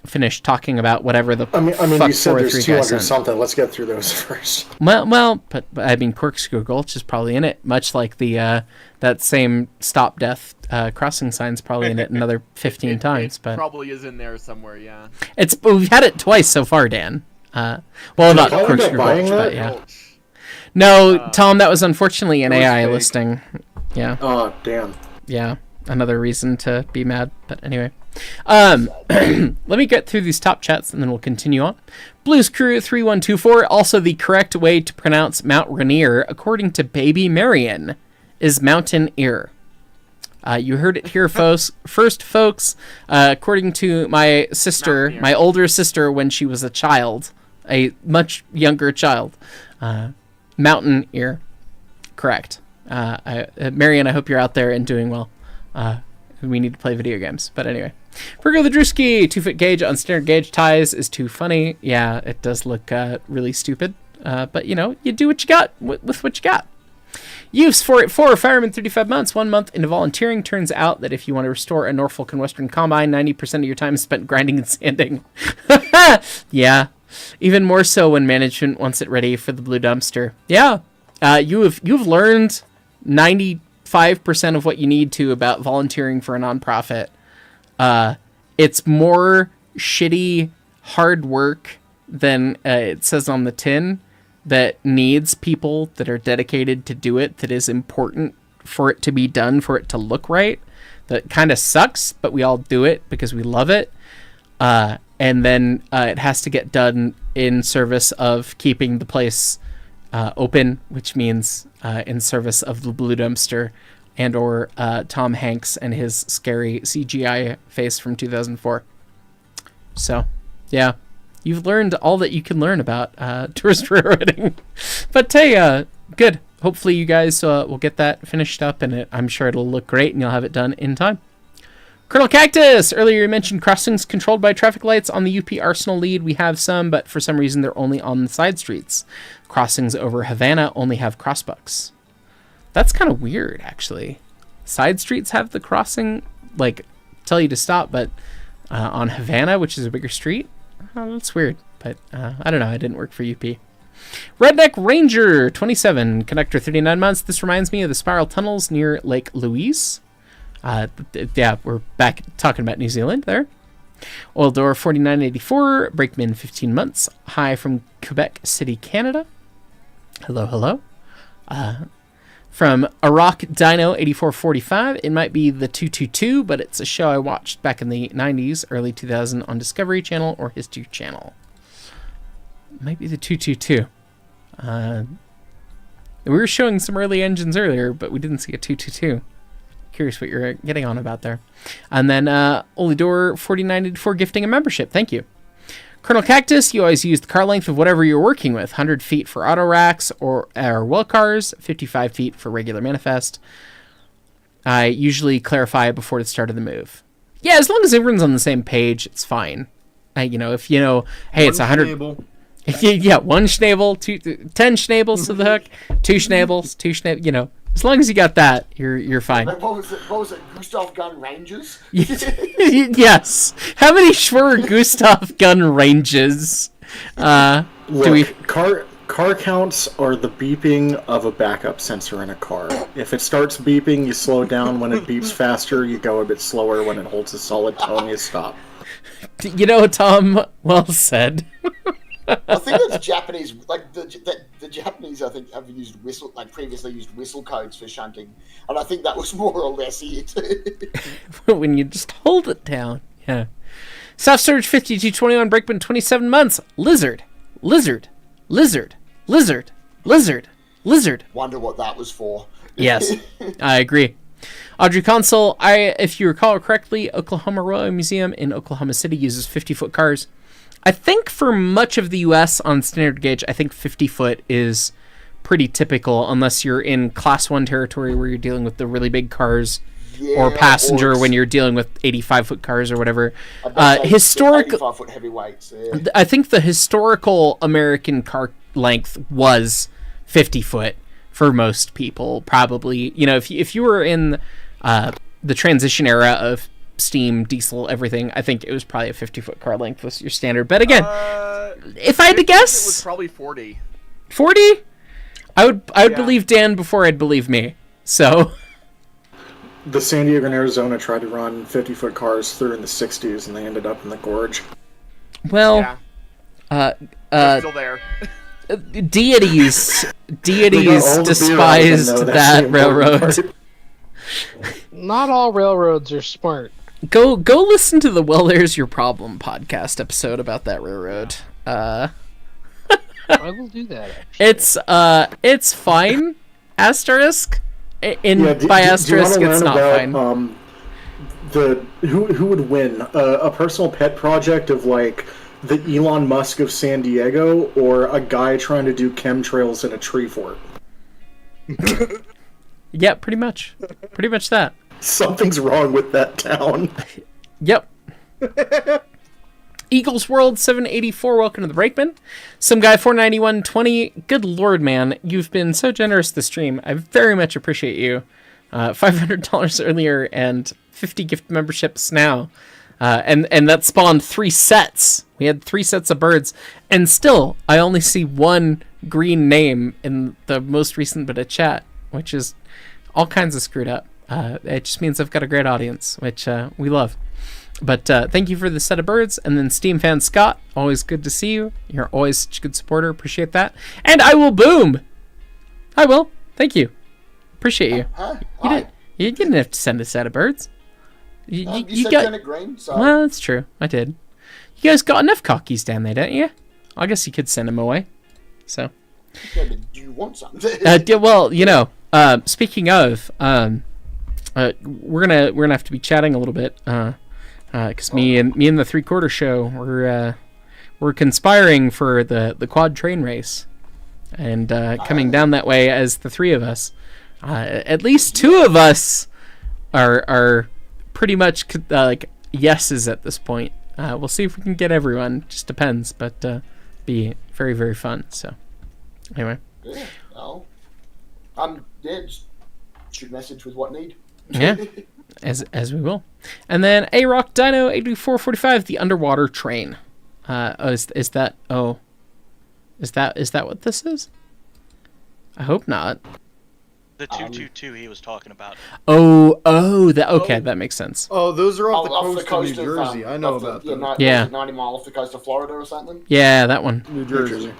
finish talking about whatever the I mean, you said there's 200 something. Let's get through those first. Well, but I mean, Corkscrew Gulch is probably in it, much like the that same stop death crossing sign's probably in it another 15 times. But probably is in there somewhere. Yeah. We've had it twice so far, Dan. Well, not Corkscrew Gulch, but yeah. No, Tom, that was unfortunately an AI fake. listing. Yeah. Oh, damn. Yeah. Another reason to be mad, but anyway. Let me get through these top chats and then we'll continue on. Blues Crew 3124, also the correct way to pronounce Mount Rainier, according to Baby Marion, is Mountain Ear. You heard it here first, folks. According to my sister, my older sister, when she was a child, a much younger child, Mountain Ear. Correct. Marion, I hope you're out there and doing well. We need to play video games. But anyway. Virgo the Drewski, 2-foot gauge on standard gauge ties is too funny. Yeah, it does look really stupid. But, you know, you do what you got with what you got. Use 484, fireman 35 months, 1 month into volunteering. Turns out that if you want to restore a Norfolk and Western combine, 90% of your time is spent grinding and sanding. Yeah. Even more so when management wants it ready for the blue dumpster. Yeah. You've learned 95% of what you need to about volunteering for a nonprofit. It's more shitty hard work than it says on the tin that needs people that are dedicated to do it, that is important for it to be done, for it to look right. That kind of sucks, but we all do it because we love it. And then it has to get done in service of keeping the place open, which means in service of the blue dumpster and or Tom Hanks and his scary CGI face from 2004. So, yeah. You've learned all that you can learn about tourist railroading. But hey, good. Hopefully you guys will get that finished up, and I'm sure it'll look great, and you'll have it done in time. Colonel Cactus! Earlier you mentioned crossings controlled by traffic lights on the UP Arsenal lead. We have some, but for some reason they're only on the side streets. Crossings over Havana only have crossbucks. That's kind of weird, actually. Side streets have the crossing, like, tell you to stop, but on Havana, which is a bigger street, that's weird. But I don't know, it didn't work for UP. Redneck Ranger 27, conductor 39 months. This reminds me of the spiral tunnels near Lake Louise. Yeah, we're back talking about New Zealand there. Oil Door 4984, Brakeman 15 months. Hi from Quebec City, Canada. Hello. From Iraq Dino 8445, it might be the 222, but it's a show I watched back in the 90s, early 2000 on Discovery Channel or History Channel. It might be the 222. We were showing some early engines earlier, but we didn't see a 222. Curious what you're getting on about there. And then Olidor 4984 gifting a membership. Thank you. Colonel Cactus, you always use the car length of whatever you're working with. 100 feet for auto racks or well cars, 55 feet for regular manifest. I usually clarify before the start of the move. Yeah, as long as everyone's on the same page, it's fine. If you know, hey, it's 100. Schnabel. Yeah, 1 Schnabel, 10 Schnabels to the hook, 2 Schnabels, as long as you got that, you're fine. What was it? Gustav Gun Rangers? Yes. How many Schwer Gustav gun ranges do we... Car counts are the beeping of a backup sensor in a car. If it starts beeping, you slow down. When it beeps faster, you go a bit slower. When it holds a solid tone, you stop. Tom, well said. I think it's Japanese. Like the Japanese, I think, have previously used whistle codes for shunting, and I think that was more or less it. When you just hold it down, yeah. Soft Surge 5221 Brakeman 27 months. Lizard. Wonder what that was for. Yes, I agree. Audrey Consul, if you recall correctly, Oklahoma Royal Museum in Oklahoma City uses 50-foot cars. I think for much of the U.S. on standard gauge, I think 50-foot is pretty typical, unless you're in Class 1 territory where you're dealing with the really big cars, or passenger when you're dealing with 85-foot cars or whatever. Historical 85-foot heavyweights. Yeah. I think the historical American car length was 50-foot for most people, probably. If you were in the transition era of steam, diesel, everything, I think it was probably a 50-foot car length was your standard. But again, if I had to guess, it was probably 40. 40? I would believe Dan before I'd believe me. So the San Diego and Arizona tried to run 50-foot cars through in the 60s, and they ended up in the gorge. Well, they're still there. Deities despised that railroad. Not all railroads are smart. Go listen to the Well, There's Your Problem podcast episode about that railroad. I will do that. Actually. It's fine. Asterisk. By asterisk, it's not fine. Who would win? A personal pet project of like the Elon Musk of San Diego, or a guy trying to do chemtrails in a tree fort? Yeah, pretty much that. Something's wrong with that town. Yep. Eagles World 784, welcome to the Brakeman. Some guy 49120. Good lord, man, you've been so generous this stream. I very much appreciate you. $500 earlier and 50 gift memberships now. And that spawned 3 sets. We had 3 sets of birds, and still I only see 1 green name in the most recent bit of chat, which is all kinds of screwed up. It just means I've got a great audience, which we love. But thank you for the set of birds. And then Steam fan Scott, always good to see you. You're always such a good supporter. Appreciate that. And I will boom. I will. Thank you. Appreciate you. You didn't have to send a set of birds. You said got green, so... Well, that's true. I did. You guys got enough cockies down there, don't you? I guess you could send them away. So. Yeah, but do you want some? Well, speaking of, we're gonna have to be chatting a little bit. Because me and the 3/4 show, we're conspiring for the quad train race, and coming down that way as the 3 of us. At least 2 of us are pretty much like yeses at this point. We'll see if we can get everyone. Just depends, but be very, very fun. So anyway. Yeah. Well, just shoot message with what need. Yeah. As we will. And then A-Rock Dino 8445, the underwater train. Is that what this is? I hope not. The 222 he was talking about. That makes sense. Oh, those are off the the coast of New Jersey. I know about them. 90 mile off the coast of Florida or something? Yeah, that one. New Jersey.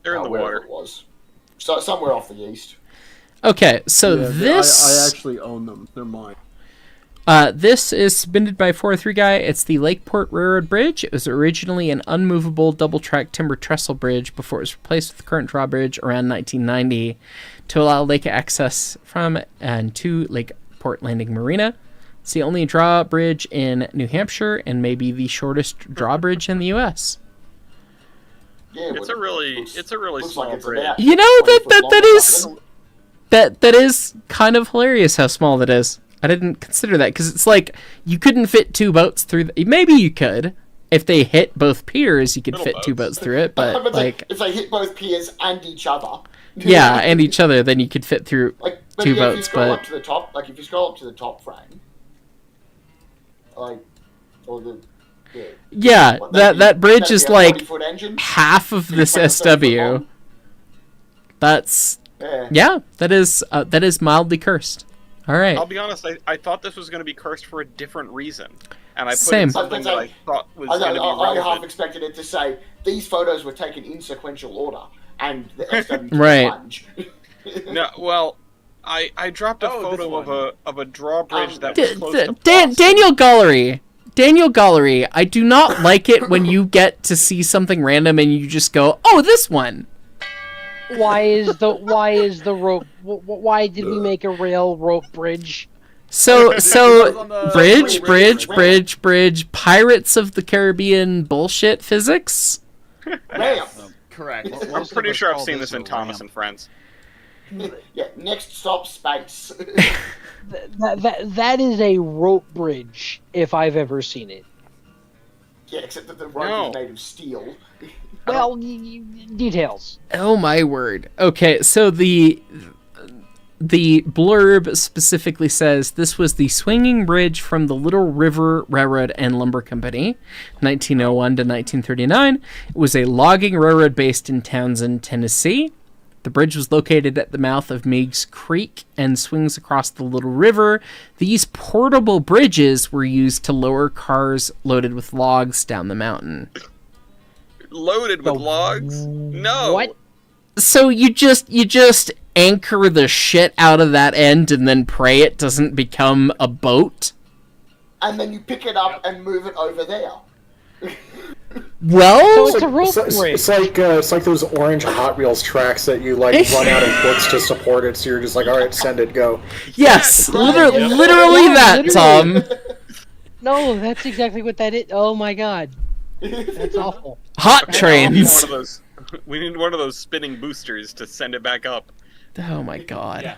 They're in the water. It was. So somewhere off the east. Okay, so this... I actually own them. They're mine. This is submitted by 403 Guy. It's the Lakeport Railroad Bridge. It was originally an unmovable double-track timber trestle bridge before it was replaced with the current drawbridge around 1990 to allow lake access from and to Lakeport Landing Marina. It's the only drawbridge in New Hampshire and maybe the shortest drawbridge in the U.S. Yeah, It's a really small bridge. You know that is kind of hilarious how small that is. I didn't consider that because it's like you couldn't fit two boats through. Maybe you could if they hit both piers. You could fit two boats through it, but like if they hit both piers and each other. Yeah, and each other, then you could fit through two boats. If you scroll up to the top, if you scroll up to the top frame, or yeah, that bridge is like 40-foot engine. half of this SW. That's that is mildly cursed. All right. I'll be honest, I thought this was going to be cursed for a different reason. And I put Same. in something that I thought was going to be I half relevant. expected it to say, these photos were taken in sequential order, and the SW Right. plunge. No, well, I dropped a photo of a drawbridge that was close to Daniel Gallery, I do not like it when you get to see something random and you just go, "Oh, this one." Why is the rope? Why did we make a rail rope bridge? So bridge, Pirates of the Caribbean bullshit physics. Correct. I'm pretty sure I've seen this in Thomas and Friends. Yeah, next stop, space. That is a rope bridge, if I've ever seen it. Yeah, except that the rope is made of steel. Well, details. Oh my word. Okay, so the blurb specifically says this was the swinging bridge from the Little River Railroad and Lumber Company, 1901 to 1939. It was a logging railroad based in Townsend, Tennessee. The bridge was located at the mouth of Meigs Creek and swings across the Little River. These portable bridges were used to lower cars loaded with logs down the mountain. Loaded with logs? No. What? So you just anchor the shit out of that end and then pray it doesn't become a boat? And then you pick it up and move it over there. Well, So it's a rope bridge. It's like those orange Hot Wheels tracks that you like run out of books to support it. So you're just like, all right, send it, go. Yes, literally Yeah, that, literally. Tom. No, that's exactly what that is. Oh my god, that's awful. Hot Okay, trains. We need one of those spinning boosters to send it back up. Oh my god.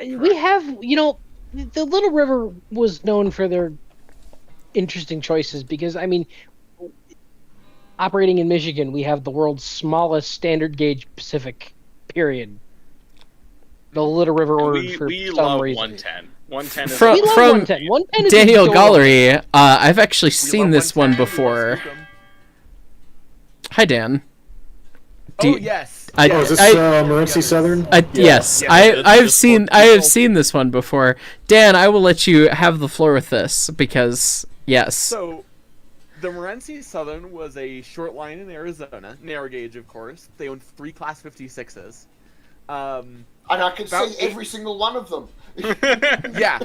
We have, the Little River was known for their interesting choices because, I mean, operating in Michigan, we have the world's smallest standard gauge Pacific, period. The Little River ordered for We some love reason. 110. 110 is We love From 110. 110 is Daniel adorable. Gallery, I've actually seen this one before. Hi, Dan. Oh, yes. is this Morenci Southern? Yes, I have seen this one before. Dan, I will let you have the floor with this because yes. So, the Morenci Southern was a short line in Arizona, narrow gauge, of course. They owned 3 Class 56s. And I can see every single one of them. Yeah.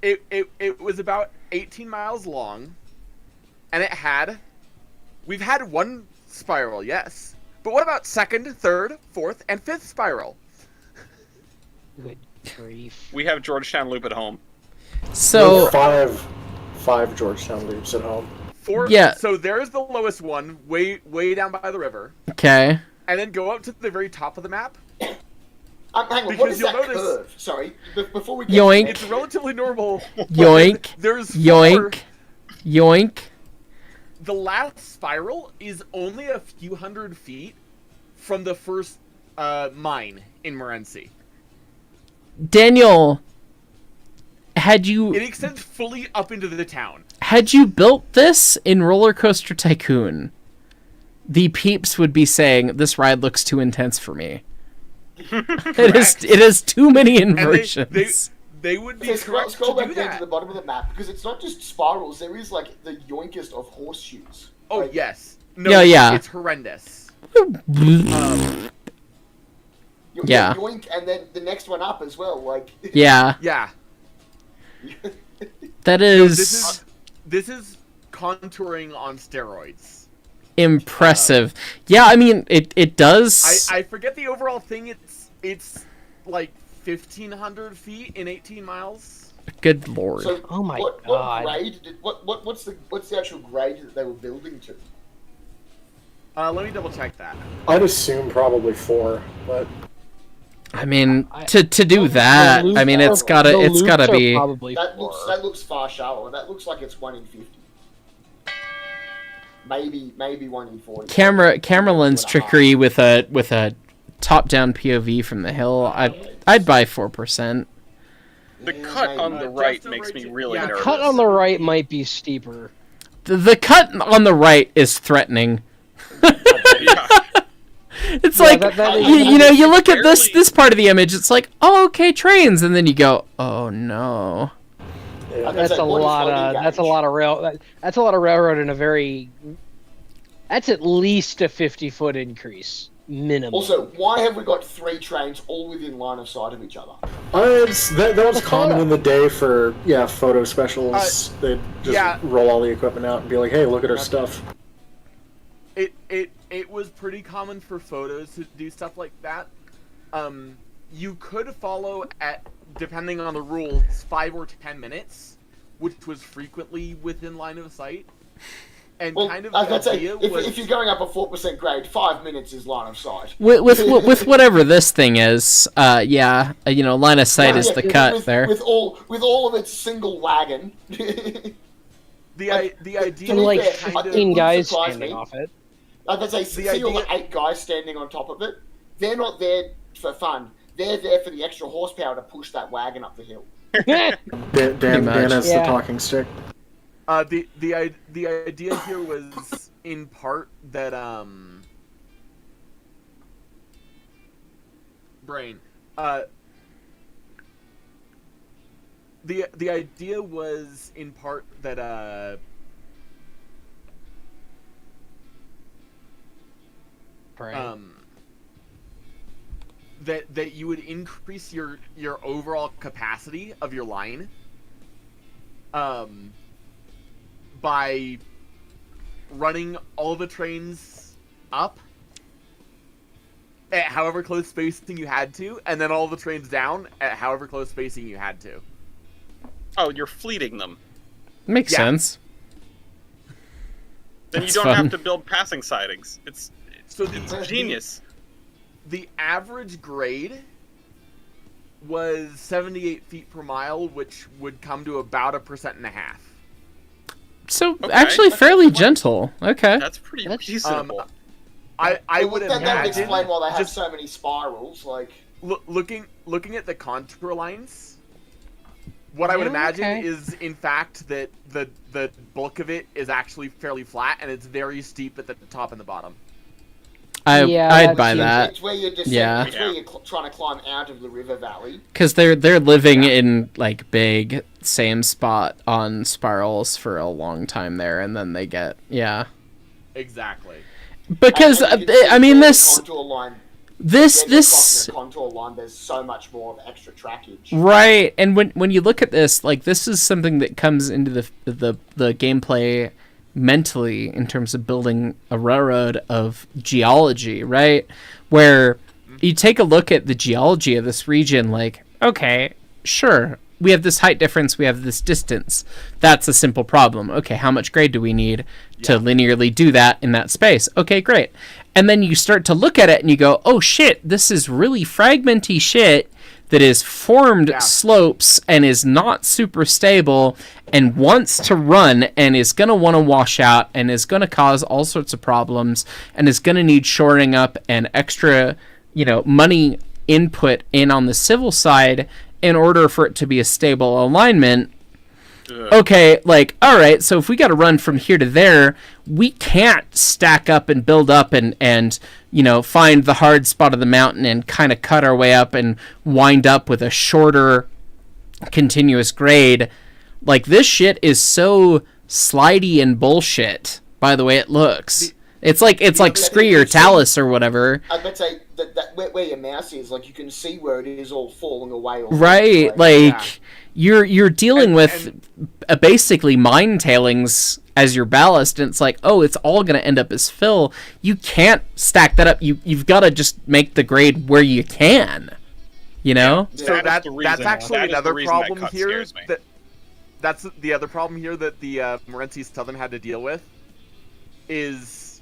It was about 18 miles long, and we've had one spiral, yes. But what about second, third, fourth, and fifth spiral? Good grief. We have Georgetown Loop at home. So five Georgetown loops at home. Yeah. So there's the lowest one, way down by the river. Okay. And then go up to the very top of the map. Hang on, what Because is you'll that notice- curve? Sorry, before we get Yoink. It's relatively normal. Yoink. There's Yoink. Yoink. The last spiral is only a few hundred feet from the first mine in Morenci. Daniel, had you It extends fully up into the town. had you built this in Roller Coaster Tycoon, the peeps would be saying this ride looks too intense for me. It is too many inversions. They would be Okay, correct scroll to back do down that. to the bottom of the map because it's not just spirals. There is like the yoinkest of horseshoes. Oh Like, yes. No, Yeah. It's horrendous. Yeah. Yoink, and then the next one up as well. Like. Yeah. Yeah. That No, is this is contouring on steroids. impressive. Yeah, I mean it does. I forget the overall thing. It's like 1,500 feet in 18 miles. Good lord. So Oh my what God. grade? What's the actual grade that they were building to? Let me double check that. I'd assume probably 4, but I mean, to do that, I mean, it's gotta be. That looks far shallower. That looks like it's 1 in 50. Maybe 1 in 40. Camera lens trickery with a top-down POV from the hill. I'd buy 4%. The cut on the right makes me really nervous. The cut on the right might be steeper. The cut on the right is threatening. It's Yeah, like that is- you look at this part of the image. It's like, oh, okay, trains, and then you go, oh no. That's a lot of railroad in a very. That's at least a 50-foot increase minimum. Also, why have we got 3 trains all within line of sight of each other? That was common in the day for photo specials. They'd just roll all the equipment out and be like, "Hey, look at our stuff." It was pretty common for photos to do stuff like that. You could follow at, depending on the rules, 5 or 10 minutes, which was frequently within line of sight. And kind of the idea was... if you're going up a 4% grade, 5 minutes is line of sight. With whatever this thing is, line of sight is the cut there. With all of its single wagon. The idea, and like kind of 15 guys standing off it. I'd say, see all the 8 guys standing on top of it? They're not there for fun. They're there for the extra horsepower to push that wagon up the hill. Dan has the talking stick. The idea here was in part that brain. The idea was in part that that you would increase your overall capacity of your line by running all the trains up at however close spacing you had to, and then all the trains down at however close spacing you had to. Oh, you're fleeting them. Makes sense. Then That's you don't fun. have to build passing sidings. It's genius. The average grade was 78 feet per mile, which would come to about 1.5%. So actually fairly gentle. Okay. That's pretty reasonable. I would that would imagine explain why they have so many spirals. Like looking at the contour lines. What I would imagine is, in fact, that the bulk of it is actually fairly flat, and it's very steep at the top and the bottom. I'd buy that. It's where you're descending. Yeah. It's where you're trying to climb out of the river valley. Because they're living in like big same spot on spirals for a long time there, and then they get Exactly. Because And you can see I mean where the this contour line, this when you're crossing the contour line, there's so much more of extra trackage. right, and when you look at this, like this is something that comes into the gameplay mentally in terms of building a railroad of geology, right? Where you take a look at the geology of this region, like, okay, sure, we have this height difference, we have this distance. That's a simple problem. Okay, how much grade do we need to linearly do that in that space? Okay, great. And then you start to look at it and you go, oh shit, this is really fragmenty shit that is formed slopes and is not super stable and wants to run and is going to want to wash out and is going to cause all sorts of problems and is going to need shoring up and extra, money input in on the civil side in order for it to be a stable alignment. Okay, like, all right, so if we got to run from here to there, we can't stack up and build up and find the hard spot of the mountain and kind of cut our way up and wind up with a shorter continuous grade. Like, this shit is so slidey and bullshit by the way it looks. It's like Scree or Talus or whatever. I'd say that where your mouse is, like, you can see where it is all falling away. Already. Right, like you're dealing with basically mine tailings as your ballast, and it's like, oh, it's all going to end up as fill. You can't stack that up. You've got to just make the grade where you can. You know? So that's actually that is the another reason that problem cut here. scares me. That's the other problem here that the Morenci Southern had to deal with is,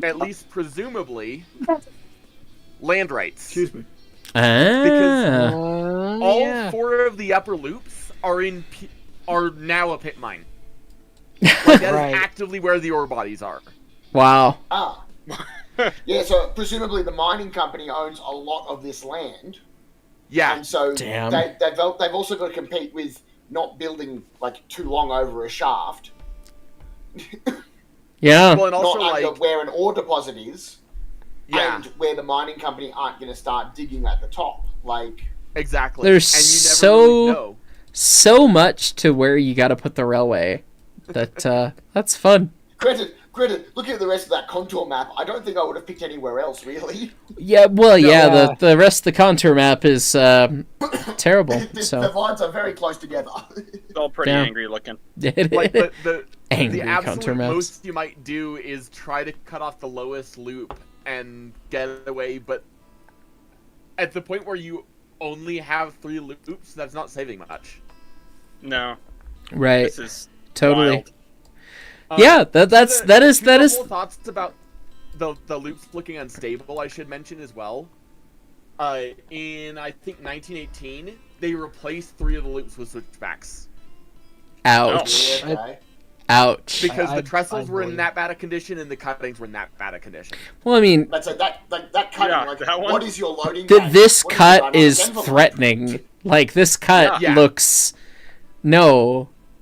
at least presumably, land rights. Excuse me. Because all yeah. 4 of the upper loops are now a pit mine. Like, that Right. is actively where the ore bodies are. Wow. Ah. Yeah, so presumably the mining company owns a lot of this land. Yeah. And so Damn. they've also got to compete with not building like too long over a shaft. Yeah. Well, and also not under like where an ore deposit is. Yeah. And where the mining company aren't going to start digging at the top. Like exactly. There's and you never really know. so much to where you got to put the railway. That's fun. Granted, looking at the rest of that contour map, I don't think I would have picked anywhere else, really. Yeah, well, yeah, the rest of the contour map is terrible. The So lines are very close together. It's all pretty Yeah. angry looking. Like the Angry the contour absolute maps. most you might do is try to cut off the lowest loop and get away, but at the point where you only have 3 loops, that's not saving much. No. Right. This is Totally. wild. Yeah, that is Couple thoughts about the loops looking unstable. I should mention as well. In I think 1918, they replaced 3 of the loops with switchbacks. Ouch. Yeah, okay. Ouch. Because the trestles were in that bad a condition and the cuttings were in that bad a condition. Well, I mean, But so that cutting, Yeah, like, that one- what is your loading? game? this What cut your is envelope? threatening. Like this cut Yeah. looks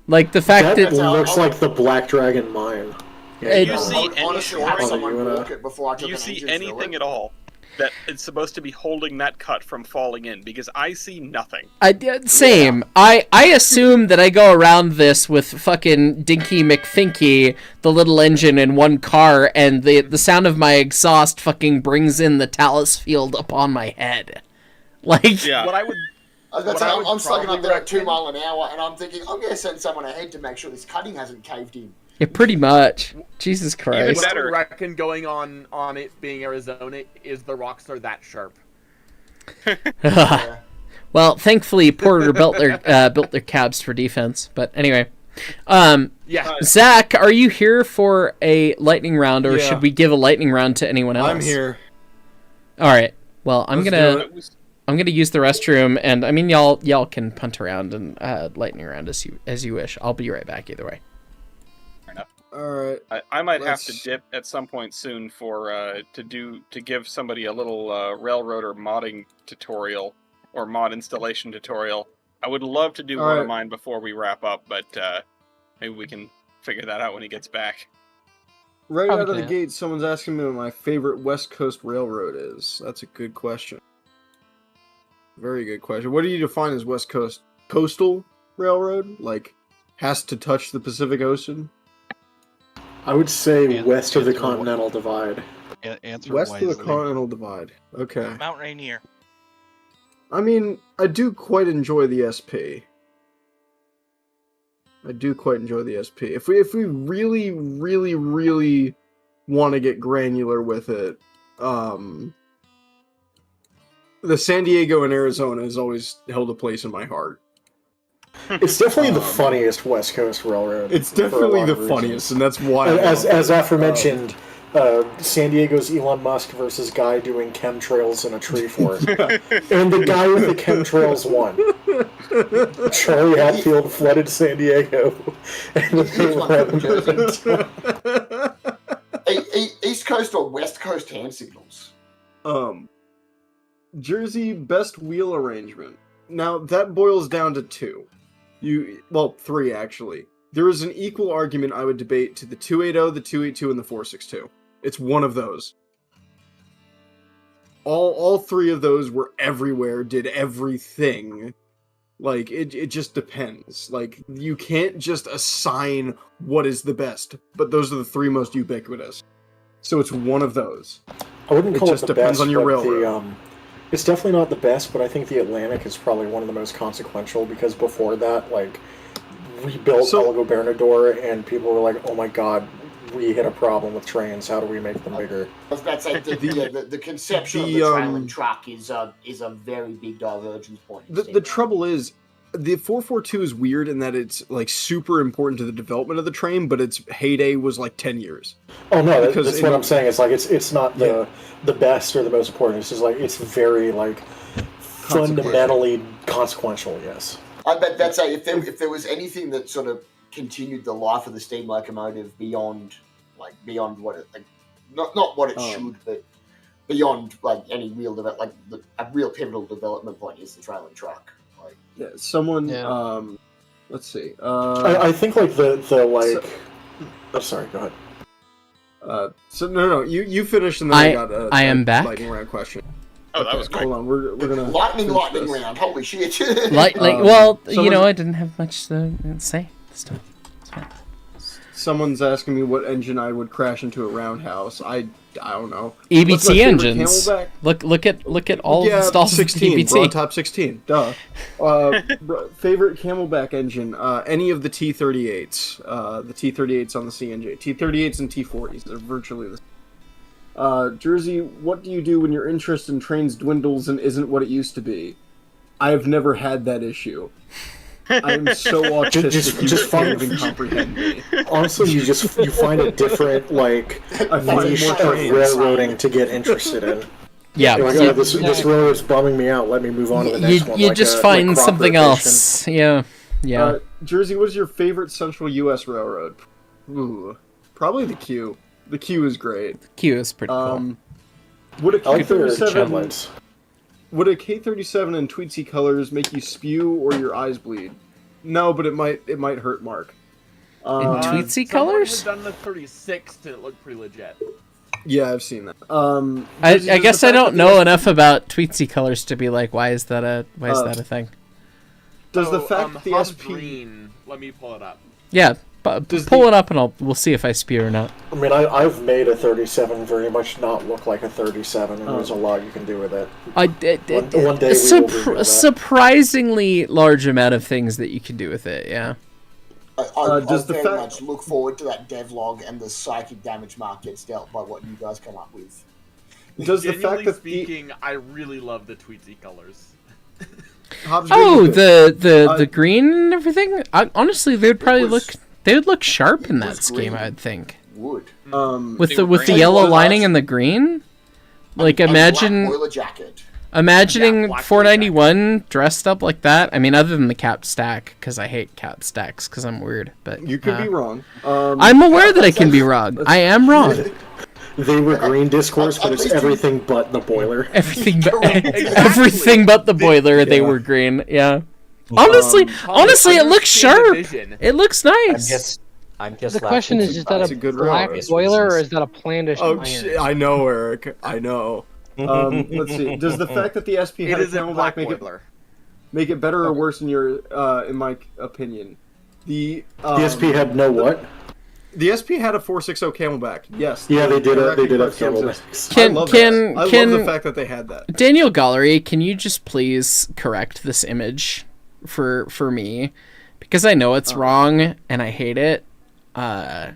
like the fact That that looks like the Black Dragon mine. It- Do you see I would honestly have any someone story? walk it before I Do took you an see engine through anything it. at all that is supposed to be holding that cut from falling in? Because I see nothing. same. I assume that I go around this with fucking Dinky McFinky, the little engine in one car, and the sound of my exhaust fucking brings in the Talus field upon my head. Like, Yeah. What I would I was about to What say, I would I'm slugging up probably there at 2 recommend- mile an hour, and I'm thinking, I'm going to send someone ahead to make sure this cutting hasn't caved in. yeah, pretty much. Jesus Christ. what I better. would reckon going on it being Arizona is the rocks are that sharp. Yeah. Well, thankfully Porter built their cabs for defense. But anyway, Yeah. Zach, are you here for a lightning round, or Yeah. should we give a lightning round to anyone else? I'm here. All right. Well, I'm Let's gonna do it. I'm gonna use the restroom, and I mean y'all can punt around and lightning round as you wish. I'll be right back either way. Alright. I might have Let's- to dip at some point soon for to give somebody a little railroader modding tutorial or mod installation tutorial. I would love to do one of Alright. mine before we wrap up, but maybe we can figure that out when he gets back. Right Probably out of the can't. gate, someone's asking me what my favorite West Coast railroad is. That's a good question. Very good question. What do you define as West Coast? Coastal railroad? Like, has to touch the Pacific Ocean? I would say west of the answer Continental Divide. Answer West wisely. of the Continental Divide. Okay. Mount Rainier. I mean, I do quite enjoy the SP. I do quite enjoy the SP. If we really, really, really want to get granular with it, the San Diego and Arizona has always held a place in my heart. It's definitely the funniest West Coast railroad. It's for a definitely lot the of reasons. funniest, and that's why. As aforementioned, San Diego's Elon Musk versus guy doing chemtrails in a tree fort, and the guy with the chemtrails won. Charlie Hatfield flooded San Diego, and East Coast or West Coast hand signals? Jersey best wheel arrangement. Now that boils down to 2. 3 actually. There is an equal argument I would debate to the 280, the 282, and the 462. It's one of those. All 3 of those were everywhere, did everything. Like, it just depends. Like, you can't just assign what is the best, but those are the 3 most ubiquitous. So it's one of those. I wouldn't call it it just the depends best, on your but railroad. it's definitely not the best, but I think the Atlantic is probably one of the most consequential because before that, like, we built Oligo Bernador and people were like, oh my god, we hit a problem with trains. How do we make them bigger? I was about to say the conception of the trail and truck is a very big divergence point. The trouble is, the 442 is weird in that it's like super important to the development of the train, but its heyday was like 10 years. Oh no, that's what I'm saying. It's like it's not the best or the most important. It's just like it's very like fundamentally consequential. Yes. I bet that's if there was anything that sort of continued the life of the steam locomotive beyond what it not what it should, but beyond like any real a real pivotal development point is the trail and truck. Yeah, someone. Let's see. I think like the like. Oh, sorry. Go ahead. So no, you finished, and then I got I am back. Lightning round question. Oh, that was quick. Hold on, we're gonna lightning round. Holy shit! Well, I didn't have much to say this time. It's fine. Someone's asking me what engine I would crash into a roundhouse. I don't know. EBT engines. Look at all the stalls. 16. EBT. Broad top 16. Duh. Favorite Camelback engine? Any of the T38s. The T38s on the CNJ. T38s and T40s. They're virtually the same. Jersey, what do you do when your interest in trains dwindles and isn't what it used to be? I have never had that issue. I am so autistic. You just can't even comprehend me. Honestly, you find a different niche of railroading to get interested in. Yeah, like, this railroad's bumming me out. Let me move on to the next one. You just find something else. Yeah. Jersey, what is your favorite Central U.S. railroad? Ooh, probably the Q. The Q is great. The Q is pretty cool. Would a K37? Would a K37 in Tweetsy colors make you spew or your eyes bleed? No, but it might hurt Mark. In Tweetsy colors? Has done the 36 to look pretty legit. Yeah, I've seen that. I guess I don't know enough about Tweetsy colors to be like, why is that a thing? Does the fact that the SP green? Let me pull it up. Yeah. Pull it up and we'll see if I spew or not. I mean, I've made a 37 very much not look like a 37, and there's a lot you can do with it. One day surprisingly large amount of things that you can do with it. Yeah. I very much look forward to that devlog and the psychic damage mark gets dealt by what you guys come up with. Does the fact that speaking, I really love the Tweetsy colors. The green and everything. Honestly, they would probably look sharp in that scheme. I'd think. Would. With the yellow lining and the green. Like imagine. Boiler jacket. Imagining 491 dressed up like that. I mean, other than the cap stack, because I hate cap stacks because I'm weird. But you could be wrong. I'm aware that I can be wrong. I am wrong. They were green discourse, but it's everything but the boiler. Everything but the boiler. They were green. Yeah. Honestly, it looks sharp. It looks nice. I'm just. The question is that a black boiler or is that a Plandish iron? I know, Eric. I know. Let's see. Does the fact that the SP had a Camelback make it better or worse in in my opinion? The SP had no what? The SP had a 460 Camelback. Yes. Yeah, they did have Camelbacks. I love the fact that they had that. Daniel Gallery, can you just please correct this image for me? Because I know it's wrong and I hate it. Well,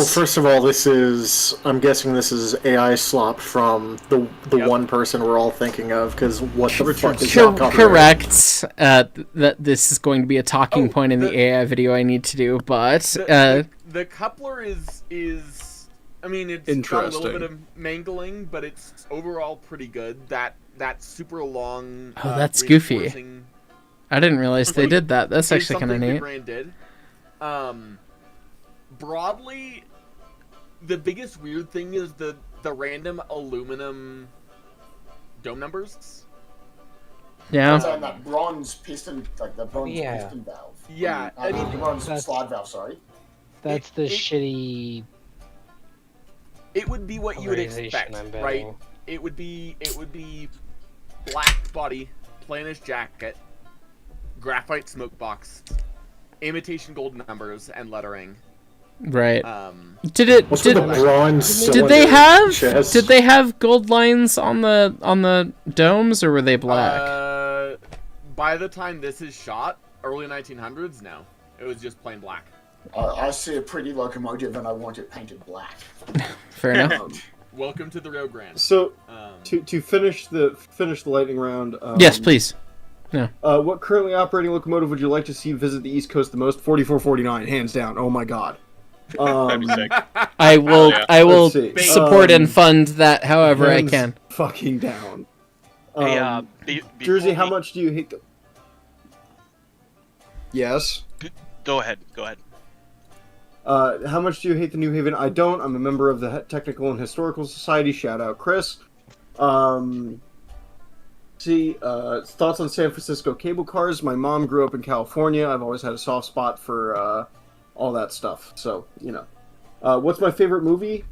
first of all, I'm guessing this is AI slop from the one person we're all thinking of, because what the fuck is that copyright? Correct. That this is going to be a talking point in the AI video I need to do, but the coupler is I mean, it's got a little bit of mangling, but it's overall pretty good. That super long. Oh, that's goofy. I didn't realize they did that. That's actually kind of neat. Brand did. Broadly, the biggest weird thing is the random aluminum dome numbers. Yeah. That bronze piston, like the bronze piston valve. Yeah, I mean the bronze slide valve. Sorry. That's the shitty. It would be what you would expect, right? It would be black body, plainish jacket, graphite smoke box, imitation gold numbers and lettering. Right. Did they have gold lines on the domes, or were they black? By the time this is shot, early 1900s, no, it was just plain black. I see a pretty locomotive and I want it painted black. Fair enough. Welcome to the Rio Grande. So, to finish the lightning round. Yes, please. Yeah. What currently operating locomotive would you like to see visit the East Coast the most? 4449, hands down. Oh my god. That'd be sick. I will. Yeah. I will Let's see. support and fund that however I hands can. Fucking down. Hey, Jersey, how much do you hate the? Yes. Go ahead. How much do you hate the New Haven? I don't. I'm a member of the Technical and Historical Society. Shout out, Chris. Thoughts on San Francisco cable cars. My mom grew up in California. I've always had a soft spot for all that stuff. So, you know. What's my favorite movie?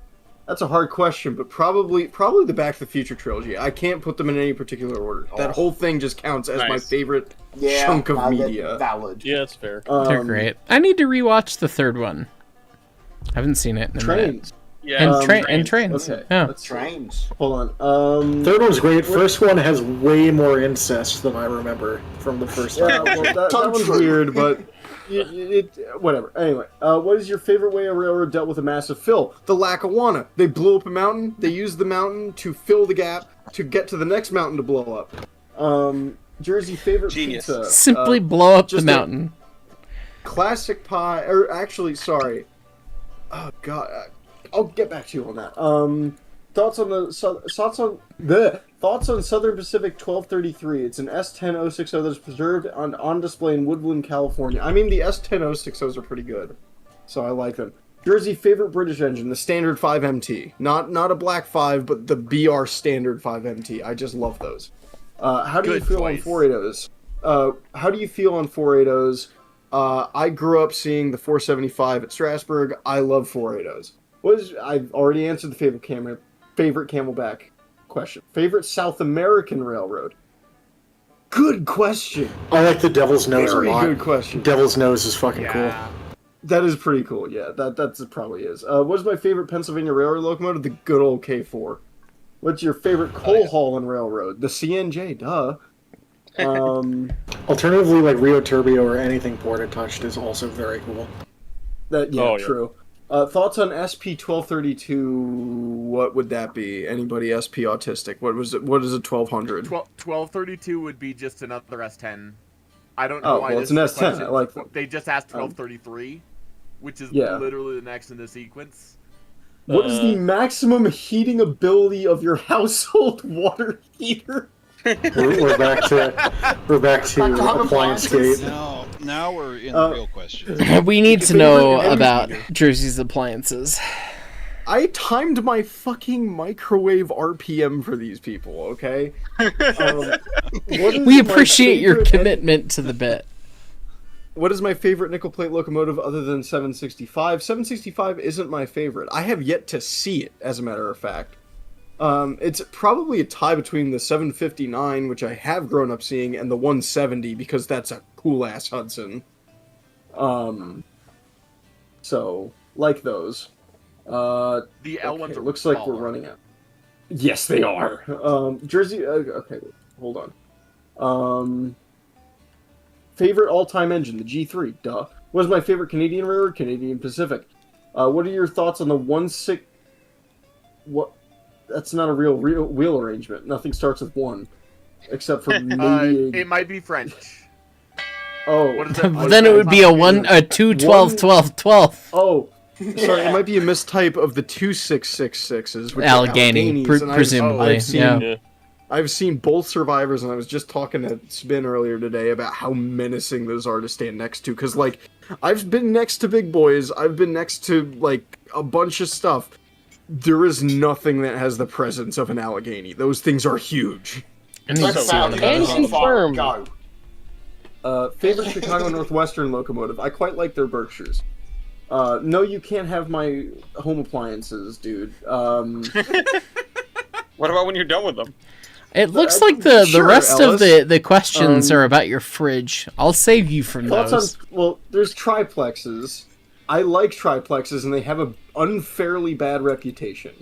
That's a hard question, but probably the Back to the Future trilogy. I can't put them in any particular order. That whole thing just counts as my favorite chunk of media. Valid. Yeah, that's fair. They're great. I need to rewatch the third one. I haven't seen it in a minute. Trains. Yeah, And trains. Okay. Yeah. Trains. Hold on. Third one's great. First one has way more incest than I remember from the first one. Yeah, well, that one's weird, but whatever. Anyway, what is your favorite way a railroad dealt with a massive fill? The Lackawanna. They blew up a mountain. They used the mountain to fill the gap to get to the next mountain to blow up. Jersey favorite pizza. Simply blow up the just mountain. Classic pie, or actually, sorry. Oh god, I'll get back to you on that. Thoughts on Southern Pacific 1233. It's an S10060 that's preserved on display in Woodland, California. I mean, the S10060s are pretty good, so I like them. Jersey favorite British engine, the standard 5MT. Not a black 5, but the BR standard 5MT. I just love those. How do you feel on 480s? How do you feel on 480s? I grew up seeing the 475 at Strasburg. I love 480s. I've already answered the favorite Camelback question. Favorite South American railroad? Good question. I like the Devil's Nose a lot. Very good question. Devil's Nose is fucking cool. That is pretty cool. Yeah, that probably is. What's my favorite Pennsylvania railroad locomotive? The good old K4. What's your favorite coal hauling railroad? The CNJ. Duh. Alternatively, like Rio Turbio or anything Porta touched is also very cool. True. Thoughts on SP1232? What would that be? Anybody SP autistic? What is a 1200? 1232 would be just another S10. I don't know why well, this it's an is a S10. question. I like that. They just asked 1233, which is Yeah. literally the next in the sequence. What is the maximum heating ability of your household water heater? We're back to appliance gate. Now we're in the real questions. We need to know about Jersey's appliances. I timed my fucking microwave RPM for these people, okay? We appreciate your commitment to the bit. What is my favorite nickel plate locomotive other than 765? 765 isn't my favorite. I have yet to see it, as a matter of fact. It's probably a tie between the 759, which I have grown up seeing, and the 170, because that's a cool-ass Hudson. So, like those. The L ones are looks like taller. we're running out. Yes, they are. Jersey, okay, hold on. Favorite all-time engine, the G3, duh. What is my favorite Canadian railroad? Canadian Pacific. What are your thoughts on the 1-6... What? That's not a real wheel arrangement. Nothing starts with 1. Except for maybe... It might be French. Oh. What is it? Then it would be a 2, 12, 12, 12. Oh. Sorry, it might be a mistype of the 2666s, which Allegheny, are Alleghenies, and presumably, yeah. I've seen both Survivors, and I was just talking to Spin earlier today about how menacing those are to stand next to. Because, like, I've been next to big boys, I've been next to, like, a bunch of stuff. There is nothing that has the presence of an Allegheny. Those things are huge. And confirmed. Favorite Chicago Northwestern locomotive. I quite like their Berkshires. No, you can't have my home appliances, dude. What about when you're done with them? It looks like the Sure, rest Ellis. of the questions are about your fridge. I'll save you from those. Well, there's triplexes. I like triplexes, and they have an unfairly bad reputation.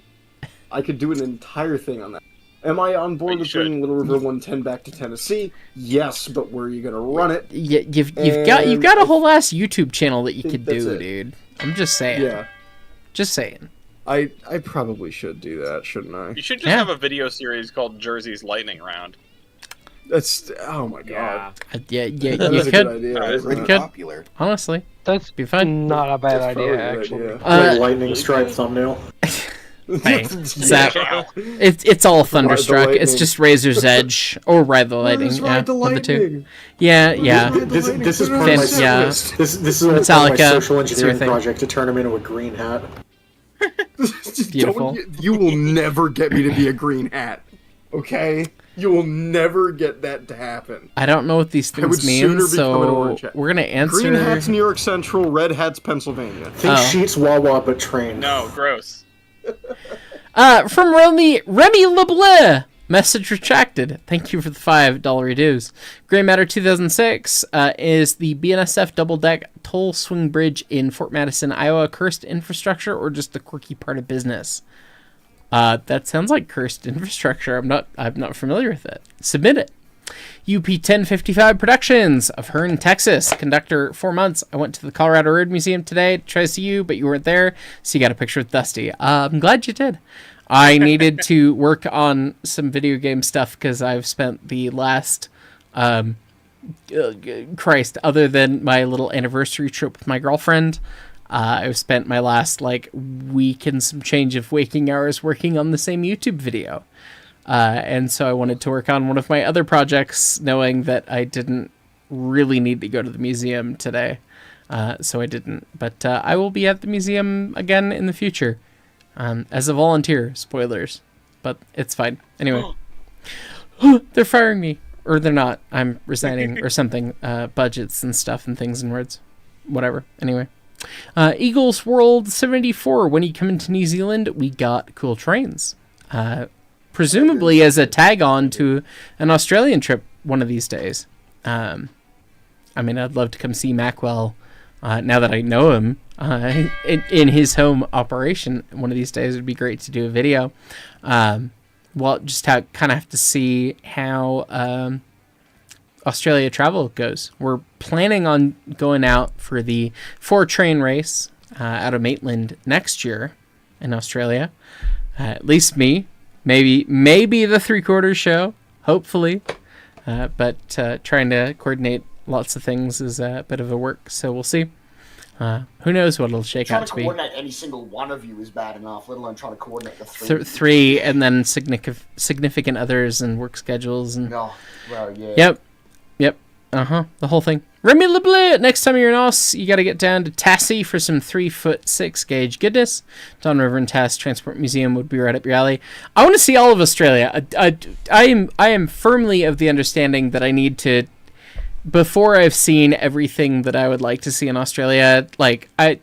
I could do an entire thing on that. Am I on board you with should. bringing Little River 110 back to Tennessee? Yes, but where are you gonna run it? You've got a whole ass YouTube channel that you could do, dude. I'm just saying. Yeah. Just saying. I probably should do that, shouldn't I? You should just have a video series called Jersey's Lightning Round. That's oh my god. Yeah, That you is a could. good idea, You isn't it? could. Popular. Honestly, that's be fun. Not a bad That's idea, probably a good actually. idea. Lightning strike thumbnail. Hey, it's all Thunderstruck. It's just Razor's Edge or Ride the Lightning. Yeah, Ride the one of the two. Lightning. Yeah, yeah. This is part of my Yeah. this is part of my Metallica, social it's your engineering thing. project to turn him into a green hat. Beautiful. You will never get me to be a green hat. Okay? You will never get that to happen. I don't know what these I would things mean, sooner become an so orange hat. we're gonna answer. Green hats, New York Central. Red hats, Pennsylvania. Think Sheets Wawa, but train. No, gross. From Remy LeBlanc. Message retracted. Thank you for the $5 dues. Gray Matter 2006 is the BNSF double deck toll swing bridge in Fort Madison, Iowa, cursed infrastructure or just a quirky part of business? That sounds like cursed infrastructure. I'm not familiar with it. Submit it. UP 1055 Productions of Hearne, Texas. Conductor, 4 months. I went to the Colorado Road Museum today to try to see you, but you weren't there, so you got a picture with Dusty. I'm glad you did. I needed to work on some video game stuff because I've spent the last, other than my little anniversary trip with my girlfriend, I've spent my last week and some change of waking hours working on the same YouTube video. And so I wanted to work on one of my other projects, knowing that I didn't really need to go to the museum today. So I didn't. But I will be at the museum again in the future. As a volunteer, spoilers, but it's fine. Anyway, they're firing me, or they're not. I'm resigning or something. Budgets and stuff and things and words, whatever. Anyway, Eagles World 74. When you come into New Zealand, we got cool trains. Presumably as a tag on to an Australian trip one of these days. I mean, I'd love to come see Macwell. Now that I know him in his home operation, one of these days it would be great to do a video. Well, just kind of have to see how Australia travel goes. We're planning on going out for the 4-train race out of Maitland next year in Australia. At least me, maybe the 3/4 show, hopefully. But trying to coordinate lots of things is a bit of a work, so we'll see. Who knows what it'll shake Trying out to to be. coordinate any single one of you is bad enough, let alone trying to coordinate the three. Three, and then significant others and work schedules and. Oh, well, yeah. Yep. The whole thing. Remy LeBlanc. Next time you're in Aus, you got to get down to Tassie for some 3'6" gauge goodness. Don River and Tass Transport Museum would be right up your alley. I want to see all of Australia. I am firmly of the understanding that I need to. Before I've seen everything that I would like to see in Australia, I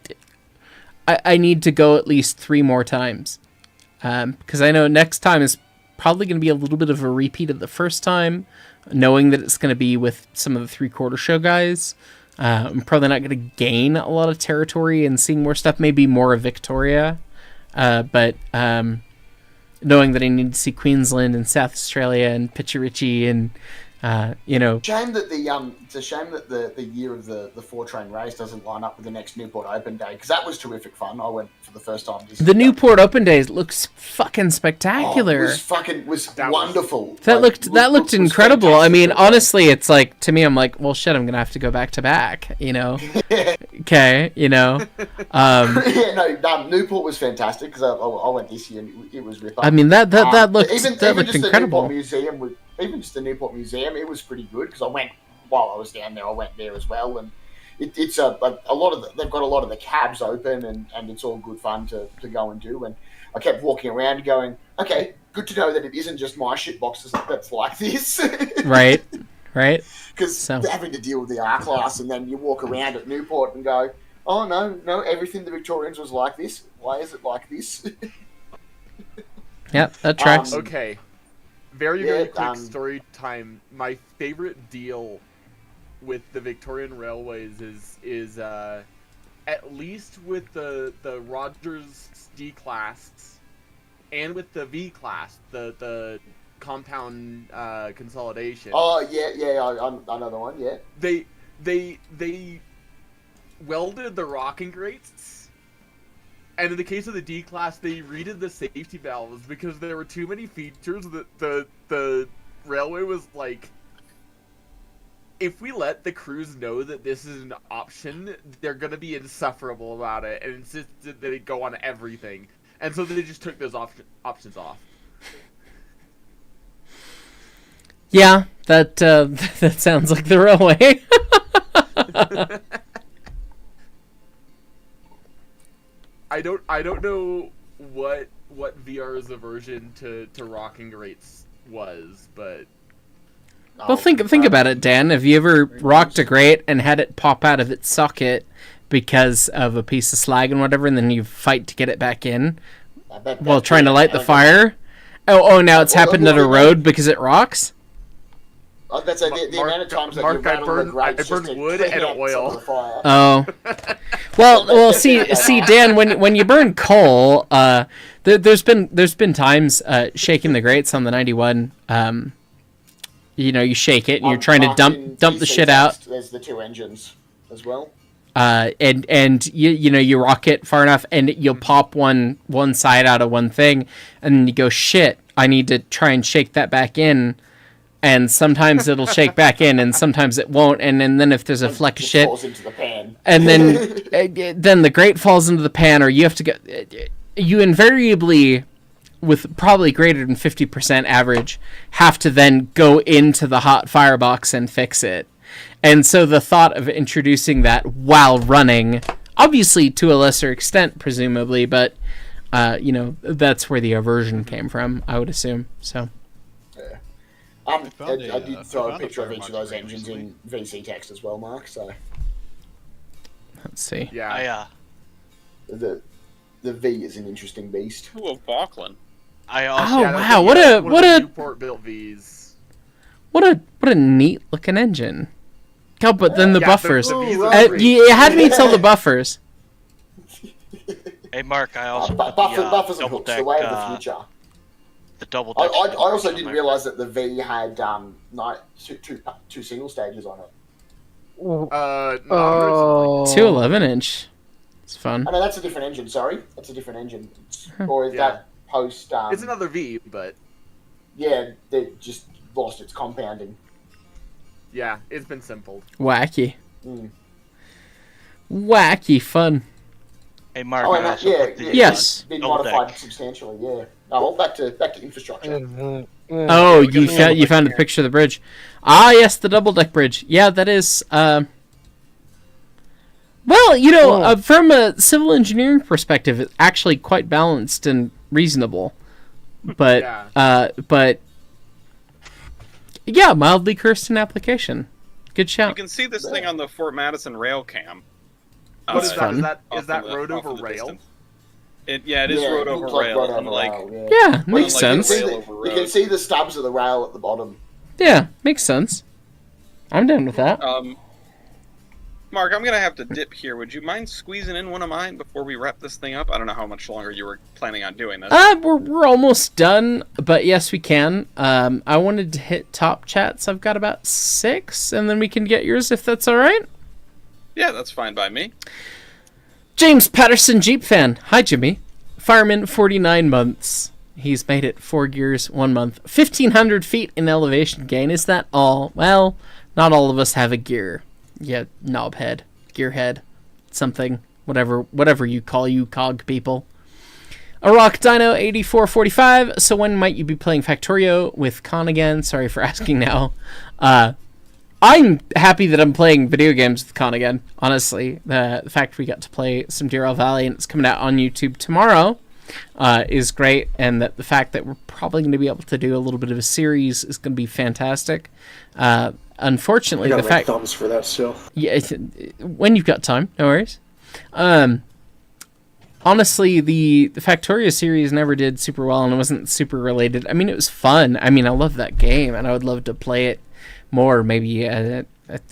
need to go at least 3 more times. Because I know next time is probably going to be a little bit of a repeat of the first time, knowing that it's going to be with some of the 3/4 show guys. I'm probably not going to gain a lot of territory and seeing more stuff, maybe more of Victoria. But knowing that I need to see Queensland and South Australia and Pitchirichi and Shame that it's a shame that the year of the 4-train race doesn't line up with the next Newport Open Day, because that was terrific fun. I went for the first time this the year. Newport Open Days looks fucking spectacular. It was wonderful. That looked incredible. I mean, honestly, it's like, to me, I'm like, well, shit, I'm gonna have to go back to back. Okay, Newport was fantastic because I went this year and it was ripping. I mean, that looked even looked just incredible. The Newport Museum even just the Newport Museum, it was pretty good because I went while I was down there. I went there as well, and it's a lot of they've got a lot of the cabs open, and it's all good fun to go and do. And I kept walking around going, okay, good to know that it isn't just my shit boxes that's like this. Right. Because having to deal with the R class, and then you walk around at Newport and go, oh no, everything the Victorians was like this. Why is it like this? Yep, that tracks. Okay. Very quick story time. My favorite deal with the Victorian Railways is at least with the Rogers D class and with the V class, the compound consolidation. Oh yeah, another one. Yeah. They welded the rocking grates, and in the case of the D class, they redid the safety valves because there were too many features that the railway was like, if we let the crews know that this is an option, they're gonna be insufferable about it and insisted that it go on everything, and so they just took those options off. Yeah, that that sounds like the railway. I don't know what VR's aversion to rocking rates was, but Well, think about it, Dan. Have you ever rocked a grate and had it pop out of its socket because of a piece of slag and whatever, and then you fight to get it back in while trying to light the fire? Oh, now it's happened at a road because it rocks? That's the amount of times that you I burned wood and oil. Oh, well, see, Dan, when you burn coal, there's been times shaking the grates on the 91. You know, you shake it and you're trying to dump the shit out. There's the two engines as well. And you rock it far enough and you'll pop one side out of one thing, and then you go, shit, I need to try and shake that back in. And sometimes it'll shake back in, and sometimes it won't. And then if there's a fleck of shit, falls into the pan. And then the grate falls into the pan, or you have to go. You invariably, with probably greater than 50% average, have to then go into the hot firebox and fix it. And so the thought of introducing that while running, obviously to a lesser extent, presumably, but that's where the aversion came from, I would assume. So. I did throw a picture of each of those engines in VC text as well, Mark. So let's see. Yeah. The V is an interesting beast. Ooh, a Vauquelin. Wow! What a Newport built V's. What a neat looking engine. God, but then the buffers. You had me tell the buffers. Hey, Mark, I also buffers and hooks, the way of the future. The double. I also didn't realize that the V had two single stages on it. No, 211-inch. It's fun. I know that's a different engine. Sorry, that's a different engine. Or is that post? It's another V, but yeah, they just lost its compounding. Yeah, it's been simpled. Wacky. Wacky fun. Hey, Mark. Yes. Been modified substantially. Yeah. No, well, back to infrastructure. Oh, you found a picture of the bridge. Ah, yes, the double deck bridge. Yeah, that is. Well, from a civil engineering perspective, it's actually quite balanced and reasonable. But yeah, mildly cursed in application. Good shout. You can see this thing on the Fort Madison rail cam. What is that? Is that road over rail? It is road over rail. Yeah, makes sense. You can see the stubs of the rail at the bottom. Yeah, makes sense. I'm down with that. Mark, I'm gonna have to dip here. Would you mind squeezing in one of mine before we wrap this thing up? I don't know how much longer you were planning on doing this. We're almost done, but yes, we can. I wanted to hit top chats. I've got about 6, and then we can get yours if that's all right. Yeah, that's fine by me. James Patterson, Jeep fan. Hi, Jimmy. Fireman, 49 months. He's made it 4 years, 1 month. 1,500 feet in elevation gain. Is that all? Well, not all of us have a gear. Yeah, knobhead, gearhead, something, whatever you call you cog people. A Rock Dino 8445. So when might you be playing Factorio with Con again? Sorry for asking now. I'm happy that I'm playing video games with Con again, honestly. The fact we got to play some Deer Valley and it's coming out on YouTube tomorrow is great, and that the fact that we're probably going to be able to do a little bit of a series is going to be fantastic. Unfortunately, I got the my fact... thumbs for that still. Yeah, when you've got time, no worries. Honestly, the Factorio series never did super well, and it wasn't super related. I mean, it was fun. I mean, I love that game, and I would love to play it more. Maybe I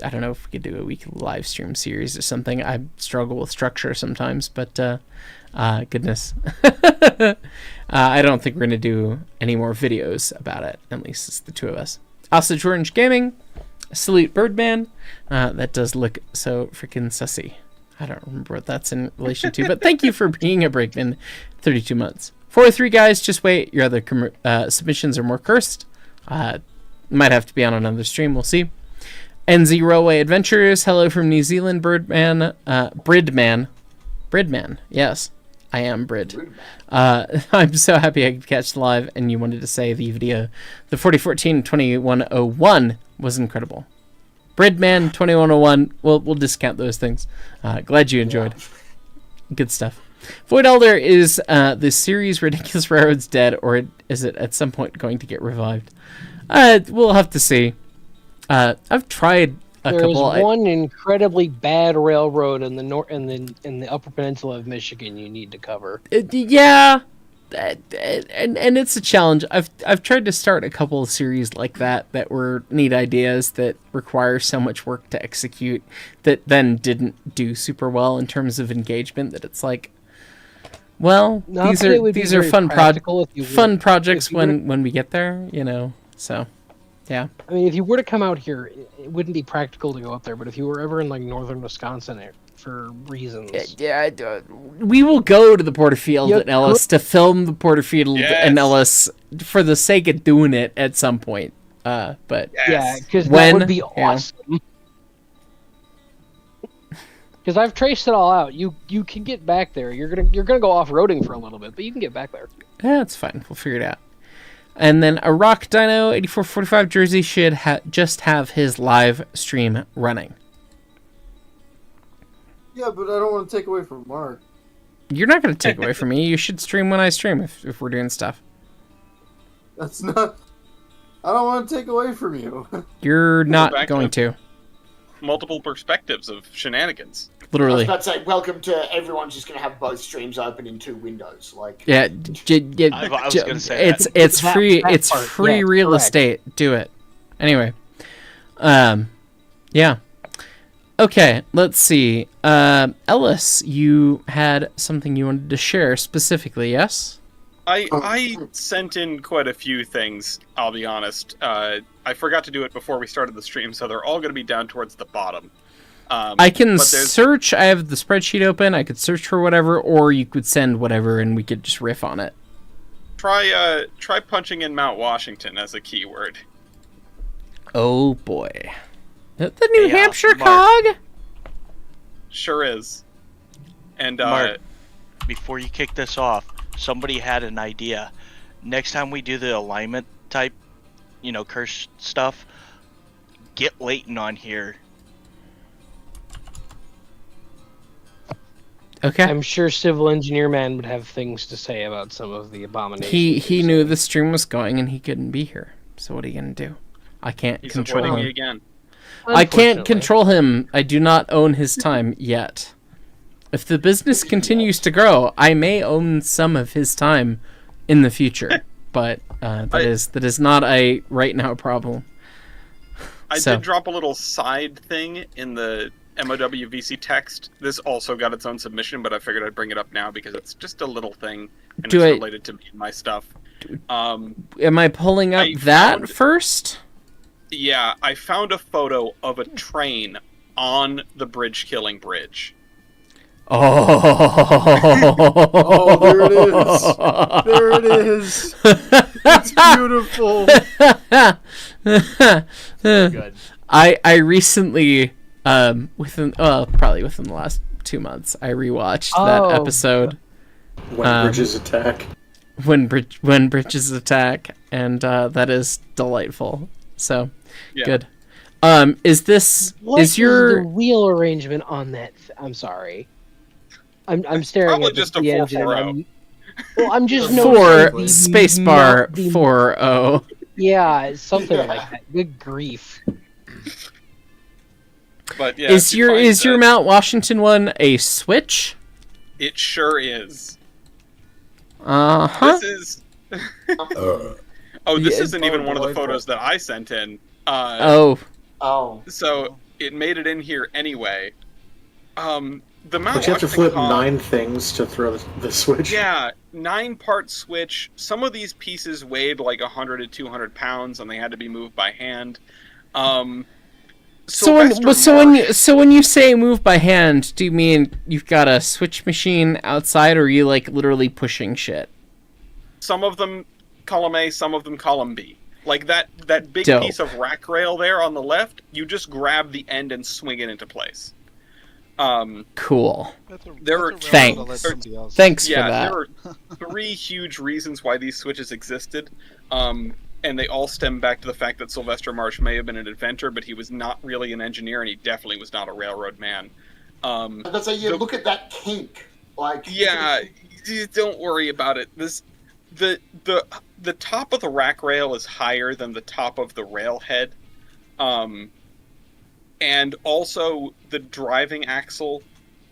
don't know if we could do a weekly live stream series or something. I struggle with structure sometimes, but goodness. I don't think we're going to do any more videos about it. At least it's the two of us. Osage Orange Gaming, Salute Birdman. That does look so freaking sussy. I don't remember what that's in relation to, but thank you for being a Brakeman 32 months. 403 guys, just wait. Your other submissions are more cursed. Might have to be on another stream. We'll see. NZ Railway Adventures. Hello from New Zealand, Birdman. Bridman. Bridman. Yes, I am Brid. I'm so happy I could catch the live, and you wanted to say the video. The 4014-2101 was incredible. Bridman 2101. We'll discount those things. Glad you enjoyed. Good stuff. Void Elder, is the series Ridiculous Railroads dead, or is it at some point going to get revived? We'll have to see. I've tried a couple. There's one incredibly bad railroad in the in the Upper Peninsula of Michigan you need to cover. Yeah, and it's a challenge. I've tried to start a couple of series like that were neat ideas that require so much work to execute that then didn't do super well in terms of engagement. That it's like, well, these are fun projects when we get there, you know. So, yeah. I mean, if you were to come out here, it wouldn't be practical to go up there. But if you were ever in like northern Wisconsin for reasons, we will go to the Porterfield in Ellis to film the Porterfield in Ellis for the sake of doing it at some point. But because that would be awesome. Because I've traced it all out. You can get back there. You're gonna go off roading for a little bit, but you can get back there. Yeah, it's fine. We'll figure it out. And then a Rock Dino 8445 Jersey should just have his live stream running. Yeah, but I don't want to take away from Mark. You're not going to take away from me. You should stream when I stream if we're doing stuff. That's not... I don't want to take away from you. You're not going to. Multiple perspectives of shenanigans. Literally. I was about to say, welcome to everyone's just going to have both streams open in 2 windows. Like, yeah, I was going to say it's free. It's free real estate. Do it. Anyway, yeah. Okay, let's see. Ellis, you had something you wanted to share specifically, yes? I sent in quite a few things, I'll be honest. I forgot to do it before we started the stream, so they're all going to be down towards the bottom. I can search. I have the spreadsheet open. I could search for whatever, or you could send whatever, and we could just riff on it. Try punching in Mount Washington as a keyword. Oh boy, the New Hampshire cog. Sure is. And Mark, before you kick this off, somebody had an idea. Next time we do the alignment type, curse stuff, get Leighton on here. Okay. I'm sure Civil Engineer Man would have things to say about some of the abominations. He knew the stream was going and he couldn't be here. So what are you gonna do? I can't control him. Me again. I can't control him. I do not own his time yet. If the business continues to grow, I may own some of his time in the future. But that is not a right now problem. I did drop a little side thing in the MOWVC text. This also got its own submission, but I figured I'd bring it up now because it's just a little thing and it's related to me and my stuff. Am I pulling up that first? Yeah, I found a photo of a train on the Bridge Killing Bridge. Oh, there it is. It's beautiful. Good. I recently, probably within the last 2 months, I rewatched that episode. When Bridges Attack. When Bridges Attack, and that is delightful. So, good. What is the wheel arrangement on that? I'm sorry. I'm staring Probably at just the a engine. 440. I'm just for spacebar 40. Yeah, something like that. Good grief. But yeah, is your Mount Washington one a switch? It sure is. Uh-huh. This is. This isn't even one of the photos that I sent in. Oh. So it made it in here anyway. the Mount But you have to Washington flip Con- 9 things to throw the switch. Yeah, 9-part switch. Some of these pieces weighed like 100 to 200 pounds, and they had to be moved by hand. So when you say move by hand, do you mean you've got a switch machine outside, or are you like literally pushing shit? Some of them column A, some of them column B. Like that big Dope. piece of rack rail there on the left, you just grab the end and swing it into place. Cool. Thanks. Thanks for that. There are 3 huge reasons why these switches existed. And they all stem back to the fact that Sylvester Marsh may have been an inventor, but he was not really an engineer, and he definitely was not a railroad man. That's like, look at that kink. Like, yeah, don't worry about it. The top of the rack rail is higher than the top of the rail head, and also the driving axle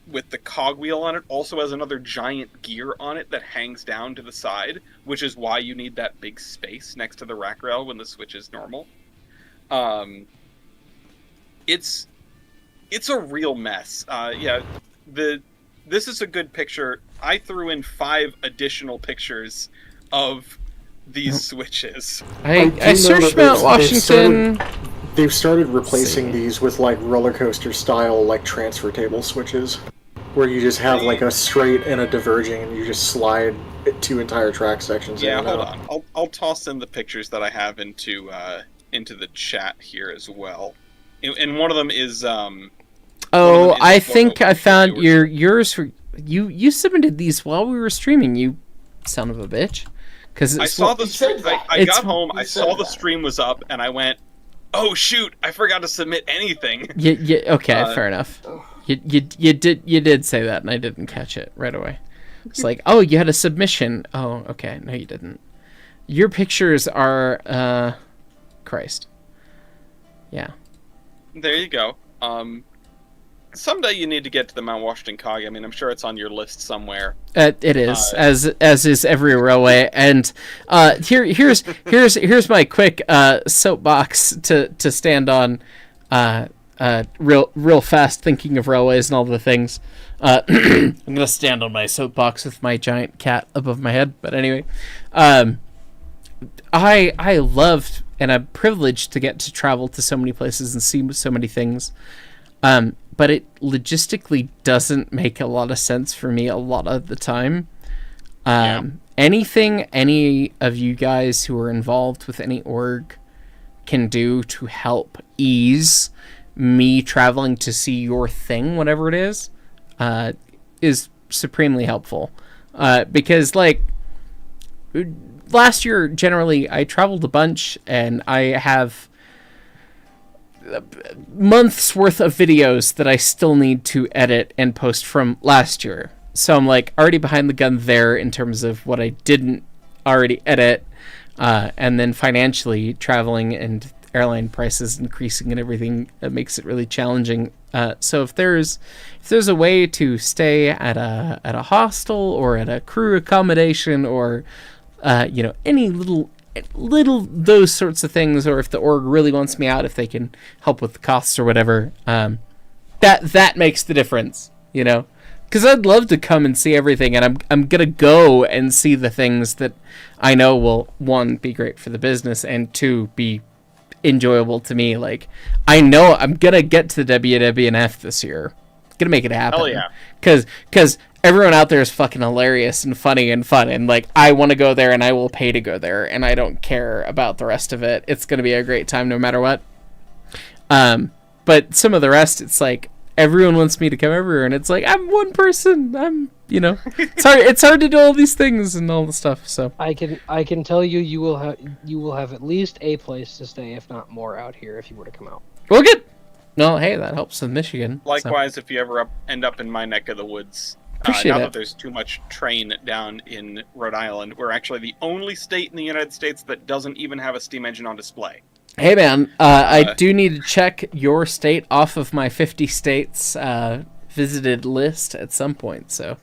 with the cogwheel on it also has another giant gear on it that hangs down to the side, which is why you need that big space next to the rack rail when the switch is normal. It's a real mess. This is a good picture. I threw in 5 additional pictures of these switches. I searched Mount Washington. They've started replacing these with like roller coaster style like transfer table switches, where you just have like a straight and a diverging, and you just slide 2 entire track sections. Yeah, in and hold out. on. I'll toss in the pictures that I have into the chat here as well. And one of them is Oh, I think I found yours. You submitted these while we were streaming. You son of a bitch. Because I saw the stream. I got home. I saw the stream was up, and I went, "Oh shoot! I forgot to submit anything." Okay, fair enough. You did say that, and I didn't catch it right away. It's like, oh, you had a submission. Oh, okay. No, you didn't. Your pictures are, Christ. Yeah. There you go. Someday you need to get to the Mount Washington Cog. I mean, I'm sure it's on your list somewhere. It is, as is every railway. And here's my quick soapbox to stand on. Real fast, thinking of railways and all the things. I'm gonna stand on my soapbox with my giant cat above my head. But anyway, I loved, and I'm privileged to get to travel to so many places and see so many things. But it logistically doesn't make a lot of sense for me a lot of the time. Anything any of you guys who are involved with any org can do to help ease me traveling to see your thing, whatever it is supremely helpful. Because, like, last year, generally, I traveled a bunch, and I have months worth of videos that I still need to edit and post from last year. So I'm like already behind the gun there in terms of what I didn't already edit, and then financially traveling and airline prices increasing and everything that makes it really challenging. So if there's a way to stay at a hostel or at a crew accommodation or any little those sorts of things, or if the org really wants me out, if they can help with the costs or whatever, that makes the difference, because I'd love to come and see everything, and I'm gonna go and see the things that I know will, 1, be great for the business, and 2, be enjoyable to me. Like, I know I'm gonna get to the WWNF this year. Gonna make it happen. Hell yeah. Because everyone out there is fucking hilarious and funny and fun, and like, I want to go there and I will pay to go there, and I don't care about the rest of it. It's gonna be a great time no matter what. But some of the rest, it's like everyone wants me to come everywhere, and it's like, I'm one person. It's hard to do all these things and all the stuff. So I can tell you will have at least a place to stay, if not more, out here if you were to come out. Well, good. No, hey, that helps with Michigan. Likewise, if you ever end up in my neck of the woods. Appreciate that there's too much train down in Rhode Island, we're actually the only state in the United States that doesn't even have a steam engine on display. Hey man, I do need to check your state off of my 50 states visited list at some point, so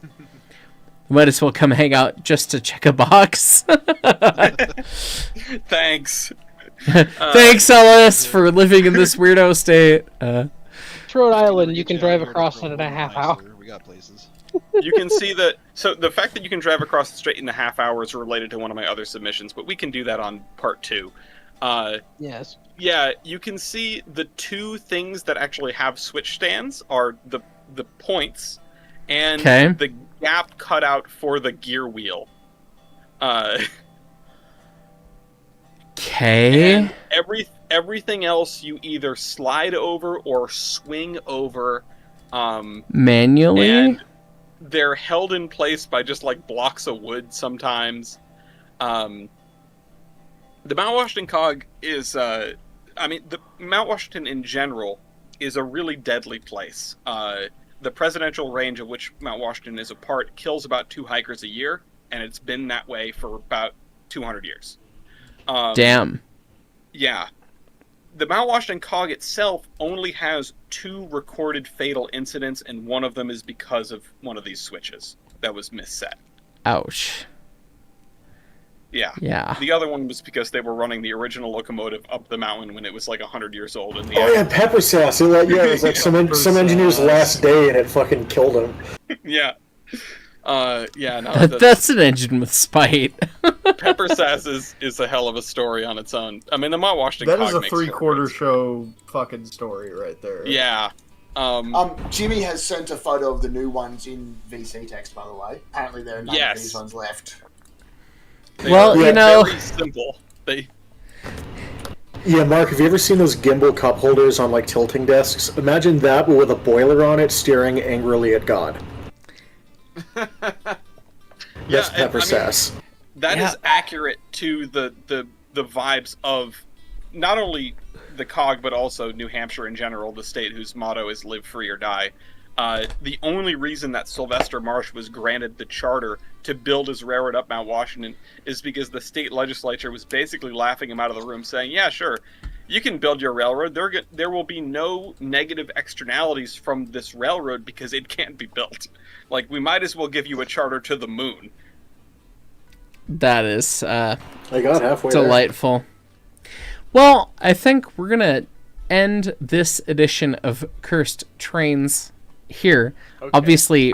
might as well come hang out just to check a box. Thanks. Thanks, Ellis, for living in this weirdo state. Rhode Island, you can drive across it in a half hour. got places. You can see that. So the fact that you can drive across the strait in a half hour is related to one of my other submissions, but we can do that on part 2. Yes. Yeah, you can see the two things that actually have switch stands are the points and the gap cut out for the gear wheel. Okay. Everything else you either slide over or swing over. Manually? And they're held in place by just like blocks of wood sometimes. The Mount Washington Cog is, the Mount Washington in general is a really deadly place. The presidential range of which Mount Washington is a part kills about 2 hikers a year, and it's been that way for about 200 years. Damn. Yeah. The Mount Washington Cog itself only has 2 recorded fatal incidents, and one of them is because of one of these switches that was misset. Ouch. Yeah. Yeah. The other one was because they were running the original locomotive up the mountain when it was like 100 years old. And Oh yeah, pepper sass. It was like some engineer's last day, and it fucking killed him. Yeah. No, that's an engine with spite. Pepper sass is a hell of a story on its own. I mean, the Mount Washington That is Cog a makes 3/4 show fucking story right there. Yeah. Jimmy has sent a photo of the new ones in VC text, by the way. Apparently there are none of these ones left. They're very simple. Yeah, Mark, have you ever seen those gimbal cup holders on like tilting desks? Imagine that, but with a boiler on it, staring angrily at God. That's pepper sass. That is accurate to the vibes of not only the COG, but also New Hampshire in general, the state whose motto is "Live Free or Die." The only reason that Sylvester Marsh was granted the charter to build his railroad up Mount Washington is because the state legislature was basically laughing him out of the room, saying, "Yeah, sure, you can build your railroad. There will be no negative externalities from this railroad because it can't be built. Like, we might as well give you a charter to the moon." That is I got halfway delightful. Well, I think we're gonna end this edition of Cursed Trains here. Okay, Obviously,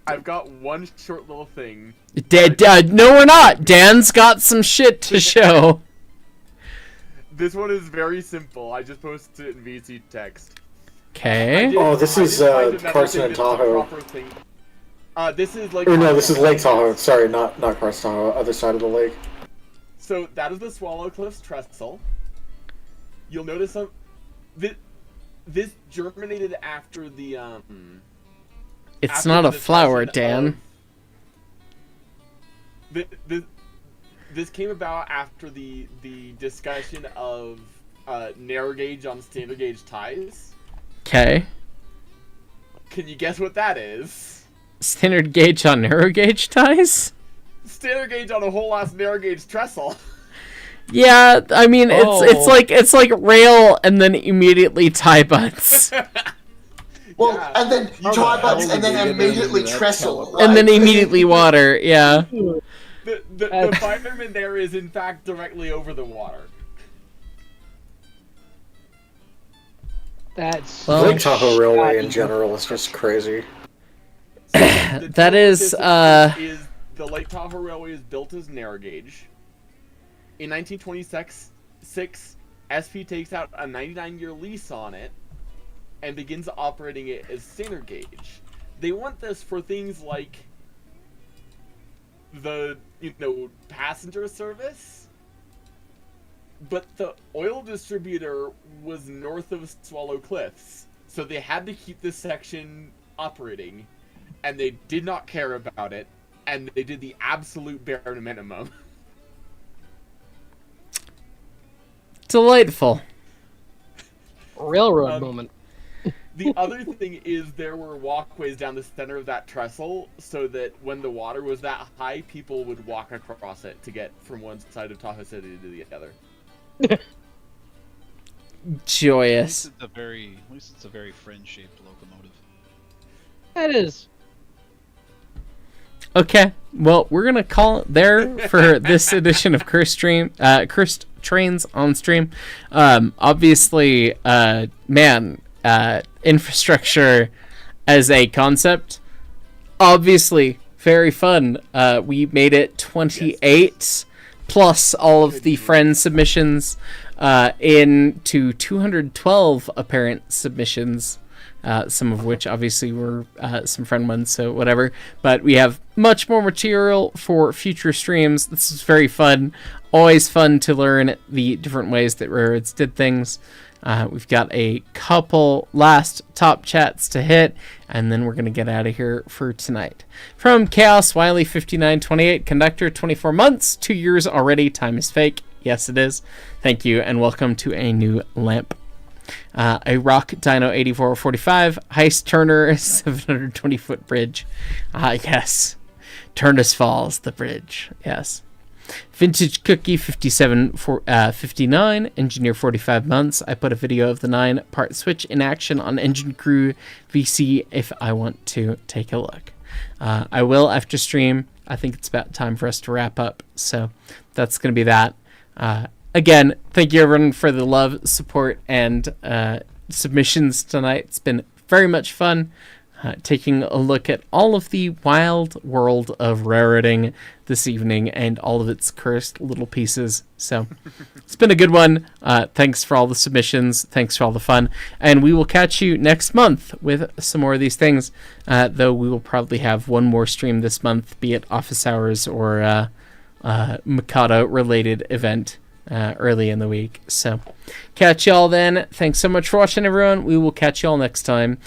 I've got one short little thing. No, we're not. Dan's got some shit to show. This one is very simple. I just posted it in VC text. Okay. This is Carson and Tahoe. This is like. Or no, this is Lake Tahoe. Sorry, not Carson Tahoe. Other side of the lake. So that is the Swallow Cliffs trestle. You'll notice this germinated after the It's after not the a flower, discussion Dan. This came about after the discussion of narrow gauge on standard gauge ties. Okay. Can you guess what that is? Standard gauge on narrow gauge ties? Standard gauge on a whole ass narrow gauge trestle. Yeah, I mean it's like rail and then immediately tie butts. Well, and then tie butts and then immediately trestle. And then immediately water, yeah. The fireman there is in fact directly over the water. That's Lake Tahoe Railway in general is just crazy. That is the Lake Tahoe Railway is built as narrow gauge. In 1926, SP takes out a 99-year lease on it and begins operating it as standard gauge. They want this for things like the passenger service, but the oil distributor was north of Swallow Cliffs, so they had to keep this section operating, and they did not care about it, and they did the absolute bare minimum. Delightful. Railroad moment. The other thing is there were walkways down the center of that trestle so that when the water was that high, people would walk across it to get from one side of Tahoe City to the other. Joyous. At least it's a very friend-shaped locomotive. That is. Okay, well, we're gonna call it there for this edition of Cursed Trains on Stream. Obviously, infrastructure as a concept, obviously very fun. We made it 28 plus all of the friend submissions into 212 apparent submissions. Some of which obviously were some friend ones, so whatever. But we have much more material for future streams. This is very fun. Always fun to learn the different ways that Railroads did things. We've got a couple last top chats to hit, and then we're going to get out of here for tonight. From Chaos Wiley 5928, Conductor 24 months, 2 years already, time is fake. Yes, it is. Thank you, and welcome to a new lamp. A Rock Dino 8445, Heist Turner 720-foot bridge. Yes. Turnus Falls, the bridge. Yes. Vintage Cookie 5759, Engineer 45 months. I put a video of the 9-part switch in action on Engine Crew VC if I want to take a look. I will after stream. I think it's about time for us to wrap up, so that's going to be that. Again, thank you everyone for the love, support, and submissions tonight. It's been very much fun taking a look at all of the wild world of railroading this evening and all of its cursed little pieces. So it's been a good one. Thanks for all the submissions. Thanks for all the fun. And we will catch you next month with some more of these things, though we will probably have one more stream this month, be it office hours or Mikado-related event. Early in the week. So catch y'all then. Thanks so much for watching, everyone. We will catch y'all next time.